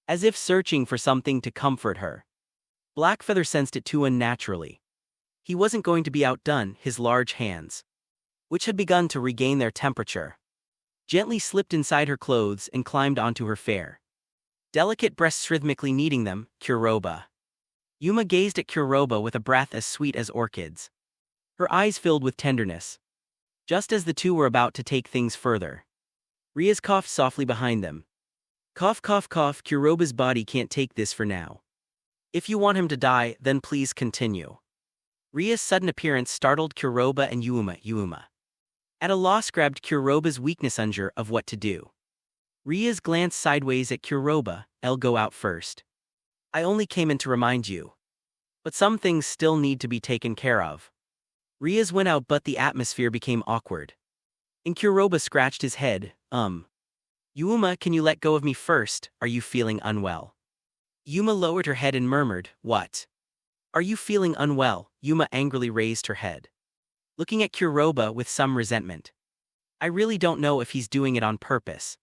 as if searching for something to comfort her. Blackfeather sensed it too unnaturally. He wasn't going to be outdone. His large hands, which had begun to regain their temperature, gently slipped inside her clothes and climbed onto her fair, delicate breasts rhythmically kneading them. Kuroba. Yuuma gazed at Kuroba with a breath as sweet as orchids, her eyes filled with tenderness. Just as the two were about to take things further, Riaz coughed softly behind them. Cough, cough, cough. Kuroba's body can't take this for now. If you want him to die, then please continue. Ria's sudden appearance startled Kuroba and Yuuma. At a loss, grabbed Kuroba's weakness, unsure of what to do. Riaz glanced sideways at Kuroba. I'll go out first. I only came in to remind you. But some things still need to be taken care of. Riaz went out, but the atmosphere became awkward. And Kuroba scratched his head. Yuuma, can you let go of me first? Are you feeling unwell? Yuuma lowered her head and murmured, What? Are you feeling unwell? Yuuma angrily raised her head, looking at Kuroba with some resentment. I really don't know if he's doing it on purpose,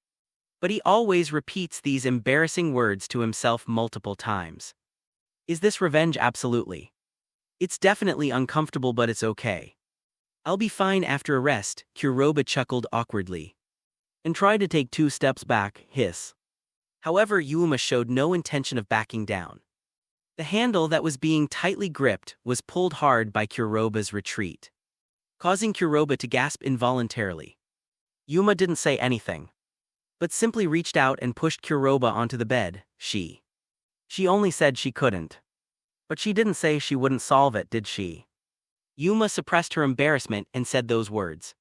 but he always repeats these embarrassing words to himself multiple times. Is this revenge? Absolutely. It's definitely uncomfortable, but it's okay. I'll be fine after a rest. Kuroba chuckled awkwardly and tried to take 2 steps back. Hiss. However, Yuuma showed no intention of backing down. The handle that was being tightly gripped was pulled hard by Kuroba's retreat, causing Kuroba to gasp involuntarily. Yuuma didn't say anything, but simply reached out and pushed Kuroba onto the bed. She only said she couldn't. But she didn't say she wouldn't solve it, did she? Yuuma suppressed her embarrassment and said those words.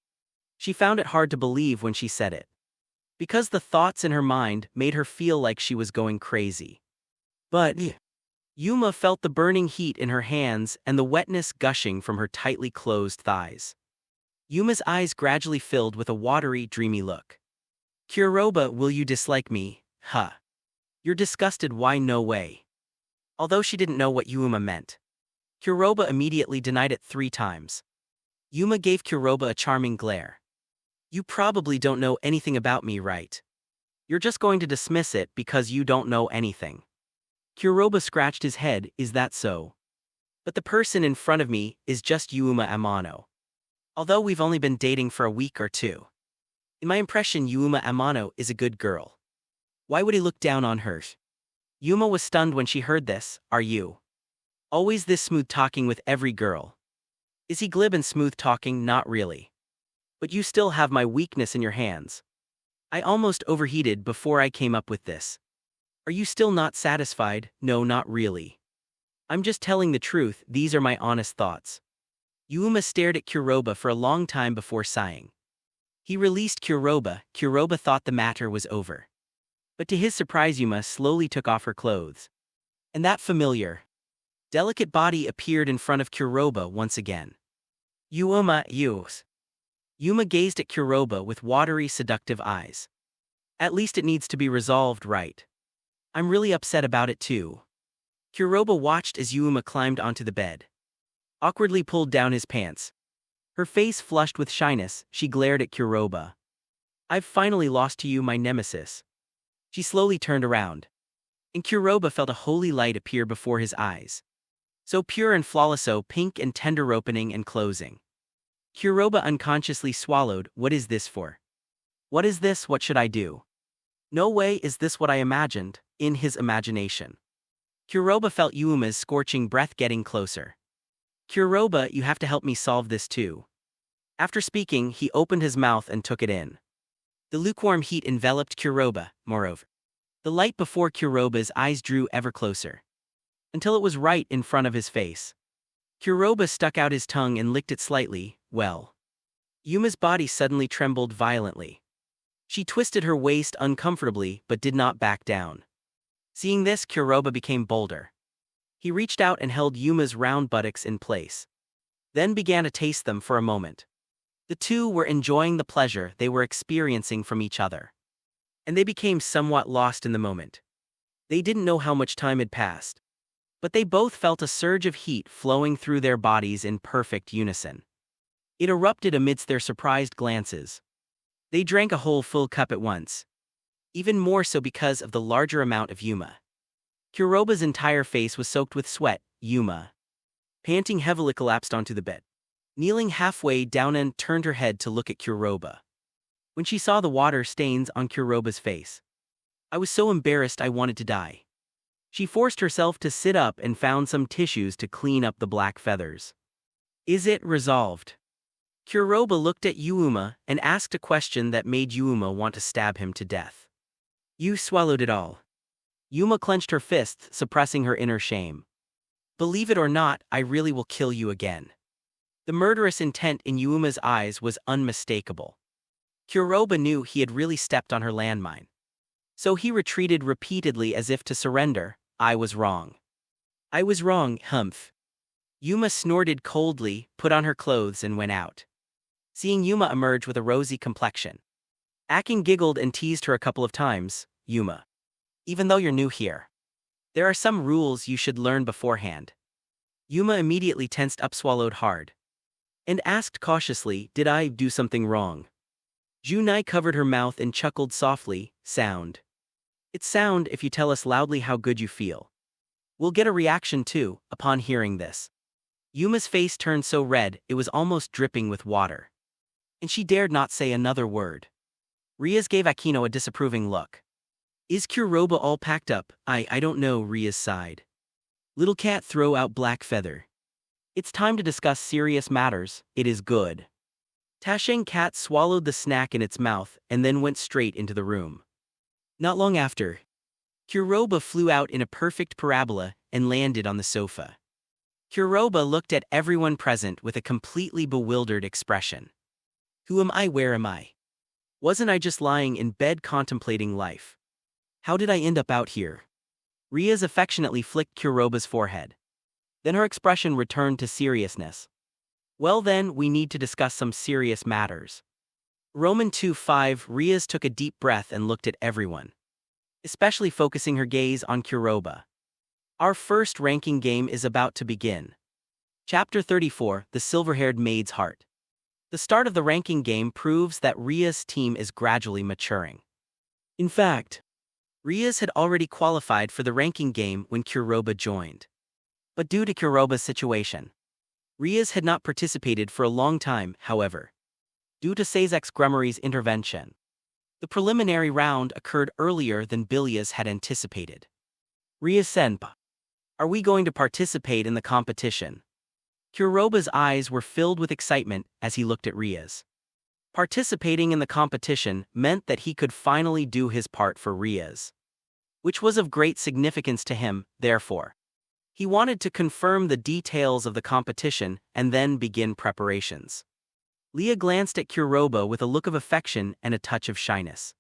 She found it hard to believe when she said it, because the thoughts in her mind made her feel like she was going crazy. But Yuuma felt the burning heat in her hands and the wetness gushing from her tightly closed thighs. Yuma's eyes gradually filled with a watery, dreamy look. Kuroba, will you dislike me? Huh. You're disgusted? Why, no way. Although she didn't know what Yuuma meant, Kuroba immediately denied it 3 times. Yuuma gave Kuroba a charming glare. You probably don't know anything about me, right? You're just going to dismiss it because you don't know anything. Kuroba scratched his head. Is that so? But the person in front of me is just Yuuma Amano. Although we've only been dating for a week or 2. In my impression, Yuuma Amano is a good girl. Why would he look down on her? Yuuma was stunned when she heard this. Are you always this smooth-talking with every girl? Is he glib and smooth-talking? Not really. But you still have my weakness in your hands. I almost overheated before I came up with this. Are you still not satisfied? No, not really. I'm just telling the truth. These are my honest thoughts. Yuuma stared at Kuroba for a long time before sighing. He released Kuroba. Kuroba thought the matter was over. But to his surprise, Yuuma slowly took off her clothes. And that familiar Delicate body appeared in front of Kuroba once again. Yuuma, Yus. Yuma gazed at Kuroba with watery, seductive eyes. At least it needs to be resolved right. I'm really upset about it too. Kuroba watched as Yuuma climbed onto the bed. Awkwardly pulled down his pants. Her face flushed with shyness, she glared at Kuroba. I've finally lost to you, my nemesis. She slowly turned around. And Kuroba felt a holy light appear before his eyes. So pure and flawless, so pink and tender, opening and closing. Kuroba unconsciously swallowed. What is this for? What is this? What should I do? No way is this what I imagined, in his imagination. Kuroba felt Yuuma's scorching breath getting closer. Kuroba, you have to help me solve this too. After speaking, he opened his mouth and took it in. The lukewarm heat enveloped Kuroba, moreover. The light before Kuroba's eyes drew ever closer. Until it was right in front of his face. Kuroba stuck out his tongue and licked it slightly. Well. Yuma's body suddenly trembled violently. She twisted her waist uncomfortably but did not back down. Seeing this, Kuroba became bolder. He reached out and held Yuma's round buttocks in place. Then began to taste them for a moment. The two were enjoying the pleasure they were experiencing from each other. And they became somewhat lost in the moment. They didn't know how much time had passed. But they both felt a surge of heat flowing through their bodies in perfect unison. It erupted amidst their surprised glances. They drank a whole full cup at once. Even more so because of the larger amount of Yuma. Kuroba's entire face was soaked with sweat. Yuma, panting heavily, collapsed onto the bed. Kneeling halfway down and turned her head to look at Kuroba. When she saw the water stains on Kuroba's face, I was so embarrassed I wanted to die. She forced herself to sit up and found some tissues to clean up the black feathers. Is it resolved? Kuroba looked at Yuuma and asked a question that made Yuuma want to stab him to death. You swallowed it all. Yuuma clenched her fists, suppressing her inner shame. Believe it or not, I really will kill you again. The murderous intent in Yuuma's eyes was unmistakable. Kuroba knew he had really stepped on her landmine. So he retreated repeatedly as if to surrender. I was wrong. I was wrong, humph. Yuuma snorted coldly, put on her clothes and went out. Seeing Yuuma emerge with a rosy complexion, Akin giggled and teased her a couple of times. Yuuma, even though you're new here, there are some rules you should learn beforehand. Yuuma immediately tensed up, swallowed hard, and asked cautiously, did I do something wrong? Junai covered her mouth and chuckled softly, sound. It's sound if you tell us loudly how good you feel. We'll get a reaction too, upon hearing this. Yuma's face turned so red it was almost dripping with water. And she dared not say another word. Riaz gave Akino a disapproving look. Is Kuroba all packed up? I don't know, Riaz sighed. Little cat, throw out black feather. It's time to discuss serious matters, it is good. Tasheng cat swallowed the snack in its mouth and then went straight into the room. Not long after, Kuroba flew out in a perfect parabola and landed on the sofa. Kuroba looked at everyone present with a completely bewildered expression. Who am I? Where am I? Wasn't I just lying in bed contemplating life? How did I end up out here? Riaz affectionately flicked Kuroba's forehead. Then her expression returned to seriousness. Well then, we need to discuss some serious matters. Roman 2:5. Riaz took a deep breath and looked at everyone, especially focusing her gaze on Kuroba. Our first ranking game is about to begin. Chapter 34, The Silver-Haired Maid's Heart. The start of the ranking game proves that Riaz's team is gradually maturing. In fact, Riaz had already qualified for the ranking game when Kuroba joined. But due to Kuroba's situation, Riaz had not participated for a long time. However, due to Seizex Grummary's intervention, the preliminary round occurred earlier than Bilias had anticipated. Riaz-senpai, are we going to participate in the competition? Kuroba's eyes were filled with excitement as he looked at Riaz. Participating in the competition meant that he could finally do his part for Riaz, which was of great significance to him. Therefore, he wanted to confirm the details of the competition and then begin preparations. Leah glanced at Kuroba with a look of affection and a touch of shyness.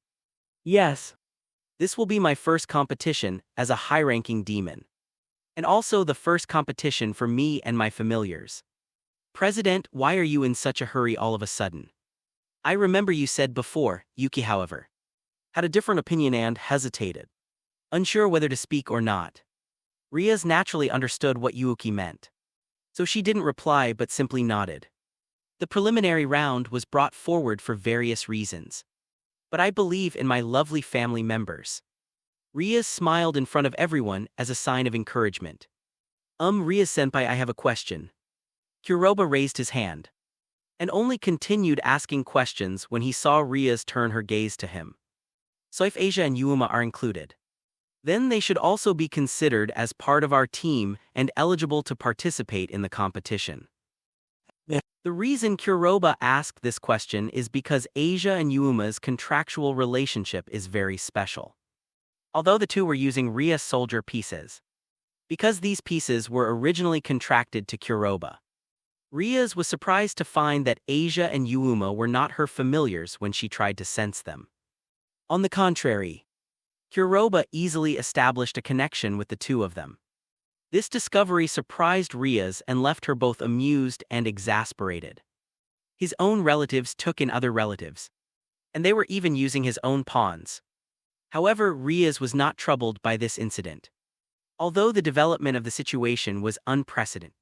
Yes. This will be my first competition as a high-ranking demon. And also the first competition for me and my familiars. President, why are you in such a hurry all of a sudden? I remember you said before. Yuki, however, had a different opinion and hesitated, unsure whether to speak or not. Rias naturally understood what Yuki meant, so she didn't reply but simply nodded. The preliminary round was brought forward for various reasons. But I believe in my lovely family members. Rias smiled in front of everyone as a sign of encouragement. Rias-senpai, I have a question. Kuroba raised his hand, and only continued asking questions when he saw Rias turn her gaze to him. So if Asia and Yuuma are included, then they should also be considered as part of our team and eligible to participate in the competition. The reason Kuroba asked this question is because Asia and Yuuma's contractual relationship is very special. Although the two were using Rias soldier pieces, because these pieces were originally contracted to Kuroba, Rias was surprised to find that Asia and Yuuma were not her familiars when she tried to sense them. On the contrary, Kuroba easily established a connection with the two of them. This discovery surprised Rias and left her both amused and exasperated. His own relatives took in other relatives, and they were even using his own pawns. However, Rias was not troubled by this incident. Although the development of the situation was unprecedented,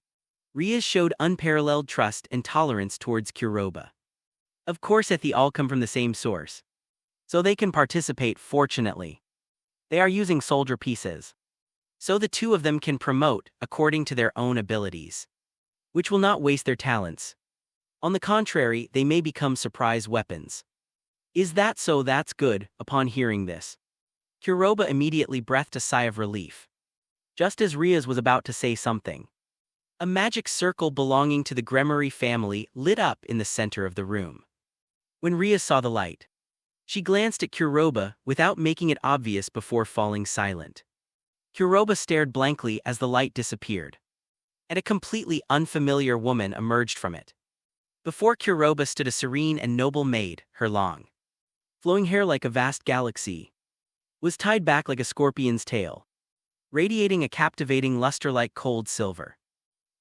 Rias showed unparalleled trust and tolerance towards Kuroba. Of course, they all come from the same source, so they can participate. Fortunately, they are using soldier pieces, so the two of them can promote according to their own abilities, which will not waste their talents. On the contrary, they may become surprise weapons. Is that so? That's good. Upon hearing this, Kuroba immediately breathed a sigh of relief. Just as Rias was about to say something, a magic circle belonging to the Gremory family lit up in the center of the room. When Rias saw the light, she glanced at Kuroba without making it obvious before falling silent. Kuroba stared blankly as the light disappeared, and a completely unfamiliar woman emerged from it. Before Kuroba stood a serene and noble maid. Her long, flowing hair, like a vast galaxy, was tied back like a scorpion's tail, radiating a captivating luster like cold silver,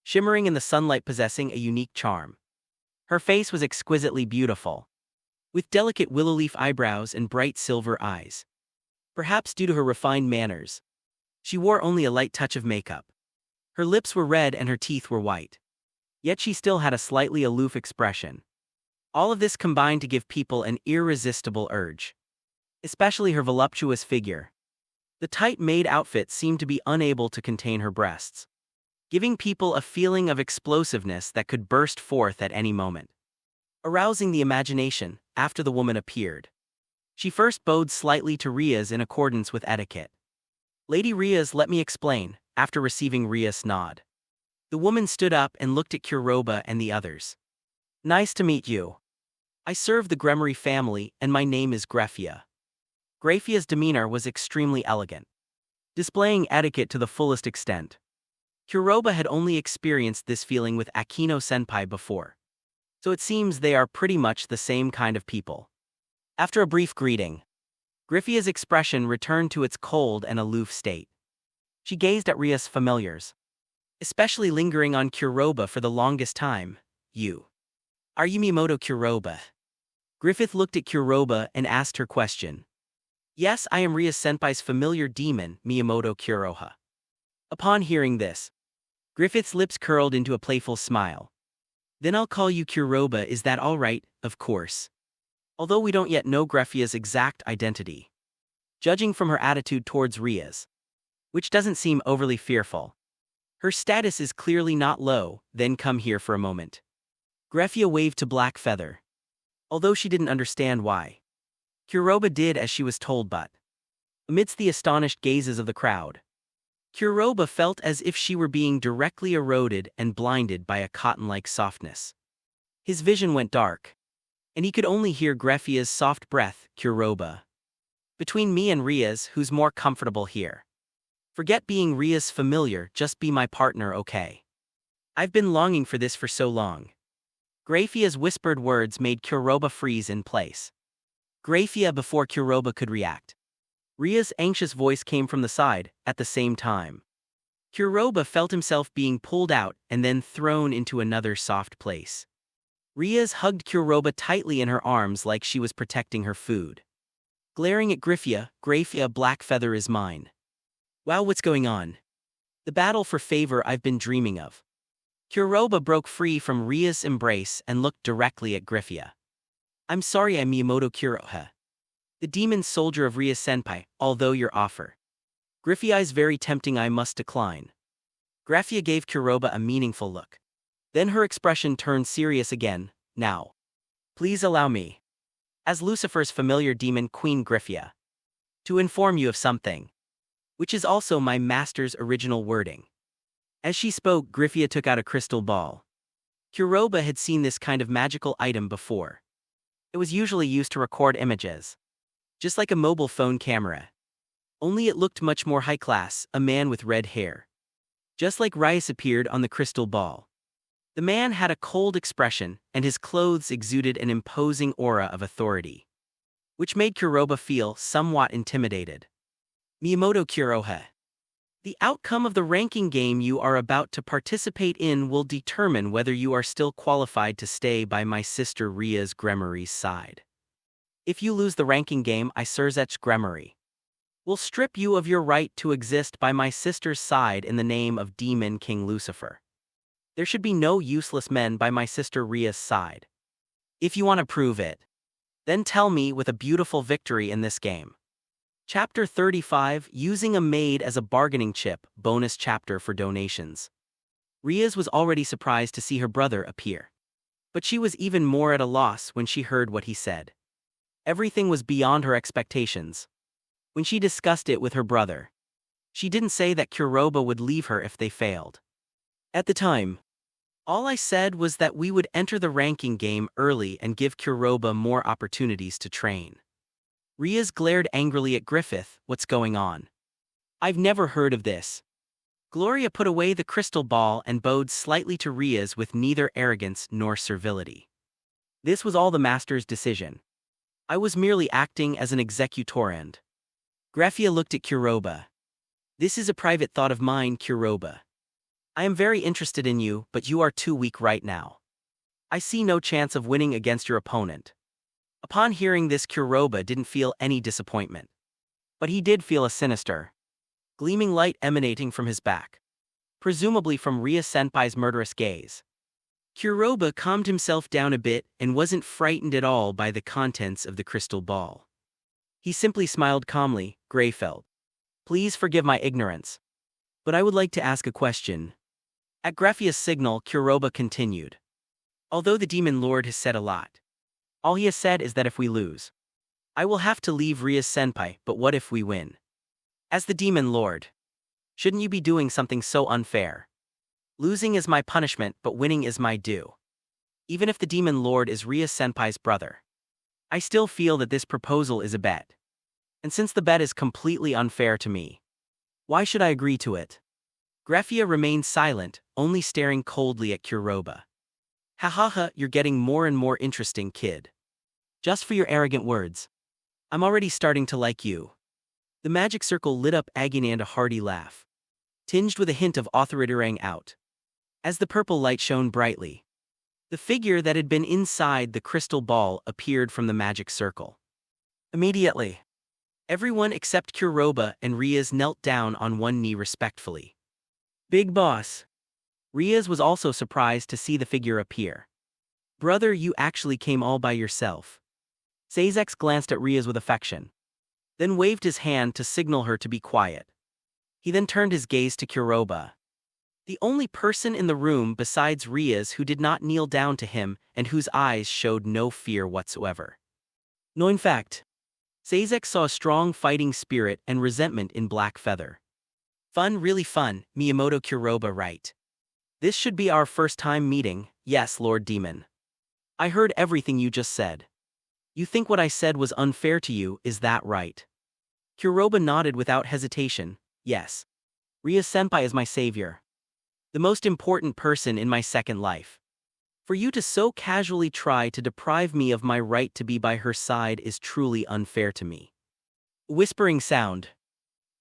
shimmering in the sunlight, possessing a unique charm. Her face was exquisitely beautiful, with delicate willow leaf eyebrows and bright silver eyes. Perhaps due to her refined manners, she wore only a light touch of makeup. Her lips were red and her teeth were white, yet she still had a slightly aloof expression. All of this combined to give people an irresistible urge, especially her voluptuous figure. The tight maid outfit seemed to be unable to contain her breasts, giving people a feeling of explosiveness that could burst forth at any moment. Arousing the imagination, after the woman appeared, she first bowed slightly to Rias in accordance with etiquette. Lady Rias, let me explain. After receiving Rias' nod, the woman stood up and looked at Kuroba and the others. Nice to meet you. I serve the Gremory family and my name is Grefia. Grefia's demeanor was extremely elegant, displaying etiquette to the fullest extent. Kuroba had only experienced this feeling with Akino-senpai before, so it seems they are pretty much the same kind of people. After a brief greeting, Grefia's expression returned to its cold and aloof state. She gazed at Rias' familiars, especially lingering on Kuroba for the longest time. You. Are you Miyamoto Kuroha? Griffith looked at Kuroba and asked her question. Yes, I am Rias-senpai's familiar demon, Miyamoto Kuroha. Upon hearing this, Griffith's lips curled into a playful smile. Then I'll call you Kuroba, is that all right? Of course. Although we don't yet know Grefia's exact identity, judging from her attitude towards Rias, which doesn't seem overly fearful, her status is clearly not low. Then come here for a moment. Grefia waved to Black Feather. Although she didn't understand why, Kuroba did as she was told, but amidst the astonished gazes of the crowd, Kuroba felt as if she were being directly eroded and blinded by a cotton-like softness. His vision went dark, and he could only hear Grefia's soft breath. Kuroba. Between me and Rias, who's more comfortable here? Forget being Rias' familiar, just be my partner, okay? I've been longing for this for so long. Grefia's whispered words made Kuroba freeze in place. Grefia, before Kuroba could react, Rias' anxious voice came from the side. At the same time, Kuroba felt himself being pulled out and then thrown into another soft place. Rias hugged Kuroba tightly in her arms like she was protecting her food. Glaring at Griffia, Blackfeather is mine. Wow, what's going on? The battle for favor I've been dreaming of. Kuroba broke free from Ria's embrace and looked directly at Griffia. I'm sorry, I'm Miyamoto Kuroha, the demon soldier of Ria-senpai, although your offer. Griffia is very tempting, I must decline. Griffia gave Kuroba a meaningful look. Then her expression turned serious again. Now, please allow me, as Lucifer's familiar demon Queen Griffia, to inform you of something, which is also my master's original wording. As she spoke, Griffia took out a crystal ball. Kuroba had seen this kind of magical item before. It was usually used to record images, just like a mobile phone camera. Only it looked much more high class, a man with red hair. Just like Rias appeared on the crystal ball. The man had a cold expression, and his clothes exuded an imposing aura of authority, which made Kuroba feel somewhat intimidated. Miyamoto Kuroha. The outcome of the ranking game you are about to participate in will determine whether you are still qualified to stay by my sister Ria's Gremory's side. If you lose the ranking game, Iserzech's Gremory will strip you of your right to exist by my sister's side in the name of Demon King Lucifer. There should be no useless men by my sister Ria's side. If you want to prove it, then tell me with a beautiful victory in this game. Chapter 35, Using a Maid as a Bargaining Chip, bonus chapter for donations. Rias was already surprised to see her brother appear. But she was even more at a loss when she heard what he said. Everything was beyond her expectations. When she discussed it with her brother, she didn't say that Kuroba would leave her if they failed. At the time, all I said was that we would enter the ranking game early and give Kuroba more opportunities to train. Rias glared angrily at Griffith. What's going on? I've never heard of this. Gloria put away the crystal ball and bowed slightly to Rias with neither arrogance nor servility. This was all the master's decision. I was merely acting as an executorand. Griffia looked at Kuroba. This is a private thought of mine, Kuroba. I am very interested in you, but you are too weak right now. I see no chance of winning against your opponent. Upon hearing this, Kuroba didn't feel any disappointment. But he did feel a sinister, gleaming light emanating from his back, presumably from Ria-senpai's murderous gaze. Kuroba calmed himself down a bit and wasn't frightened at all by the contents of the crystal ball. He simply smiled calmly. Greyfeld, please forgive my ignorance, but I would like to ask a question. At Graffia's signal, Kuroba continued. Although the Demon Lord has said a lot, all he has said is that if we lose, I will have to leave Ria-senpai, but what if we win? As the Demon Lord, shouldn't you be doing something so unfair? Losing is my punishment, but winning is my due. Even if the Demon Lord is Ria-senpai's brother, I still feel that this proposal is a bet. And since the bet is completely unfair to me, why should I agree to it? Greffia remained silent, only staring coldly at Kuroba. Ha ha ha, you're getting more and more interesting, kid. Just for your arrogant words. I'm already starting to like you. The magic circle lit up agony and a hearty laugh, tinged with a hint of authority rang out. As the purple light shone brightly, the figure that had been inside the crystal ball appeared from the magic circle. Immediately, everyone except Kuroba and Rias knelt down on one knee respectfully. Big boss. Rias was also surprised to see the figure appear. Brother, you actually came all by yourself. Sazek glanced at Rias with affection, then waved his hand to signal her to be quiet. He then turned his gaze to Kuroba, the only person in the room besides Rias who did not kneel down to him and whose eyes showed no fear whatsoever. No, in fact, Sazek saw a strong fighting spirit and resentment in Blackfeather. Fun, really fun, Miyamoto Kuroba, right? This should be our first time meeting. Yes, Lord Demon. I heard everything you just said. You think what I said was unfair to you, is that right? Kuroba nodded without hesitation. Yes. Ria-senpai is my savior, the most important person in my second life. For you to so casually try to deprive me of my right to be by her side is truly unfair to me. Whispering sound.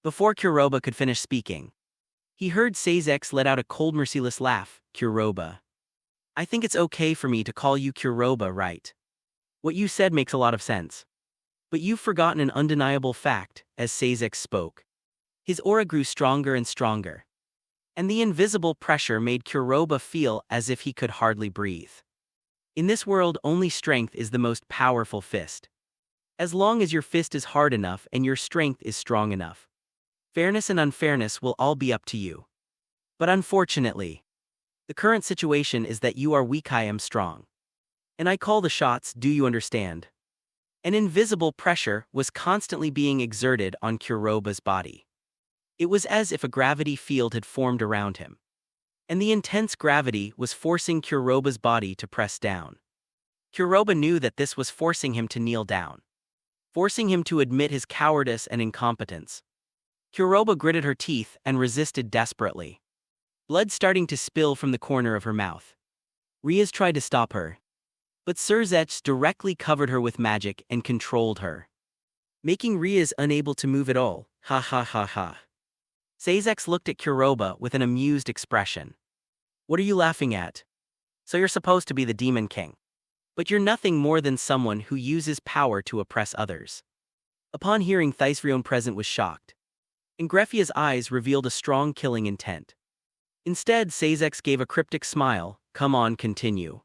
Before Kuroba could finish speaking, He heard Seizex let out a cold merciless laugh. Kuroba. I think it's okay for me to call you Kuroba, right? What you said makes a lot of sense. But you've forgotten an undeniable fact, as Seizex spoke. His aura grew stronger and stronger. And the invisible pressure made Kuroba feel as if he could hardly breathe. In this world, only strength is the most powerful fist. As long as your fist is hard enough and your strength is strong enough. Fairness and unfairness will all be up to you. But unfortunately, the current situation is that you are weak, I am strong. And I call the shots, do you understand? An invisible pressure was constantly being exerted on Kuroba's body. It was as if a gravity field had formed around him. And the intense gravity was forcing Kuroba's body to press down. Kuroba knew that this was forcing him to kneel down. Forcing him to admit his cowardice and incompetence. Kuroba gritted her teeth and resisted desperately. Blood starting to spill from the corner of her mouth. Riaz tried to stop her. But Seizex directly covered her with magic and controlled her. Making Riaz unable to move at all. Ha ha ha ha. Seizex looked at Kuroba with an amused expression. What are you laughing at? So you're supposed to be the Demon King. But you're nothing more than someone who uses power to oppress others. Upon hearing Thisrion present was shocked. And Greffia's eyes revealed a strong killing intent. Instead, Seizex gave a cryptic smile. Come on, continue.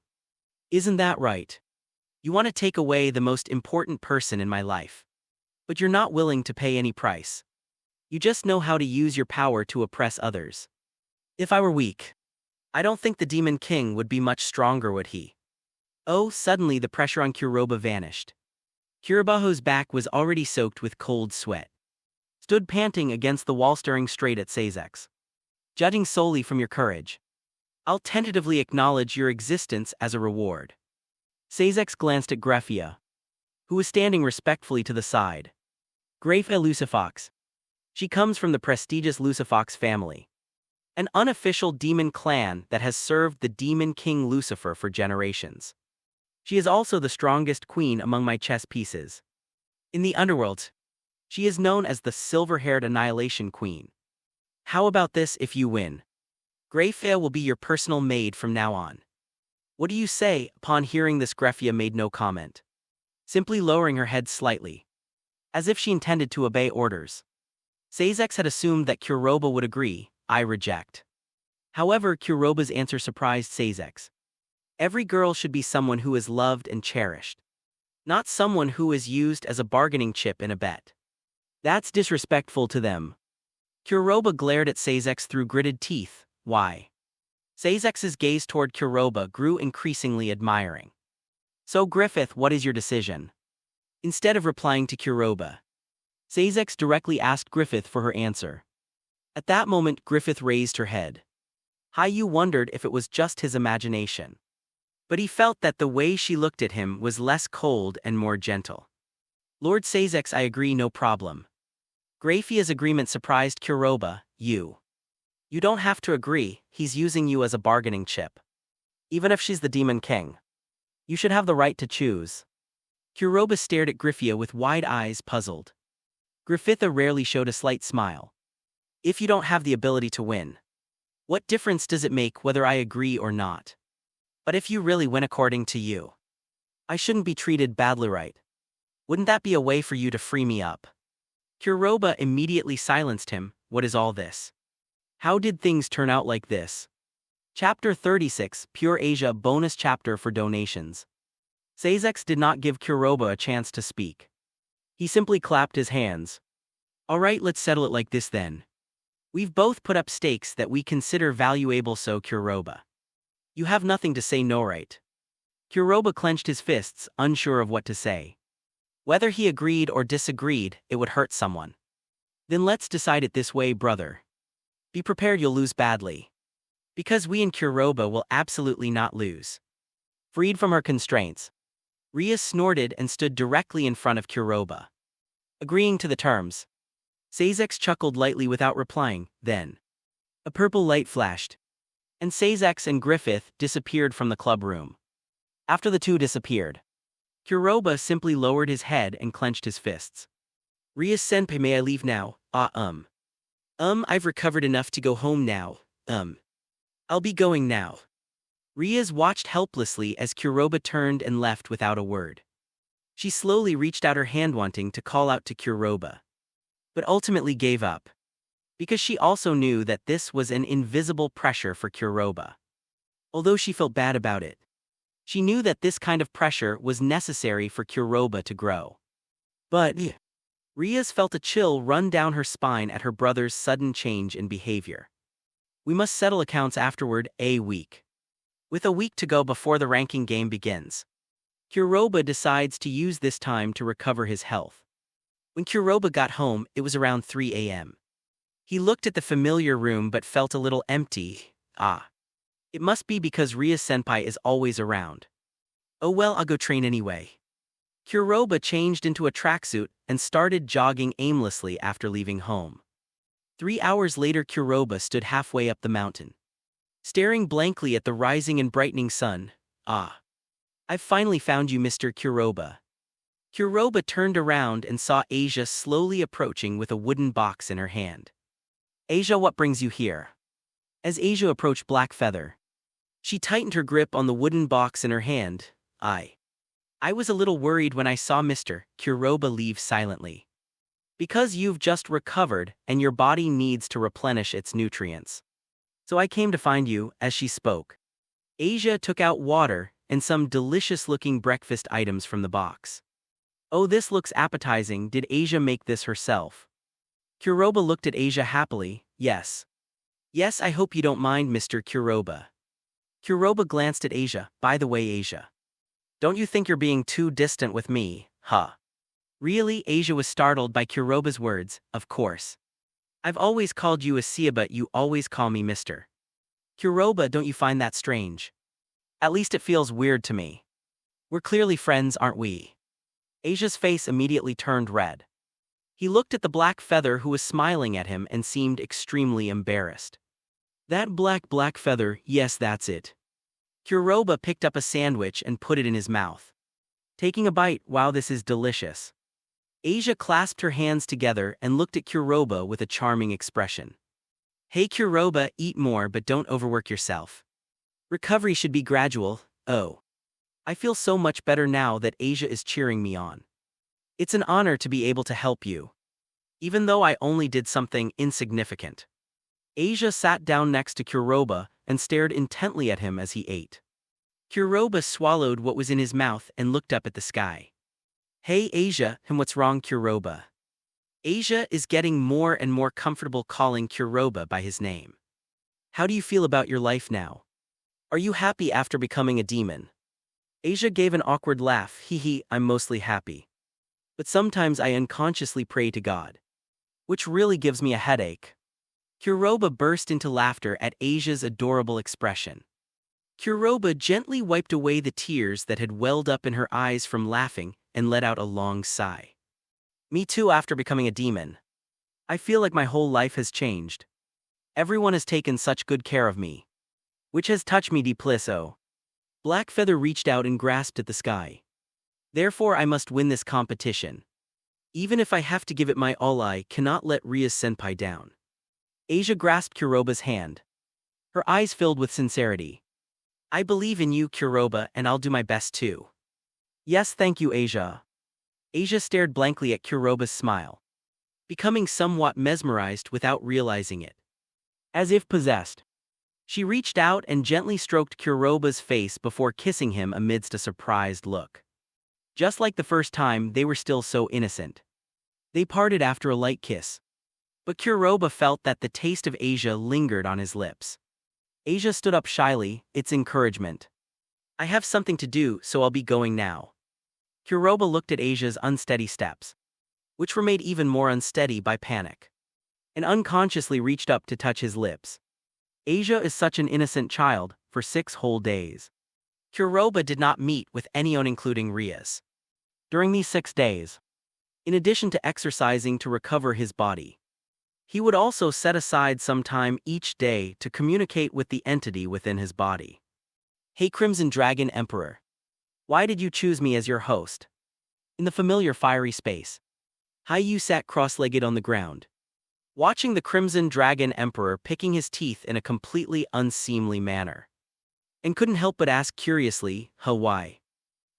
Isn't that right? You want to take away the most important person in my life. But you're not willing to pay any price. You just know how to use your power to oppress others. If I were weak, I don't think the Demon King would be much stronger, would he? Oh, suddenly the pressure on Kuroba vanished. Kuroba's back was already soaked with cold sweat. Stood panting against the wall, staring straight at Seizex. Judging solely from your courage, I'll tentatively acknowledge your existence as a reward. Seizex glanced at Greffia, who was standing respectfully to the side. Greffia Lucifox. She comes from the prestigious Lucifox family. An unofficial demon clan that has served the Demon King Lucifer for generations. She is also the strongest queen among my chess pieces. In the underworld, she is known as the silver-haired Annihilation Queen. How about this if you win? Greffia will be your personal maid from now on. What do you say? Upon hearing this, Greffia made no comment. Simply lowering her head slightly. As if she intended to obey orders. Seizex had assumed that Kuroba would agree. I reject. However, Kuroba's answer surprised Seizex. Every girl should be someone who is loved and cherished. Not someone who is used as a bargaining chip in a bet. That's disrespectful to them. Kuroba glared at Seizex through gritted teeth. Why? Seizex's gaze toward Kuroba grew increasingly admiring. So Griffith, what is your decision? Instead of replying to Kuroba, Seizex directly asked Griffith for her answer. At that moment, Griffith raised her head. Hayu wondered if it was just his imagination. But he felt that the way she looked at him was less cold and more gentle. Lord Seizex, I agree, no problem. Greffia's agreement surprised Kuroba. You don't have to agree, he's using you as a bargaining chip. Even if she's the Demon King. You should have the right to choose. Kuroba stared at Greffia with wide eyes, puzzled. Griffitha rarely showed a slight smile. If you don't have the ability to win, what difference does it make whether I agree or not? But if you really win according to you, I shouldn't be treated badly, right? Wouldn't that be a way for you to free me up? Kuroba immediately silenced him. What is all this? How did things turn out like this? Chapter 36, Pure Asia bonus chapter for donations. Seizex did not give Kuroba a chance to speak. He simply clapped his hands. Alright, let's settle it like this then. We've both put up stakes that we consider valuable, so Kuroba. You have nothing to say, no, right? Kuroba clenched his fists, unsure of what to say. Whether he agreed or disagreed, it would hurt someone. Then let's decide it this way, brother. Be prepared, you'll lose badly. Because we and Kuroba will absolutely not lose. Freed from her constraints, Ria snorted and stood directly in front of Kuroba. Agreeing to the terms. Seizex chuckled lightly without replying. Then a purple light flashed, and Seizex and Griffith disappeared from the club room. After the two disappeared, Kuroba simply lowered his head and clenched his fists. Ria-senpai, may I leave now? I've recovered enough to go home now. I'll be going now. Rias watched helplessly as Kuroba turned and left without a word. She slowly reached out her hand wanting to call out to Kuroba, but ultimately gave up, because she also knew that this was an invisible pressure for Kuroba. Although she felt bad about it, she knew that this kind of pressure was necessary for Kuroba to grow. But Rias felt a chill run down her spine at her brother's sudden change in behavior. We must settle accounts afterward, a week. With a week to go before the ranking game begins, Kuroba decides to use this time to recover his health. When Kuroba got home, it was around 3 a.m. He looked at the familiar room but felt a little empty. It must be because Rias-senpai is always around. Oh well, I'll go train anyway. Kuroba changed into a tracksuit and started jogging aimlessly after leaving home. 3 hours later, Kuroba stood halfway up the mountain, staring blankly at the rising and brightening sun. I've finally found you, Mr. Kuroba. Kuroba turned around and saw Asia slowly approaching with a wooden box in her hand. Asia, what brings you here? As Asia approached Black Feather, she tightened her grip on the wooden box in her hand. I was a little worried when I saw Mr. Kuroba leave silently. Because you've just recovered and your body needs to replenish its nutrients. So I came to find you. As she spoke, Asia took out water and some delicious-looking breakfast items from the box. Oh, this looks appetizing. Did Asia make this herself? Kuroba looked at Asia happily. Yes. Yes, I hope you don't mind, Mr. Kuroba. Kuroba glanced at Asia. By the way, Asia, don't you think you're being too distant with me, huh? Really? Asia was startled by Kuroba's words. Of course. I've always called you Asia, but you always call me Mr. Kuroba. Don't you find that strange? At least it feels weird to me. We're clearly friends, aren't we? Asia's face immediately turned red. He looked at the Black Feather, who was smiling at him and seemed extremely embarrassed. That Black Feather, yes, that's it. Kuroba picked up a sandwich and put it in his mouth, taking a bite. Wow, this is delicious. Asia clasped her hands together and looked at Kuroba with a charming expression. Hey Kuroba, eat more but don't overwork yourself. Recovery should be gradual. Oh. I feel so much better now that Asia is cheering me on. It's an honor to be able to help you, even though I only did something insignificant. Asia sat down next to Kuroba and stared intently at him as he ate. Kuroba swallowed what was in his mouth and looked up at the sky. Hey Asia, and what's wrong, Kuroba? Asia is getting more and more comfortable calling Kuroba by his name. How do you feel about your life now? Are you happy after becoming a demon? Asia gave an awkward laugh. I'm mostly happy. But sometimes I unconsciously pray to God, which really gives me a headache. Kuroba burst into laughter at Asia's adorable expression. Kuroba gently wiped away the tears that had welled up in her eyes from laughing and let out a long sigh. Me too, after becoming a demon. I feel like my whole life has changed. Everyone has taken such good care of me, which has touched me deeply. Black Feather reached out and grasped at the sky. Therefore I must win this competition. Even if I have to give it my all, I cannot let Rias-senpai down. Asia grasped Kuroba's hand, her eyes filled with sincerity. I believe in you, Kuroba, and I'll do my best too. Yes, thank you, Asia. Asia stared blankly at Kuroba's smile, becoming somewhat mesmerized without realizing it. As if possessed, she reached out and gently stroked Kuroba's face before kissing him amidst a surprised look. Just like the first time, they were still so innocent. They parted after a light kiss, but Kuroba felt that the taste of Asia lingered on his lips. Asia stood up shyly. It's encouragement. I have something to do, so I'll be going now. Kuroba looked at Asia's unsteady steps, which were made even more unsteady by panic, and unconsciously reached up to touch his lips. Asia is such an innocent child. For 6 whole days, Kuroba did not meet with anyone, including Rias. During these 6 days, in addition to exercising to recover his body, he would also set aside some time each day to communicate with the entity within his body. Hey Crimson Dragon Emperor, why did you choose me as your host? In the familiar fiery space, Hai Yu sat cross-legged on the ground, watching the Crimson Dragon Emperor picking his teeth in a completely unseemly manner. And couldn't help but ask curiously, why?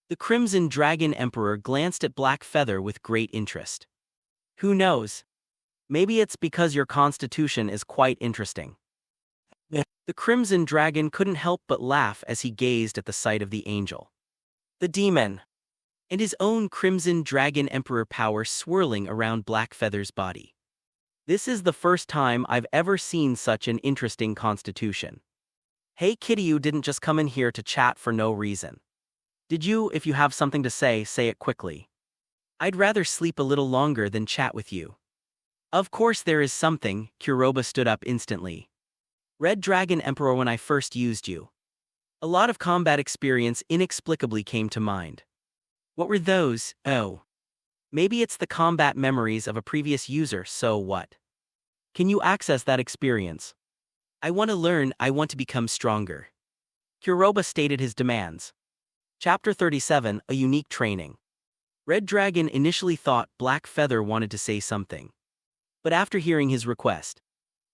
The Crimson Dragon Emperor glanced at Black Feather with great interest. Who knows? Maybe it's because your constitution is quite interesting. The Crimson Dragon couldn't help but laugh as he gazed at the sight of the angel. The demon. And his own Crimson Dragon Emperor power swirling around Black Feather's body. This is the first time I've ever seen such an interesting constitution. Hey kitty, you didn't just come in here to chat for no reason. Did you? If you have something to say it quickly. I'd rather sleep a little longer than chat with you. Of course there is something, Kuroha stood up instantly. Red Dragon Emperor, when I first used you, a lot of combat experience inexplicably came to mind. What were those? Oh. Maybe it's the combat memories of a previous user, so what? Can you access that experience? I want to learn, I want to become stronger. Kuroha stated his demands. Chapter 37, A Unique Training. Red Dragon initially thought Black Feather wanted to say something. But after hearing his request,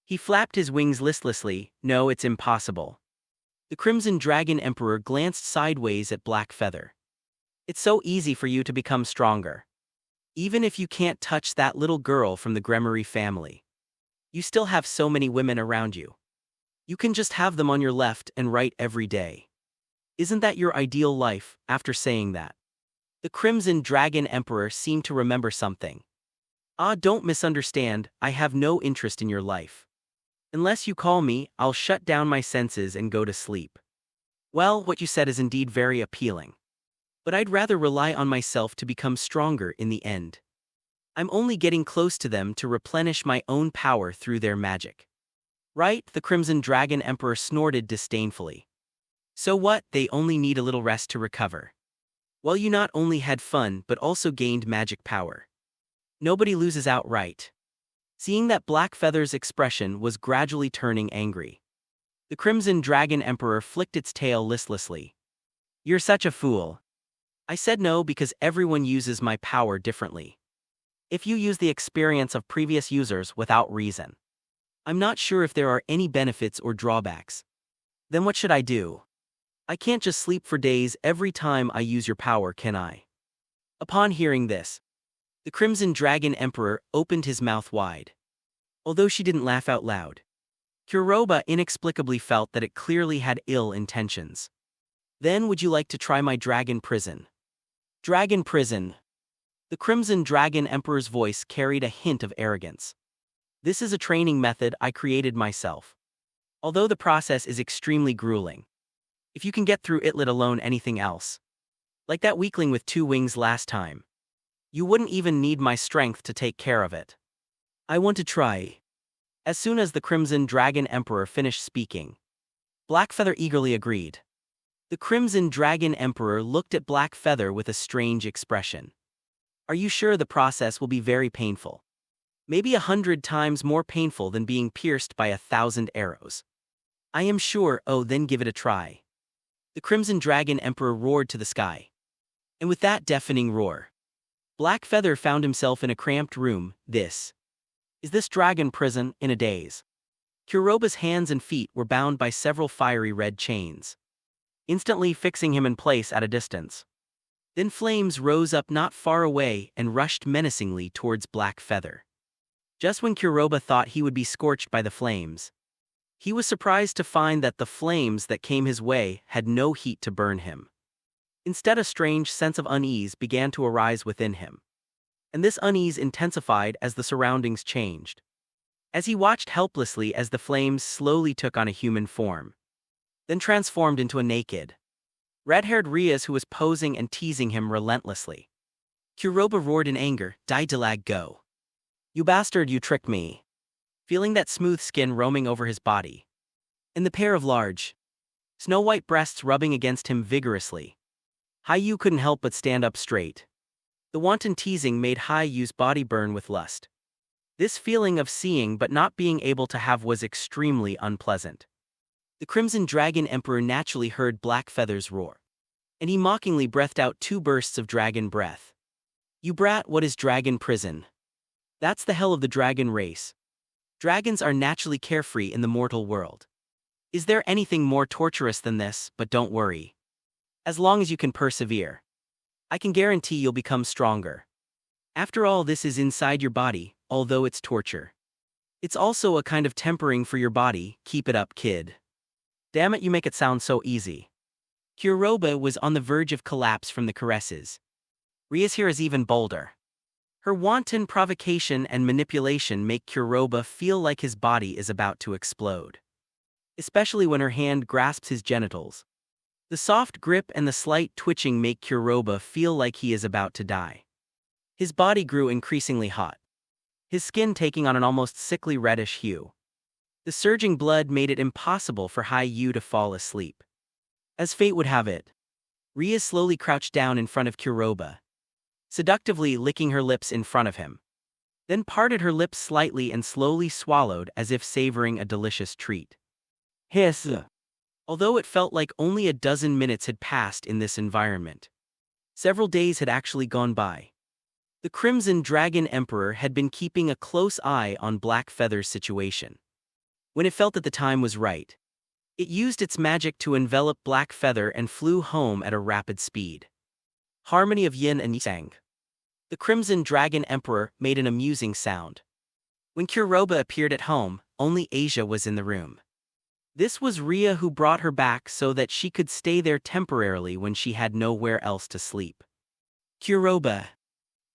he flapped his wings listlessly. No, it's impossible. The Crimson Dragon Emperor glanced sideways at Black Feather. It's so easy for you to become stronger. Even if you can't touch that little girl from the Gremory family, you still have so many women around you. You can just have them on your left and right every day. Isn't that your ideal life? After saying that, the Crimson Dragon Emperor seemed to remember something. Don't misunderstand, I have no interest in your life. Unless you call me, I'll shut down my senses and go to sleep. Well, what you said is indeed very appealing. But I'd rather rely on myself to become stronger in the end. I'm only getting close to them to replenish my own power through their magic. Right? The Crimson Dragon Emperor snorted disdainfully. So what, they only need a little rest to recover. Well, you not only had fun but also gained magic power. Nobody loses out, right? Seeing that Black Feather's expression was gradually turning angry, the Crimson Dragon Emperor flicked its tail listlessly. You're such a fool. I said no because everyone uses my power differently. If you use the experience of previous users without reason, I'm not sure if there are any benefits or drawbacks. Then what should I do? I can't just sleep for days every time I use your power, can I? Upon hearing this, the Crimson Dragon Emperor opened his mouth wide. Although she didn't laugh out loud, Kuroha inexplicably felt that it clearly had ill intentions. Then would you like to try my dragon prison? Dragon prison. The Crimson Dragon Emperor's voice carried a hint of arrogance. This is a training method I created myself. Although the process is extremely grueling, if you can get through it, let alone anything else, like that weakling with 2 wings last time, you wouldn't even need my strength to take care of it. I want to try. As soon as the Crimson Dragon Emperor finished speaking, Black Feather eagerly agreed. The Crimson Dragon Emperor looked at Black Feather with a strange expression. Are you sure the process will be very painful? Maybe 100 times more painful than being pierced by 1,000 arrows. I am sure. Oh, then give it a try. The Crimson Dragon Emperor roared to the sky. And with that deafening roar, Black Feather found himself in a cramped room. This is this dragon prison in a daze. Kuroha's hands and feet were bound by several fiery red chains, instantly fixing him in place at a distance. Then flames rose up not far away and rushed menacingly towards Black Feather. Just when Kuroha thought he would be scorched by the flames, he was surprised to find that the flames that came his way had no heat to burn him. Instead, a strange sense of unease began to arise within him. And this unease intensified as the surroundings changed. As he watched helplessly as the flames slowly took on a human form, then transformed into a naked, red-haired Rias who was posing and teasing him relentlessly. Kuroha roared in anger, "Didalag, go. You bastard, you tricked me." Feeling that smooth skin roaming over his body, and the pair of large, snow-white breasts rubbing against him vigorously, Haiyu couldn't help but stand up straight. The wanton teasing made Haiyu's body burn with lust. This feeling of seeing but not being able to have was extremely unpleasant. The Crimson Dragon Emperor naturally heard Black Feather's roar, and he mockingly breathed out 2 bursts of dragon breath. You brat, what is dragon prison? That's the hell of the dragon race. Dragons are naturally carefree in the mortal world. Is there anything more torturous than this? But don't worry. As long as you can persevere, I can guarantee you'll become stronger. After all, this is inside your body, although it's torture. It's also a kind of tempering for your body. Keep it up, kid. Damn it, you make it sound so easy. Kuroha was on the verge of collapse from the caresses. Ria's here is even bolder. Her wanton provocation and manipulation make Kuroha feel like his body is about to explode. Especially when her hand grasps his genitals. The soft grip and the slight twitching make Kuroha feel like he is about to die. His body grew increasingly hot, his skin taking on an almost sickly reddish hue. The surging blood made it impossible for Yu to fall asleep. As fate would have it, Ria slowly crouched down in front of Kuroha, seductively licking her lips in front of him. Then parted her lips slightly and slowly swallowed as if savoring a delicious treat. Hiss. Although it felt like only a dozen minutes had passed in this environment, several days had actually gone by. The Crimson Dragon Emperor had been keeping a close eye on Black Feather's situation. When it felt that the time was right, it used its magic to envelop Black Feather and flew home at a rapid speed. Harmony of yin and yang. The Crimson Dragon Emperor made an amusing sound. When Kuroha appeared at home, only Asia was in the room. This was Ria who brought her back so that she could stay there temporarily when she had nowhere else to sleep. Kuroha.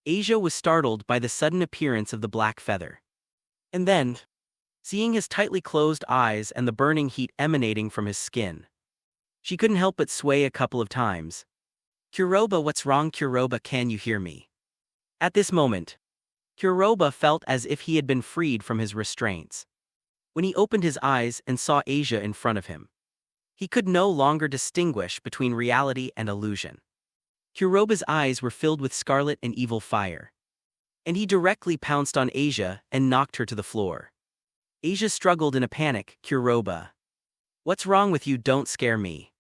Asia was startled by the sudden appearance of the Black Feather. And then, seeing his tightly closed eyes and the burning heat emanating from his skin, she couldn't help but sway a couple of times. Kuroha, what's wrong? Kuroha, can you hear me? At this moment, Kuroha felt as if he had been freed from his restraints. When he opened his eyes and saw Asia in front of him, he could no longer distinguish between reality and illusion. Kuroha's eyes were filled with scarlet and evil fire, and he directly pounced on Asia and knocked her to the floor. Asia struggled in a panic. Kuroha, what's wrong with you? Don't scare me.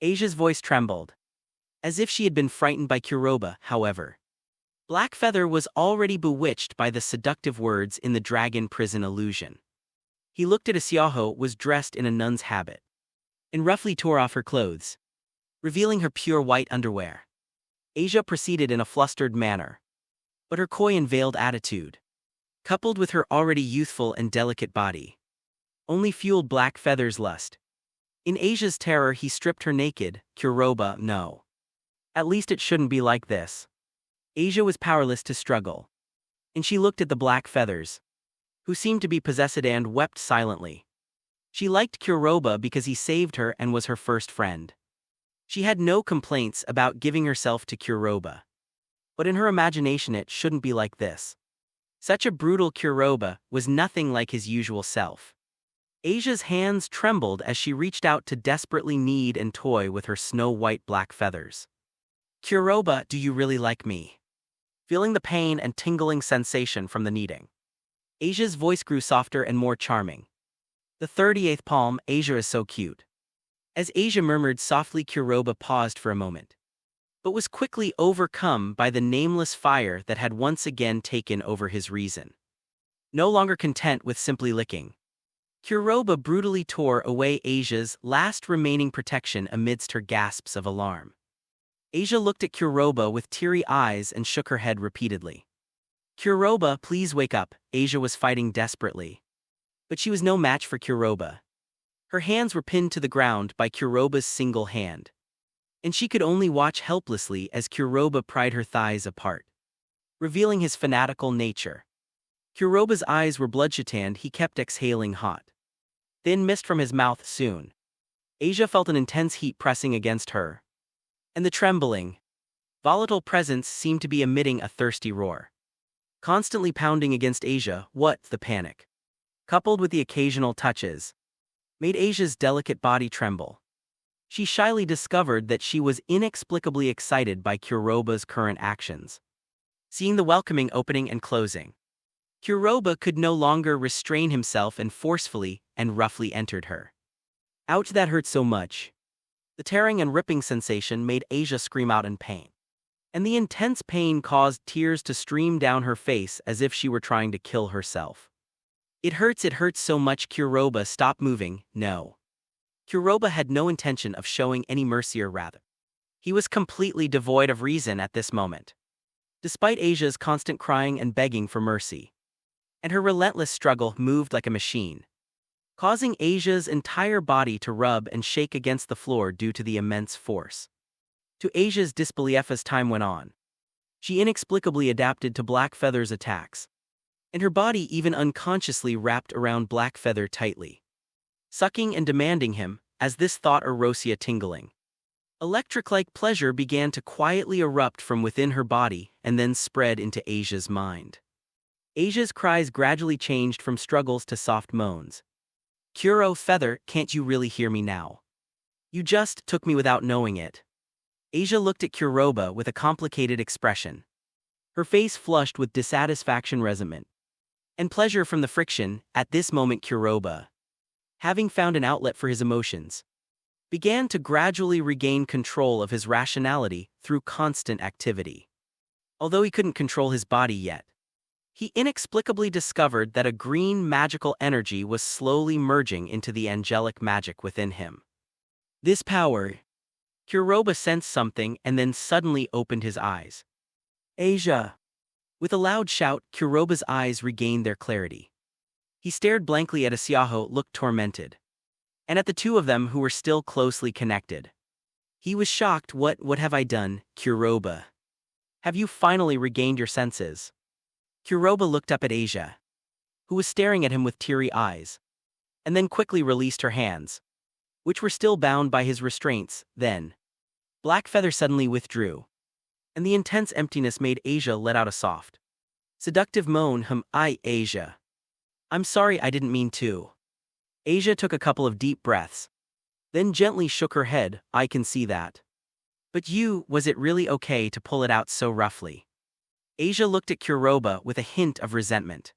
Asia's voice trembled, as if she had been frightened by Kuroha. However, Black Feather was already bewitched by the seductive words in the dragon prison illusion. He looked at Asiaho, was dressed in a nun's habit, and roughly tore off her clothes, revealing her pure white underwear. Asia proceeded in a flustered manner, but her coy and veiled attitude, coupled with her already youthful and delicate body, only fueled Black Feather's lust. In Asia's terror, he stripped her naked. Kuroha, no. At least it shouldn't be like this. Asia was powerless to struggle, and she looked at the Black Feathers, who seemed to be possessed, and wept silently. She liked Kuroha because he saved her and was her first friend. She had no complaints about giving herself to Kuroha. But in her imagination it shouldn't be like this. Such a brutal Kuroha was nothing like his usual self. Asia's hands trembled as she reached out to desperately knead and toy with her snow-white Black Feathers. Kuroha, do you really like me? Feeling the pain and tingling sensation from the kneading, Asia's voice grew softer and more charming. The 38th palm, Asia is so cute. As Asia murmured softly, Kuroha paused for a moment, but was quickly overcome by the nameless fire that had once again taken over his reason. No longer content with simply licking, Kuroha brutally tore away Asia's last remaining protection amidst her gasps of alarm. Asia looked at Kuroha with teary eyes and shook her head repeatedly. Kuroha, please wake up. Asia was fighting desperately, but she was no match for Kuroha. Her hands were pinned to the ground by Kuroha's single hand, and she could only watch helplessly as Kuroha pried her thighs apart, revealing his fanatical nature. Kuroha's eyes were bloodshot and he kept exhaling hot, thin mist from his mouth. Soon, Asia felt an intense heat pressing against her, and the trembling, volatile presence seemed to be emitting a thirsty roar, constantly pounding against Asia. What? The panic, coupled with the occasional touches, made Asia's delicate body tremble. She shyly discovered that she was inexplicably excited by Kuroha's current actions. Seeing the welcoming opening and closing, Kuroha could no longer restrain himself and forcefully and roughly entered her. Ouch, that hurt so much. The tearing and ripping sensation made Asia scream out in pain, and the intense pain caused tears to stream down her face as if she were trying to kill herself. It hurts so much. Kuroba, stop moving, no. Kuroba had no intention of showing any mercy, or rather, he was completely devoid of reason at this moment. Despite Asia's constant crying and begging for mercy, and her relentless struggle moved like a machine, causing Asia's entire body to rub and shake against the floor due to the immense force. To Asia's disbelief as time went on, she inexplicably adapted to Black Feather's attacks, and her body even unconsciously wrapped around Black Feather tightly, sucking and demanding him. As this thought arose a tingling, electric-like pleasure began to quietly erupt from within her body and then spread into Asia's mind. Asia's cries gradually changed from struggles to soft moans. Kuro Feather, can't you really hear me now? You just took me without knowing it. Asia looked at Kuroba with a complicated expression. Her face flushed with dissatisfaction, resentment, and pleasure from the friction. At this moment Kuroba, having found an outlet for his emotions, began to gradually regain control of his rationality through constant activity. Although he couldn't control his body yet, he inexplicably discovered that a green magical energy was slowly merging into the angelic magic within him. This power, Kuroba sensed something and then suddenly opened his eyes. Asia! With a loud shout, Kuroba's eyes regained their clarity. He stared blankly at Asiaho, looked tormented, and at the two of them who were still closely connected. He was shocked. What have I done, Kuroba? Have you finally regained your senses? Kuroba looked up at Asia, who was staring at him with teary eyes, and then quickly released her hands, which were still bound by his restraints. Then, Black Feather suddenly withdrew, and the intense emptiness made Asia let out a soft, seductive moan. Asia. I'm sorry, I didn't mean to. Asia took a couple of deep breaths, then gently shook her head. I can see that. But was it really okay to pull it out so roughly? Asia looked at Kuroba with a hint of resentment.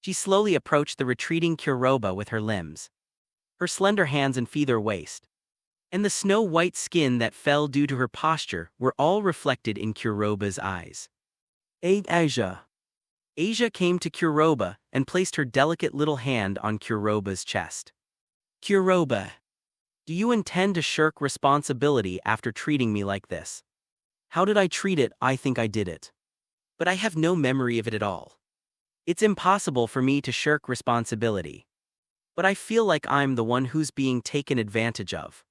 She slowly approached the retreating Kuroba with her limbs, her slender hands and feather waist, and the snow-white skin that fell due to her posture were all reflected in Kuroba's eyes. Asia. Asia came to Kuroba and placed her delicate little hand on Kuroba's chest. Kuroba, do you intend to shirk responsibility after treating me like this? How did I treat it? I think I did it. But I have no memory of it at all. It's impossible for me to shirk responsibility. But I feel like I'm the one who's being taken advantage of.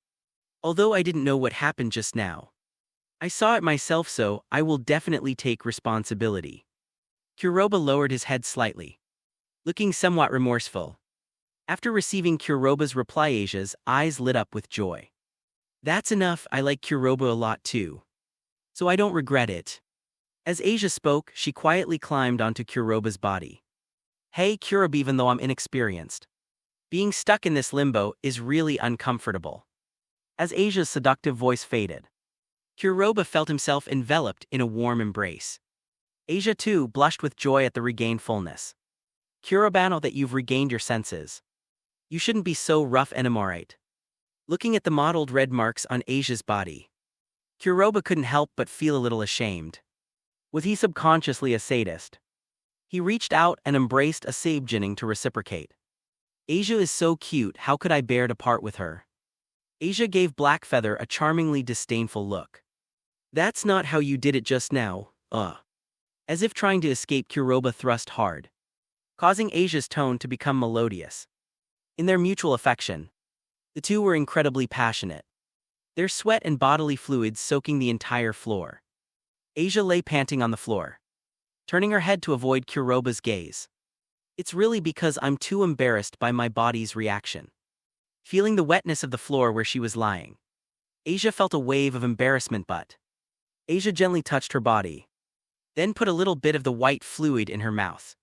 Although I didn't know what happened just now, I saw it myself, so I will definitely take responsibility. Kuroba lowered his head slightly, looking somewhat remorseful. After receiving Kuroba's reply, Asia's eyes lit up with joy. That's enough. I like Kuroba a lot too, so I don't regret it. As Asia spoke, she quietly climbed onto Kuroba's body. Hey Kuroba, even though I'm inexperienced, being stuck in this limbo is really uncomfortable. As Asia's seductive voice faded, Kuroba felt himself enveloped in a warm embrace. Asia too blushed with joy at the regained fullness. Kuroba, now that you've regained your senses, you shouldn't be so rough anymore. Looking at the mottled red marks on Asia's body, Kuroba couldn't help but feel a little ashamed. Was he subconsciously a sadist? He reached out and embraced a Sabeginning to reciprocate. Asia is so cute, how could I bear to part with her? Asia gave Black Feather a charmingly disdainful look. That's not how you did it just now, As if trying to escape, Kuroba thrust hard, causing Asia's tone to become melodious. In their mutual affection, the two were incredibly passionate, their sweat and bodily fluids soaking the entire floor. Asia lay panting on the floor, turning her head to avoid Kuroba's gaze. It's really because I'm too embarrassed by my body's reaction. Feeling the wetness of the floor where she was lying, Asia felt a wave of embarrassment, but Asia gently touched her body, then put a little bit of the white fluid in her mouth.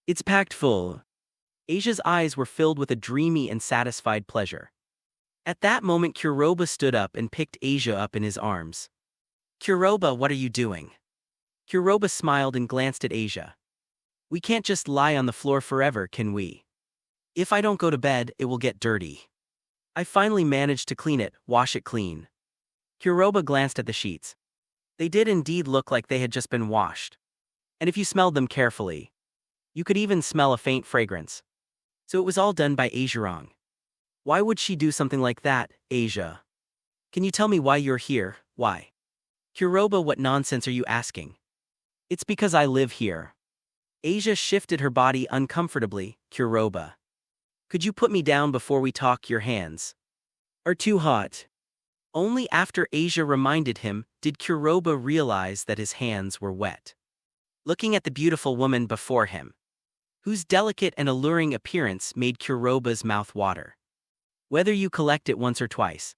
It's packed full. Asia's eyes were filled with a dreamy and satisfied pleasure. At that moment, Kuroba stood up and picked Asia up in his arms. Kuroba, what are you doing? Kuroba smiled and glanced at Asia. We can't just lie on the floor forever, can we? If I don't go to bed, it will get dirty. I finally managed to clean it, wash it clean. Kuroba glanced at the sheets. They did indeed look like they had just been washed. And if you smelled them carefully, you could even smell a faint fragrance. So it was all done by Asia. Why would she do something like that, Asia? Can you tell me why you're here? Why? Kuroba, what nonsense are you asking? It's because I live here. Asia shifted her body uncomfortably. Kuroba. Could you put me down before we talk? Your hands are too hot. Only after Asia reminded him did Kuroba realize that his hands were wet. Looking at the beautiful woman before him, whose delicate and alluring appearance made Kuroba's mouth water. Whether you collect it once or twice,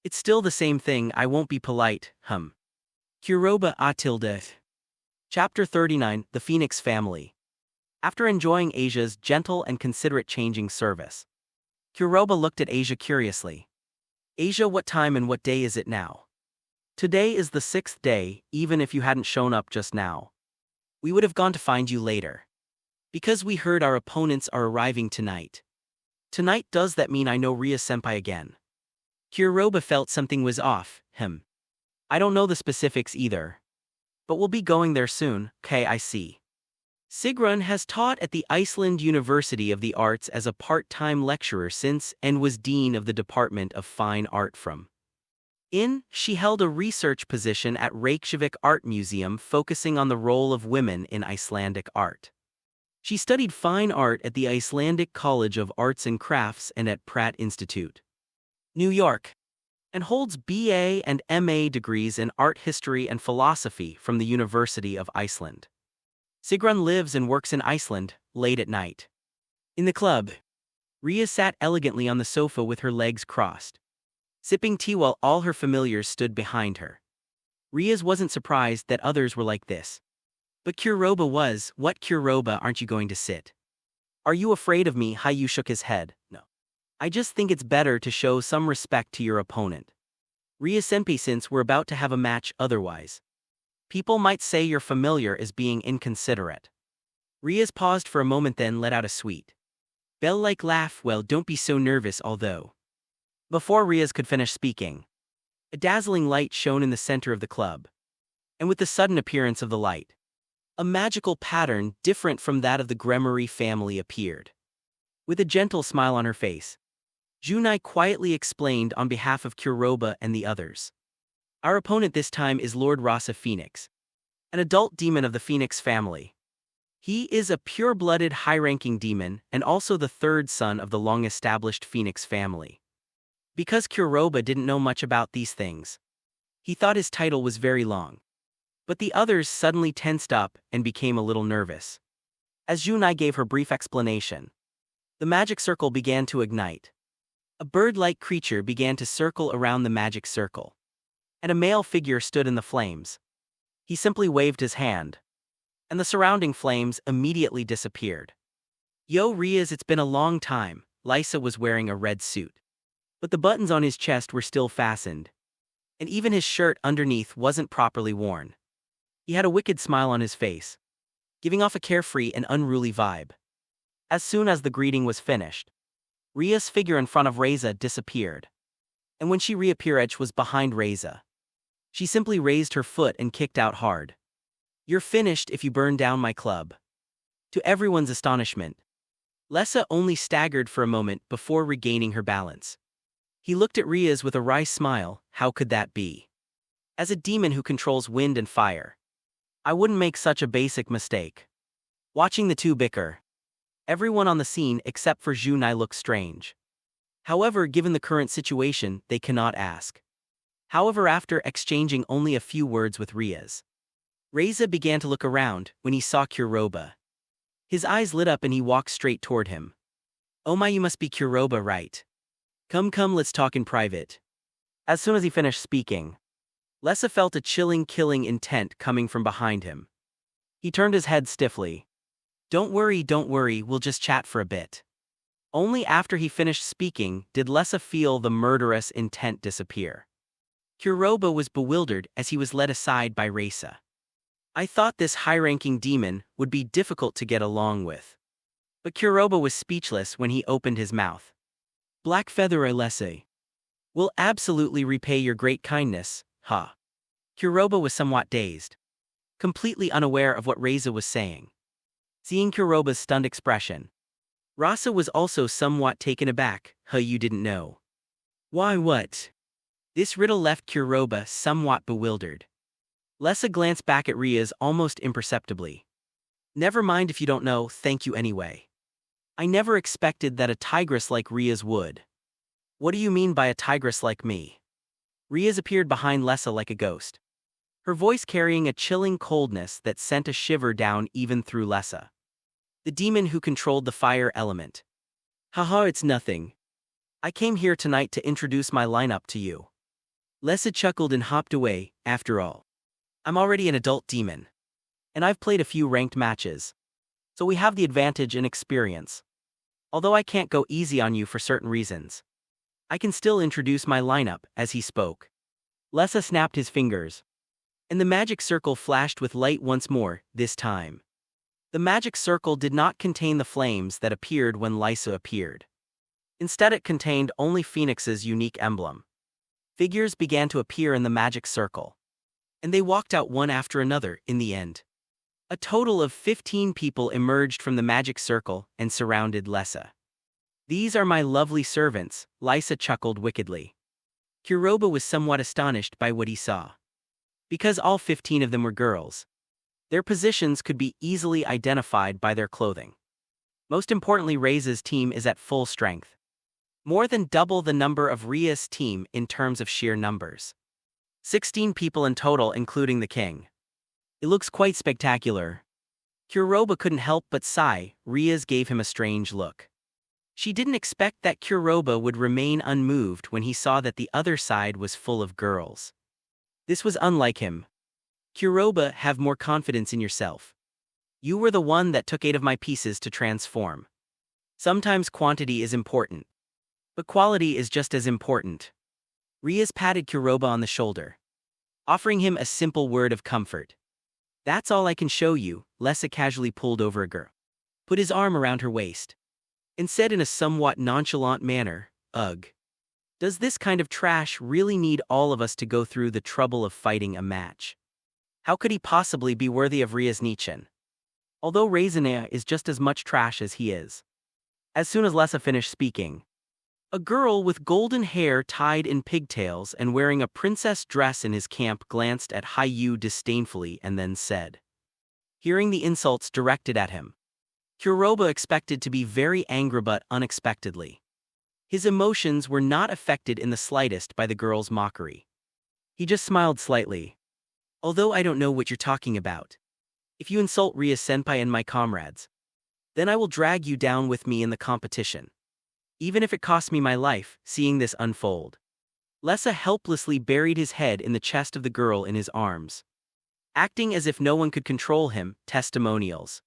it's still the same thing. I won't be polite, Kuroba Atilde. Chapter 39, The Phoenix Family. After enjoying Asia's gentle and considerate changing service, Kuroba looked at Asia curiously. Asia, what time and what day is it now? Today is the 6th day. Even if you hadn't shown up just now, we would have gone to find you later. Because we heard our opponents are arriving tonight. Tonight, does that mean I know Ria-senpai again? Kuroba felt something was off. I don't know the specifics either. But we'll be going there soon. Okay, I see. Sigrun has taught at the Iceland University of the Arts as a part-time lecturer since and was dean of the Department of Fine Art from. She held a research position at Reykjavik Art Museum focusing on the role of women in Icelandic art. She studied fine art at the Icelandic College of Arts and Crafts and at Pratt Institute, New York, and holds BA and MA degrees in art history and philosophy from the University of Iceland. Sigrun lives and works in Iceland, late at night. In the club, Ria sat elegantly on the sofa with her legs crossed, sipping tea while all her familiars stood behind her. Ria wasn't surprised that others were like this. But Kuroba was. What, Kuroba, aren't you going to sit? Are you afraid of me? Hayu shook his head. No. I just think it's better to show some respect to your opponent. Ria-senpai, since we're about to have a match, otherwise people might say you're familiar as being inconsiderate. Ria's paused for a moment, then let out a sweet, bell-like laugh. Well, don't be so nervous, although. Before Ria's could finish speaking, a dazzling light shone in the center of the club. And with the sudden appearance of the light, a magical pattern different from that of the Gremory family appeared. With a gentle smile on her face, Junai quietly explained on behalf of Kuroba and the others. Our opponent this time is Lord Rasa Phoenix, an adult demon of the Phoenix family. He is a pure-blooded high-ranking demon and also the third son of the long-established Phoenix family. Because Kuroba didn't know much about these things, he thought his title was very long. But the others suddenly tensed up and became a little nervous. As Junai gave her brief explanation, the magic circle began to ignite. A bird-like creature began to circle around the magic circle, and a male figure stood in the flames. He simply waved his hand, and the surrounding flames immediately disappeared. Yo, Riaz, it's been a long time. Lysa was wearing a red suit, but the buttons on his chest were still fastened, and even his shirt underneath wasn't properly worn. He had a wicked smile on his face, giving off a carefree and unruly vibe. As soon as the greeting was finished, Ria's figure in front of Reza disappeared, and when she reappeared, was behind Reza. She simply raised her foot and kicked out hard. You're finished if you burn down my club. To everyone's astonishment, Lessa only staggered for a moment before regaining her balance. He looked at Riaz with a wry smile. How could that be? As a demon who controls wind and fire, I wouldn't make such a basic mistake. Watching the two bicker, everyone on the scene except for Junai looked strange. However, given the current situation, they cannot ask. However, after exchanging only a few words with Riaz, Reza began to look around when he saw Kuroba. His eyes lit up and he walked straight toward him. Oh my, you must be Kuroba, right? Come, let's talk in private. As soon as he finished speaking, Lessa felt a chilling, killing intent coming from behind him. He turned his head stiffly. Don't worry, we'll just chat for a bit. Only after he finished speaking did Lessa feel the murderous intent disappear. Kuroba was bewildered as he was led aside by Reza. I thought this high-ranking demon would be difficult to get along with. But Kuroba was speechless when he opened his mouth. Black Feather Lessa will absolutely repay your great kindness, Kuroba was somewhat dazed, completely unaware of what Reza was saying. Seeing Kuroba's stunned expression, Rasa was also somewhat taken aback. Huh, you didn't know? Why, what? This riddle left Kuroba somewhat bewildered. Lessa glanced back at Riaz almost imperceptibly. Never mind if you don't know, thank you anyway. I never expected that a tigress like Riaz would. What do you mean by a tigress like me? Riaz appeared behind Lessa like a ghost, her voice carrying a chilling coldness that sent a shiver down even through Lessa. The demon who controlled the fire element. Haha, it's nothing. I came here tonight to introduce my lineup to you. Lessa chuckled and hopped away. After all, I'm already an adult demon, and I've played a few ranked matches, so we have the advantage in experience. Although I can't go easy on you for certain reasons, I can still introduce my lineup. As he spoke, Lessa snapped his fingers, and the magic circle flashed with light once more. This time, the magic circle did not contain the flames that appeared when Lysa appeared. Instead, it contained only Phoenix's unique emblem. Figures began to appear in the magic circle, and they walked out one after another. In the end, a total of 15 people emerged from the magic circle and surrounded Lessa. These are my lovely servants, Lysa chuckled wickedly. Kuroba was somewhat astonished by what he saw. Because all 15 of them were girls, their positions could be easily identified by their clothing. Most importantly, Reiza's team is at full strength, more than double the number of Ria's team in terms of sheer numbers. 16 people in total, including the king. It looks quite spectacular. Kuroba couldn't help but sigh. Riaz gave him a strange look. She didn't expect that Kuroba would remain unmoved when he saw that the other side was full of girls. This was unlike him. Kuroba, have more confidence in yourself. You were the one that took 8 of my pieces to transform. Sometimes quantity is important, but quality is just as important. Riaz patted Kuroba on the shoulder, offering him a simple word of comfort. That's all I can show you. Lessa casually pulled over a girl, put his arm around her waist, and said in a somewhat nonchalant manner, "Ugh. Does this kind of trash really need all of us to go through the trouble of fighting a match? How could he possibly be worthy of Riaz Nichin? Although Reisanea is just as much trash as he is." As soon as Lessa finished speaking, a girl with golden hair tied in pigtails and wearing a princess dress in his camp glanced at Hayu disdainfully and then said, hearing the insults directed at him, Kuroba expected to be very angry but unexpectedly. His emotions were not affected in the slightest by the girl's mockery. He just smiled slightly. Although I don't know what you're talking about. If you insult Ria Senpai and my comrades, then I will drag you down with me in the competition, even if it costs me my life. Seeing this unfold, Lessa helplessly buried his head in the chest of the girl in his arms, acting as if no one could control him. Testimonials.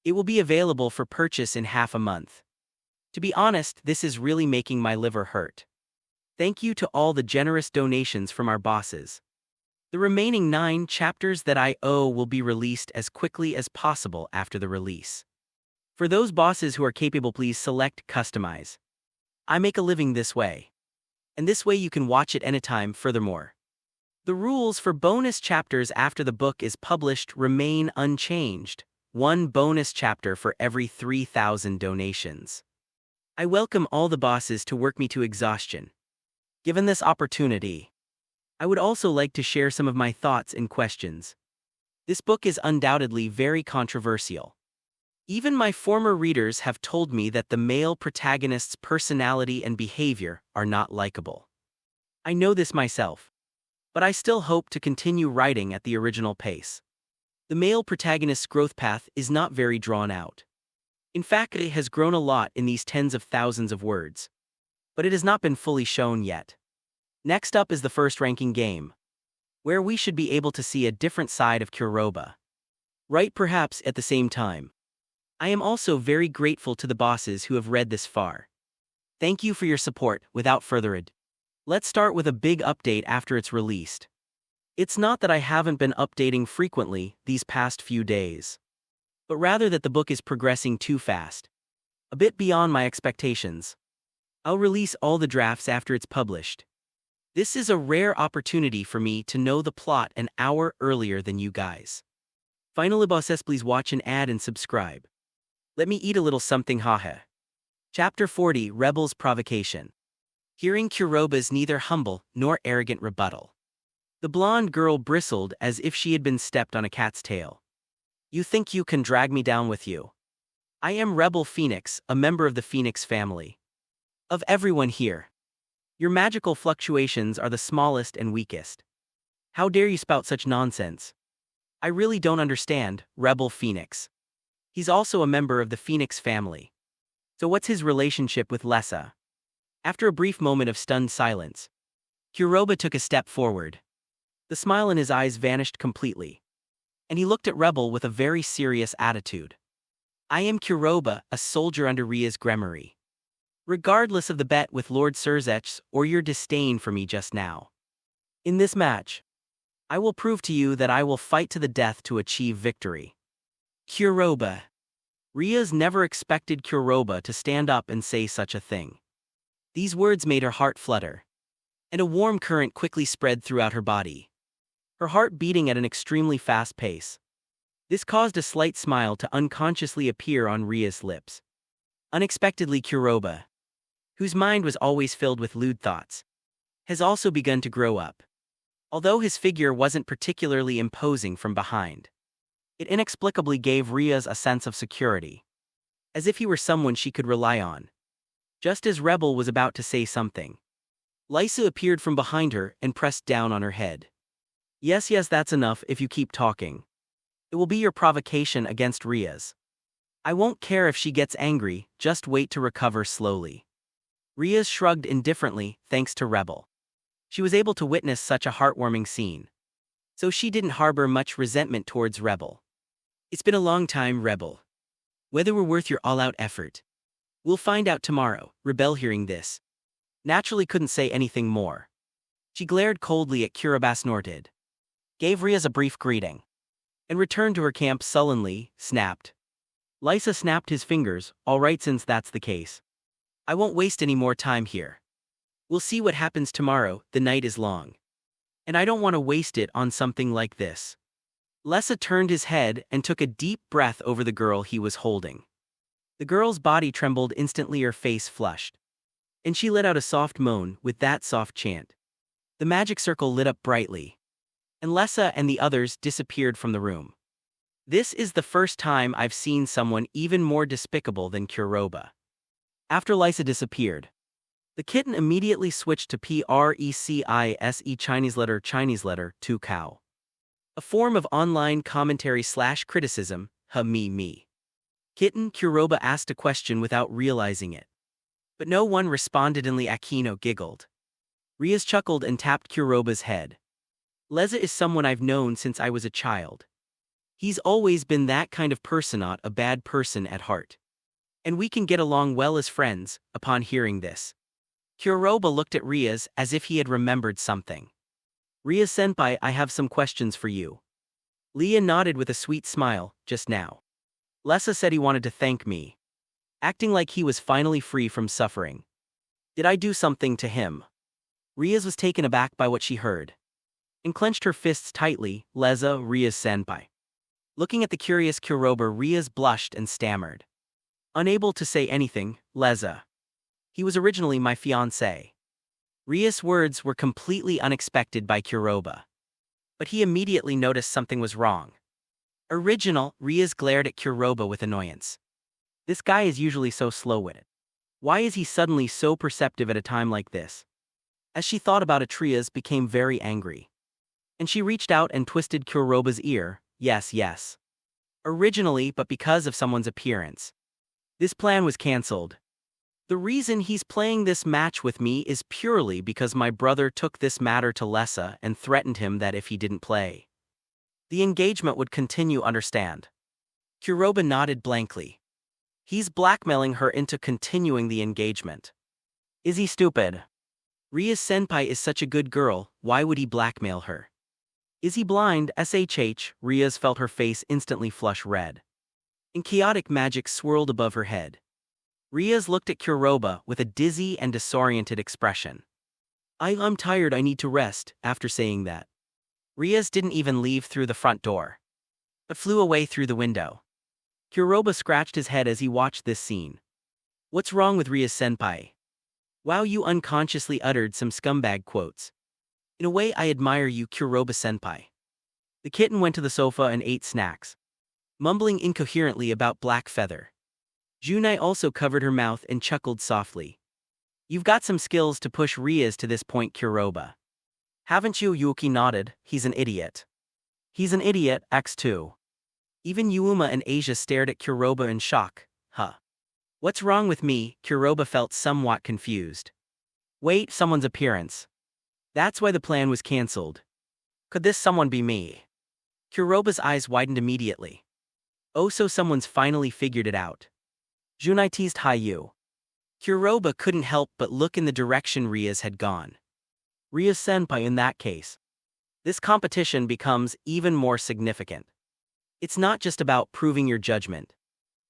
It will be available for purchase in half a month. To be honest, this is really making my liver hurt. Thank you to all the generous donations from our bosses. The remaining 9 chapters that I owe will be released as quickly as possible after the release. For those bosses who are capable, please select Customize. I make a living this way, and this way you can watch it anytime. Furthermore, the rules for bonus chapters after the book is published remain unchanged. 1 bonus chapter for every 3,000 donations. I welcome all the bosses to work me to exhaustion. Given this opportunity, I would also like to share some of my thoughts and questions. This book is undoubtedly very controversial. Even my former readers have told me that the male protagonist's personality and behavior are not likable. I know this myself, but I still hope to continue writing at the original pace. The male protagonist's growth path is not very drawn out. In fact, it has grown a lot in these tens of thousands of words, but it has not been fully shown yet. Next up is the first ranking game, where we should be able to see a different side of Kuroba. Right, perhaps at the same time, I am also very grateful to the bosses who have read this far. Thank you for your support. Without further ado, let's start with a big update after it's released. It's not that I haven't been updating frequently these past few days, but rather that the book is progressing too fast, a bit beyond my expectations. I'll release all the drafts after it's published. This is a rare opportunity for me to know the plot an hour earlier than you guys. Finally, bosses, please watch an ad and subscribe. Let me eat a little something, haha. Chapter 40 Rebel's Provocation. Hearing Kuroba's neither humble nor arrogant rebuttal, the blonde girl bristled as if she had been stepped on a cat's tail. You think you can drag me down with you? I am Rebel Phoenix, a member of the Phoenix family. Of everyone here, your magical fluctuations are the smallest and weakest. How dare you spout such nonsense? I really don't understand, Rebel Phoenix. He's also a member of the Phoenix family. So what's his relationship with Lessa? After a brief moment of stunned silence, Kuroba took a step forward. The smile in his eyes vanished completely, and he looked at Rebel with a very serious attitude. I am Kuroba, a soldier under Ria's Gremory. Regardless of the bet with Lord Surzech's or your disdain for me just now. In this match, I will prove to you that I will fight to the death to achieve victory. Kuroba. Ria's never expected Kuroba to stand up and say such a thing. These words made her heart flutter, and a warm current quickly spread throughout her body, her heart beating at an extremely fast pace. This caused a slight smile to unconsciously appear on Ria's lips. Unexpectedly, Kuroba, whose mind was always filled with lewd thoughts, has also begun to grow up. Although his figure wasn't particularly imposing from behind, it inexplicably gave Ria's a sense of security, as if he were someone she could rely on. Just as Rebel was about to say something, Lysa appeared from behind her and pressed down on her head. Yes, that's enough if you keep talking. It will be your provocation against Ria's. I won't care if she gets angry, just wait to recover slowly. Ria's shrugged indifferently, thanks to Rebel. She was able to witness such a heartwarming scene, so she didn't harbor much resentment towards Rebel. It's been a long time, Rebel. Whether we're worth your all-out effort, we'll find out tomorrow. Rebel, hearing this, naturally couldn't say anything more. She glared coldly at Kuroba, snorted, gave Ria's a brief greeting, and returned to her camp sullenly, snapped. Lysa snapped his fingers. All right, since that's the case, I won't waste any more time here. We'll see what happens tomorrow. The night is long, and I don't want to waste it on something like this. Lessa turned his head and took a deep breath over the girl he was holding. The girl's body trembled instantly, her face flushed, and she let out a soft moan. With that soft chant, the magic circle lit up brightly, and Lessa and the others disappeared from the room. This is the first time I've seen someone even more despicable than Kuroba. After Lysa disappeared, the kitten immediately switched to PRECISE Chinese letter to cow, a form of online commentary/criticism. Me. Kitten. Kuroba asked a question without realizing it, but no one responded. Only Akino giggled. Rias chuckled and tapped Kuroba's head. Leza is someone I've known since I was a child. He's always been that kind of person, not a bad person at heart, and we can get along well as friends. Upon hearing this, Kuroba looked at Rias as if he had remembered something. Rias-senpai, I have some questions for you. Leah nodded with a sweet smile. Just now, Lessa said he wanted to thank me, acting like he was finally free from suffering. Did I do something to him? Rias was taken aback by what she heard, and clenched her fists tightly. Leza, Rias-senpai. Looking at the curious Kuroba, Rias blushed and stammered, unable to say anything. Leza. He was originally my fiancé. Rias' words were completely unexpected by Kuroba, but he immediately noticed something was wrong. Original. Rias glared at Kuroba with annoyance. This guy is usually so slow-witted. Why is he suddenly so perceptive at a time like this? As she thought about it, Rias became very angry, and she reached out and twisted Kuroba's ear. Yes. Originally, but because of someone's appearance, this plan was cancelled. The reason he's playing this match with me is purely because my brother took this matter to Lessa and threatened him that if he didn't play, the engagement would continue. Understand? Kuroba nodded blankly. He's blackmailing her into continuing the engagement. Is he stupid? Rias-senpai is such a good girl, why would he blackmail her? Is he blind? Rias felt her face instantly flush red, and chaotic magic swirled above her head. Rias looked at Kuroba with a dizzy and disoriented expression. I'm tired, I need to rest. After saying that, Rias didn't even leave through the front door, but flew away through the window. Kuroba scratched his head as he watched this scene. What's wrong with Ria-senpai? Wow, you unconsciously uttered some scumbag quotes. In a way, I admire you, Kuroba-senpai. The kitten went to the sofa and ate snacks, mumbling incoherently about Black Feather. Junai also covered her mouth and chuckled softly. You've got some skills to push Rias to this point, Kuroba. Haven't you? Yuki nodded. He's an idiot. He's an idiot, X2. Even Yuuma and Asia stared at Kuroba in shock. Huh. What's wrong with me? Kuroba felt somewhat confused. Wait, someone's appearance. That's why the plan was cancelled. Could this someone be me? Kuroba's eyes widened immediately. Oh, so someone's finally figured it out. Junai teased Hayu. Kuroba couldn't help but look in the direction Rias had gone. Ria-senpai, in that case. This competition becomes even more significant. It's not just about proving your judgment,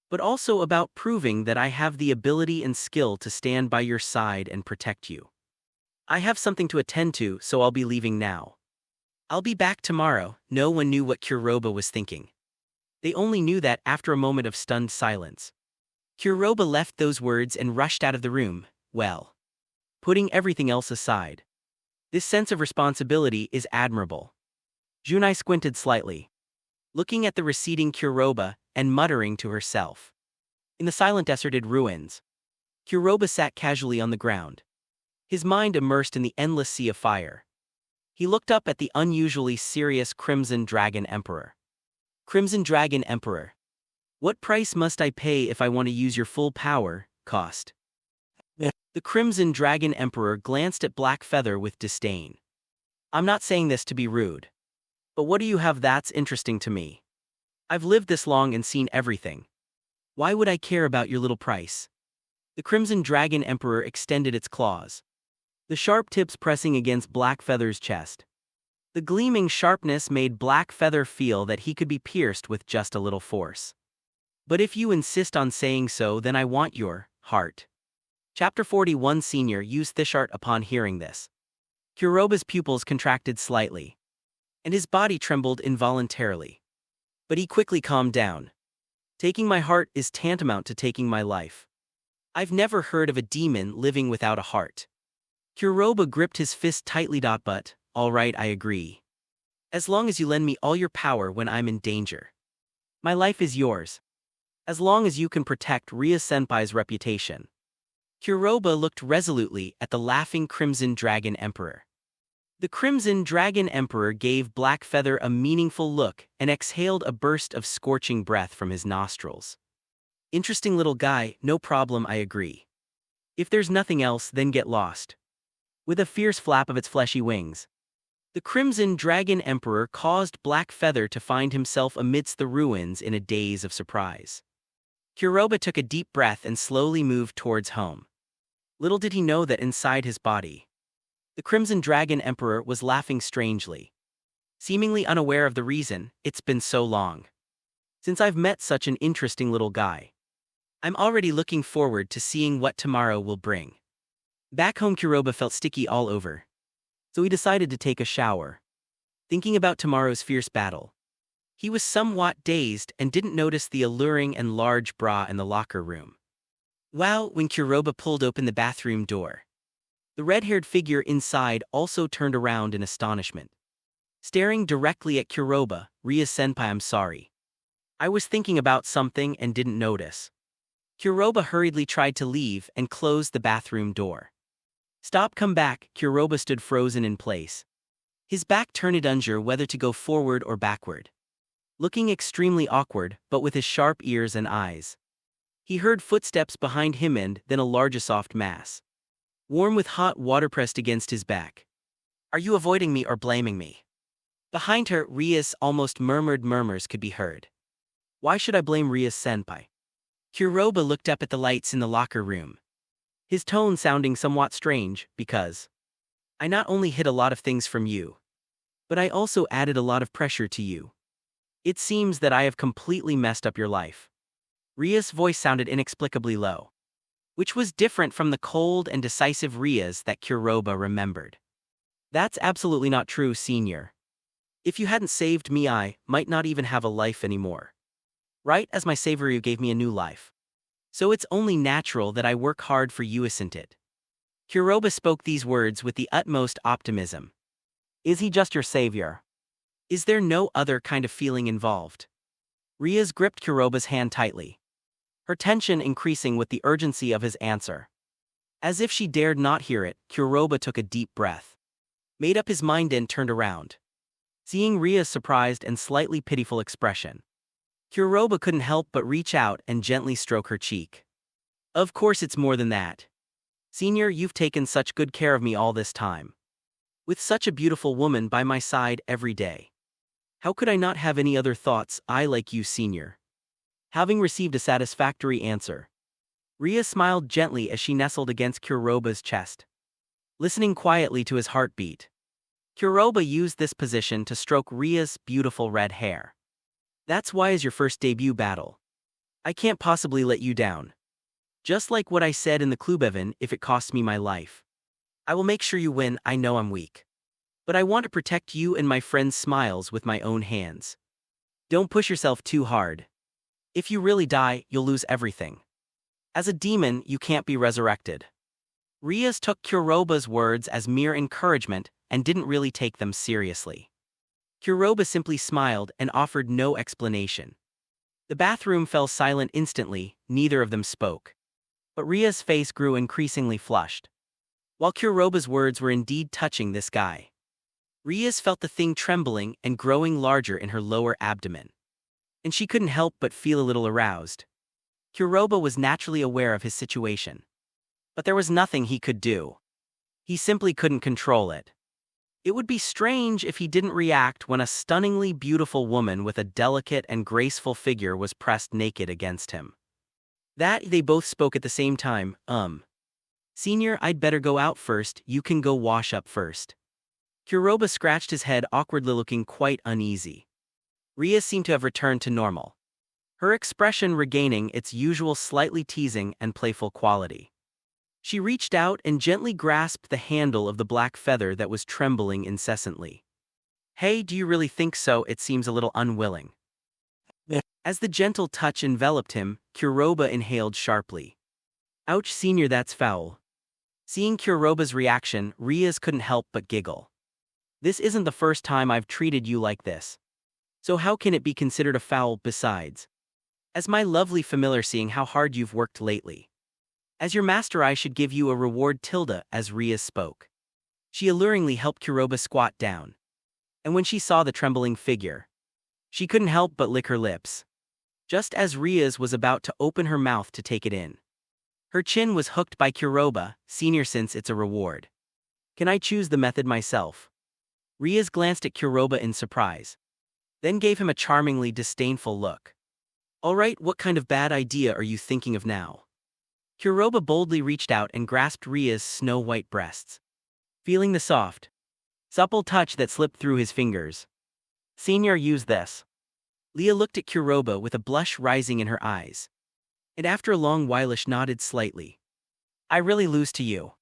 but also about proving that I have the ability and skill to stand by your side and protect you. I have something to attend to, so I'll be leaving now. I'll be back tomorrow. No one knew what Kuroba was thinking. They only knew that after a moment of stunned silence. Kuroba left those words and rushed out of the room, well, putting everything else aside. This sense of responsibility is admirable. Junai squinted slightly, looking at the receding Kuroba and muttering to herself. In the silent deserted ruins, Kuroba sat casually on the ground, his mind immersed in the endless sea of fire. He looked up at the unusually serious Crimson Dragon Emperor. Crimson Dragon Emperor. What price must I pay if I want to use your full power, cost? The Crimson Dragon Emperor glanced at Black Feather with disdain. I'm not saying this to be rude, but what do you have that's interesting to me? I've lived this long and seen everything. Why would I care about your little price? The Crimson Dragon Emperor extended its claws, the sharp tips pressing against Black Feather's chest. The gleaming sharpness made Black Feather feel that he could be pierced with just a little force. But if you insist on saying so, then I want your heart. Chapter 41. Senior used Thishart. Upon hearing this, Kuroba's pupils contracted slightly, and his body trembled involuntarily. But he quickly calmed down. Taking my heart is tantamount to taking my life. I've never heard of a demon living without a heart. Kuroba gripped his fist tightly. But, all right, I agree. As long as you lend me all your power when I'm in danger. My life is yours. As long as you can protect Ria-senpai's reputation. Kuroba looked resolutely at the laughing Crimson Dragon Emperor. The Crimson Dragon Emperor gave Black Feather a meaningful look and exhaled a burst of scorching breath from his nostrils. Interesting little guy, no problem, I agree. If there's nothing else, then get lost. With a fierce flap of its fleshy wings, the Crimson Dragon Emperor caused Black Feather to find himself amidst the ruins in a daze of surprise. Kuroba took a deep breath and slowly moved towards home. Little did he know that inside his body, the Crimson Dragon Emperor was laughing strangely. Seemingly unaware of the reason. It's been so long since I've met such an interesting little guy. I'm already looking forward to seeing what tomorrow will bring. Back home, Kuroba felt sticky all over, so he decided to take a shower. Thinking about tomorrow's fierce battle, he was somewhat dazed and didn't notice the alluring and large bra in the locker room. Wow, when Kuroba pulled open the bathroom door, the red-haired figure inside also turned around in astonishment. Staring directly at Kuroba, Ria-senpai, I'm sorry. I was thinking about something and didn't notice. Kuroba hurriedly tried to leave and closed the bathroom door. Stop, come back. Kuroba stood frozen in place, his back turned, unsure whether to go forward or backward. Looking extremely awkward, but with his sharp ears and eyes. He heard footsteps behind him and then a large soft mass, warm with hot water, pressed against his back. Are you avoiding me or blaming me? Behind her, Rias almost murmured. Murmurs could be heard. Why should I blame Ria-senpai? Kuroba looked up at the lights in the locker room, his tone sounding somewhat strange. Because I not only hid a lot of things from you, but I also added a lot of pressure to you. It seems that I have completely messed up your life. Ria's voice sounded inexplicably low, which was different from the cold and decisive Rias that Kuroba remembered. That's absolutely not true, Senior. If you hadn't saved me, I might not even have a life anymore. Right as my savior, you gave me a new life. So it's only natural that I work hard for you, isn't it? Kuroba spoke these words with the utmost optimism. Is he just your savior? Is there no other kind of feeling involved? Rias gripped Kuroba's hand tightly, her tension increasing with the urgency of his answer. As if she dared not hear it, Kuroba took a deep breath, made up his mind and turned around. Seeing Ria's surprised and slightly pitiful expression, Kuroba couldn't help but reach out and gently stroke her cheek. Of course it's more than that. Senior, you've taken such good care of me all this time. With such a beautiful woman by my side every day. How could I not have any other thoughts? I like you, Senior. Having received a satisfactory answer, Ria smiled gently as she nestled against Kuroba's chest, listening quietly to his heartbeat. Kuroba used this position to stroke Ria's beautiful red hair. That's why is your first debut battle. I can't possibly let you down. Just like what I said in the Klubevan, if it costs me my life, I will make sure you win. I know I'm weak, but I want to protect you and my friends' smiles with my own hands. Don't push yourself too hard. If you really die, you'll lose everything. As a demon, you can't be resurrected. Rias took Kuroba's words as mere encouragement and didn't really take them seriously. Kuroba simply smiled and offered no explanation. The bathroom fell silent instantly, neither of them spoke. But Ria's face grew increasingly flushed. While Kuroba's words were indeed touching this guy, Rias felt the thing trembling and growing larger in her lower abdomen. And she couldn't help but feel a little aroused. Kuroba was naturally aware of his situation. But there was nothing he could do. He simply couldn't control it. It would be strange if he didn't react when a stunningly beautiful woman with a delicate and graceful figure was pressed naked against him. That they both spoke at the same time. Senior, I'd better go out first, you can go wash up first. Kuroba scratched his head, awkwardly looking quite uneasy. Ria seemed to have returned to normal, her expression regaining its usual slightly teasing and playful quality. She reached out and gently grasped the handle of the black feather that was trembling incessantly. Hey, do you really think so? It seems a little unwilling. As the gentle touch enveloped him, Kuroba inhaled sharply. Ouch, Senior, that's foul. Seeing Kuroba's reaction, Rias couldn't help but giggle. This isn't the first time I've treated you like this. So how can it be considered a foul besides? As my lovely familiar, seeing how hard you've worked lately. As your master, I should give you a reward. As Rias spoke, she alluringly helped Kuroba squat down. And when she saw the trembling figure, she couldn't help but lick her lips. Just as Rias was about to open her mouth to take it in, her chin was hooked by Kuroba. Senior, since it's a reward, can I choose the method myself? Rias glanced at Kuroba in surprise, then gave him a charmingly disdainful look. Alright, what kind of bad idea are you thinking of now? Kuroba boldly reached out and grasped Ria's snow-white breasts, feeling the soft, supple touch that slipped through his fingers. Senior, use this. Leah looked at Kuroba with a blush rising in her eyes, and after a long whileish nodded slightly. I really lose to you.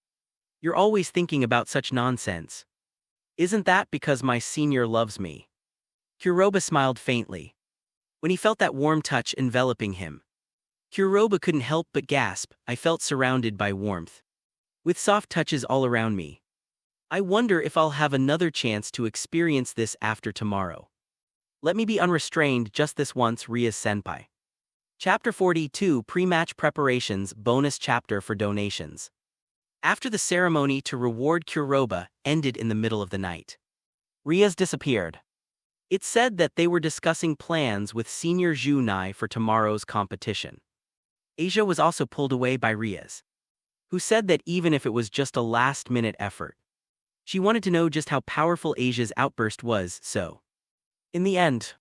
You're always thinking about such nonsense. Isn't that because my senior loves me? Kuroba smiled faintly when he felt that warm touch enveloping him. Kuroba couldn't help but gasp. I felt surrounded by warmth, with soft touches all around me. I wonder if I'll have another chance to experience this after tomorrow. Let me be unrestrained just this once, Rias-senpai. Chapter 42, Pre-Match Preparations, Bonus Chapter for Donations. After the ceremony to reward Kuroba ended in the middle of the night, Rias disappeared. It's said that they were discussing plans with Senior Junai for tomorrow's competition. Asia was also pulled away by Rias, who said that even if it was just a last-minute effort, she wanted to know just how powerful Asia's outburst was. So, in the end,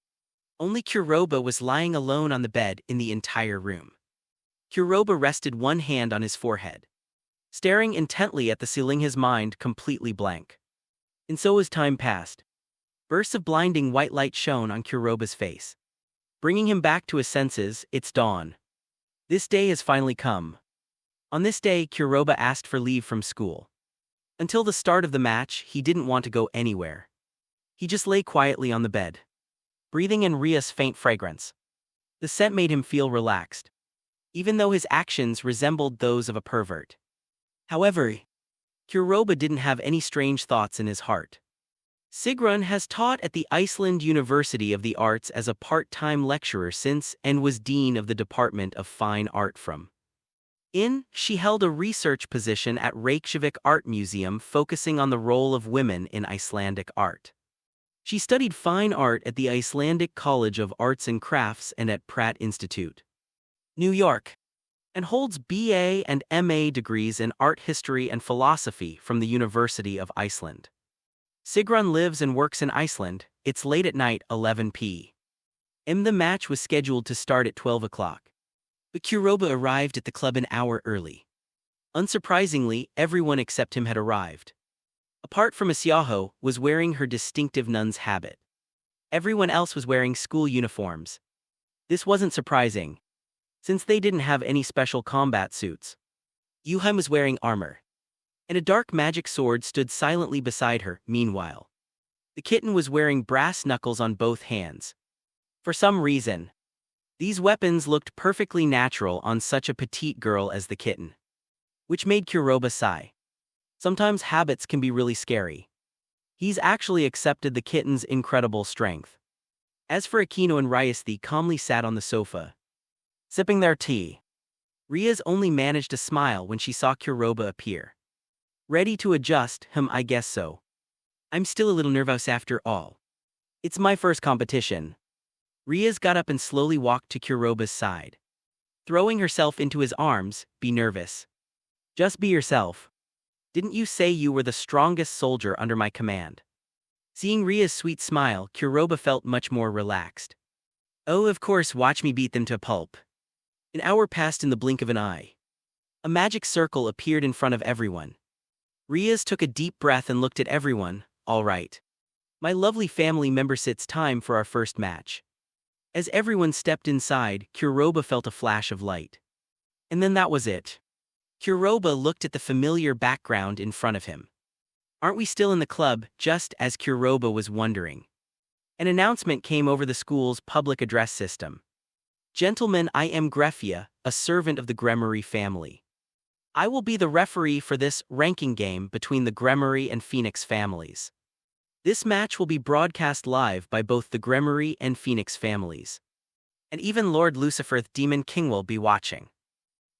only Kuroba was lying alone on the bed in the entire room. Kuroba rested one hand on his forehead, staring intently at the ceiling, his mind completely blank. And so as time passed, bursts of blinding white light shone on Kuroba's face, bringing him back to his senses. It's dawn. This day has finally come. On this day, Kuroba asked for leave from school. Until the start of the match, he didn't want to go anywhere. He just lay quietly on the bed, breathing in Ria's faint fragrance. The scent made him feel relaxed, even though his actions resembled those of a pervert. However, Kuroha didn't have any strange thoughts in his heart. Sigrun has taught at the Iceland University of the Arts as a part-time lecturer since and was dean of the Department of Fine Art from. She held a research position at Reykjavik Art Museum focusing on the role of women in Icelandic art. She studied fine art at the Icelandic College of Arts and Crafts and at Pratt Institute, New York, and holds BA and MA degrees in art history and philosophy from the University of Iceland. Sigrun lives and works in Iceland. It's late at night, 11 p.m. The match was scheduled to start at 12 o'clock. But Kuroha arrived at the club an hour early. Unsurprisingly, everyone except him had arrived. Apart from Asyaho, was wearing her distinctive nun's habit. Everyone else was wearing school uniforms. This wasn't surprising, since they didn't have any special combat suits. Yuhime was wearing armor, and a dark magic sword stood silently beside her. Meanwhile, the kitten was wearing brass knuckles on both hands. For some reason, these weapons looked perfectly natural on such a petite girl as the kitten, which made Kuroha sigh. Sometimes habits can be really scary. He's actually accepted the kitten's incredible strength. As for Akino and Ryasthi calmly sat on the sofa, sipping their tea. Riaz only managed to smile when she saw Kuroha appear. Ready to adjust, I guess so. I'm still a little nervous after all. It's my first competition. Riaz got up and slowly walked to Kuroha's side. Throwing herself into his arms, be nervous. Just be yourself. Didn't you say you were the strongest soldier under my command? Seeing Riaz's sweet smile, Kuroha felt much more relaxed. Oh, of course, watch me beat them to a pulp. An hour passed in the blink of an eye. A magic circle appeared in front of everyone. Riaz took a deep breath and looked at everyone. All right. My lovely family members, it's time for our first match. As everyone stepped inside, Kuroha felt a flash of light. And then that was it. Kuroha looked at the familiar background in front of him. Aren't we still in the club? Just as Kuroha was wondering, an announcement came over the school's public address system. Gentlemen, I am Greffia, a servant of the Gremory family. I will be the referee for this ranking game between the Gremory and Phoenix families. This match will be broadcast live by both the Gremory and Phoenix families. And even Lord Lucifer Demon King will be watching.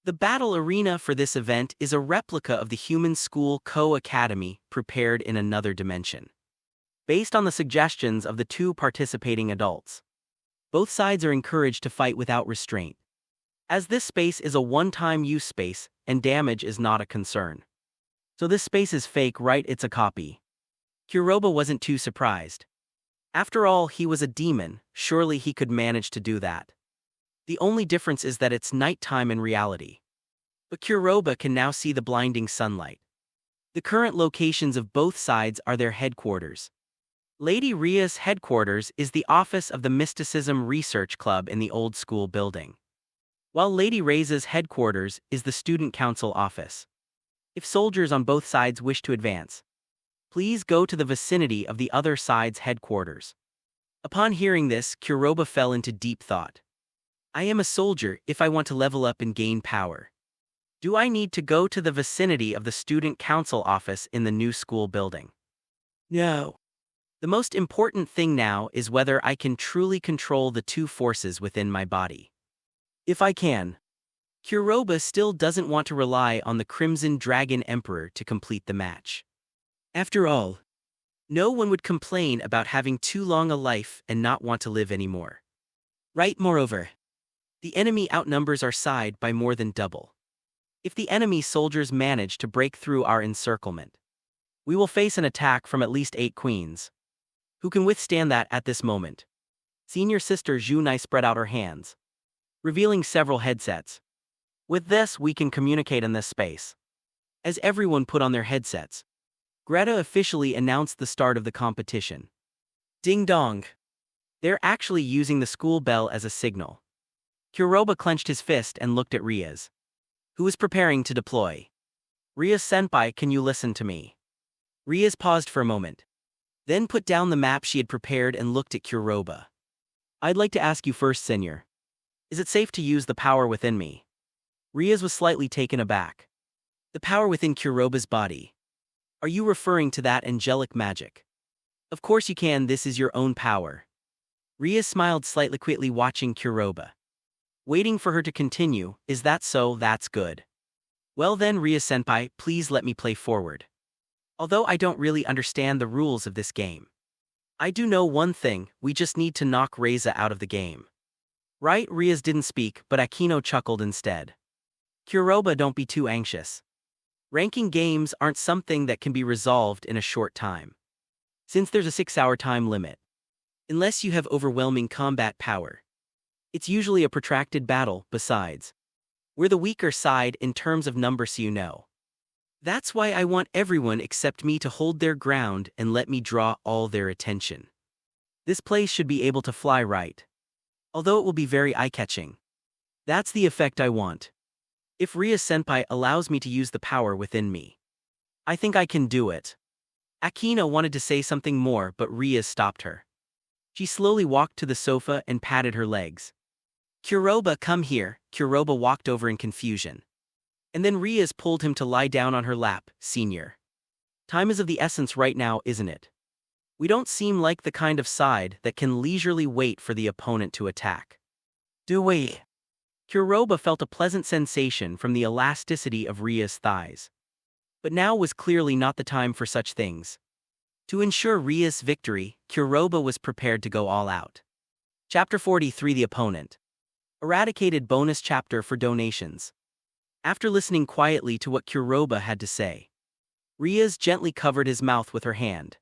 The battle arena for this event is a replica of the Human School Co-Academy prepared in another dimension. Based on the suggestions of the two participating adults, both sides are encouraged to fight without restraint, as this space is a one-time use space and damage is not a concern. So this space is fake, right? It's a copy. Kuroha wasn't too surprised. After all, he was a demon, surely he could manage to do that. The only difference is that it's nighttime in reality. But Kuroha can now see the blinding sunlight. The current locations of both sides are their headquarters. Lady Ria's headquarters is the office of the Mysticism Research Club in the old school building, while Lady Reza's headquarters is the Student Council office. If soldiers on both sides wish to advance, please go to the vicinity of the other side's headquarters. Upon hearing this, Kuroha fell into deep thought. I am a soldier. If I want to level up and gain power, do I need to go to the vicinity of the Student Council office in the new school building? No. The most important thing now is whether I can truly control the two forces within my body. If I can. Kuroha still doesn't want to rely on the Crimson Dragon Emperor to complete the match. After all, no one would complain about having too long a life and not want to live anymore. Right, moreover, the enemy outnumbers our side by more than double. If the enemy soldiers manage to break through our encirclement, we will face an attack from at least 8 queens. Who can withstand that at this moment? Senior Sister Junai spread out her hands, revealing several headsets. With this, we can communicate in this space. As everyone put on their headsets, Greta officially announced the start of the competition. Ding dong. They're actually using the school bell as a signal. Kuroha clenched his fist and looked at Riaz, who was preparing to deploy. Riaz-senpai, can you listen to me? Riaz paused for a moment, then put down the map she had prepared and looked at Kuroha. I'd like to ask you first, Senior. Is it safe to use the power within me? Rias was slightly taken aback. The power within Kuroba's body. Are you referring to that angelic magic? Of course you can, this is your own power. Rias smiled slightly, quickly watching Kuroba. Waiting for her to continue, is that so? That's good. Well then, Rias-senpai, please let me play forward. Although I don't really understand the rules of this game. I do know one thing, we just need to knock Reza out of the game. Right? Rias didn't speak, but Akino chuckled instead. Kuroba, don't be too anxious. Ranking games aren't something that can be resolved in a short time. Since there's a 6-hour time limit. Unless you have overwhelming combat power. It's usually a protracted battle, besides. We're the weaker side in terms of numbers, so you know. That's why I want everyone except me to hold their ground and let me draw all their attention. This place should be able to fly right. Although it will be very eye-catching. That's the effect I want. If Rias-senpai allows me to use the power within me. I think I can do it. Akino wanted to say something more, but Rias stopped her. She slowly walked to the sofa and patted her legs. Kuroba, come here. Kuroba walked over in confusion. And then Rias pulled him to lie down on her lap. Senior. Time is of the essence right now, isn't it? We don't seem like the kind of side that can leisurely wait for the opponent to attack. Do we? Kuroba felt a pleasant sensation from the elasticity of Rias' thighs. But now was clearly not the time for such things. To ensure Rias' victory, Kuroba was prepared to go all out. Chapter 43, The Opponent. Eradicated bonus chapter for donations. After listening quietly to what Kuroba had to say, Rias gently covered his mouth with her hand.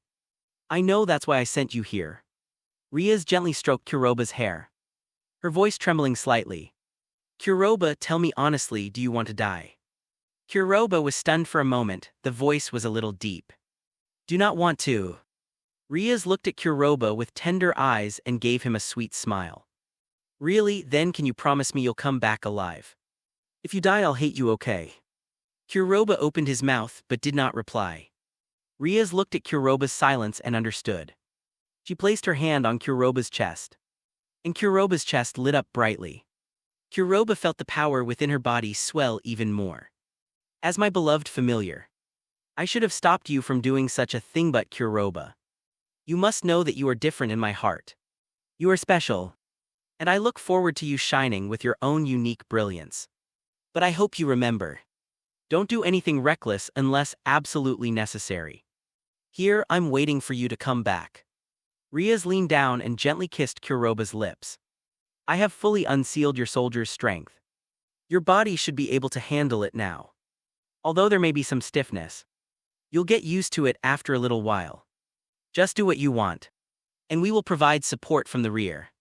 I know, that's why I sent you here. Rias gently stroked Kuroba's hair. Her voice trembling slightly. Kuroba, tell me honestly, do you want to die? Kuroba was stunned for a moment, the voice was a little deep. Do not want to. Rias looked at Kuroba with tender eyes and gave him a sweet smile. Really, then can you promise me you'll come back alive? If you die I'll hate you, okay? Kuroba opened his mouth but did not reply. Rias looked at Kuroba's silence and understood. She placed her hand on Kuroba's chest. And Kuroba's chest lit up brightly. Kuroba felt the power within her body swell even more. As my beloved familiar. I should have stopped you from doing such a thing, but Kuroba. You must know that you are different in my heart. You are special. And I look forward to you shining with your own unique brilliance. But I hope you remember. Don't do anything reckless unless absolutely necessary. Here, I'm waiting for you to come back. Rias leaned down and gently kissed Kuroba's lips. I have fully unsealed your soldier's strength. Your body should be able to handle it now. Although there may be some stiffness. You'll get used to it after a little while. Just do what you want. And we will provide support from the rear.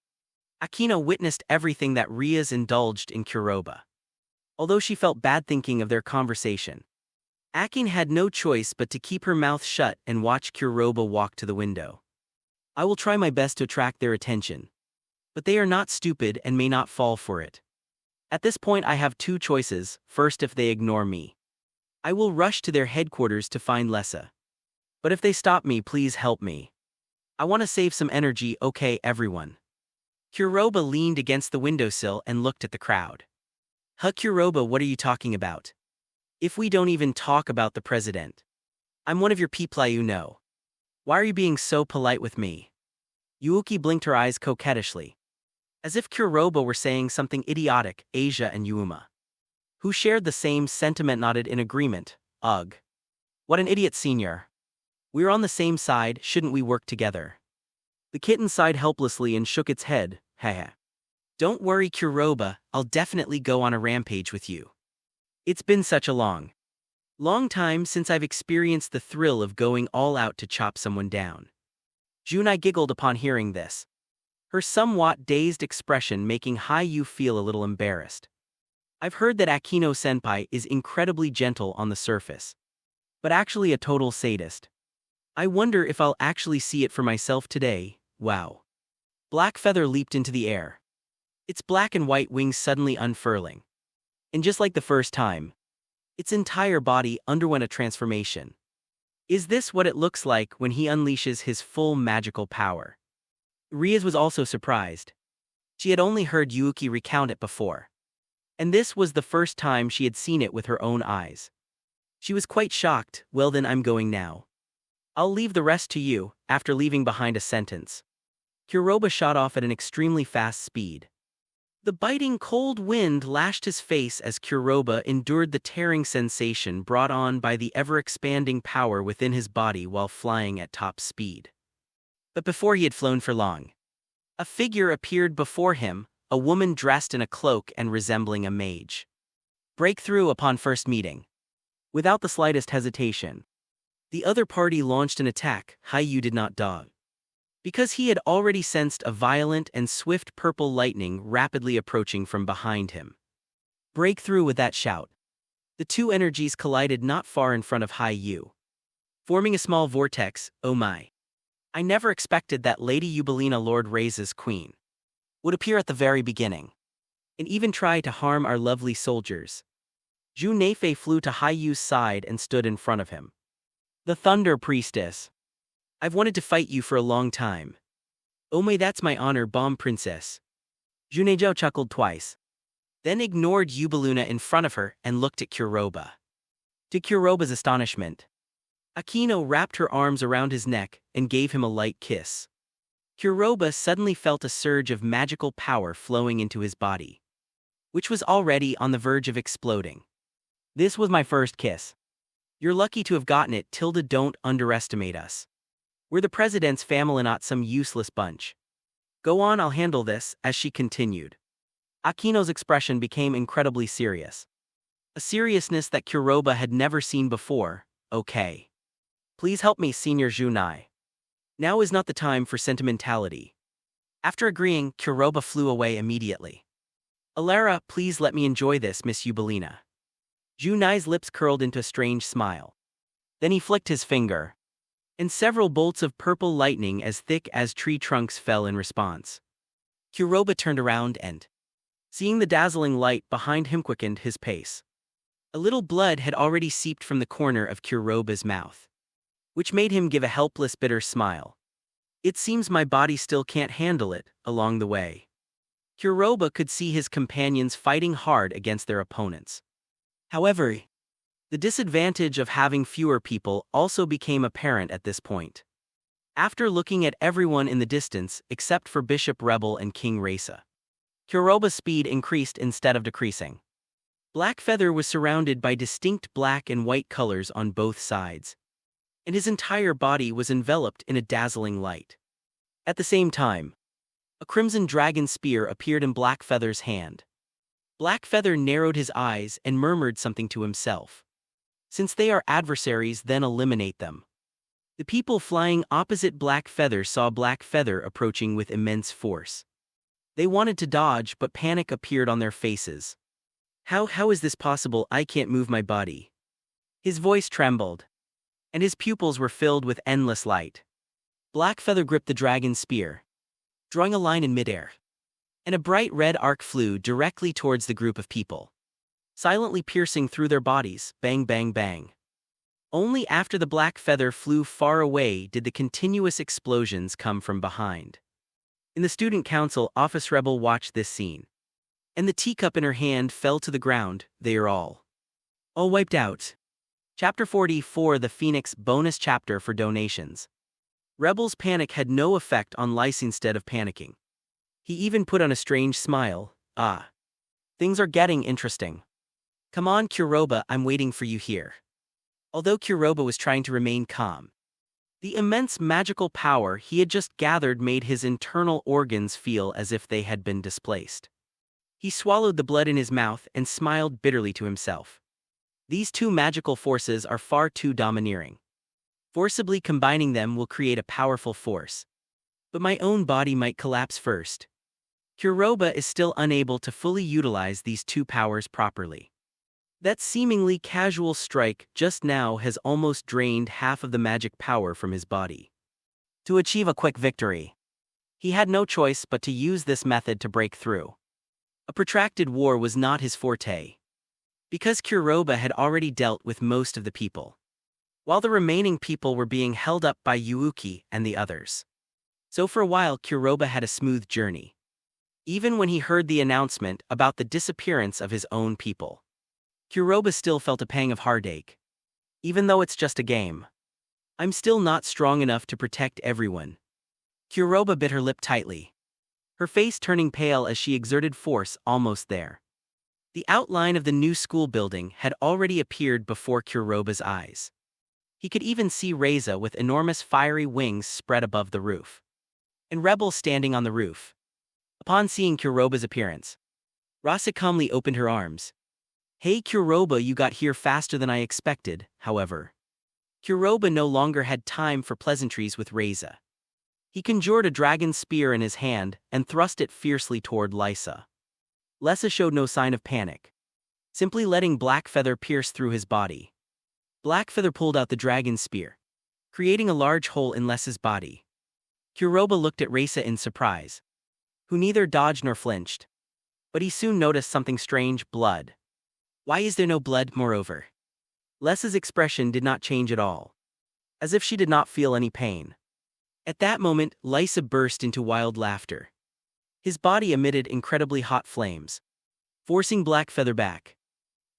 Akino witnessed everything that Rias indulged in Kuroba. Although she felt bad thinking of their conversation. Akin had no choice but to keep her mouth shut and watch Kuroba walk to the window. I will try my best to attract their attention. But they are not stupid and may not fall for it. At this point I have two choices. First, if they ignore me, I will rush to their headquarters to find Lessa. But if they stop me, please help me. I want to save some energy, okay everyone? Kuroba leaned against the windowsill and looked at the crowd. Huh, Kuroba, what are you talking about? If we don't even talk about the president. I'm one of your people, you know. Why are you being so polite with me? Yuuki blinked her eyes coquettishly. As if Kuroba were saying something idiotic. Asia and Yuuma, who shared the same sentiment, nodded in agreement. Ugh. What an idiot, senior. We're on the same side, shouldn't we work together? The kitten sighed helplessly and shook its head. Haha. Don't worry, Kuroba, I'll definitely go on a rampage with you. It's been such a long time since I've experienced the thrill of going all out to chop someone down. Junai giggled upon hearing this. Her somewhat dazed expression making Hayu feel a little embarrassed. I've heard that Akino-senpai is incredibly gentle on the surface. But actually a total sadist. I wonder if I'll actually see it for myself today. Wow. Black Feather leaped into the air. Its black and white wings suddenly unfurling. And just like the first time, its entire body underwent a transformation. Is this what it looks like when he unleashes his full magical power? Rias was also surprised. She had only heard Yuuki recount it before. And this was the first time she had seen it with her own eyes. She was quite shocked. Well then, I'm going now. I'll leave the rest to you. After leaving behind a sentence, Kuroba shot off at an extremely fast speed. The biting cold wind lashed his face as Kuroba endured the tearing sensation brought on by the ever-expanding power within his body while flying at top speed. But before he had flown for long, a figure appeared before him, a woman dressed in a cloak and resembling a mage. Breakthrough upon first meeting. Without the slightest hesitation, the other party launched an attack. Haiyu did not dodge, because he had already sensed a violent and swift purple lightning rapidly approaching from behind him. Breakthrough with that shout. The two energies collided not far in front of Haiyu, forming a small vortex. Oh my. I never expected that Lady Eubelina, Lord Ray's queen, would appear at the very beginning, and even try to harm our lovely soldiers. Zhu Neifei flew to Haiyu's side and stood in front of him. The Thunder Priestess. I've wanted to fight you for a long time. Oh my, that's my honor, Bomb Princess. Juneijo chuckled twice, then ignored Eubelina in front of her and looked at Kuroba. To Kuroba's astonishment, Akino wrapped her arms around his neck and gave him a light kiss. Kuroba suddenly felt a surge of magical power flowing into his body, which was already on the verge of exploding. This was my first kiss. You're lucky to have gotten it. Tilda, don't underestimate us. We're the president's family, not some useless bunch. Go on, I'll handle this, as she continued. Akino's expression became incredibly serious. A seriousness that Kuroba had never seen before. Okay. Please help me, Senior Junai. Now is not the time for sentimentality. After agreeing, Kuroba flew away immediately. Alara, please let me enjoy this, Miss Eubelina. Junai's lips curled into a strange smile. Then he flicked his finger, and several bolts of purple lightning as thick as tree trunks fell in response. Kuroba turned around and, seeing the dazzling light behind him, quickened his pace. A little blood had already seeped from the corner of Kuroba's mouth, which made him give a helpless, bitter smile. It seems my body still can't handle it. Along the way, Kuroba could see his companions fighting hard against their opponents. However, the disadvantage of having fewer people also became apparent at this point. After looking at everyone in the distance except for Bishop Rebel and King Rasa, Kuroba's speed increased instead of decreasing. Blackfeather was surrounded by distinct black and white colors on both sides, and his entire body was enveloped in a dazzling light. At the same time, a crimson dragon spear appeared in Blackfeather's hand. Blackfeather narrowed his eyes and murmured something to himself. Since they are adversaries, then eliminate them. The people flying opposite Blackfeather saw Blackfeather approaching with immense force. They wanted to dodge, but panic appeared on their faces. How is this possible? I can't move my body. His voice trembled, and his pupils were filled with endless light. Blackfeather gripped the dragon spear, drawing a line in midair, and a bright red arc flew directly towards the group of people, silently piercing through their bodies. Bang, bang, bang. Only after the Blackfeather flew far away did the continuous explosions come from behind. In the student council office, Rebel watched this scene, and the teacup in her hand fell to the ground. They are all wiped out. Chapter 44, the Phoenix bonus chapter for donations. Rebel's panic had no effect on Lyce. Instead of panicking, he even put on a strange smile. Things are getting interesting. Come on, Kuroba, I'm waiting for you here. Although Kuroba was trying to remain calm, the immense magical power he had just gathered made his internal organs feel as if they had been displaced. He swallowed the blood in his mouth and smiled bitterly to himself. These two magical forces are far too domineering. Forcibly combining them will create a powerful force, but my own body might collapse first. Kuroba is still unable to fully utilize these two powers properly. That seemingly casual strike just now has almost drained half of the magic power from his body. To achieve a quick victory, he had no choice but to use this method to break through. A protracted war was not his forte, because Kuroba had already dealt with most of the people, while the remaining people were being held up by Yuuki and the others. So for a while Kuroba had a smooth journey. even when he heard the announcement about the disappearance of his own people. Kuroba still felt a pang of heartache. Even though it's just a game, I'm still not strong enough to protect everyone. Kuroba bit her lip tightly, her face turning pale as she exerted force almost there. The outline of the new school building had already appeared before Kuroba's eyes. He could even see Reza with enormous fiery wings spread above the roof, and Rebel standing on the roof. Upon seeing Kuroba's appearance, Rasa calmly opened her arms. Hey Kuroba, you got here faster than I expected, however. Kuroba no longer had time for pleasantries with Reza. He conjured a dragon spear in his hand and thrust it fiercely toward Lysa. Lysa showed no sign of panic, simply letting Blackfeather pierce through his body. Blackfeather pulled out the dragon spear, creating a large hole in Lysa's body. Kuroba looked at Reza in surprise, who neither dodged nor flinched. But he soon noticed something strange: blood. Why is there no blood, moreover? Lysa's expression did not change at all, as if she did not feel any pain. At that moment, Lysa burst into wild laughter. His body emitted incredibly hot flames, forcing Blackfeather back.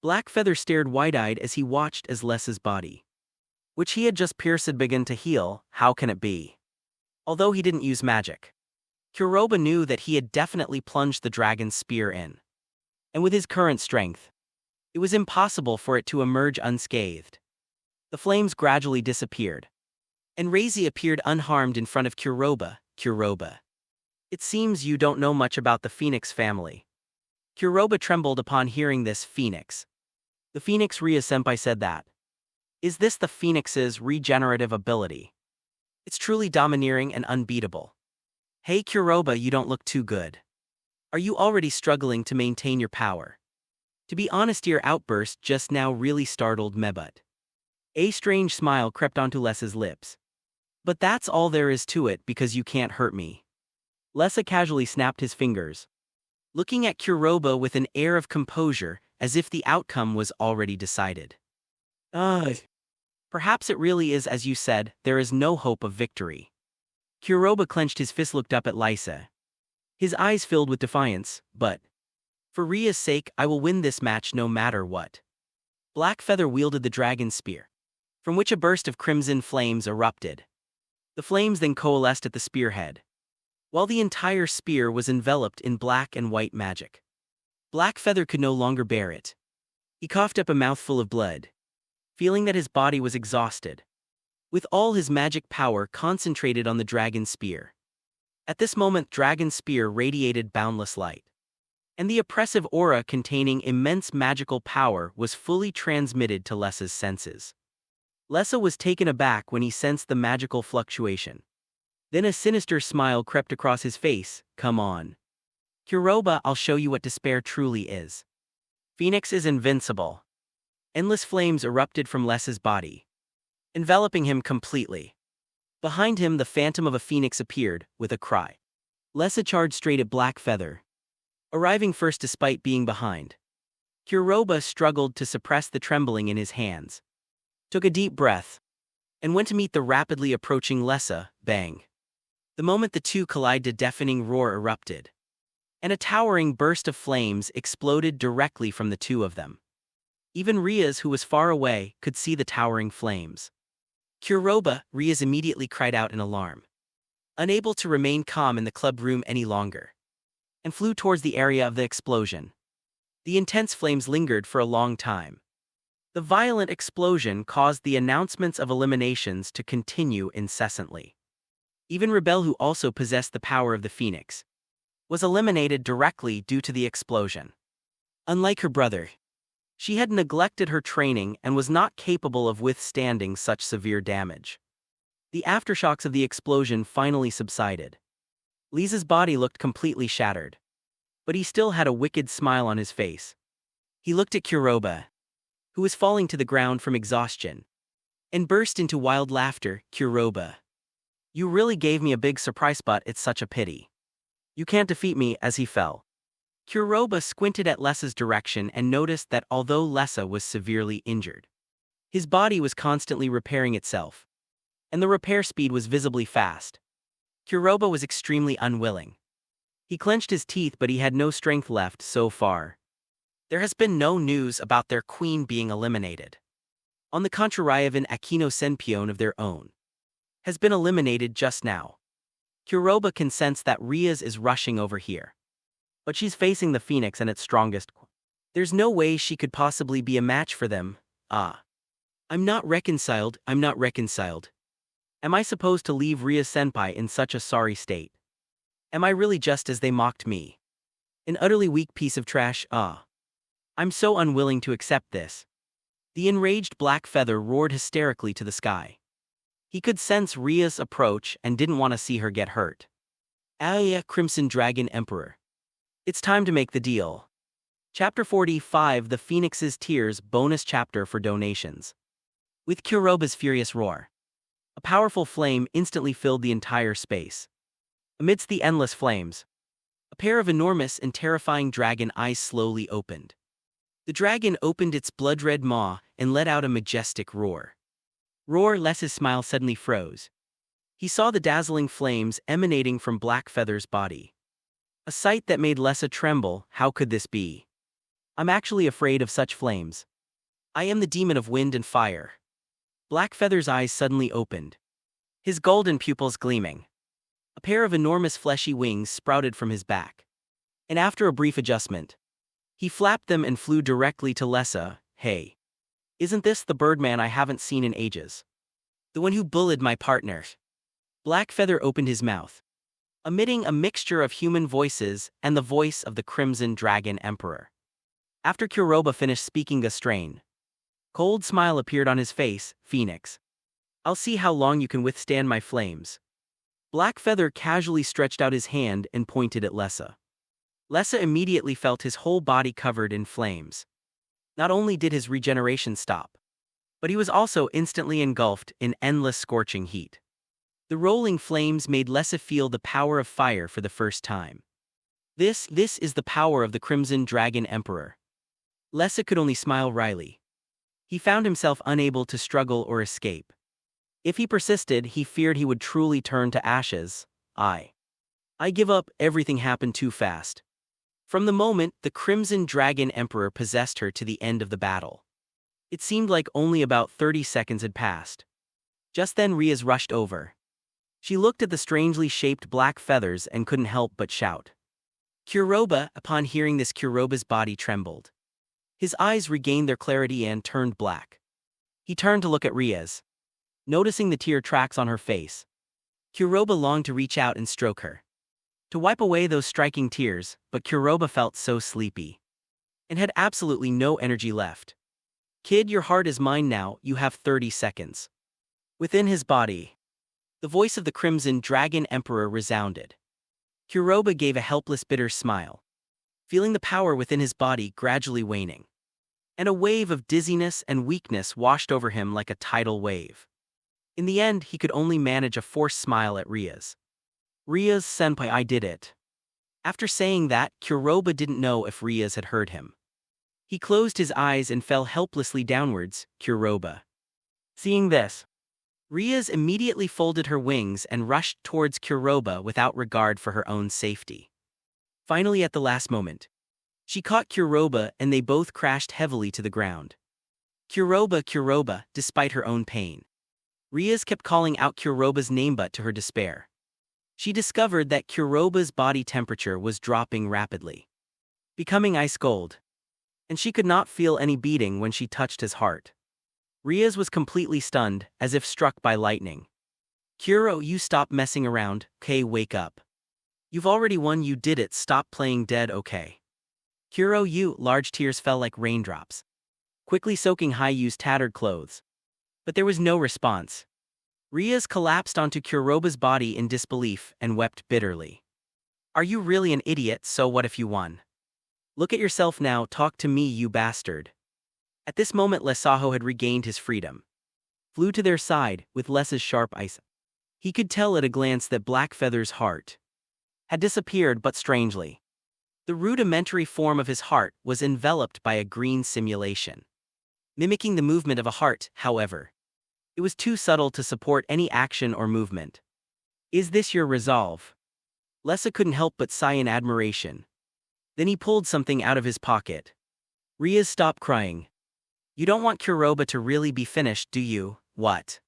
Blackfeather stared wide-eyed as he watched as Lysa's body, which he had just pierced, began to heal. How can it be? Although he didn't use magic, Kuroba knew that he had definitely plunged the dragon's spear in. And with his current strength, it was impossible for it to emerge unscathed. The flames gradually disappeared, and Reza appeared unharmed in front of Kuroba. Kuroba, it seems you don't know much about the Phoenix family. Kuroba trembled upon hearing this. Phoenix. The Phoenix, Ria-senpai said that. Is this the Phoenix's regenerative ability? It's truly domineering and unbeatable. Hey Kuroba, you don't look too good. Are you already struggling to maintain your power? To be honest, your outburst just now really startled me, but a strange smile crept onto Lysa's lips. But that's all there is to it, because you can't hurt me. Lysa casually snapped his fingers, looking at Kuroba with an air of composure, as if the outcome was already decided. Perhaps it really is as you said, there is no hope of victory. Kuroba clenched his fist, looked up at Lysa, his eyes filled with defiance. But for Ria's sake, I will win this match no matter what. Blackfeather wielded the dragon spear, from which a burst of crimson flames erupted. The flames then coalesced at the spearhead, while the entire spear was enveloped in black and white magic. Blackfeather could no longer bear it. He coughed up a mouthful of blood, feeling that his body was exhausted, with all his magic power concentrated on the dragon spear. At this moment, dragon spear radiated boundless light, and the oppressive aura containing immense magical power was fully transmitted to Lysa's senses. Lysa was taken aback when he sensed the magical fluctuation. Then a sinister smile crept across his face. Come on, Kuroba, I'll show you what despair truly is. Phoenix is invincible. Endless flames erupted from Lysa's body, enveloping him completely. Behind him, the phantom of a phoenix appeared, with a cry. Lysa charged straight at Blackfeather, arriving first despite being behind. Kuroba struggled to suppress the trembling in his hands, took a deep breath, and went to meet the rapidly approaching Lysa. Bang! The moment the two collided, a deafening roar erupted, and a towering burst of flames exploded directly from the two of them. Even Riaz, who was far away, could see the towering flames. Kuroba, Riaz immediately cried out in alarm, unable to remain calm in the club room any longer, and flew towards the area of the explosion. The intense flames lingered for a long time. The violent explosion caused the announcements of eliminations to continue incessantly. Even Rebel, who also possessed the power of the Phoenix, was eliminated directly due to the explosion. Unlike her brother, she had neglected her training and was not capable of withstanding such severe damage. The aftershocks of the explosion finally subsided. Lisa's body looked completely shattered, but he still had a wicked smile on his face. He looked at Kuroba, who was falling to the ground from exhaustion, and burst into wild laughter. Kuroba, you really gave me a big surprise, but it's such a pity you can't defeat me. As he fell, Kuroba squinted at Lysa's direction and noticed that although Lysa was severely injured, his body was constantly repairing itself, and the repair speed was visibly fast. Kuroba was extremely unwilling, He clenched his teeth, but he had no strength left so far. There has been no news about their queen being eliminated. On the contrary, an Akino Senpion of their own has been eliminated just now. Kuroba can sense that Rias is rushing over here. But she's facing the Phoenix and its strongest. There's no way she could possibly be a match for them. I'm not reconciled. Am I supposed to leave Ria-senpai in such a sorry state? Am I really just as they mocked me? An utterly weak piece of trash, I'm so unwilling to accept this. The enraged Black Feather roared hysterically to the sky. He could sense Ria's approach and didn't want to see her get hurt. Crimson Dragon Emperor. It's time to make the deal. Chapter 45, The Phoenix's Tears bonus chapter for donations. With Kuroba's furious roar, a powerful flame instantly filled the entire space. Amidst the endless flames, a pair of enormous and terrifying dragon eyes slowly opened. The dragon opened its blood-red maw and let out a majestic roar. Lessa's smile suddenly froze. He saw the dazzling flames emanating from Black Feather's body. A sight that made Lessa tremble. How could this be? I'm actually afraid of such flames. I am the demon of wind and fire. Black Feather's eyes suddenly opened, his golden pupils gleaming. A pair of enormous fleshy wings sprouted from his back. And after a brief adjustment, he flapped them and flew directly to Lessa. Hey. Isn't this the Birdman I haven't seen in ages? The one who bullied my partner. Black Feather opened his mouth, emitting a mixture of human voices and the voice of the Crimson Dragon Emperor. After Kuroba finished speaking, a strain, cold smile appeared on his face. Phoenix, I'll see how long you can withstand my flames. Black Feather casually stretched out his hand and pointed at Lessa. Lessa immediately felt his whole body covered in flames. Not only did his regeneration stop, but he was also instantly engulfed in endless scorching heat. The rolling flames made Lessa feel the power of fire for the first time. This is the power of the Crimson Dragon Emperor. Lessa could only smile wryly. He found himself unable to struggle or escape. If he persisted, he feared he would truly turn to ashes. I give up. Everything happened too fast. From the moment the Crimson Dragon Emperor possessed her to the end of the battle, it seemed like only about 30 seconds had passed. Just then Rias rushed over. She looked at the strangely shaped black feathers and couldn't help but shout. Kuroba! Upon hearing this, Kuroba's body trembled. His eyes regained their clarity and turned black. He turned to look at Rias. Noticing the tear tracks on her face, Kuroba longed to reach out and stroke her, to wipe away those striking tears, but Kuroba felt so sleepy and had absolutely no energy left. Kid, your heart is mine now, you have 30 seconds. Within his body, the voice of the Crimson Dragon Emperor resounded. Kuroba gave a helpless, bitter smile, feeling the power within his body gradually waning, and a wave of dizziness and weakness washed over him like a tidal wave. In the end, he could only manage a forced smile at Rias. Rias-senpai, I did it. After saying that, Kuroba didn't know if Rias had heard him. He closed his eyes and fell helplessly downwards. Kuroba. Seeing this, Rias immediately folded her wings and rushed towards Kuroba without regard for her own safety. Finally, at the last moment, she caught Kuroba and they both crashed heavily to the ground. Kuroba, despite her own pain. Rias kept calling out Kuroba's name, but to her despair, she discovered that Kuroba's body temperature was dropping rapidly, becoming ice cold, and she could not feel any beating when she touched his heart. Rias was completely stunned, as if struck by lightning. Kuro, you stop messing around, okay? Wake up. You've already won, you did it, stop playing dead, okay? Kuro, you. Large tears fell like raindrops, quickly soaking Hayu's tattered clothes. But there was no response. Rias collapsed onto Kuroba's body in disbelief and wept bitterly. Are you really an idiot? So what if you won? Look at yourself now, talk to me, you bastard. At this moment Lesaho had regained his freedom, flew to their side with Lessa's sharp eyes. He could tell at a glance that Black Feather's heart had disappeared, but strangely, the rudimentary form of his heart was enveloped by a green simulation, mimicking the movement of a heart. However, it was too subtle to support any action or movement. Is this your resolve? Lessa couldn't help but sigh in admiration. Then he pulled something out of his pocket. Riaz, stop crying. You don't want Kuroba to really be finished, do you? What?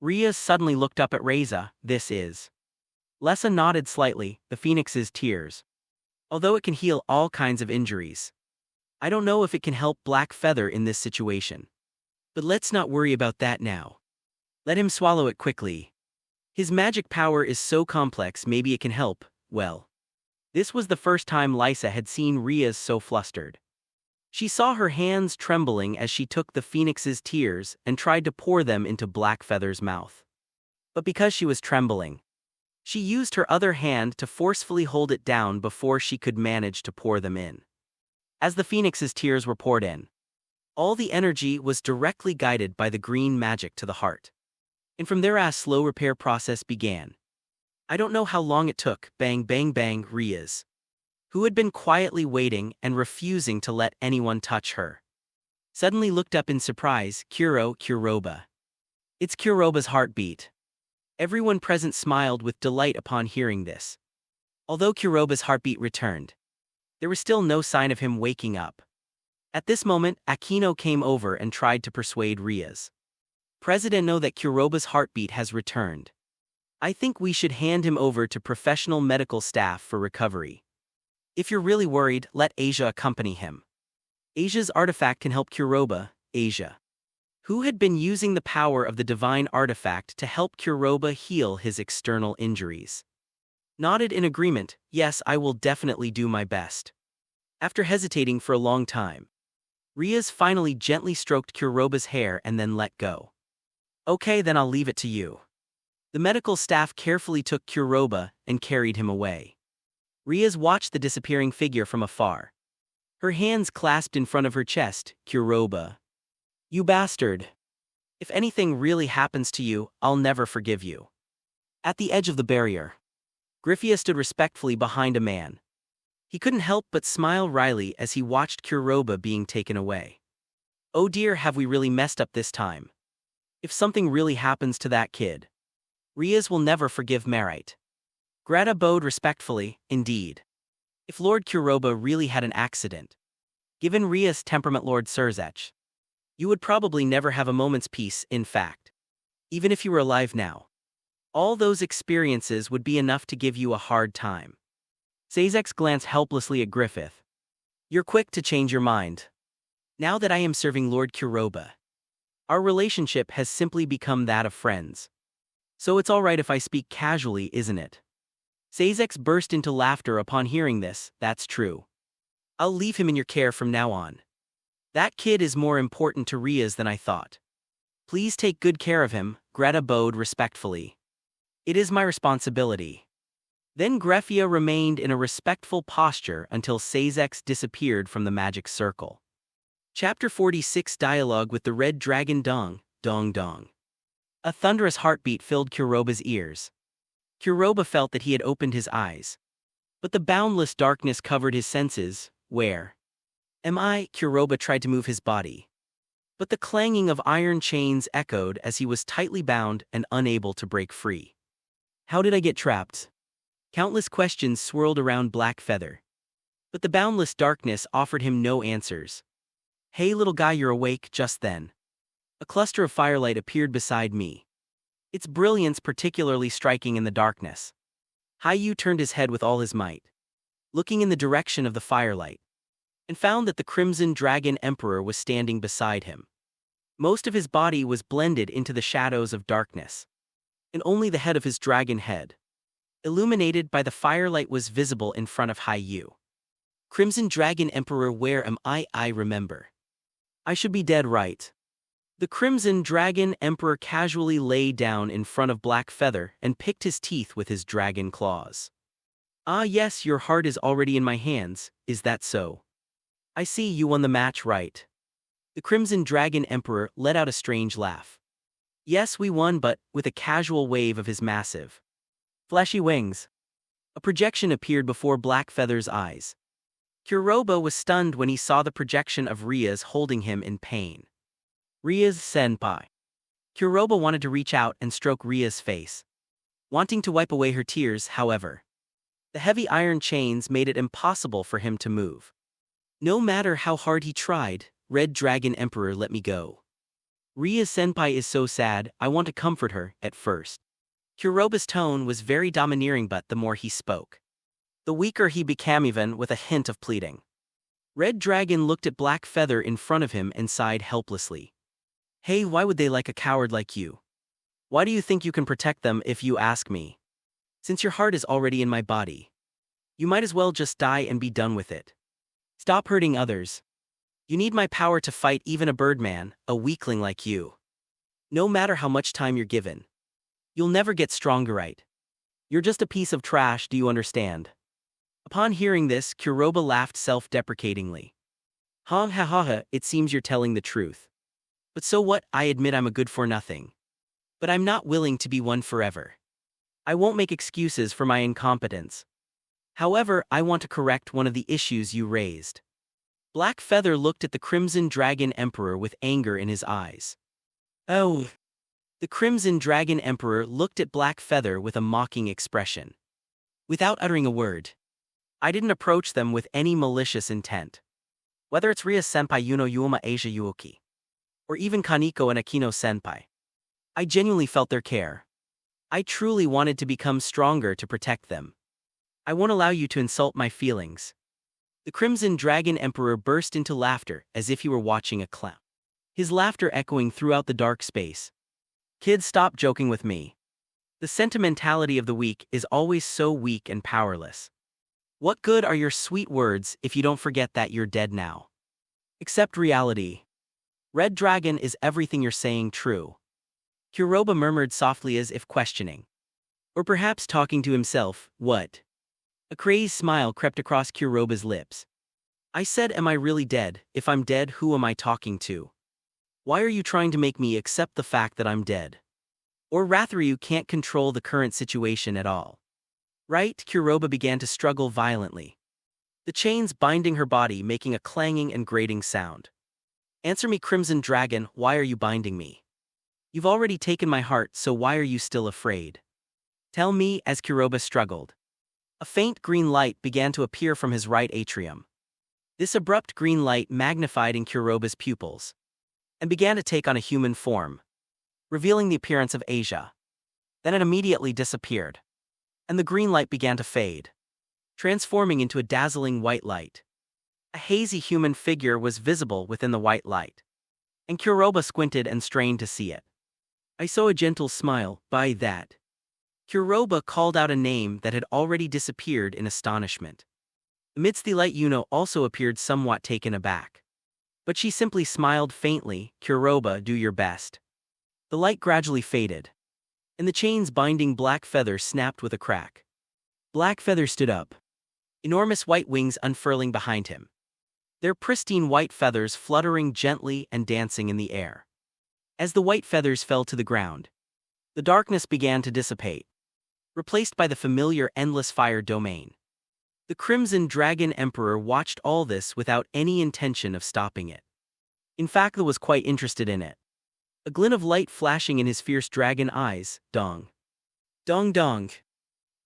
Riaz suddenly looked up at Reza. This is. Lessa nodded slightly, the phoenix's tears. Although it can heal all kinds of injuries, I don't know if it can help Black Feather in this situation. But let's not worry about that now. Let him swallow it quickly. His magic power is so complex, maybe it can help. Well. This was the first time Lysa had seen Riaz so flustered. She saw her hands trembling as she took the phoenix's tears and tried to pour them into Black Feather's mouth. But because she was trembling, she used her other hand to forcefully hold it down before she could manage to pour them in. As the phoenix's tears were poured in, all the energy was directly guided by the green magic to the heart. And from there a slow repair process began. I don't know how long it took. Bang bang bang. Riaz, who had been quietly waiting and refusing to let anyone touch her, suddenly looked up in surprise. Kuroba. It's Kuroba's heartbeat. Everyone present smiled with delight upon hearing this. Although Kuroba's heartbeat returned, there was still no sign of him waking up. At this moment, Akino came over and tried to persuade Riaz. President, know that Kuroba's heartbeat has returned. I think we should hand him over to professional medical staff for recovery. If you're really worried, let Asia accompany him. Asia's artifact can help Kuroba. Asia, who had been using the power of the divine artifact to help Kuroba heal his external injuries, nodded in agreement. Yes, I will definitely do my best. After hesitating for a long time, Riaz finally gently stroked Kuroba's hair and then let go. Okay, then I'll leave it to you. The medical staff carefully took Kuroba and carried him away. Riaz watched the disappearing figure from afar, her hands clasped in front of her chest. Kuroba, you bastard. If anything really happens to you, I'll never forgive you. At the edge of the barrier, Griffia stood respectfully behind a man. He couldn't help but smile wryly as he watched Kuroba being taken away. Oh dear, have we really messed up this time? If something really happens to that kid, Riaz will never forgive Marite. Greta bowed respectfully. Indeed. If Lord Kuroba really had an accident, given Riaz's temperament, Lord Surzech, you would probably never have a moment's peace. In fact, even if you were alive now, all those experiences would be enough to give you a hard time. Sazek glanced helplessly at Griffith. You're quick to change your mind. Now that I am serving Lord Kuroba, our relationship has simply become that of friends. So it's all right if I speak casually, isn't it? Sazek burst into laughter upon hearing this. That's true. I'll leave him in your care from now on. That kid is more important to Riaz than I thought. Please take good care of him. Greta bowed respectfully. It is my responsibility. Then Greffia remained in a respectful posture until Sazek disappeared from the magic circle. Chapter 46, Dialogue with the Red Dragon. Dong, dong dong. A thunderous heartbeat filled Kuroba's ears. Kuroba felt that he had opened his eyes, but the boundless darkness covered his senses. Where am I? Kuroba tried to move his body, but the clanging of iron chains echoed as he was tightly bound and unable to break free. How did I get trapped? Countless questions swirled around Black Feather, but the boundless darkness offered him no answers. Hey little guy, you're awake. Just then, a cluster of firelight appeared beside me, its brilliance particularly striking in the darkness. Haiyu turned his head with all his might, looking in the direction of the firelight, and found that the Crimson Dragon Emperor was standing beside him. Most of his body was blended into the shadows of darkness, and only the head of his dragon head, illuminated by the firelight, was visible in front of Haiyu. Crimson Dragon Emperor, where am I? I remember. I should be dead, right? The Crimson Dragon Emperor casually lay down in front of Black Feather and picked his teeth with his dragon claws. Ah yes, your heart is already in my hands, is that so? I see you won the match, right? The Crimson Dragon Emperor let out a strange laugh. Yes, we won, but with a casual wave of his massive, fleshy wings, a projection appeared before Black Feather's eyes. Kuroba was stunned when he saw the projection of Riaz holding him in pain. Riaz senpai. Kuroba wanted to reach out and stroke Riaz's face, wanting to wipe away her tears. However, The heavy iron chains made it impossible for him to move. No matter how hard he tried, Red Dragon Emperor let me go. Ria-senpai is so sad, I want to comfort her, at first. Kuroba's tone was very domineering, but the more he spoke, the weaker he became, even with a hint of pleading. Red Dragon looked at Black Feather in front of him and sighed helplessly. Hey, why would they like a coward like you? Why do you think you can protect them, if you ask me? Since your heart is already in my body, you might as well just die and be done with it. Stop hurting others. You need my power to fight even a birdman, a weakling like you. No matter how much time you're given, you'll never get stronger, right? You're just a piece of trash, do you understand? Upon hearing this, Kuroba laughed self-deprecatingly. Ha ha ha ha, it seems you're telling the truth. But so what, I admit I'm a good-for-nothing. But I'm not willing to be one forever. I won't make excuses for my incompetence. However, I want to correct one of the issues you raised. Black Feather looked at the Crimson Dragon Emperor with anger in his eyes. Oh. The Crimson Dragon Emperor looked at Black Feather with a mocking expression. Without uttering a word, I didn't approach them with any malicious intent. Whether it's Ria-senpai Amano Yuuma Asia Yuoki, or even Kaneko and Akino-senpai, I genuinely felt their care. I truly wanted to become stronger to protect them. I won't allow you to insult my feelings. The Crimson Dragon Emperor burst into laughter as if he were watching a clown, his laughter echoing throughout the dark space. Kids, stop joking with me. The sentimentality of the weak is always so weak and powerless. What good are your sweet words if you don't forget that you're dead now? Accept reality. Red Dragon, is everything you're saying true? Kuroba murmured softly as if questioning. Or perhaps talking to himself, what? A crazed smile crept across Kuroba's lips. I said, am I really dead? If I'm dead, who am I talking to? Why are you trying to make me accept the fact that I'm dead? Or rather, you can't control the current situation at all. Right? Kuroba began to struggle violently, the chains binding her body making a clanging and grating sound. Answer me, Crimson Dragon, why are you binding me? You've already taken my heart, so why are you still afraid? Tell me. As Kuroba struggled, a faint green light began to appear from his right atrium. This abrupt green light magnified in Kuroba's pupils and began to take on a human form, revealing the appearance of Asia. Then it immediately disappeared, and the green light began to fade, transforming into a dazzling white light. A hazy human figure was visible within the white light, and Kuroba squinted and strained to see it. I saw a gentle smile. By that, Kuroba called out a name that had already disappeared in astonishment. Amidst the light, Yuno also appeared somewhat taken aback, but she simply smiled faintly. Kuroba, do your best. The light gradually faded, and the chains binding Black Feather snapped with a crack. Black Feather stood up, enormous white wings unfurling behind him, their pristine white feathers fluttering gently and dancing in the air. As the white feathers fell to the ground, the darkness began to dissipate, replaced by the familiar endless fire domain. The Crimson Dragon Emperor watched all this without any intention of stopping it. In fact, he was quite interested in it. A glint of light flashing in his fierce dragon eyes. Dong. Dong dong.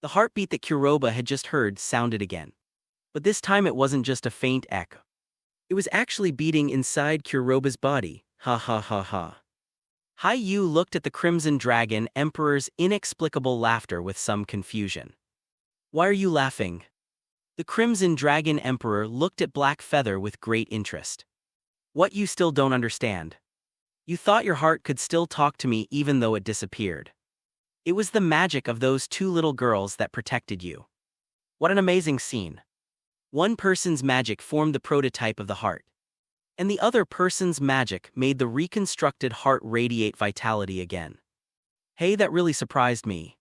The heartbeat that Kuroba had just heard sounded again. But this time it wasn't just a faint echo. It was actually beating inside Kuroba's body. Ha ha ha ha. Hai Yu looked at the Crimson Dragon Emperor's inexplicable laughter with some confusion. Why are you laughing? The Crimson Dragon Emperor looked at Black Feather with great interest. What, you still don't understand? You thought your heart could still talk to me even though it disappeared. It was the magic of those two little girls that protected you. What an amazing scene. One person's magic formed the prototype of the heart, and the other person's magic made the reconstructed heart radiate vitality again. Hey, that really surprised me.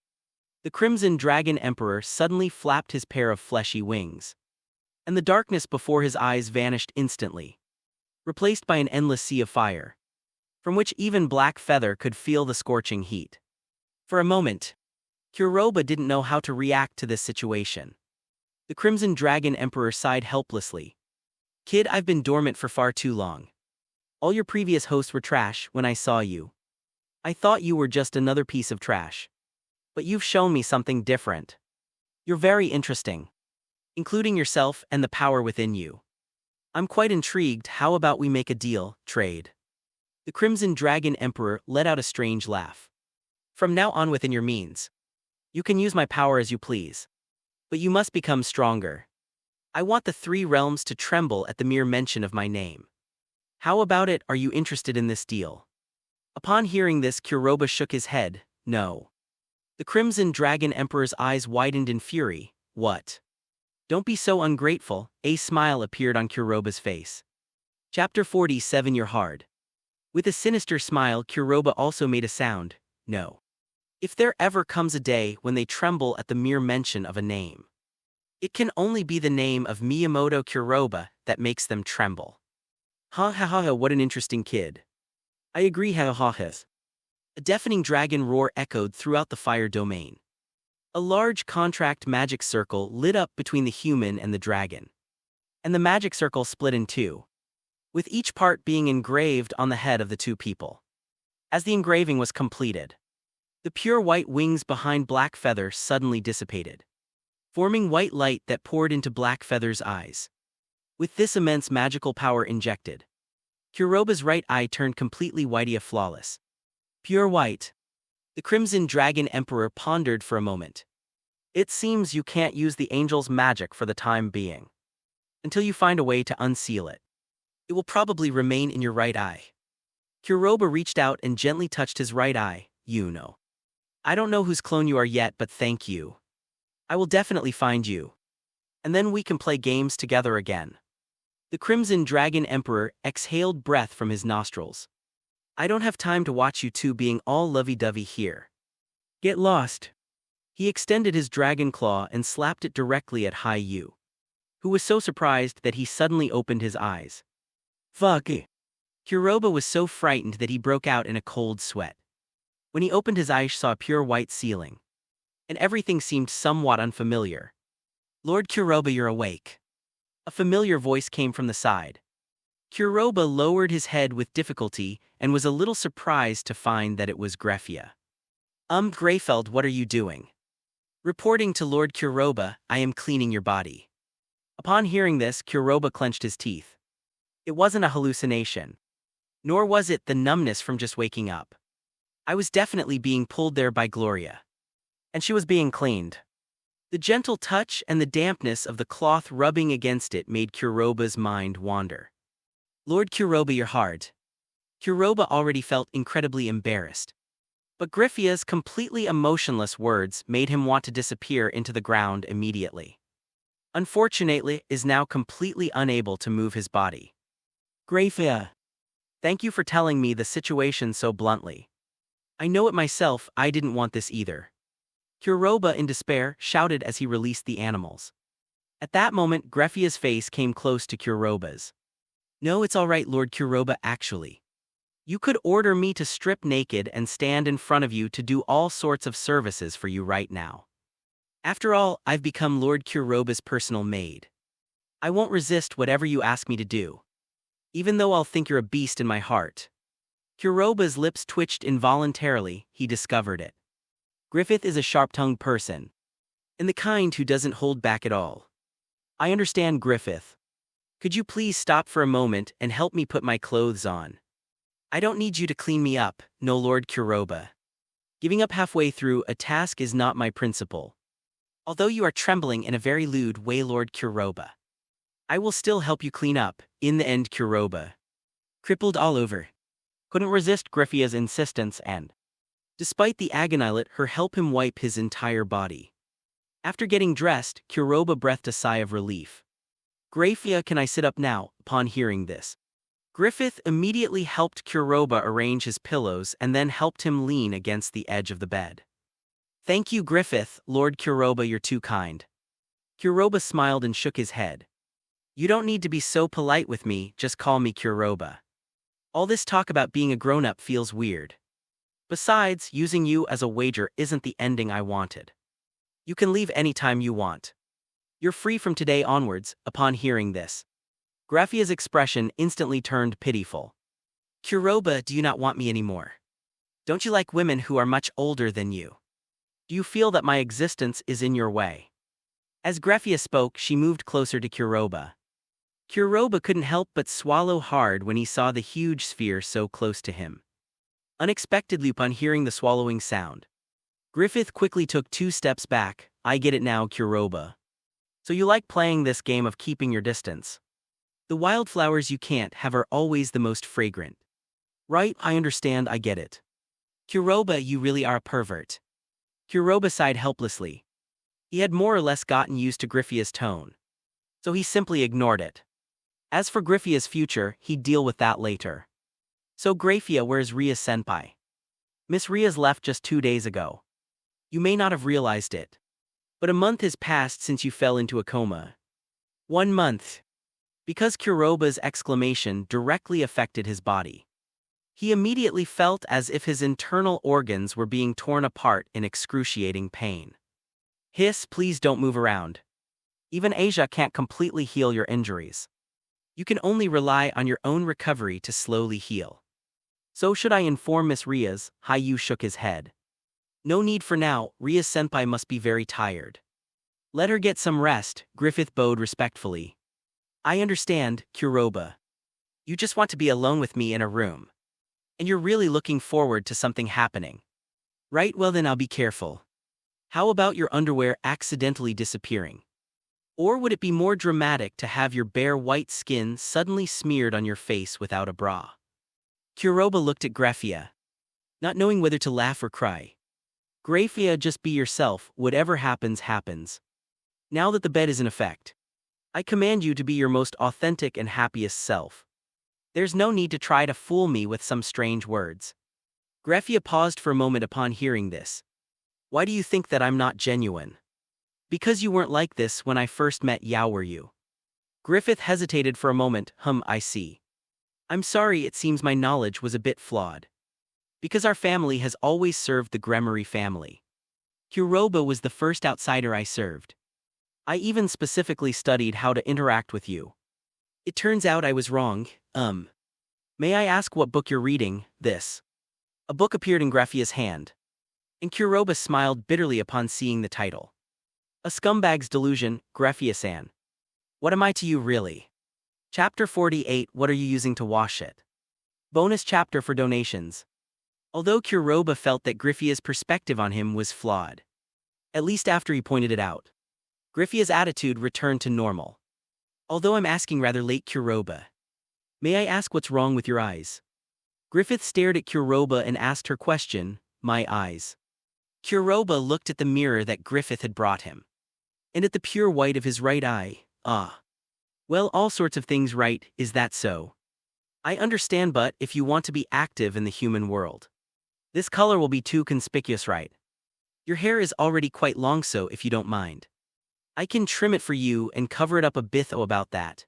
The Crimson Dragon Emperor suddenly flapped his pair of fleshy wings, and the darkness before his eyes vanished instantly, replaced by an endless sea of fire, from which even Black Feather could feel the scorching heat. For a moment, Kuroba didn't know how to react to this situation. The Crimson Dragon Emperor sighed helplessly. Kid, I've been dormant for far too long. All your previous hosts were trash when I saw you. I thought you were just another piece of trash. But you've shown me something different. You're very interesting, including yourself and the power within you. I'm quite intrigued. How about we make a deal, trade? The Crimson Dragon Emperor let out a strange laugh. From now on, within your means, you can use my power as you please. But you must become stronger. I want the 3 realms to tremble at the mere mention of my name. How about it? Are you interested in this deal? Upon hearing this, Kuroba shook his head. No. The Crimson Dragon Emperor's eyes widened in fury. What? Don't be so ungrateful. A smile appeared on Kuroba's face. Chapter 47. You're hard. With a sinister smile, Kuroba also made a sound. No. If there ever comes a day when they tremble at the mere mention of a name, it can only be the name of Miyamoto Kuroha that makes them tremble. Ha ha ha ha, what an interesting kid. I agree, ha ha ha. A deafening dragon roar echoed throughout the fire domain. A large contract magic circle lit up between the human and the dragon. And the magic circle split in 2, with each part being engraved on the head of the 2 people. As the engraving was completed, the pure white wings behind Black Feather suddenly dissipated, forming white light that poured into Black Feather's eyes. With this immense magical power injected, Kuroba's right eye turned completely whitey flawless. Pure white. The Crimson Dragon Emperor pondered for a moment. It seems you can't use the angel's magic for the time being, until you find a way to unseal it. It will probably remain in your right eye. Kuroba reached out and gently touched his right eye. You know. I don't know whose clone you are yet, but thank you. I will definitely find you. And then we can play games together again. The Crimson Dragon Emperor exhaled breath from his nostrils. I don't have time to watch you 2 being all lovey-dovey here. Get lost. He extended his dragon claw and slapped it directly at Yu, who was so surprised that he suddenly opened his eyes. Fuck. Kuroba was so frightened that he broke out in a cold sweat. When he opened his eyes, saw a pure white ceiling, and everything seemed somewhat unfamiliar. Lord Kuroba, you're awake. A familiar voice came from the side. Kuroba lowered his head with difficulty and was a little surprised to find that it was Grefia. Greyfeld, what are you doing? Reporting to Lord Kuroba, I am cleaning your body. Upon hearing this, Kuroba clenched his teeth. It wasn't a hallucination. Nor was it the numbness from just waking up. I was definitely being pulled there by Gloria. And she was being cleaned. The gentle touch and the dampness of the cloth rubbing against it made Kuroba's mind wander. Lord Kuroba, you're hard. Kuroba already felt incredibly embarrassed. But Grefia's completely emotionless words made him want to disappear into the ground immediately. Unfortunately, is now completely unable to move his body. Grefia, thank you for telling me the situation so bluntly. I know it myself, I didn't want this either. Kuroba, in despair, shouted as he released the animals. At that moment, Grefia's face came close to Kuroba's. No, it's all right, Lord Kuroba, actually. You could order me to strip naked and stand in front of you to do all sorts of services for you right now. After all, I've become Lord Kuroba's personal maid. I won't resist whatever you ask me to do, even though I'll think you're a beast in my heart. Kuroba's lips twitched involuntarily. He discovered it. Griffith is a sharp-tongued person, and the kind who doesn't hold back at all. I understand, Griffith. Could you please stop for a moment and help me put my clothes on? I don't need you to clean me up, no, Lord Kuroba. Giving up halfway through a task is not my principle. Although you are trembling in a very lewd way, Lord Kuroba, I will still help you clean up. In the end, Kuroba, crippled all over, couldn't resist Griffia's insistence and, despite the agony, let her help him wipe his entire body. After getting dressed, Kuroba breathed a sigh of relief. Grefia, can I sit up now? Upon hearing this, Griffith immediately helped Kuroba arrange his pillows and then helped him lean against the edge of the bed. Thank you, Griffith, Lord Kuroba, you're too kind. Kuroba smiled and shook his head. You don't need to be so polite with me, just call me Kuroba. All this talk about being a grown-up feels weird. Besides, using you as a wager isn't the ending I wanted. You can leave anytime you want. You're free from today onwards. Upon hearing this, Greffia's expression instantly turned pitiful. Kuroba, do you not want me anymore? Don't you like women who are much older than you? Do you feel that my existence is in your way? As Grafia spoke, she moved closer to Kuroba. Kuroba couldn't help but swallow hard when he saw the huge sphere so close to him. Unexpectedly upon hearing the swallowing sound, Griffith quickly took 2 steps back. I get it now, Kuroba. So you like playing this game of keeping your distance? The wildflowers you can't have are always the most fragrant. Right, I understand, I get it. Kuroba, you really are a pervert. Kuroba sighed helplessly. He had more or less gotten used to Griffia's tone, so he simply ignored it. As for Griffia's future, he'd deal with that later. So Grafia, where's Ria's senpai? Miss Ria's left just 2 days ago. You may not have realized it, but a month has passed since you fell into a coma. 1 month. Because Kuroba's exclamation directly affected his body. He immediately felt as if his internal organs were being torn apart in excruciating pain. Hiss, please don't move around. Even Asia can't completely heal your injuries. You can only rely on your own recovery to slowly heal. So should I inform Miss Ria's? Hayu shook his head. No need for now, Ria's senpai must be very tired. Let her get some rest, Griffith bowed respectfully. I understand, Kuroba. You just want to be alone with me in a room. And you're really looking forward to something happening. Right, well then I'll be careful. How about your underwear accidentally disappearing? Or would it be more dramatic to have your bare white skin suddenly smeared on your face without a bra? Kuroba looked at Grafia, not knowing whether to laugh or cry. Grafia, just be yourself, whatever happens, happens. Now that the bed is in effect, I command you to be your most authentic and happiest self. There's no need to try to fool me with some strange words. Grafia paused for a moment upon hearing this. Why do you think that I'm not genuine? Because you weren't like this when I first met Yao, were you? Griffith hesitated for a moment. I see. I'm sorry, it seems my knowledge was a bit flawed. Because our family has always served the Gremory family. Kuroba was the first outsider I served. I even specifically studied how to interact with you. It turns out I was wrong. May I ask what book you're reading? This. A book appeared in Grafia's hand. And Kuroba smiled bitterly upon seeing the title. A Scumbag's Delusion, Grafia-san. What am I to you really? Chapter 48, what are you using to wash it? Bonus chapter for donations. Although Kuroba felt that Griffia's perspective on him was flawed, at least after he pointed it out, Griffia's attitude returned to normal. Although I'm asking rather late, Kuroba. May I ask what's wrong with your eyes? Griffith stared at Kuroba and asked her question, my eyes. Kuroba looked at the mirror that Griffith had brought him. And at the pure white of his right eye. Well, all sorts of things, right, is that so? I understand, but if you want to be active in the human world, this color will be too conspicuous, right? Your hair is already quite long, so if you don't mind, I can trim it for you and cover it up a bit. About that.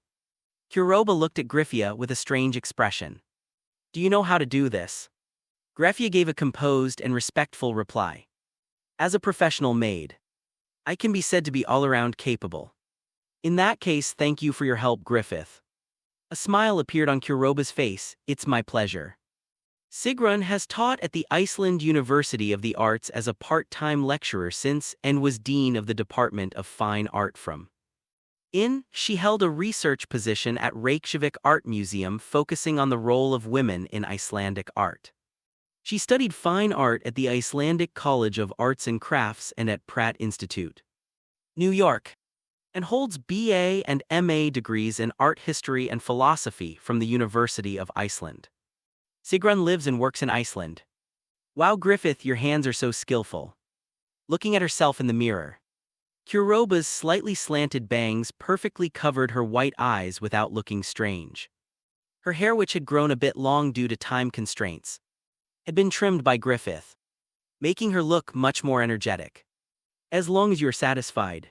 Kuroba looked at Griffia with a strange expression. Do you know how to do this? Grafia gave a composed and respectful reply. As a professional maid, I can be said to be all-around capable. In that case, thank you for your help, Griffith. A smile appeared on Kuroba's face. It's my pleasure. Sigrun has taught at the Iceland University of the Arts as a part-time lecturer since and was dean of the Department of Fine Art from. She held a research position at Reykjavik Art Museum focusing on the role of women in Icelandic art. She studied fine art at the Icelandic College of Arts and Crafts and at Pratt Institute, New York, and holds BA and MA degrees in art history and philosophy from the University of Iceland. Sigrun lives and works in Iceland. Wow, Griffith, your hands are so skillful. Looking at herself in the mirror, Kuroba's slightly slanted bangs perfectly covered her white eyes without looking strange. Her hair, which had grown a bit long due to time constraints, had been trimmed by Griffith, making her look much more energetic. As long as you're satisfied.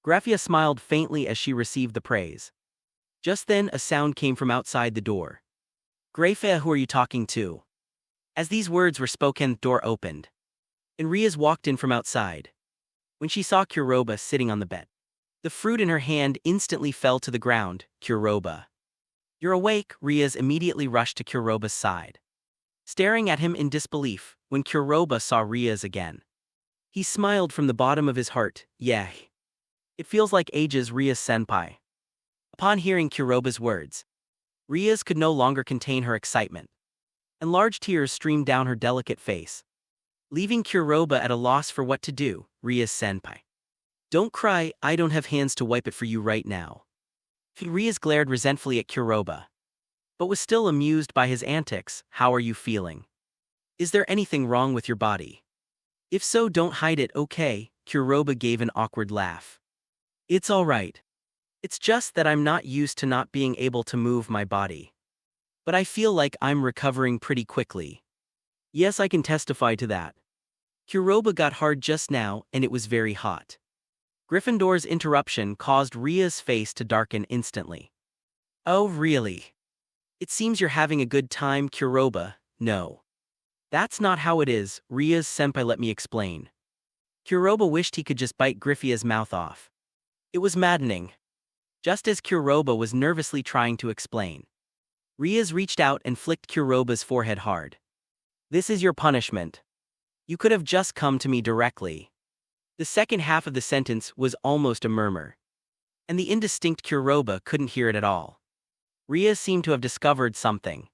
Grafia smiled faintly as she received the praise. Just then a sound came from outside the door. Grafia, who are you talking to? As these words were spoken, the door opened, and Riaz walked in from outside. When she saw Kuroba sitting on the bed, the fruit in her hand instantly fell to the ground. Kuroba. You're awake, Riaz immediately rushed to Kuroba's side, staring at him in disbelief. When Kuroba saw Riaz again, he smiled from the bottom of his heart. Yeah. It feels like ages, Ria's-senpai. Upon hearing Kuroba's words, Rias could no longer contain her excitement, and large tears streamed down her delicate face, leaving Kuroba at a loss for what to do. Rias-senpai, don't cry, I don't have hands to wipe it for you right now. Rias glared resentfully at Kuroba, but was still amused by his antics. How are you feeling? Is there anything wrong with your body? If so, don't hide it, okay? Kuroba gave an awkward laugh. It's alright. It's just that I'm not used to not being able to move my body. But I feel like I'm recovering pretty quickly. Yes, I can testify to that. Kuroba got hard just now, and it was very hot. Gryffindor's interruption caused Ria's face to darken instantly. Oh, really? It seems you're having a good time, Kuroba. No. That's not how it is, Rias-senpai, let me explain. Kuroba wished he could just bite Griffia's mouth off. It was maddening. Just as Kuroba was nervously trying to explain, Rias reached out and flicked Kuroba's forehead hard. This is your punishment. You could have just come to me directly. The second half of the sentence was almost a murmur, and the indistinct Kuroba couldn't hear it at all. Rias seemed to have discovered something.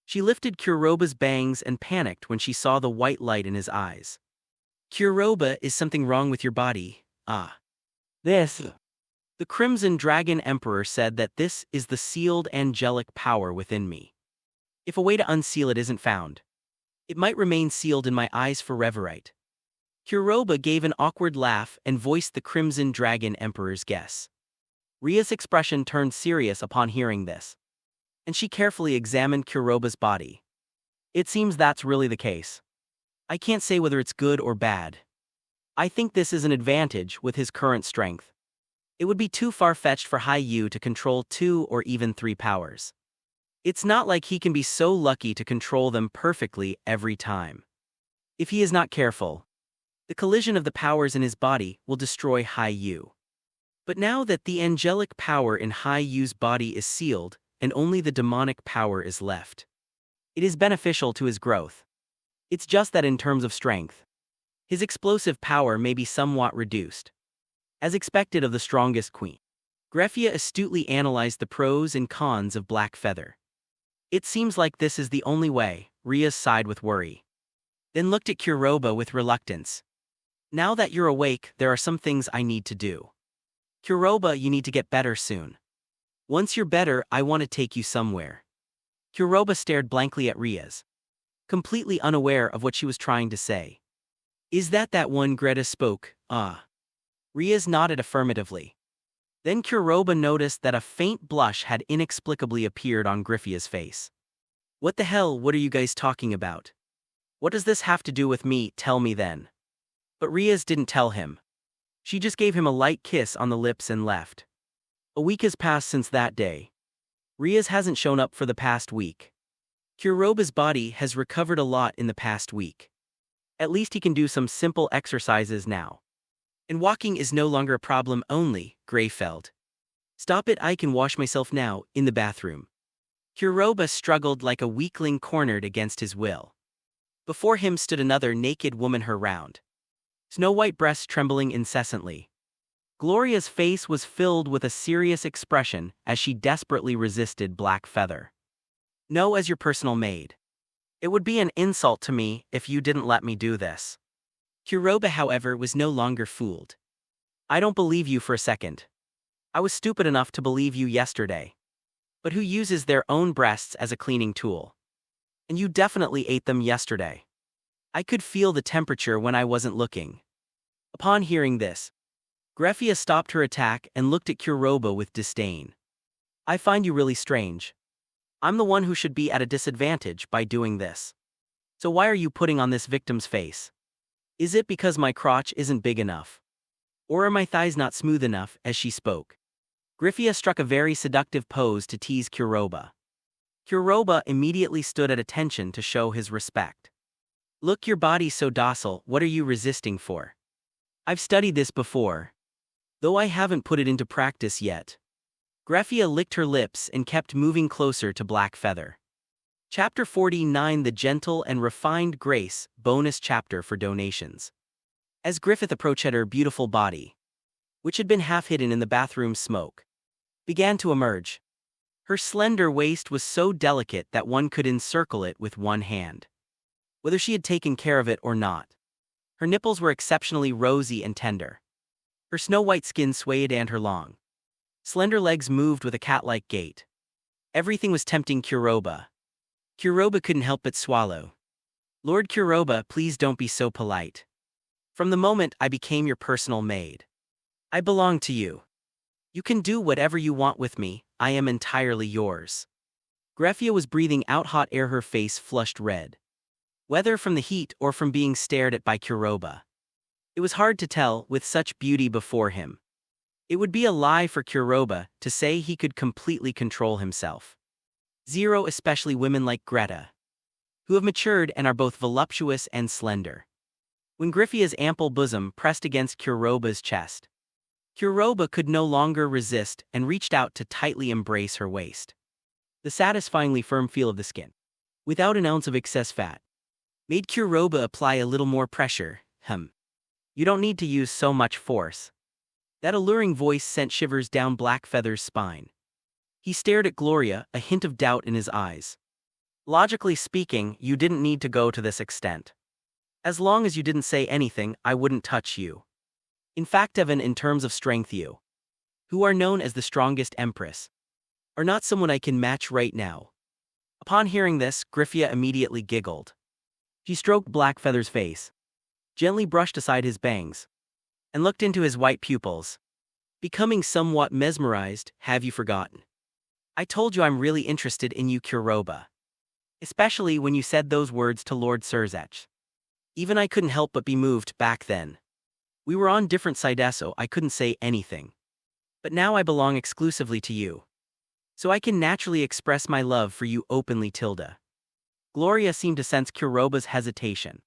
She lifted Kuroba's bangs and panicked when she saw the white light in his eyes. Kuroba, is something wrong with your body? This. The Crimson Dragon Emperor said that this is the sealed angelic power within me. If a way to unseal it isn't found, it might remain sealed in my eyes forever, right? Kuroba gave an awkward laugh and voiced the Crimson Dragon Emperor's guess. Ria's expression turned serious upon hearing this, and she carefully examined Kuroba's body. It seems that's really the case. I can't say whether it's good or bad. I think this is an advantage with his current strength. It would be too far-fetched for High-Yu to control 2 or even 3 powers. It's not like he can be so lucky to control them perfectly every time. If he is not careful, the collision of the powers in his body will destroy High-Yu. But now that the angelic power in High-Yu's body is sealed and only the demonic power is left, it is beneficial to his growth. It's just that in terms of strength, his explosive power may be somewhat reduced, as expected of the strongest queen. Greffia astutely analyzed the pros and cons of Black Feather. It seems like this is the only way, Rias sighed with worry, then looked at Kuroba with reluctance. Now that you're awake, there are some things I need to do. Kuroba, you need to get better soon. Once you're better, I want to take you somewhere. Kuroba stared blankly at Rias, completely unaware of what she was trying to say. Is that one Greta spoke? Rias nodded affirmatively. Then Kuroba noticed that a faint blush had inexplicably appeared on Griffia's face. What the hell, what are you guys talking about? What does this have to do with me, tell me then? But Rias didn't tell him. She just gave him a light kiss on the lips and left. A week has passed since that day. Rias hasn't shown up for the past week. Kuroba's body has recovered a lot in the past week. At least he can do some simple exercises now. And walking is no longer a problem only, Greyfeld. Stop it, I can wash myself now, in the bathroom. Kuroba struggled like a weakling cornered against his will. Before him stood another naked woman, her round, snow-white breasts trembling incessantly. Gloria's face was filled with a serious expression as she desperately resisted Black Feather. No, as your personal maid. It would be an insult to me if you didn't let me do this. Kuroba, however, was no longer fooled. I don't believe you for a second. I was stupid enough to believe you yesterday. But who uses their own breasts as a cleaning tool? And you definitely ate them yesterday. I could feel the temperature when I wasn't looking. Upon hearing this, Greffia stopped her attack and looked at Kuroba with disdain. I find you really strange. I'm the one who should be at a disadvantage by doing this. So why are you putting on this victim's face? Is it because my crotch isn't big enough? Or are my thighs not smooth enough? As she spoke, Greffia struck a very seductive pose to tease Kuroba. Kuroba immediately stood at attention to show his respect. Look, your body's so docile, what are you resisting for? I've studied this before, though I haven't put it into practice yet. Greffia licked her lips and kept moving closer to Black Feather. Chapter 49, The Gentle and Refined Grace, bonus chapter for donations. As Griffith approached her beautiful body, which had been half hidden in the bathroom smoke, began to emerge. Her slender waist was so delicate that one could encircle it with one hand, whether she had taken care of it or not. Her nipples were exceptionally rosy and tender. Her snow-white skin swayed and her long, slender legs moved with a cat-like gait. Everything was tempting Kuroha. Kuroha couldn't help but swallow. "Lord Kuroha, please don't be so polite. From the moment I became your personal maid, I belong to you. You can do whatever you want with me, I am entirely yours." Greffia was breathing out hot air, her face flushed red, whether from the heat or from being stared at by Kuroha. It was hard to tell with such beauty before him. It would be a lie for Kuroha to say he could completely control himself. Zero, especially women like Greta, who have matured and are both voluptuous and slender. When Griffia's ample bosom pressed against Kuroha's chest, Kuroha could no longer resist and reached out to tightly embrace her waist. The satisfyingly firm feel of the skin, without an ounce of excess fat, made Kuroha apply a little more pressure. "You don't need to use so much force." That alluring voice sent shivers down Blackfeather's spine. He stared at Gloria, a hint of doubt in his eyes. "Logically speaking, you didn't need to go to this extent. As long as you didn't say anything, I wouldn't touch you. In fact, even in terms of strength, you, who are known as the strongest empress, are not someone I can match right now." Upon hearing this, Griffia immediately giggled. She stroked Blackfeather's face, gently brushed aside his bangs, and looked into his white pupils, becoming somewhat mesmerized. "Have you forgotten? I told you I'm really interested in you, Kuroha. Especially when you said those words to Lord Surzech. Even I couldn't help but be moved back then. We were on different sides, so I couldn't say anything. But now I belong exclusively to you, so I can naturally express my love for you openly, Tilda." Gloria seemed to sense Kuroha's hesitation,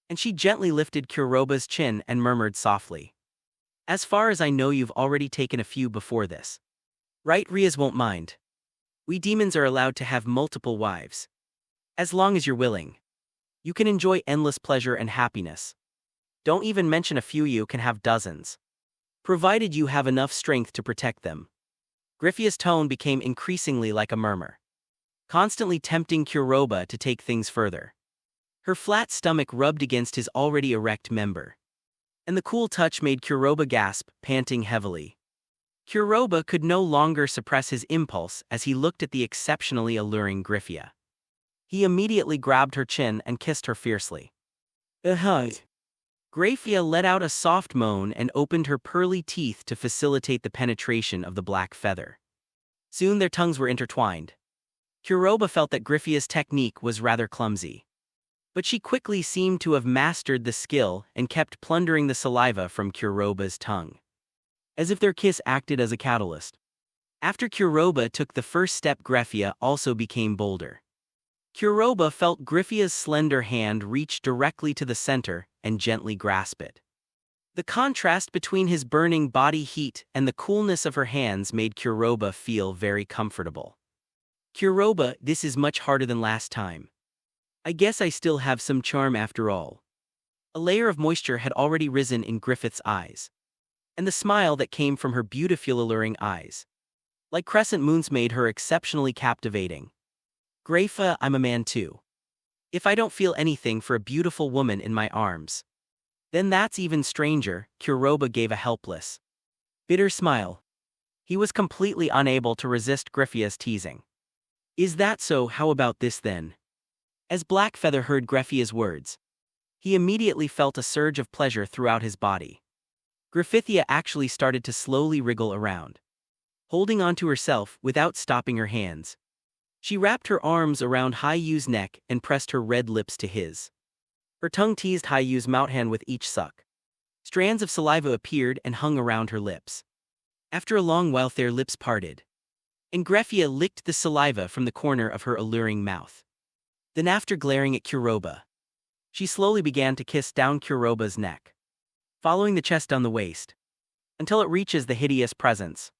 and she gently lifted Kuroha's chin and murmured softly, "As far as I know, you've already taken a few before this. Right? Riaz won't mind. We demons are allowed to have multiple wives. As long as you're willing, you can enjoy endless pleasure and happiness. Don't even mention a few, you can have dozens, provided you have enough strength to protect them." Griffia's tone became increasingly like a murmur, constantly tempting Kuroha to take things further. Her flat stomach rubbed against his already erect member, and the cool touch made Kuroha gasp, panting heavily. Kuroha could no longer suppress his impulse as he looked at the exceptionally alluring Griffia. He immediately grabbed her chin and kissed her fiercely. Griffia let out a soft moan and opened her pearly teeth to facilitate the penetration of the black feather. Soon their tongues were intertwined. Kuroha felt that Griffia's technique was rather clumsy, but she quickly seemed to have mastered the skill and kept plundering the saliva from Kuroha's tongue, as if their kiss acted as a catalyst. After Kuroha took the first step, Griffia also became bolder. Kuroha felt Griffia's slender hand reach directly to the center and gently grasp it. The contrast between his burning body heat and the coolness of her hands made Kuroha feel very comfortable. "Kuroha, this is much harder than last time. I guess I still have some charm after all." A layer of moisture had already risen in Griffith's eyes, and the smile that came from her beautiful alluring eyes, like crescent moons, made her exceptionally captivating. "Graifa, I'm a man too. If I don't feel anything for a beautiful woman in my arms, then that's even stranger." Kuroha gave a helpless, bitter smile. He was completely unable to resist Griffia's teasing. "Is that so? How about this then?" As Blackfeather heard Griffia's words, he immediately felt a surge of pleasure throughout his body. Griffithia actually started to slowly wriggle around, holding onto herself without stopping her hands. She wrapped her arms around Hayu's neck and pressed her red lips to his. Her tongue teased Hayu's mouth hand with each suck. Strands of saliva appeared and hung around her lips. After a long while their lips parted, and Griffia licked the saliva from the corner of her alluring mouth. Then, after glaring at Kuroha, she slowly began to kiss down Kuroha's neck, following the chest down the waist, until it reaches the hideous presence.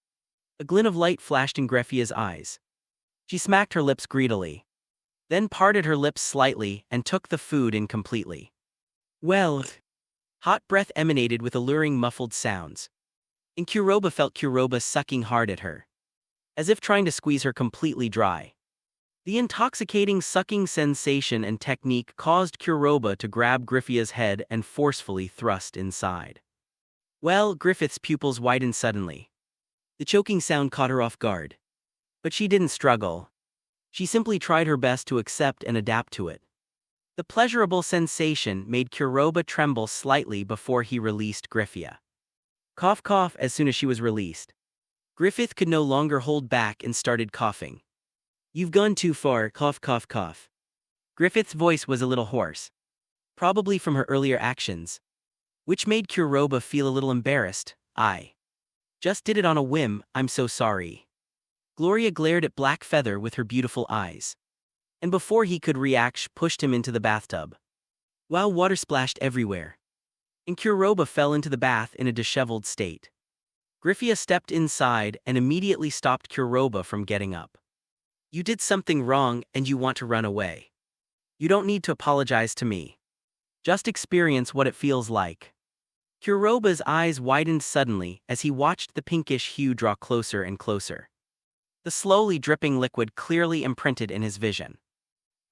A glint of light flashed in Griffia's eyes. She smacked her lips greedily, then parted her lips slightly and took the food in completely. "Well." Hot breath emanated with alluring muffled sounds. and Kuroba felt Kuroba sucking hard at her, as if trying to squeeze her completely dry. The intoxicating sucking sensation and technique caused Kuroba to grab Griffia's head and forcefully thrust inside. Well, Griffith's pupils widened suddenly. The choking sound caught her off guard. But she didn't struggle. She simply tried her best to accept and adapt to it. The pleasurable sensation made Kuroba tremble slightly before he released Griffia. Cough cough as soon as she was released. Griffith could no longer hold back and started coughing. You've gone too far, cough cough cough. Griffith's voice was a little hoarse. Probably from her earlier actions, which made Kuroba feel a little embarrassed. I just did it on a whim, I'm so sorry. Gloria glared at Black Feather with her beautiful eyes. And before he could react, she pushed him into the bathtub. While water splashed everywhere, and Kuroba fell into the bath in a disheveled state. Griffia stepped inside and immediately stopped Kuroba from getting up. You did something wrong and you want to run away. You don't need to apologize to me. Just experience what it feels like. Kuroba's eyes widened suddenly as he watched the pinkish hue draw closer and closer. The slowly dripping liquid clearly imprinted in his vision.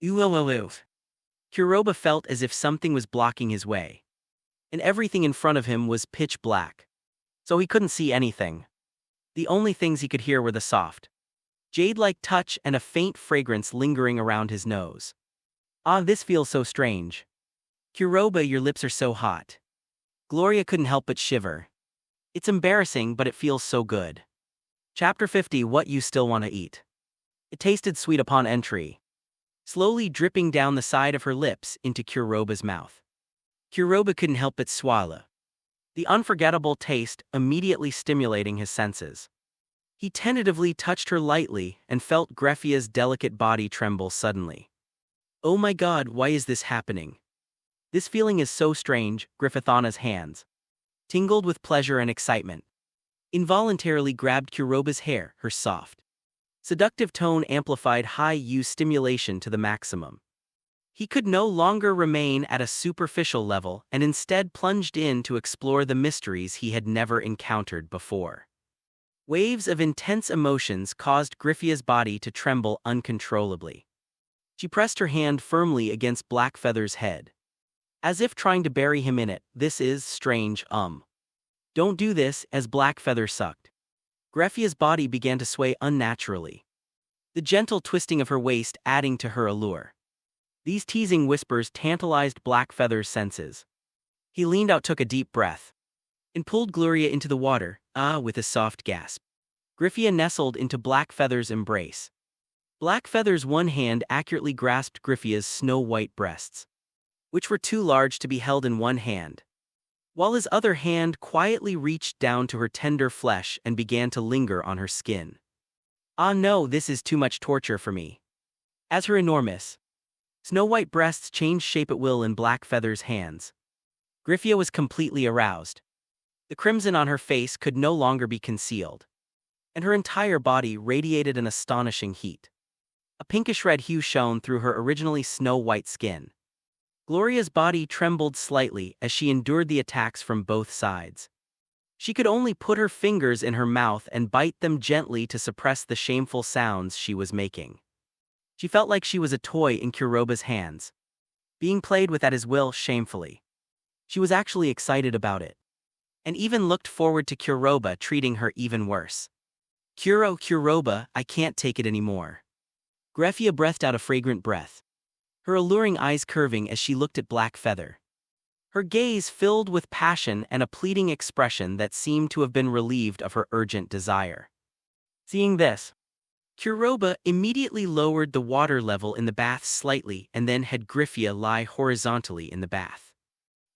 Ooh. Kuroba felt as if something was blocking his way. And everything in front of him was pitch black. So he couldn't see anything. The only things he could hear were the soft, jade-like touch and a faint fragrance lingering around his nose. Ah, this feels so strange. Kuroba, your lips are so hot. Gloria couldn't help but shiver. It's embarrassing, but it feels so good. Chapter 50. What you still want to eat. It tasted sweet upon entry, slowly dripping down the side of her lips into Kuroba's mouth. Kuroba couldn't help but swallow, the unforgettable taste immediately stimulating his senses. He tentatively touched her lightly and felt Griffia's delicate body tremble suddenly. Oh my god, why is this happening? This feeling is so strange. Griffithana's hands tingled with pleasure and excitement, involuntarily grabbed Kuroba's hair, her soft, seductive tone amplified high-use stimulation to the maximum. He could no longer remain at a superficial level and instead plunged in to explore the mysteries he had never encountered before. Waves of intense emotions caused Griffia's body to tremble uncontrollably. She pressed her hand firmly against Blackfeather's head, as if trying to bury him in it. This is strange, Don't do this, as Blackfeather sucked. Griffia's body began to sway unnaturally, the gentle twisting of her waist adding to her allure. These teasing whispers tantalized Blackfeather's senses. He leaned out, took a deep breath, and pulled Gloria into the water, with a soft gasp. Griffia nestled into Blackfeather's embrace. Blackfeather's one hand accurately grasped Griffia's snow-white breasts, which were too large to be held in one hand, while his other hand quietly reached down to her tender flesh and began to linger on her skin. Ah no, this is too much torture for me. As her enormous, snow-white breasts changed shape at will in Blackfeather's hands, Griffia was completely aroused. The crimson on her face could no longer be concealed, and her entire body radiated an astonishing heat. A pinkish-red hue shone through her originally snow-white skin. Gloria's body trembled slightly as she endured the attacks from both sides. She could only put her fingers in her mouth and bite them gently to suppress the shameful sounds she was making. She felt like she was a toy in Kuroba's hands, being played with at his will shamefully. She was actually excited about it, and even looked forward to Kuroba treating her even worse. Kuroba, I can't take it anymore. Griffia breathed out a fragrant breath, her alluring eyes curving as she looked at Blackfeather. Her gaze filled with passion and a pleading expression that seemed to have been relieved of her urgent desire. Seeing this, Kuroba immediately lowered the water level in the bath slightly and then had Griffia lie horizontally in the bath.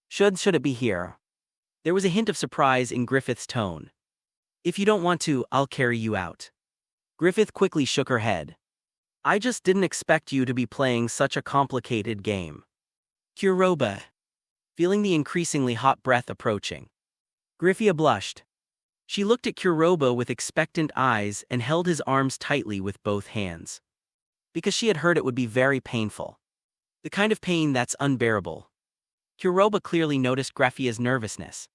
Should it be here? There was a hint of surprise in Griffith's tone. If you don't want to, I'll carry you out. Griffith quickly shook her head. I just didn't expect you to be playing such a complicated game. Kuroba, feeling the increasingly hot breath approaching. Griffia blushed. She looked at Kuroba with expectant eyes and held his arms tightly with both hands, because she had heard it would be very painful. The kind of pain that's unbearable. Kuroba clearly noticed Griffia's nervousness,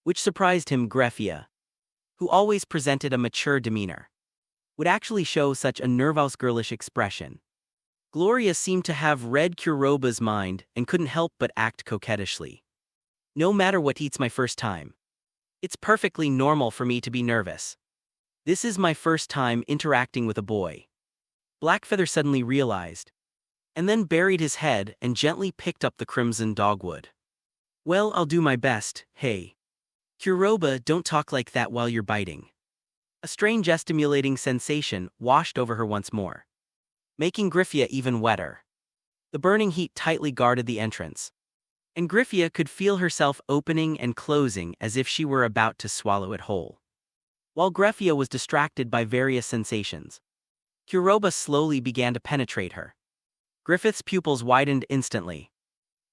which surprised him. Griffia, who always presented a mature demeanor, would actually show such a nervous girlish expression. Gloria seemed to have read Kuroba's mind and couldn't help but act coquettishly. No matter what, it's my first time. It's perfectly normal for me to be nervous. This is my first time interacting with a boy. Blackfeather suddenly realized, and then buried his head and gently picked up the crimson dogwood. Well, I'll do my best, hey. Kuroba, don't talk like that while you're biting. A strange stimulating sensation washed over her once more, making Griffia even wetter. The burning heat tightly guarded the entrance, and Griffia could feel herself opening and closing as if she were about to swallow it whole. While Griffia was distracted by various sensations, Kuroba slowly began to penetrate her. Griffith's pupils widened instantly,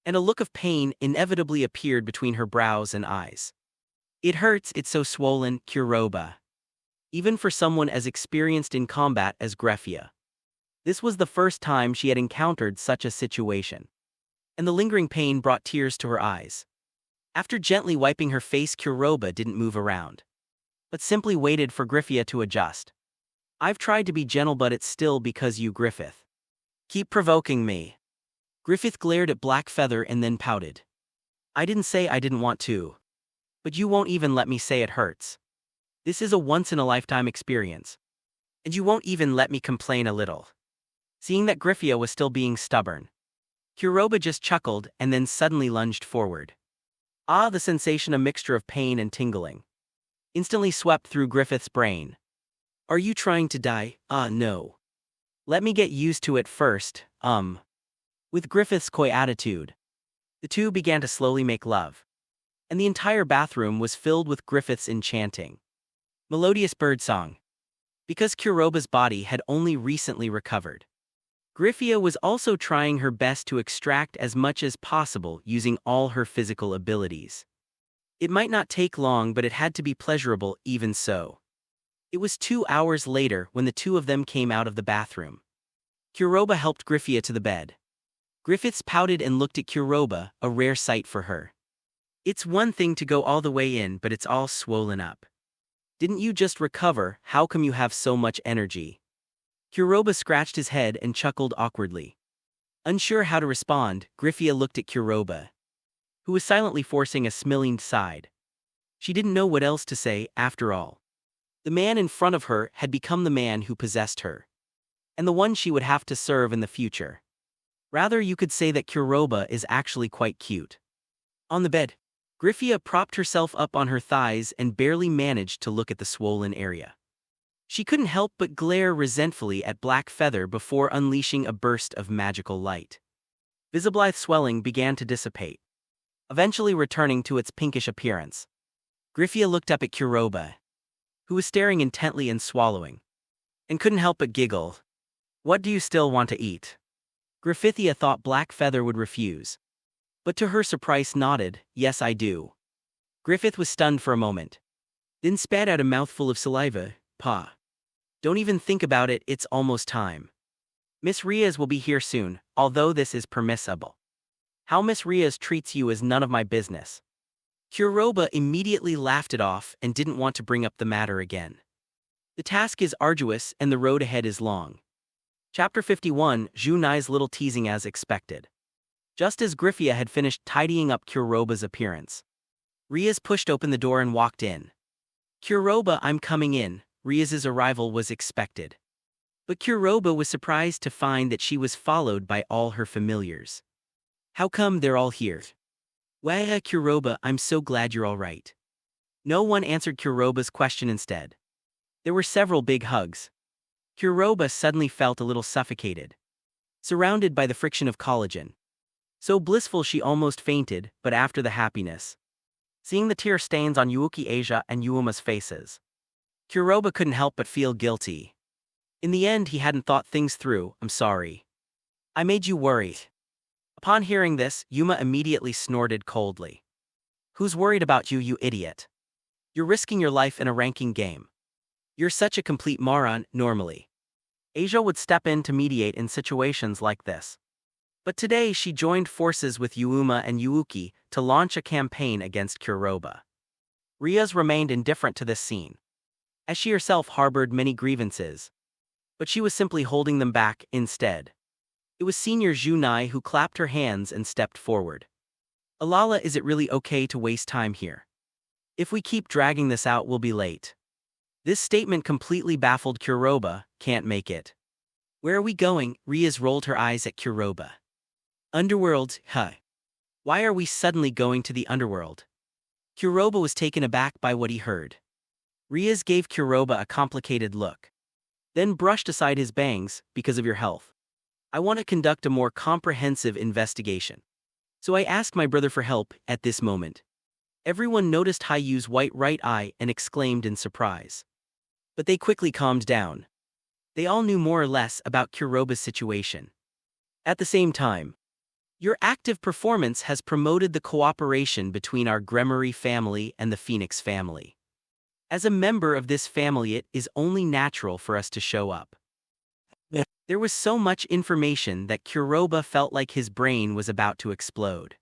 and a look of pain inevitably appeared between her brows and eyes. It hurts, it's so swollen, Kuroba. Even for someone as experienced in combat as Griffia. This was the first time she had encountered such a situation, and the lingering pain brought tears to her eyes. After gently wiping her face, Kuroba didn't move around, but simply waited for Griffia to adjust. I've tried to be gentle, but it's still because you, Griffith. Keep provoking me. Griffith glared at Blackfeather and then pouted. I didn't say I didn't want to. But you won't even let me say it hurts. This is a once-in-a-lifetime experience. And you won't even let me complain a little. Seeing that Griffia was still being stubborn, Kuroba just chuckled and then suddenly lunged forward. The sensation, a mixture of pain and tingling, instantly swept through Griffith's brain. Are you trying to die? No. Let me get used to it first, With Griffith's coy attitude, the two began to slowly make love, and the entire bathroom was filled with Griffith's enchanting, melodious birdsong. Because Kuroba's body had only recently recovered, Griffia was also trying her best to extract as much as possible using all her physical abilities. It might not take long, but it had to be pleasurable even so. It was 2 hours later when the two of them came out of the bathroom. Kuroba helped Griffia to the bed. Griffiths pouted and looked at Kuroba, a rare sight for her. It's one thing to go all the way in, but it's all swollen up. Didn't you just recover? How come you have so much energy? Kuroba scratched his head and chuckled awkwardly. Unsure how to respond, Griffia looked at Kuroba, who was silently forcing a smiling sigh. She didn't know what else to say, after all. The man in front of her had become the man who possessed her, and the one she would have to serve in the future. Rather, you could say that Kuroba is actually quite cute. On the bed, Griffia propped herself up on her thighs and barely managed to look at the swollen area. She couldn't help but glare resentfully at Blackfeather before unleashing a burst of magical light. Visible swelling began to dissipate, eventually returning to its pinkish appearance. Griffia looked up at Kuroba, who was staring intently and swallowing, and couldn't help but giggle. What do you still want to eat? Griffithia thought Blackfeather would refuse, but to her surprise nodded, yes I do. Griffith was stunned for a moment, then spat out a mouthful of saliva. Pa. Don't even think about it, it's almost time. Miss Riaz will be here soon, although this is permissible. How Miss Riaz treats you is none of my business. Kuroba immediately laughed it off and didn't want to bring up the matter again. The task is arduous and the road ahead is long. Chapter 51, Junai's little teasing as expected. Just as Griffia had finished tidying up Kuroba's appearance, Riaz pushed open the door and walked in. Kuroba, I'm coming in. Riaz's arrival was expected, but Kuroba was surprised to find that she was followed by all her familiars. How come they're all here? Wah, Kuroba, I'm so glad you're all right. No one answered Kuroba's question. Instead, there were several big hugs. Kuroba suddenly felt a little suffocated, surrounded by the friction of collagen. So blissful she almost fainted, but after the happiness, seeing the tear stains on Yuuki, Asia, and Yuuma's faces, Kuroba couldn't help but feel guilty. In the end, he hadn't thought things through. I'm sorry. I made you worry. Upon hearing this, Yuuma immediately snorted coldly. Who's worried about you, you idiot? You're risking your life in a ranking game. You're such a complete moron. Normally, Asia would step in to mediate in situations like this. But today she joined forces with Yuuma and Yuuki to launch a campaign against Kuroba. Riaz remained indifferent to this scene, as she herself harbored many grievances. But she was simply holding them back instead. It was Senior Junai who clapped her hands and stepped forward. Alala, is it really okay to waste time here? If we keep dragging this out, we'll be late. This statement completely baffled Kuroba. Can't make it. Where are we going? Riaz rolled her eyes at Kuroba. Underworld, huh? Why are we suddenly going to the underworld? Kuroba was taken aback by what he heard. Riaz gave Kuroba a complicated look. Then brushed aside his bangs. Because of your health, I want to conduct a more comprehensive investigation. So I asked my brother for help. At this moment, everyone noticed Hayu's white right eye and exclaimed in surprise. But they quickly calmed down. They all knew more or less about Kuroba's situation. At the same time, your active performance has promoted the cooperation between our Gremory family and the Phoenix family. As a member of this family, it is only natural for us to show up. There was so much information that Kuroba felt like his brain was about to explode.